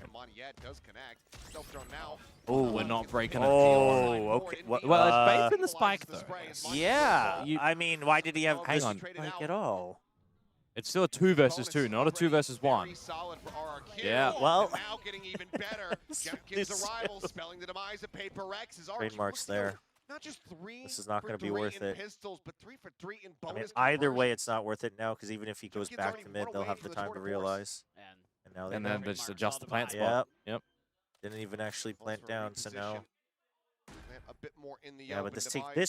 Oh, we're not breaking it. Oh, okay. Well, it's based in the spike, though. Yeah. I mean, why did he have this spike at all? It's still a 2 versus 2, not a 2 versus 1. Yeah, well. Trademarks there. Not just 3 this is not going to be worth it. Pistols, but 3 for 3 in bonus I mean, either way, it's not worth it now because even if he goes back to mid, they'll have the time to realize. And then they just adjust the plant spot. Yep. Didn't even actually plant down, so now. A bit more in the yeah, but this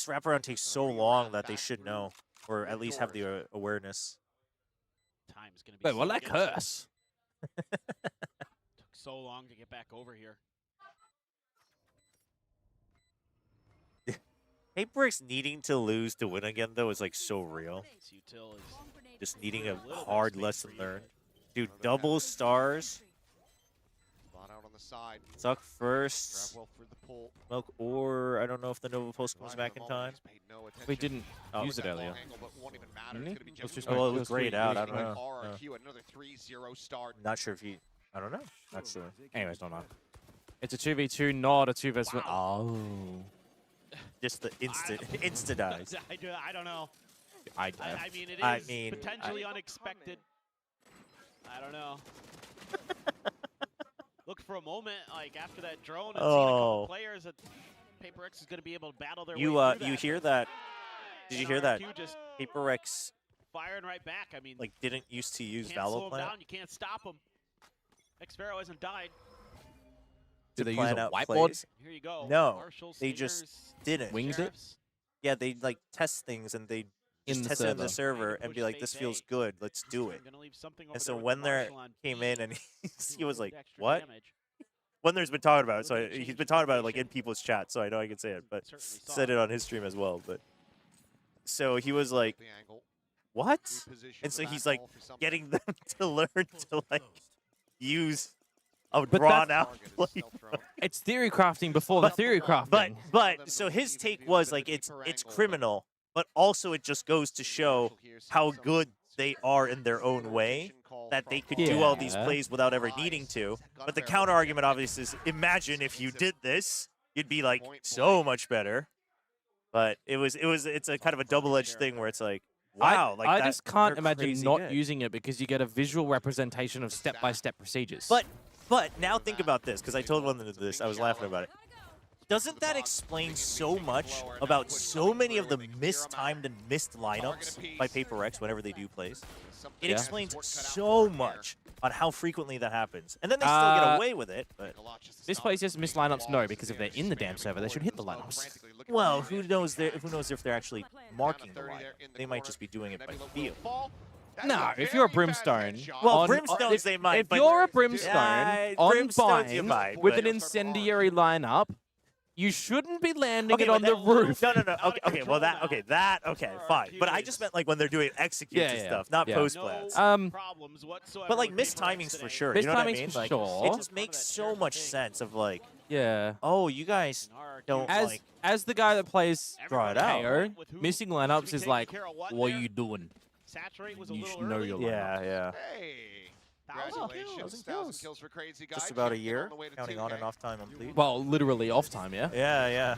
wraparound takes so long that they should know, or at least have the awareness. Time's gonna be. Wait, well, that curse. Took so long to get back over here. PRX needing to lose to win again, though, is like so real. Just needing a hard lesson learned. Dude, double stars. Suck first. Milk, or I don't know if the Nova Pulse comes back in time. We didn't use it earlier. Well, it was grayed out. I don't know. Not sure if he. I don't know. Not sure. Anyways, don't know. It's a 2v2, not a 2 versus 1. Oh. Just the insta dies. I don't know. I mean, it is potentially unexpected. I don't know. Look for a moment, like after that drone, and seeing a couple players that PRX is going to be able to battle their way through that. You hear that? Did you hear that? Just PRX firing right back. I mean, like didn't used to use Valo plant. Down. You can't stop him. Xpharaoh hasn't died. Did they use a whiteboard? Here you go. No, they just didn't. Winged it? Yeah, they like test things and they just test it in the server and be like, this feels good, let's do it. And so when there came in and he was like, what? Wenler's been talking about it, so he's been talking about it like in people's chat, so I know I can say it, but said it on his stream as well. But so he was like, what? And so he's like getting them to learn to like use a drawn out play. It's theory crafting before the theory crafting. But so his take was like it's criminal, but also it just goes to show how good they are in their own way, that they could do all these plays without ever needing to. But the counter argument obviously is, imagine if you did this, you'd be like so much better. But it's a kind of a double-edged thing where it's like, wow, like I just can't imagine not using it because you get a visual representation of step-by-step procedures. But now think about this, because I told one of this, I was laughing about it. Doesn't that explain so much about so many of the mistimed and missed lineups by PRX whenever they do plays? It explains so much on how frequently that happens. And then they still get away with it. But this plays just missed lineups? No, because if they're in the damn server, they should hit the lineups. Well, who knows if they're actually marking the lineup? They might just be doing it by feel. No, if you're a Brimstone... Well, Brimstones they might. If you're a Brimstone on Bind with an incendiary lineup, you shouldn't be landing it on the roof. No. Okay, well, okay, fine. But I just meant like when they're doing executes and stuff, not post plans. But like mistimings for sure. You know what I mean? Like, it just makes so much sense of like, oh, you guys don't like. As the guy that plays draw it out. KO, missing lineups is like, what are you doing? You should know your lineup. Yeah. Hey. Congratulations. 1,000 kills for Crazy Guy. Just about a year, counting on and off time, I'm pleased. Well, literally off time, yeah? Yeah.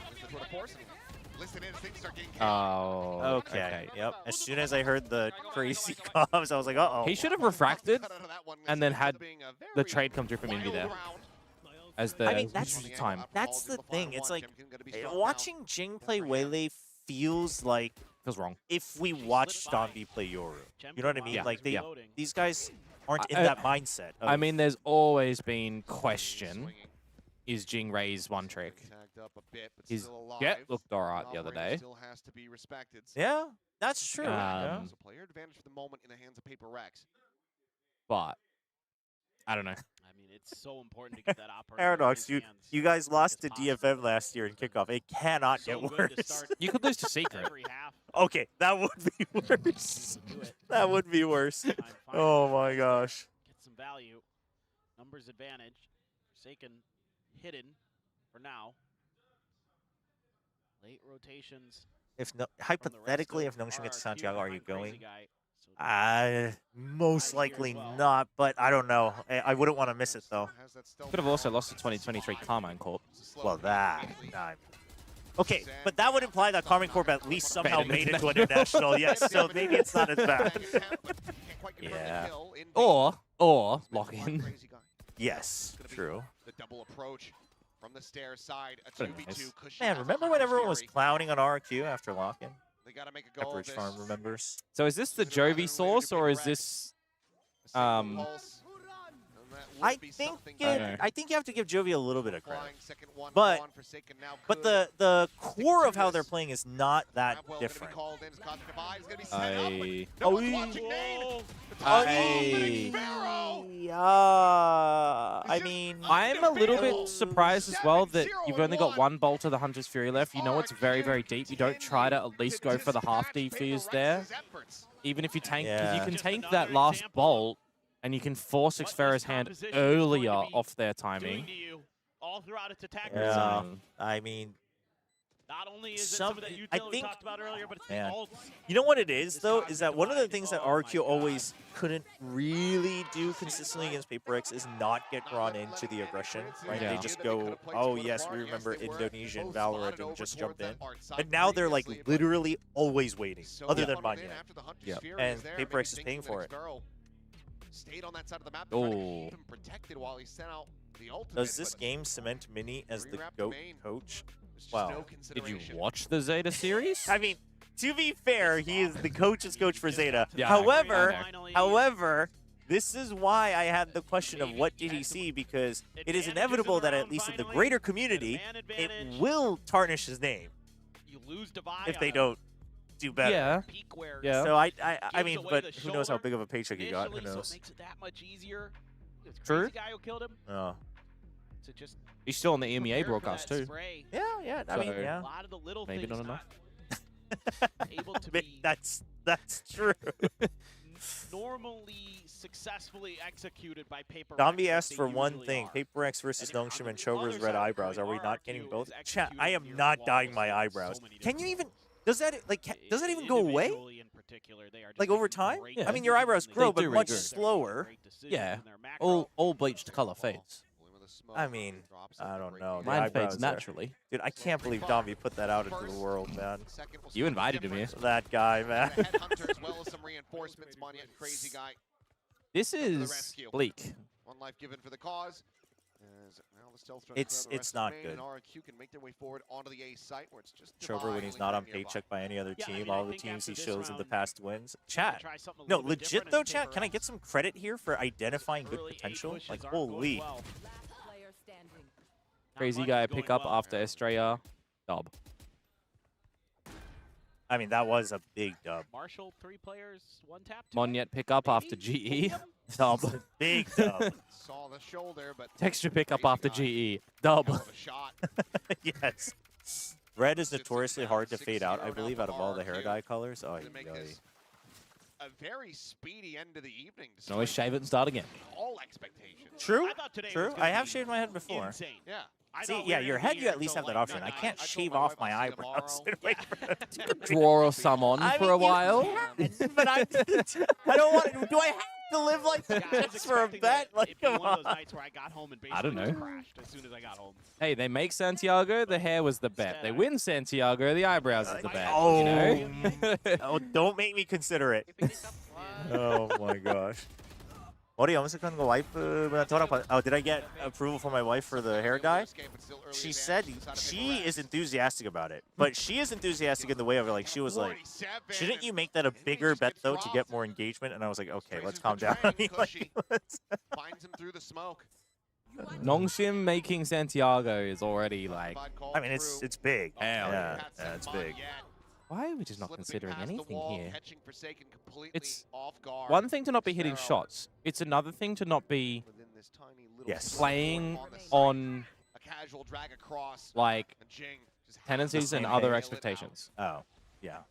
Oh, okay. Yep. As soon as I heard the crazy comms, I was like, uh-oh. He should have refracted and then had the trade come through from Invi there. As the I mean, that's the thing. It's like, watching Jing play Waylay feels like wrong. If we watched Dombey play Yoru. You know what I mean? Like, these guys aren't in that mindset. I mean, there's always been question. Is Jing Ray's one trick? His Jet looked alright the other day. Yeah, that's true. So player advantage for the moment in the hands of PRX. But I don't know. I mean, it's so important to get that operator. Paradox, you guys lost to DFM last year in kickoff. It cannot get worse. You could lose to Secret. Okay, that would be worse. That would be worse. Oh my gosh. Get some value. Numbers advantage. Forsaken hidden for now. Late rotations. If no, hypothetically, if Nongshim gets Santiago, are you going? Most likely not, but I don't know. I wouldn't want to miss it, though. Could have also lost to 2023 Carmine Corp. Well, that... Okay, but that would imply that Carmine Corp at least somehow made it to an international. Yes, so maybe it's not as bad. Yeah. Or lock in. Yes, true. The double approach from the stair side. A 2v2 cushion. Man, remember when everyone was clowning on RRQ after lock-in? They gotta make a go Average Farm remembers. So is this the Jovi source or is this I think you have to give Jovi a little bit of credit. But the core of how they're playing is not that different. I mean, I'm a little bit surprised as well that you've only got one bolt of the Hunter's Fury left. You know it's very, very deep. You don't try to at least go for the half defuse there. Even if you tank, because you can tank that last bolt, and you can force Xfera's hand earlier off their timing. Yeah, I mean, not only is it some that you talked about earlier, but it's you know what it is, though, is that one of the things that RQ always couldn't really do consistently against PRX is not get drawn into the aggression, right? They just go, oh, yes, we remember Indonesian Valorant and just jump in. And now they're, like, literally always waiting, other than Manya. And PRX is paying for it. Stayed on that side of the map. Oh. Protected while he sent out the ultimate. Does this game cement Mini as the GOAT coach? Wow. Did you watch the Zeta series? I mean, to be fair, he is the coach's coach for Zeta. Yeah, however, this is why I had the question of what did he see, because it is inevitable that at least in the greater community, it will tarnish his name if they don't do better. Yeah. So I mean, but who knows how big of a paycheck he got? Who knows? True. Oh. He's still on the EMEA broadcast too. Yeah. I mean, yeah. Maybe not enough. That's true. Normally successfully executed by PRX. Dombey asked for one thing: PRX versus Nongshim and Chobra's red eyebrows. Are we not getting both? Chat, I am not dyeing my eyebrows. Can you even? Does that even go away? Like over time? Yeah. I mean, your eyebrows grow, but much slower. Yeah. All bleached color fades. I mean, I don't know. Mine fades naturally. Dude, I can't believe Dombey put that out into the world, man. You invited him here. That guy, man. This is bleak. One life given for the cause. It's not good. Chobra, when he's not on paycheck by any other team, all the teams he shows in the past wins. Chat. No, legit though, chat, can I get some credit here for identifying good potential? Like, holy. Crazy guy pick up after Estrella. Dub. I mean, that was a big dub. Marshall, 3 players, 1 tap. Monyet pick up after GE. Dub. Big dub. Saw the shoulder, but Texture pick up after GE. Dub. Yes. Red is notoriously hard to fade out, I believe, out of all the hair dye colors. Oh, a very speedy end of the evening. Always shave it and start again. All expectations. True. I have shaved my head before. Insane. Yeah. See, yeah, your head, you at least have that option. I can't shave off my eyebrows. Draw some on for a while. But I don't want to. Do I have to live like that just for a bet? Like, come one of those on. nights where I got home and basically I don't know. crashed as soon as I got home. Hey, they make Santiago, the hair was the bet. They win Santiago, the eyebrows is the bet. Oh, you know? oh, don't make me consider it. Oh my gosh. 머리 염색하는 거 와이프분한테 허락 Oh, did I get approval from my wife for the hair dye? She said she is enthusiastic about it, but she is enthusiastic in the way of like she was like, shouldn't you make that a bigger bet though to get more engagement? And I was like, okay, let's calm down. Finds him through the smoke. Nongshim making Santiago is already like. I mean, it's big. Hell yeah, it's big. Why are we just not considering anything here? It's one thing to not be hitting shots. It's another thing to not be playing on like tendencies and other expectations. Oh, yeah.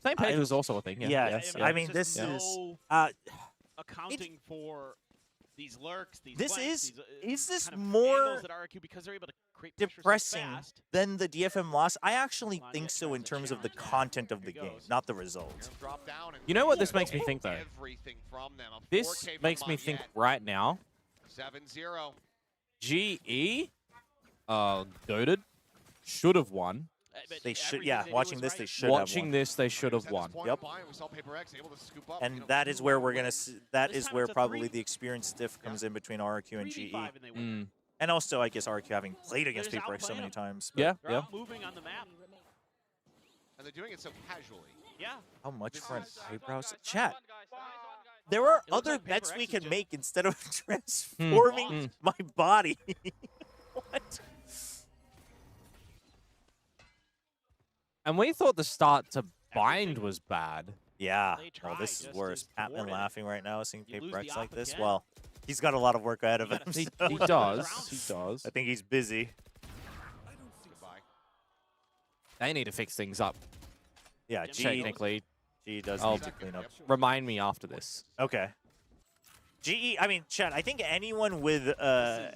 Same page was also a thing. Yeah. Yes. I mean, this is accounting for these lurks, these this flanks, is this kind of more angles that RRQ, because they're able to create depressing fast. than the DFM loss? I actually think so in terms of the content of the game, not the result. You know what this makes me think, though? This makes me think right now, 7-0. GE, goated, should have won. They should, yeah. Watching this, they should. Watching this, they should have won. Yep. And that is where we're gonna. That is where probably the experience diff comes in between RRQ and GE. And also, I guess RRQ having played against PRX so many times. Yeah, yeah. Moving on the map. And they're doing it so casually. Yeah. How much for an eyebrows? Chat. There are other bets we can make instead of transforming my body. What? And we thought the start to bind was bad. Yeah. Oh, this is worse. Patman laughing right now, seeing PRX like this. Well, he's got a lot of work ahead of him. He does. He does. I think he's busy. They need to fix things up. Yeah, technically. GE does need to clean up. Remind me after this. Okay. GE, I mean, Chad, I think anyone with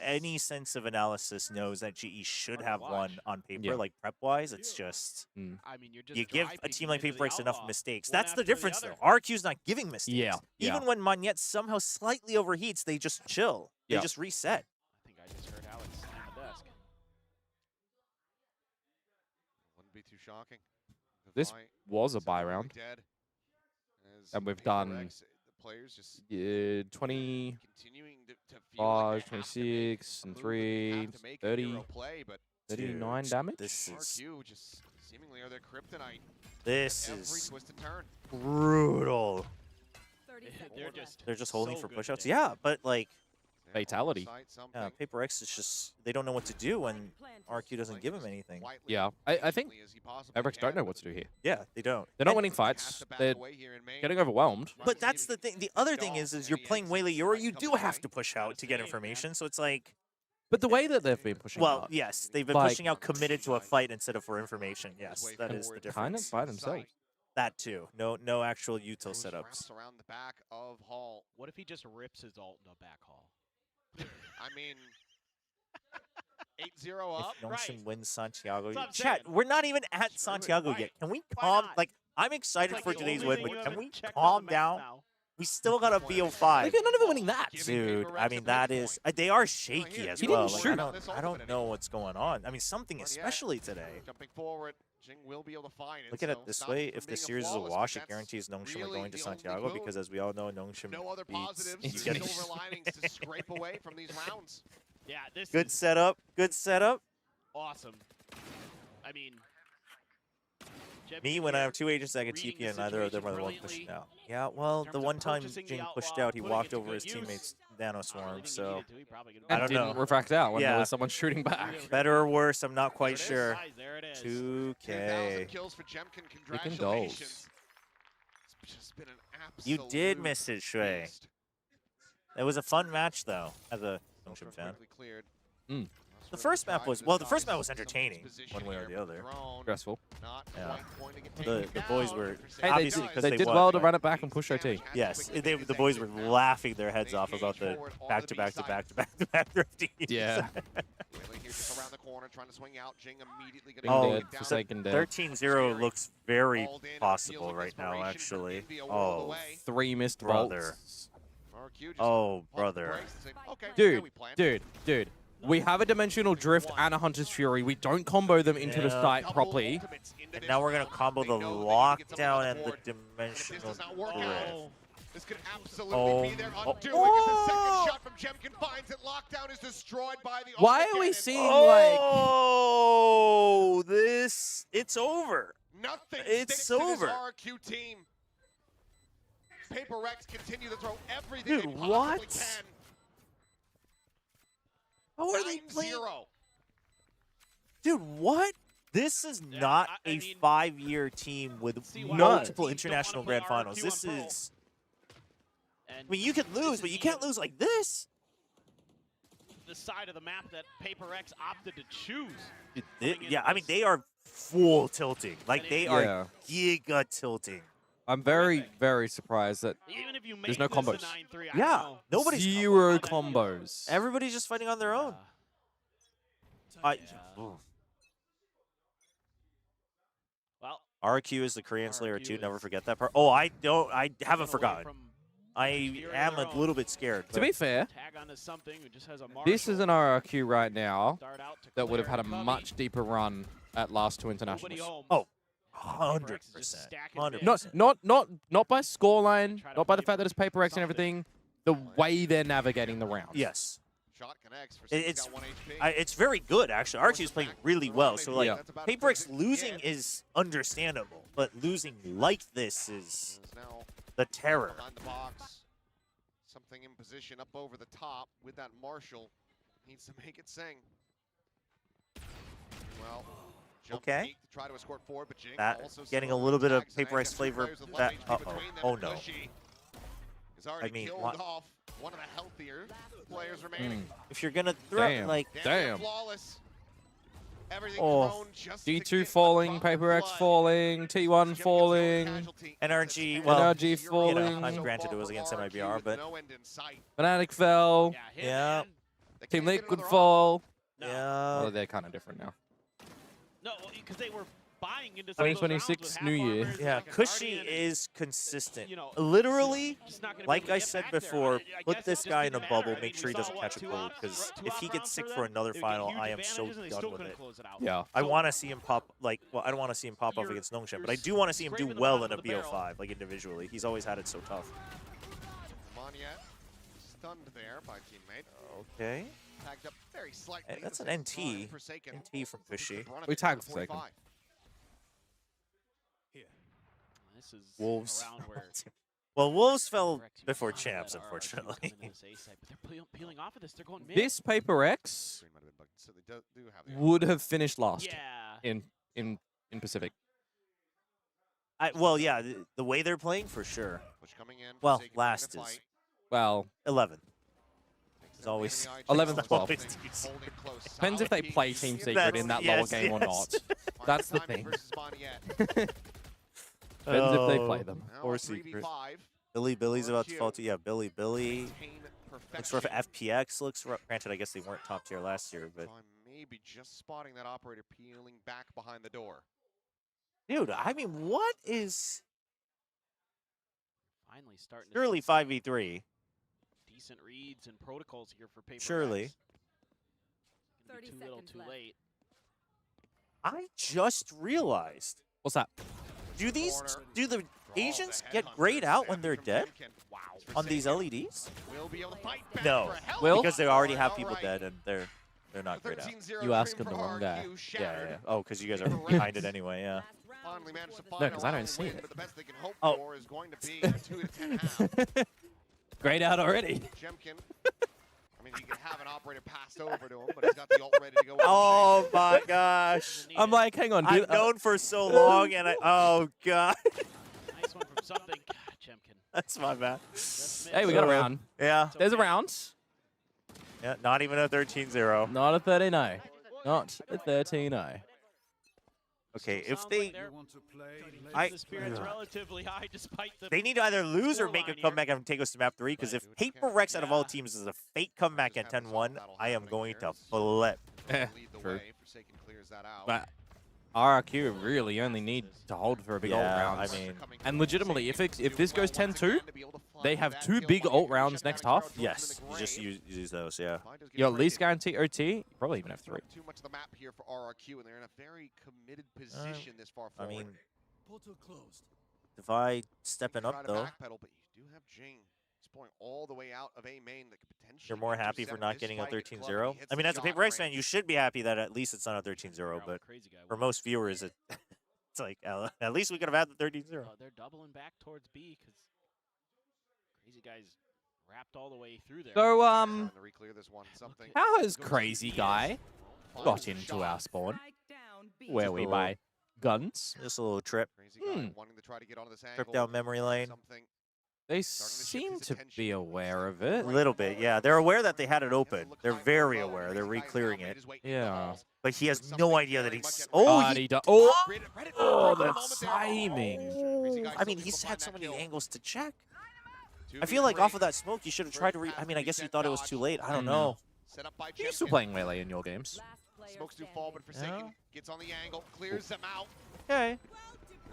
any sense of analysis knows that GE should have won on paper, like prep-wise. It's just, I mean, you give a team like PRX enough mistakes. That's the difference, though. RQ's not giving mistakes. Yeah. Even when Monette somehow slightly overheats, they just chill. They just reset. I think I just heard Alex slam the desk. Wouldn't be too shocking. This was a buy round. And we've done 25, 26, and 3, 30, 39 damage. This is brutal. They're just holding for pushouts. Yeah, but like fatality. Yeah, PRX is just, they don't know what to do when RQ doesn't give them anything. Yeah, I think PRX don't know what to do here. Yeah, they don't. They're not winning fights. They're getting overwhelmed. But that's the thing. The other thing is you're playing Waylay Euro, you do have to push out to get information, so it's like... But the way that they've been pushing out... Well, yes, they've been pushing out committed to a fight instead of for information. Yes, that is the difference. Kind of by themselves. That too. No actual util setups. Around the back of Hall. What if he just rips his ult in the back hall? I mean, 8-0 up. If Nongshim wins Santiago. Chat, we're not even at Santiago yet. Can we calm? Like, I'm excited for today's win, but can we calm down? We still got a BO5. They're not even winning that. Dude, I mean, that is... They are shaky as well. Like, I don't know what's going on. I mean, something especially today. Jumping forward, Jing will be able to find it. Look at it this way. If this series is a wash, it guarantees Nongshim are going to Santiago because, as we all know, Nongshim no other beats... positives, silver linings to scrape away from these rounds. Yeah, this Good setup. Good setup. Awesome. I mean... Me, when I have two agents that can TP and neither of them are the one pushing out. Yeah, well, the one time Jing pushed out, he walked over his teammate's Nano Swarm, so I don't know. Didn't refract out when there was someone shooting back. Better or worse, I'm not quite sure. 2K. Picking dolls. You did miss it, Shui. It was a fun match, though, as a Nongshim fan. The first map was, well, the first map was entertaining, one way or the other. Stressful. Yeah. The boys were, hey, obviously, because they did well to run it back and push OT. Yes, the boys were laughing their heads off about the back-to-back-to-back-to-back-to-back thrifties. Yeah. gets around the corner, trying to swing out. Jing immediately Oh, get down. 13-0 looks very possible right now, actually. Oh, 3 missed brother. bolts. Oh, brother. Dude. We have a Dimensional Drift and a Hunter's Fury. We don't combo them into the site properly. And now we're going to combo the Lockdown and the Dimensional Drift. This could absolutely be their undoing as the second shot from Jemkin finds it. Lockdown is destroyed by the Why are we seeing Oh, it's over. Nothing it's sticks over. To this RRQ team. PRX continue to throw everything Dude, they possibly can. How are they playing? 9-0. Dude, what? This is not a 5-year team with multiple international grand finals. This is... I mean, you can lose, but you can't lose like this. The side of the map that PRX opted to choose. Yeah, I mean, they are full tilting. Like, they are giga tilting. I'm very, very surprised that there's no combos. Yeah, nobody's 0 combos. Everybody's just fighting on their own. Well, RRQ is the Korean Slayer too. Never forget that part. Oh, I haven't forgotten. I am a little bit scared. To be fair, this is an RRQ right now that would have had a much deeper run at last 2 internationals. Oh, 100%. 100%. Not by scoreline, not by the fact that it's PRX and everything. The way they're navigating the round. Yes. It's very good, actually. RRQ is playing really well. So, like, PRX losing is understandable, but losing like this is the terror. Behind the box. Something in position up over the top with that Marshall. Needs to make it sing. Well, okay. To try to escort forward, but Jing also getting a little bit of PRX flavor. Oh no. I mean, off one of the healthier players remaining. If you're gonna throw flawless. D2 falling, PRX falling, T1 falling, NRG falling. You know, granted it was against MIBR, but Fnatic fell. Yeah. Team Liquid fall. Yeah. Well, they're kind of different now. No, because they were buying into 2026 New Year. Yeah, Cushy is consistent. Literally, like I said before, put this guy in a bubble, make sure he doesn't catch a cold, because if he gets sick for another final, I am so done with it. Yeah. I want to see him pop, I don't want to see him pop off against Nongshan, but I do want to see him do well in a BO5, like individually. He's always had it so tough. Monyet stunned there by teammate. Okay. Tagged up very slightly. That's an NT. NT from Cushy. We tagged Forsaken. This is Wolves. Where well, Wolves fell before Champs, unfortunately. They're peeling off of this. They're going mid. This PRX would have finished last in Pacific. Well, yeah, the way they're playing, for sure. Well, last is... Well... 11. It's always... 11 to 12. Depends if they play Team Secret in that lower game or not. That's the thing. Depends if they play them. Or Secret. Billy's about to fall to... Yeah, Billy. Looks rough. FPX looks rough. Granted, I guess they weren't top tier last year, but... Maybe just spotting that operator peeling back behind the door. Dude, I mean, what is... Finally starting to surely 5v3. Decent reads and protocols here for PRX. Surely. 30 too little, too late. I just realized. What's that? Do the Asians get grayed out when they're dead? On these LEDs? No. Because they already have people dead and they're not grayed out. You asking the wrong guy. Yeah. Oh, because you guys are behind it anyway, yeah. No, because I don't see it. Oh. Grayed out already. Jemkin. I mean, you can have an operator passed over to him, but he's got the ult ready to go. Oh my gosh. I'm like, hang on, dude. I've known for so long, and oh god. Nice one from something. Jemkin. That's my bad. Hey, we got a round. Yeah. There's a round. Yeah, not even a 13-0. Not a 13-0. Not a 13-0. Okay, if they... relatively high despite the they need to either lose or make a comeback and take us to map 3, because if PRX out of all teams is a fake comeback at 10-1, I am going to flip. lead the True. way. Forsaken clears that out. But RRQ really only need to hold for a big ult round. I mean, and legitimately, if this goes 10-2, they have 2 big ult rounds next half. Yes, you just use those, yeah. You at least guarantee OT. You probably even have 3. Too much of the map here for RRQ, and they're in a very committed position this far forward. I mean, Divide stepping up though. Backpedal, but you do have Jing exploring all the way out of A main that could potentially. You're more happy for not getting a 13-0. I mean, as a PRX fan, you should be happy that at least it's not a 13-0. But for most viewers, it's like at least we could have had the 13-0. They're doubling back towards B because Crazy Guy's wrapped all the way through there. So how has Crazy Guy got into our spawn where we buy guns? Just a little trip. Wanting to try to get onto this Trip down memory lane. They seem to be aware of it. A little bit, yeah. They're aware that they had it open. They're very aware. They're re-clearing it. Yeah. But he has no idea that he's... the timing. I mean, he's had so many angles to check. I feel like off of that smoke, you should have tried to I mean, I guess you thought it was too late. I don't know. You're still playing melee in your games. Smokes do fall, but Forsaken gets on the angle, clears them out. Okay.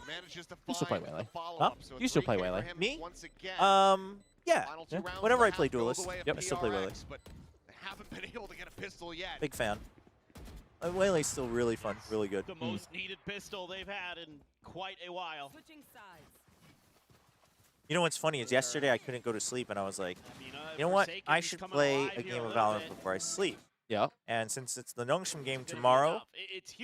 Manages to You still play melee. Huh? So you still play melee. Me? Yeah. Whenever I play Duelist, Yep. I still play Waylay. But haven't been able to get a pistol yet. Big fan. Waylay's still really fun, really good. The most needed pistol they've had in quite a while. You know what's funny is yesterday I couldn't go to sleep and I was like, you know what? I should play a game of Valorant before I sleep. Yeah. And since it's the Nongshim game tomorrow,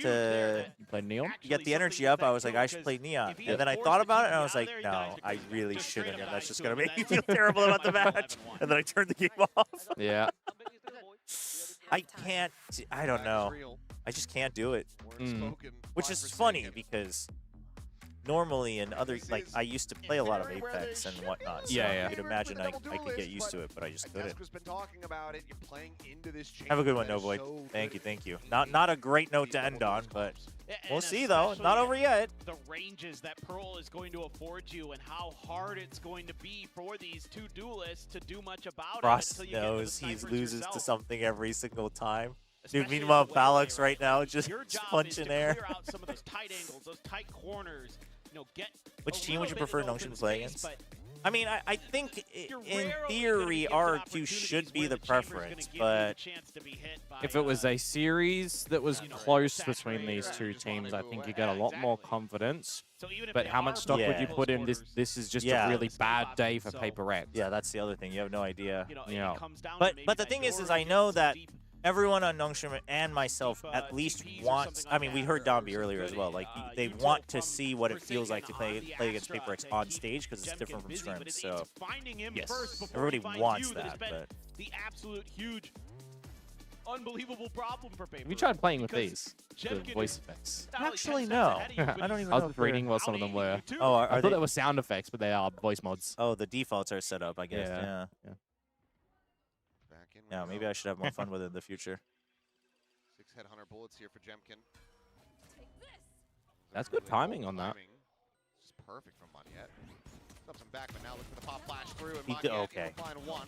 to play Neon, get the energy up, I was like, I should play Neon. And then I thought about it and I was like, no, I really shouldn't. And that's just going to make me feel terrible about the match. And then I turned the game off. Yeah. I can't, I don't know. I just can't do it. Which is funny because normally in other, like, I used to play a lot of Apex and whatnot. So yeah. you could imagine I could get used to it, but I just couldn't. Have Have a good one, No Void. Thank you. Not a great note to end on, but we'll see though. Not over yet. The ranges that Pearl is going to afford you and how hard it's going to be for these two duelists to do much about Frost it. knows he loses to something every single time. Dude, meanwhile, Alex right now just punching air. Clear out some of those tight angles, those tight corners. You know, get which team would you prefer Nongshim to play against? I mean, I think in theory, RRQ should be the preference, but if it was a series that was close between these two teams, I think you get a lot more confidence. But how much stock would you put in this? This is just a really bad day for PRX. Yeah, that's the other thing. You have no idea. Yeah. But the thing is I know that everyone on Nongshim and myself at least wants. I mean, we heard Domby earlier as well. Like they want to see what it feels like to play against PRX on stage because it's different from scrims. So yes, everybody wants that. But the absolute huge, unbelievable problem for PRX. Have you tried playing with these? The voice effects? Actually, no. I don't even know. I was reading what some of them were. Oh, I thought they were sound effects, but they are voice mods. Oh, the defaults are set up, I guess. Yeah. Yeah, maybe I should have more fun with it in the future. 6 headhunter bullets here for Jemkin. That's good timing on that. Just perfect from Monette. Up some back, but now look for the pop flash through. And Okay.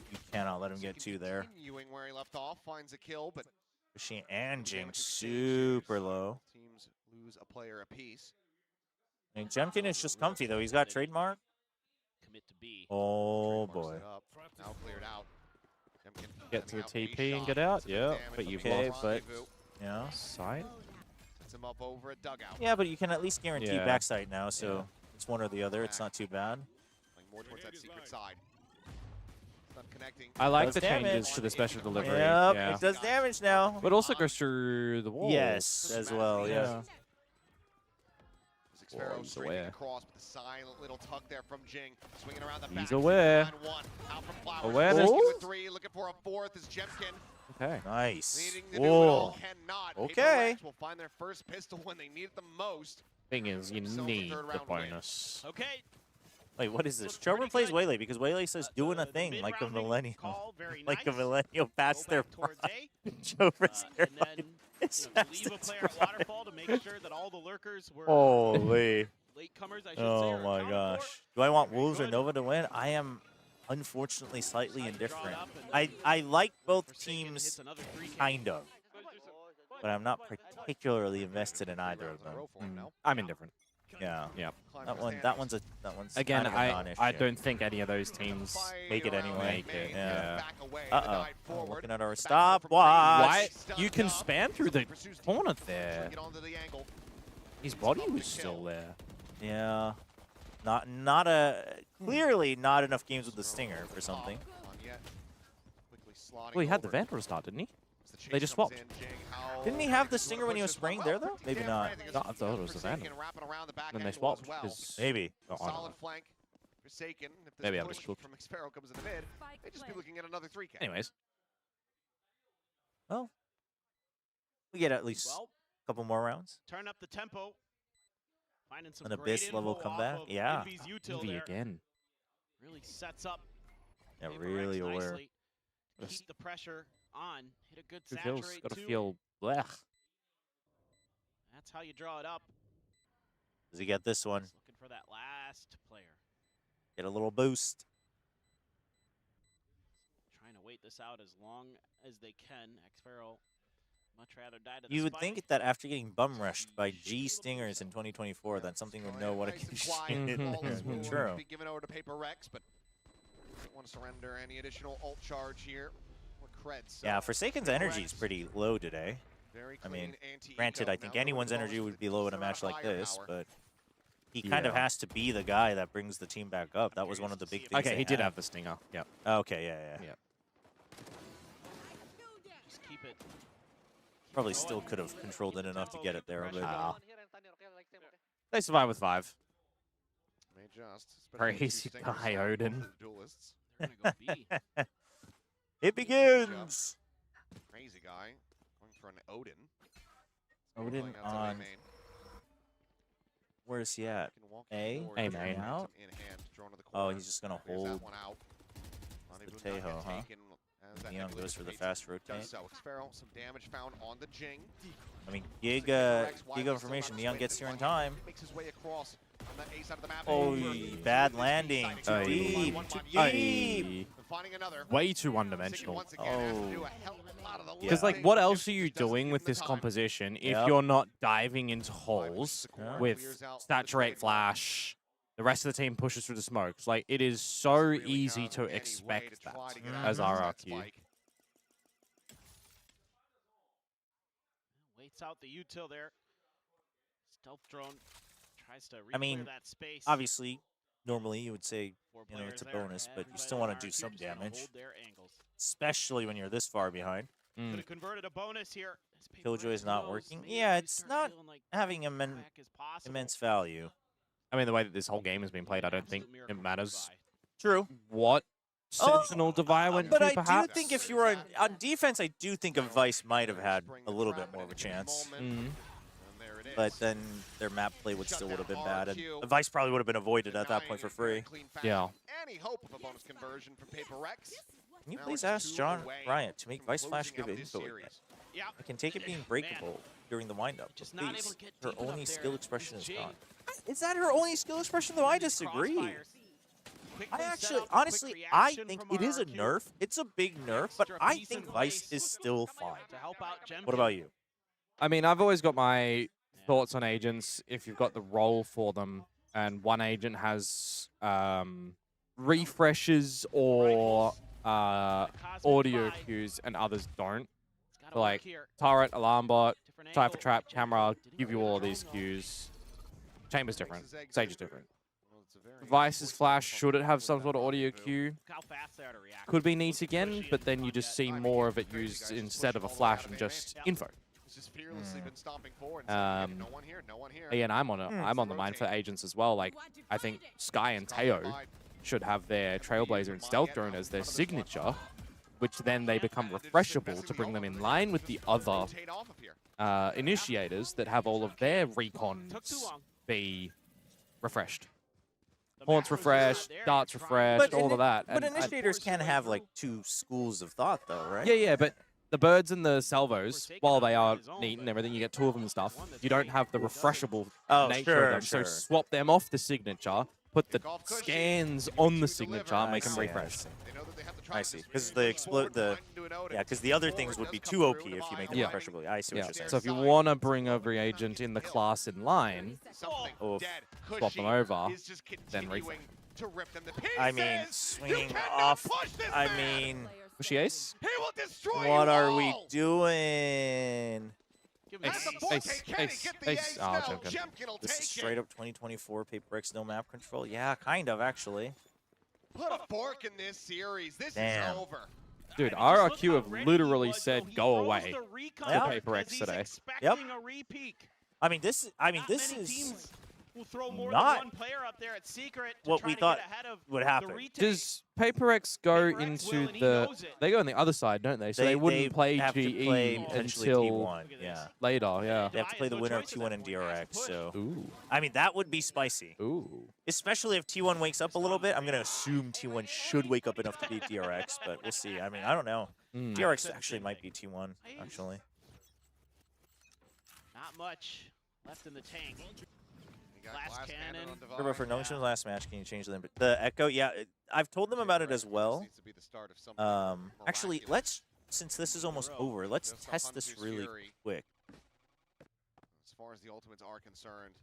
You cannot let him get two there. Continuing where he left off, finds a kill, but Machine and Jing super low. Teams lose a player apiece. And Jemkin is just comfy though. He's got trademark. Commit to B. Oh boy. Now cleared out. Get to the TP and get out? Yeah, but you've lost. But yeah. Side? Sets him up over a dugout. Yeah, but you can at least guarantee backside now, so it's one or the other. It's not too bad. Playing more towards that secret side. Not connecting. I like the changes to the special delivery. Yep, it does damage now. But also goes through the walls. Yes, as well, yeah. He's aware. Across with the silent little tuck there from Jing. Swinging around the back. He's aware. Awareness. Three, looking for a fourth is Jemkin. Okay. Nice. Whoa. Okay. Will find their first pistol when they need it the most. Thing is, you need the bonus. Okay. Wait, what is this? Chobra plays Waylay because Waylay says doing a thing like a millennial. Like a millennial past their prime. Chobra's leave a player at waterfall to make sure that all the lurkers were holy latecomers, I should say. Oh my gosh. Do I want Wolves or Nova to win? I am unfortunately slightly indifferent. I like both teams, kind of. but I'm not particularly invested in either of them. I'm indifferent. Yeah. Yep. That one's again. kind of I don't think any of those teams make it anyway. Make it. Yeah. Oh, looking at our Why? stopwatch. You can spam through the corner there. His body was still there. Yeah. Clearly not enough games with the Stinger for something. Well, he had the Vandal start, didn't he? They just swapped. Didn't he have the Stinger when he was spraying there, though? Maybe not. No, I thought it was the Vandal. Then they swapped. Maybe. Solid flank. Forsaken. If this Maybe I'm push just cooked. from Xpero comes in the mid, they'd just be looking at another 3K. Anyways. Well, we get at least a couple more rounds. Turn up the tempo. Finding some An Abyss level comeback. Yeah. EV again. Really sets up. Yeah, really aware. Keep the pressure on. Hit a good Feels saturate gotta too. feel blech. That's how you draw it up. Does he get this one? Just looking for that last player. Get a little boost. Trying to wait this out as long as they can. Xpero much rather die to the You would spike. think that after getting bum rushed by G Stingers in 2024, that something would know what it can shoot. True. Be given over to PRX, but don't want to surrender any additional ult charge here. Creds. Yeah, Forsaken's energy is pretty low today. I mean, granted, I think anyone's energy would be low in a match like this, but he kind of has to be the guy that brings the team back up. That was one of the big things. Okay, he did have the Stinger. Yeah. Okay, yeah. Just keep it. Probably still could have controlled it enough to get it there, but they survive with 5. Crazy Crazy guy, Odin. It begins. Crazy guy. Going for an Odin. Odin on. Where is he at? A main. Out. Oh, he's just gonna hold. It's the Tejo, huh? Neon goes for the fast rotate. Some damage found on the Jing. I mean, Giga information. Neon gets here in time. Makes his way across on that A side of the map. Oh, bad landing. Too deep. Too deep. Way too one-dimensional. Oh. Because, like, what else are you doing with this composition if you're not diving into holes with Saturate Flash? The rest of the team pushes through the smokes. Like, it is so easy to expect that as RRQ. Waits out the util there. Stealth drone tries to I mean, that space. obviously, normally you would say, you know, it's a bonus, but you still want to do some damage. Especially when you're this far behind. Could have converted a bonus here. Killjoy's not working. Yeah, it's not having immense value. I mean, the way that this whole game has been played, I don't think it matters. True. What Sentinel Divide went but to, I perhaps? do think if you were on defense, I do think a Vice might have had a little bit more of a chance. But then their map play would have been bad, and a Vice probably would have been avoided at that point for free. Yeah. Any hope of a bonus conversion from PRX? Can you please ask John Bryant to make Vice Flash give info again? I can take it being breakable during the windup, but please, her only skill expression is gone. Is that her only skill expression, though? I disagree. I actually, honestly, I think it is a nerf. It's a big nerf, but I think Vice is still fine. What about you? I mean, I've always got my thoughts on agents if you've got the role for them, and one agent has refreshes or audio cues, and others don't. So like turret, alarm bot, Cypher trap, camera, give you all of these cues. Chamber's different. Sage is different. Vice's flash, should it have some sort of audio cue? Could be neat again, but then you just see more of it used instead of a flash and just info. Again, I'm on the mind for agents as well. Like, I think Sky and Teo should have their Trailblazer and Stealth Drone as their signature, which then they become refreshable to bring them in line with the other initiators that have all of their recons be refreshed. Haunts refreshed, darts refreshed, all of that. But initiators can have like two schools of thought, though, right? Yeah, but the birds and the salvos, while they are neat and everything, you get 2 of them and stuff, you don't have the refreshable nature of them. So swap them off the signature, put the scans on the signature, make them refresh. I see. Because because the other things would be too OP if you make them refreshable. I see what you're saying. So if you want to bring a reagent in the class in line, or swap them over, then refresh. I mean, swinging off. I mean, Pushy ace. What are we doing? Ace. Oh, joking. This is straight up 2024 PRX no map control. Yeah, kind of actually. Put a fork in this series. This is over. Dude, RRQ have literally said go away to PRX today. Yep. I mean, this is We'll throw more not than one player up there at secret what we thought would happen. Does PRX go into the... They go on the other side, don't they? So they wouldn't play GE until T1. Yeah. Later, yeah. They have to play the winner of T1 and DRX, so... I mean, that would be spicy. Especially if T1 wakes up a little bit. I'm going to assume T1 should wake up enough to beat DRX, but we'll see. I mean, I don't know. DRX actually might be T1, actually. Not much left in the tank. Glass cannon. Chobra, for no last match, can you change the echo? Yeah, I've told them about it as well. Actually, since this is almost over, let's test this really quick. As far as the ultimates are concerned.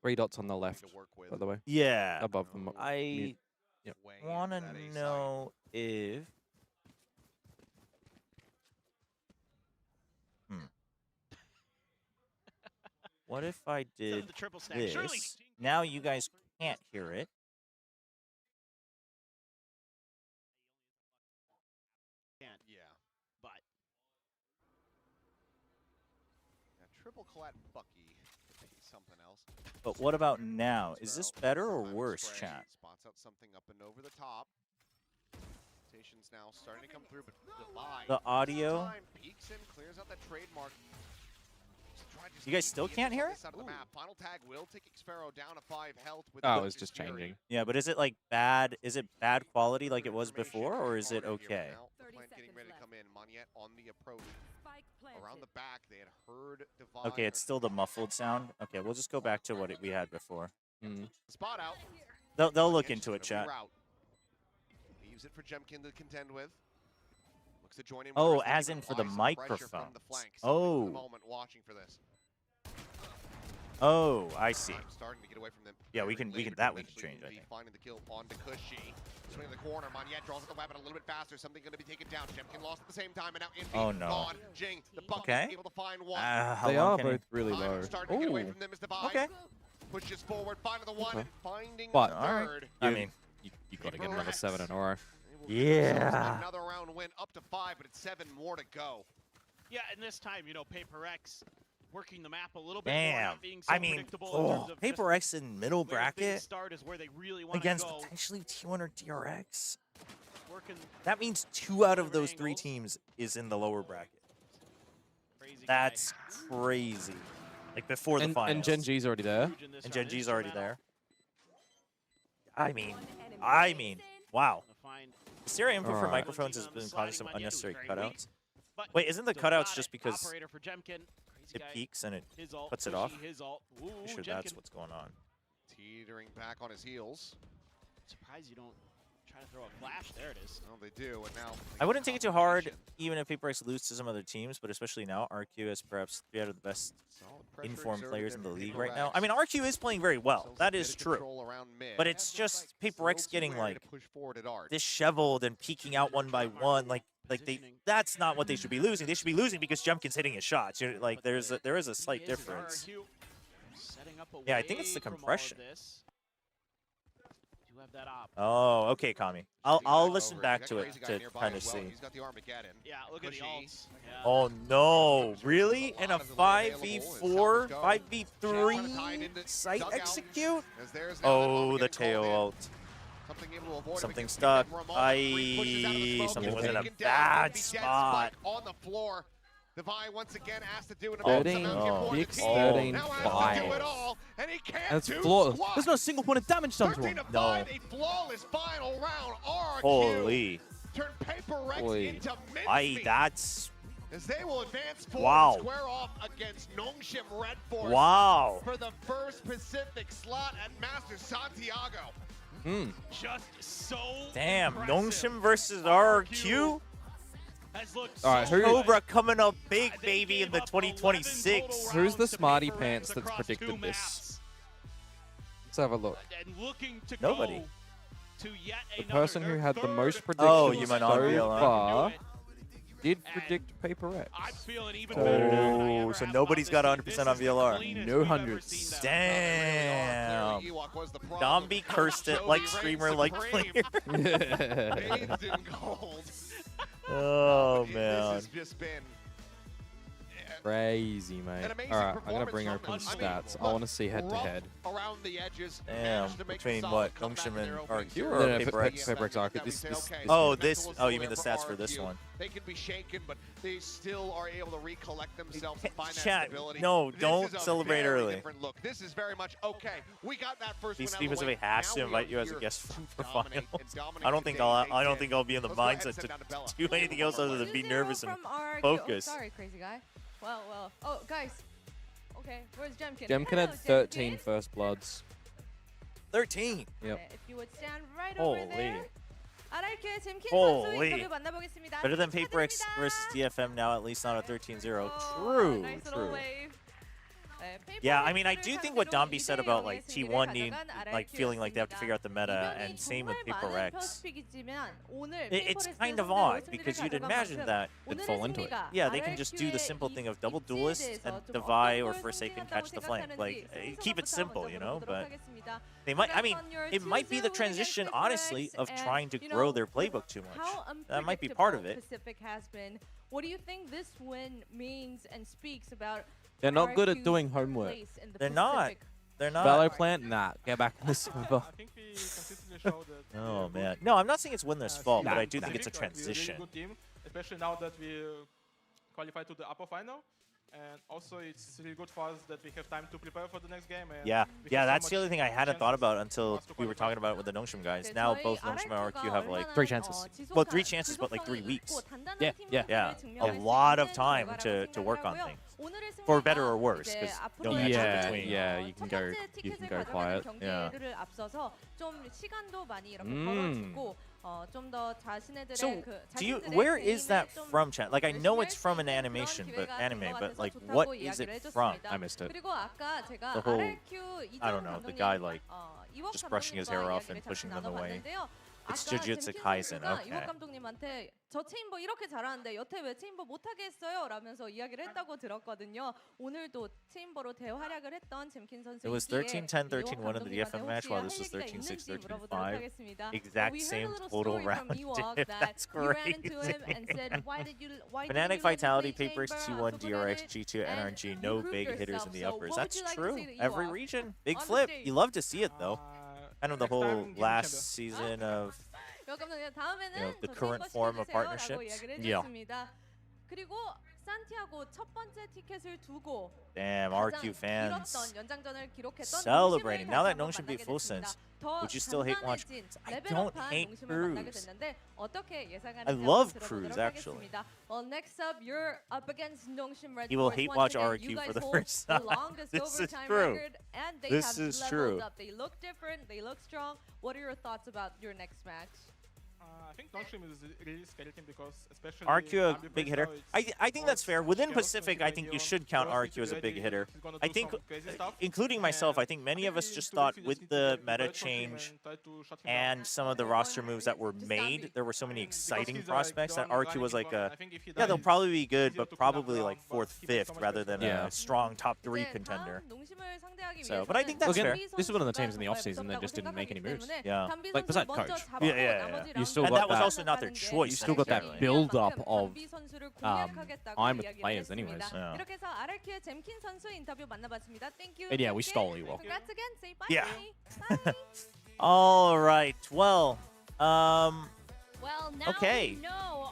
3 dots on the left, by the way. Yeah. Above them. I want to know if... What if I did this? Now you guys can't hear it. But triple collat Bucky could be something else. But what about now? Is this better or worse, chat? Spots out something up and over the top. Stations now starting to come through, but the audio. Peeks in, clears out that trademark. You guys still can't hear it? Final tag will take Xfero down to 5 health. Oh, it's just changing. Yeah, but is it like bad? Is it bad quality like it was before, or is it okay? Getting ready to come in. Moniette on the approach. Around the back, they had heard Divine. Okay, it's still the muffled sound. Okay, we'll just go back to what we had before. Spot out. They'll look into it, chat. He used it for Jemkin to contend with. Looks to join in. Oh, as in for the microphone. Oh. Watching for this. Oh, I see. Starting to get away from them. Yeah, we can change, I think. Finding the kill on to Cushy. Swinging the corner. Moniette draws at the weapon a little bit faster. Something going to be taken down. Jemkin lost at the same time, and now Envy gone. Jing, the Buck is able to find one. They are both really low. Starting to get away from them is Divine. Okay. Pushes forward, finding the one, and finding but, the third. I mean, you got to get another 7 in a row. Yeah. Another round win up to 5, but it's 7 more to go. Yeah, and this time, you know, PRX working the map a little bit more, not being so I mean, PRX in middle bracket start is where they really against go. Potentially T1 or DRX. That means 2 out of those 3 teams is in the lower bracket. That's crazy. Like before the finals. And Gen G's already there. And Gen G's already there. I mean, wow. The stereo input for microphones has been causing some unnecessary cutouts. Wait, isn't the cutouts just because it peaks and it puts it off? I'm sure that's what's going on. Teetering back on his heels. Surprised you don't try to throw a flash. There it is. No, they do, and now I wouldn't take it too hard, even if PRX loses to some other teams, but especially now, RQ is perhaps 3 out of the best informed players in the league right now. I mean, RQ is playing very well. That is true. But it's just PRX getting like disheveled and peeking out one by one. That's not what they should be losing. They should be losing because Jemkin's hitting his shots. Like there is a slight difference. Yeah, I think it's the compression. Oh, okay, Kami. I'll listen back to it to kind of see. Yeah, look at the ults. Oh no, really? In a 5v4, 5v3 site execute? Oh, the tail ult. Something stuck. Something was in a bad spot. On the floor. Divine once again asked to do it. 13-5. That's flawless. There's not a single point of damage done to him. No. A flawless final round. RRQ Holy. turn PRX into Aye, that's... As they will advance forward and square off against Nongshim Red Force for the first Pacific slot at Master Santiago. Just so damn, impressive. Nongshim versus RRQ? All right, Chobra coming up big, baby, in the 2026. Who's the smarty pants that's predicted this? Let's have a look. Nobody. The person who had the most predictions so far did predict PRX. Oh, so nobody's got 100% on VLR. No hundreds. Damn. Domby cursed it like streamer, like player. Oh, man. This has just been crazy, mate. All right, I'm gonna bring open stats. I want to see head-to-head. Around the edges. Damn, between what, Nongshim and RRQ or No, PRX? PRX RRQ. Oh, you mean the stats for this one? They can be shaken, but they still are able to recollect themselves and find that Chat, stability. no, This don't is a celebrate very early. different look. This is very much okay. We got that first VCT one out of the Pacific way. has to Now we invite are you as a here guest to for dominate finals. and dominate I don't think I'll be in the Let's go ahead and mindset send to down to Bella. do anything else other than be nervous and RRQ. focus. Oh, sorry, crazy guy. Well. Oh, guys. Okay, where's Jemkin? Jemkin had 13 first bloods. 13? Yep. Okay, if you would stand right over there. RRQ의 잼킨 선수 Holy. 인터뷰 만나보겠습니다. Better than PRX versus DFM now, at least not a 13-0. True, nice true. little wave. Yeah, I mean, I do think what Domby said about like T1 need like feeling like they have to figure out the meta, and same with PRX. It's kind of odd because you'd imagine that they'd fall into it. Yeah, they can just do the simple thing of double duelist and Divide or Forsaken catch the flank. Like keep it simple, you know. But they might. I mean, it might be the transition, honestly, of trying to grow their playbook too much. That might be part of it. Pacific has been. What do you think this win means and speaks about? They're not good at doing homework. They're not. They're not. Valor plant? Nah. Get back in the server. Oh, man. No, I'm not saying it's Winler's fault, but I do think it's a transition. Really good team, especially now that we qualified to the upper final. And also, it's really good for us that we have time to prepare for the next game. And yeah, that's the other thing I hadn't thought about until we were talking about it with the Nongshim guys. Now both Nongshim and RRQ have like 3 chances. Well, 3 chances, but like 3 weeks. Yeah. A lot of time to work on things, for better or worse. Because no matches between. Yeah, you can go quiet. Yeah. So, where is that from, chat? Like, I know it's from an animation, but like, what is it from? I missed it. The whole, I don't know, the guy like just brushing his hair off and pushing them away. It's Jujutsu Kaisen, okay. 저 체인버 이렇게 잘하는데 여태 왜 체인버 못하게 했어요? 라면서 이야기를 했다고 들었거든요. 오늘도 체인버로 대활약을 했던 잼킨 선수. It was 13-10, 13-1 in the DFM match, while this was 13-6, 13-5. Exact same total round diff. That's crazy. Fnatic Vitality, PRX, T1, DRX, G2, NRG, no big hitters in the uppers. That's true. Every region. Big flip. You love to see it, though. Kind of the whole last season of the current form of partnerships. Yeah. Damn, RQ fans celebrating. Now that Nongshim beat Full Sense, would you still hate watch? I don't hate Cruz. I love Cruz, actually. Well, next up, you're up against Nongshim Red. He will hate watch RQ for the first time. This is true. This is true. They look different. They look strong. What are your thoughts about your next match? I think Nongshim is a really scary team because especially RQ a big hitter. I think that's fair. Within Pacific, I think you should count RQ as a big hitter. I think, including myself, I think many of us just thought with the meta change and some of the roster moves that were made, there were so many exciting prospects that RQ was like a, yeah, they'll probably be good, but probably like 4th, 5th rather than a strong top 3 contender. So, but I think that's fair. This is one of the teams in the offseason that just didn't make any moves. Yeah. Like, besides coach. Yeah. You still and got that was also not their choice. You still got that build-up of I'm with players anyways. Yeah. And yeah, we stole you all. Congrats again. Say bye. Yeah. All right. Well, Well, now okay.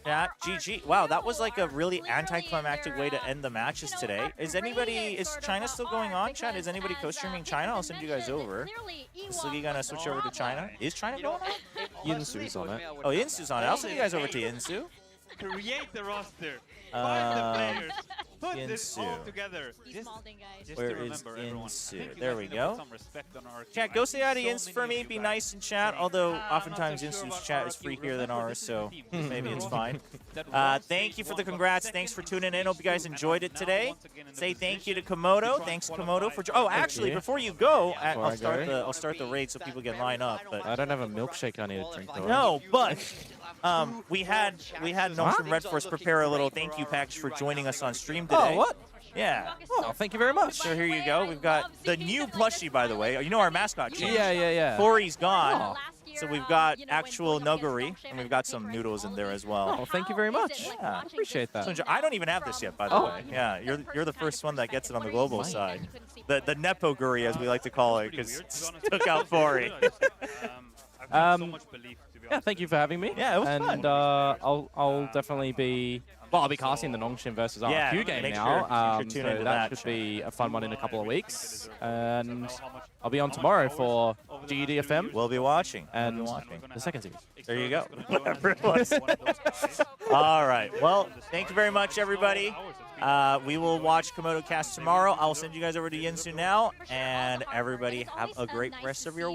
Yeah, GG. Wow, that was like a really anticlimactic way to end the matches today. Is China still going on, chat? Is anybody co-streaming China? I'll send you guys over. Is Sugi gonna switch over to China? Is China going on? Yinsu's on it. Oh, Yinsu's on it. I'll send you guys over to Yinsu. Create the roster. Find the players. Put this all together. Where is Yinsu? There we go. Chat, go say hi to Yinsu for me. Be nice in chat. Although oftentimes Yinsu's chat is freakier than ours, so maybe it's fine. Thank you for the congrats. Thanks for tuning in. Hope you guys enjoyed it today. Say thank you to Komodo. Thanks Komodo for. Oh, actually, before you go, I'll start the raid so people can line up. But I don't have a milkshake I need to drink. Though. No, but we had Noam from Red Force prepare a little thank you package for joining us on stream today. Oh, what? Yeah. Oh, thank you very much. So here you go. We've got the new plushie, by the way. You know our mascot changed. Yeah. Corey's gone. So we've got actual Nuggery, and we've got some noodles in there as well. Oh, thank you very much. Yeah. Appreciate that. So I don't even have this yet, by the way. Yeah, you're the first one that gets it on the global side. The Nepo Guri, as we like to call it, because took out Corey. Yeah, thank you for having me. Yeah, it was fun. And I'll definitely be. Well, I'll be casting the Nongshin versus RRQ game now. Sure tune into that should be a fun one in a couple of weeks. And I'll be on tomorrow for GEDFM. We'll be watching. And the second series. There you go. Whatever it was. All right. Well, thank you very much, everybody. We will watch Komodo Cast tomorrow. I'll send you guys over to Yinsu now. And everybody have a great rest of your week.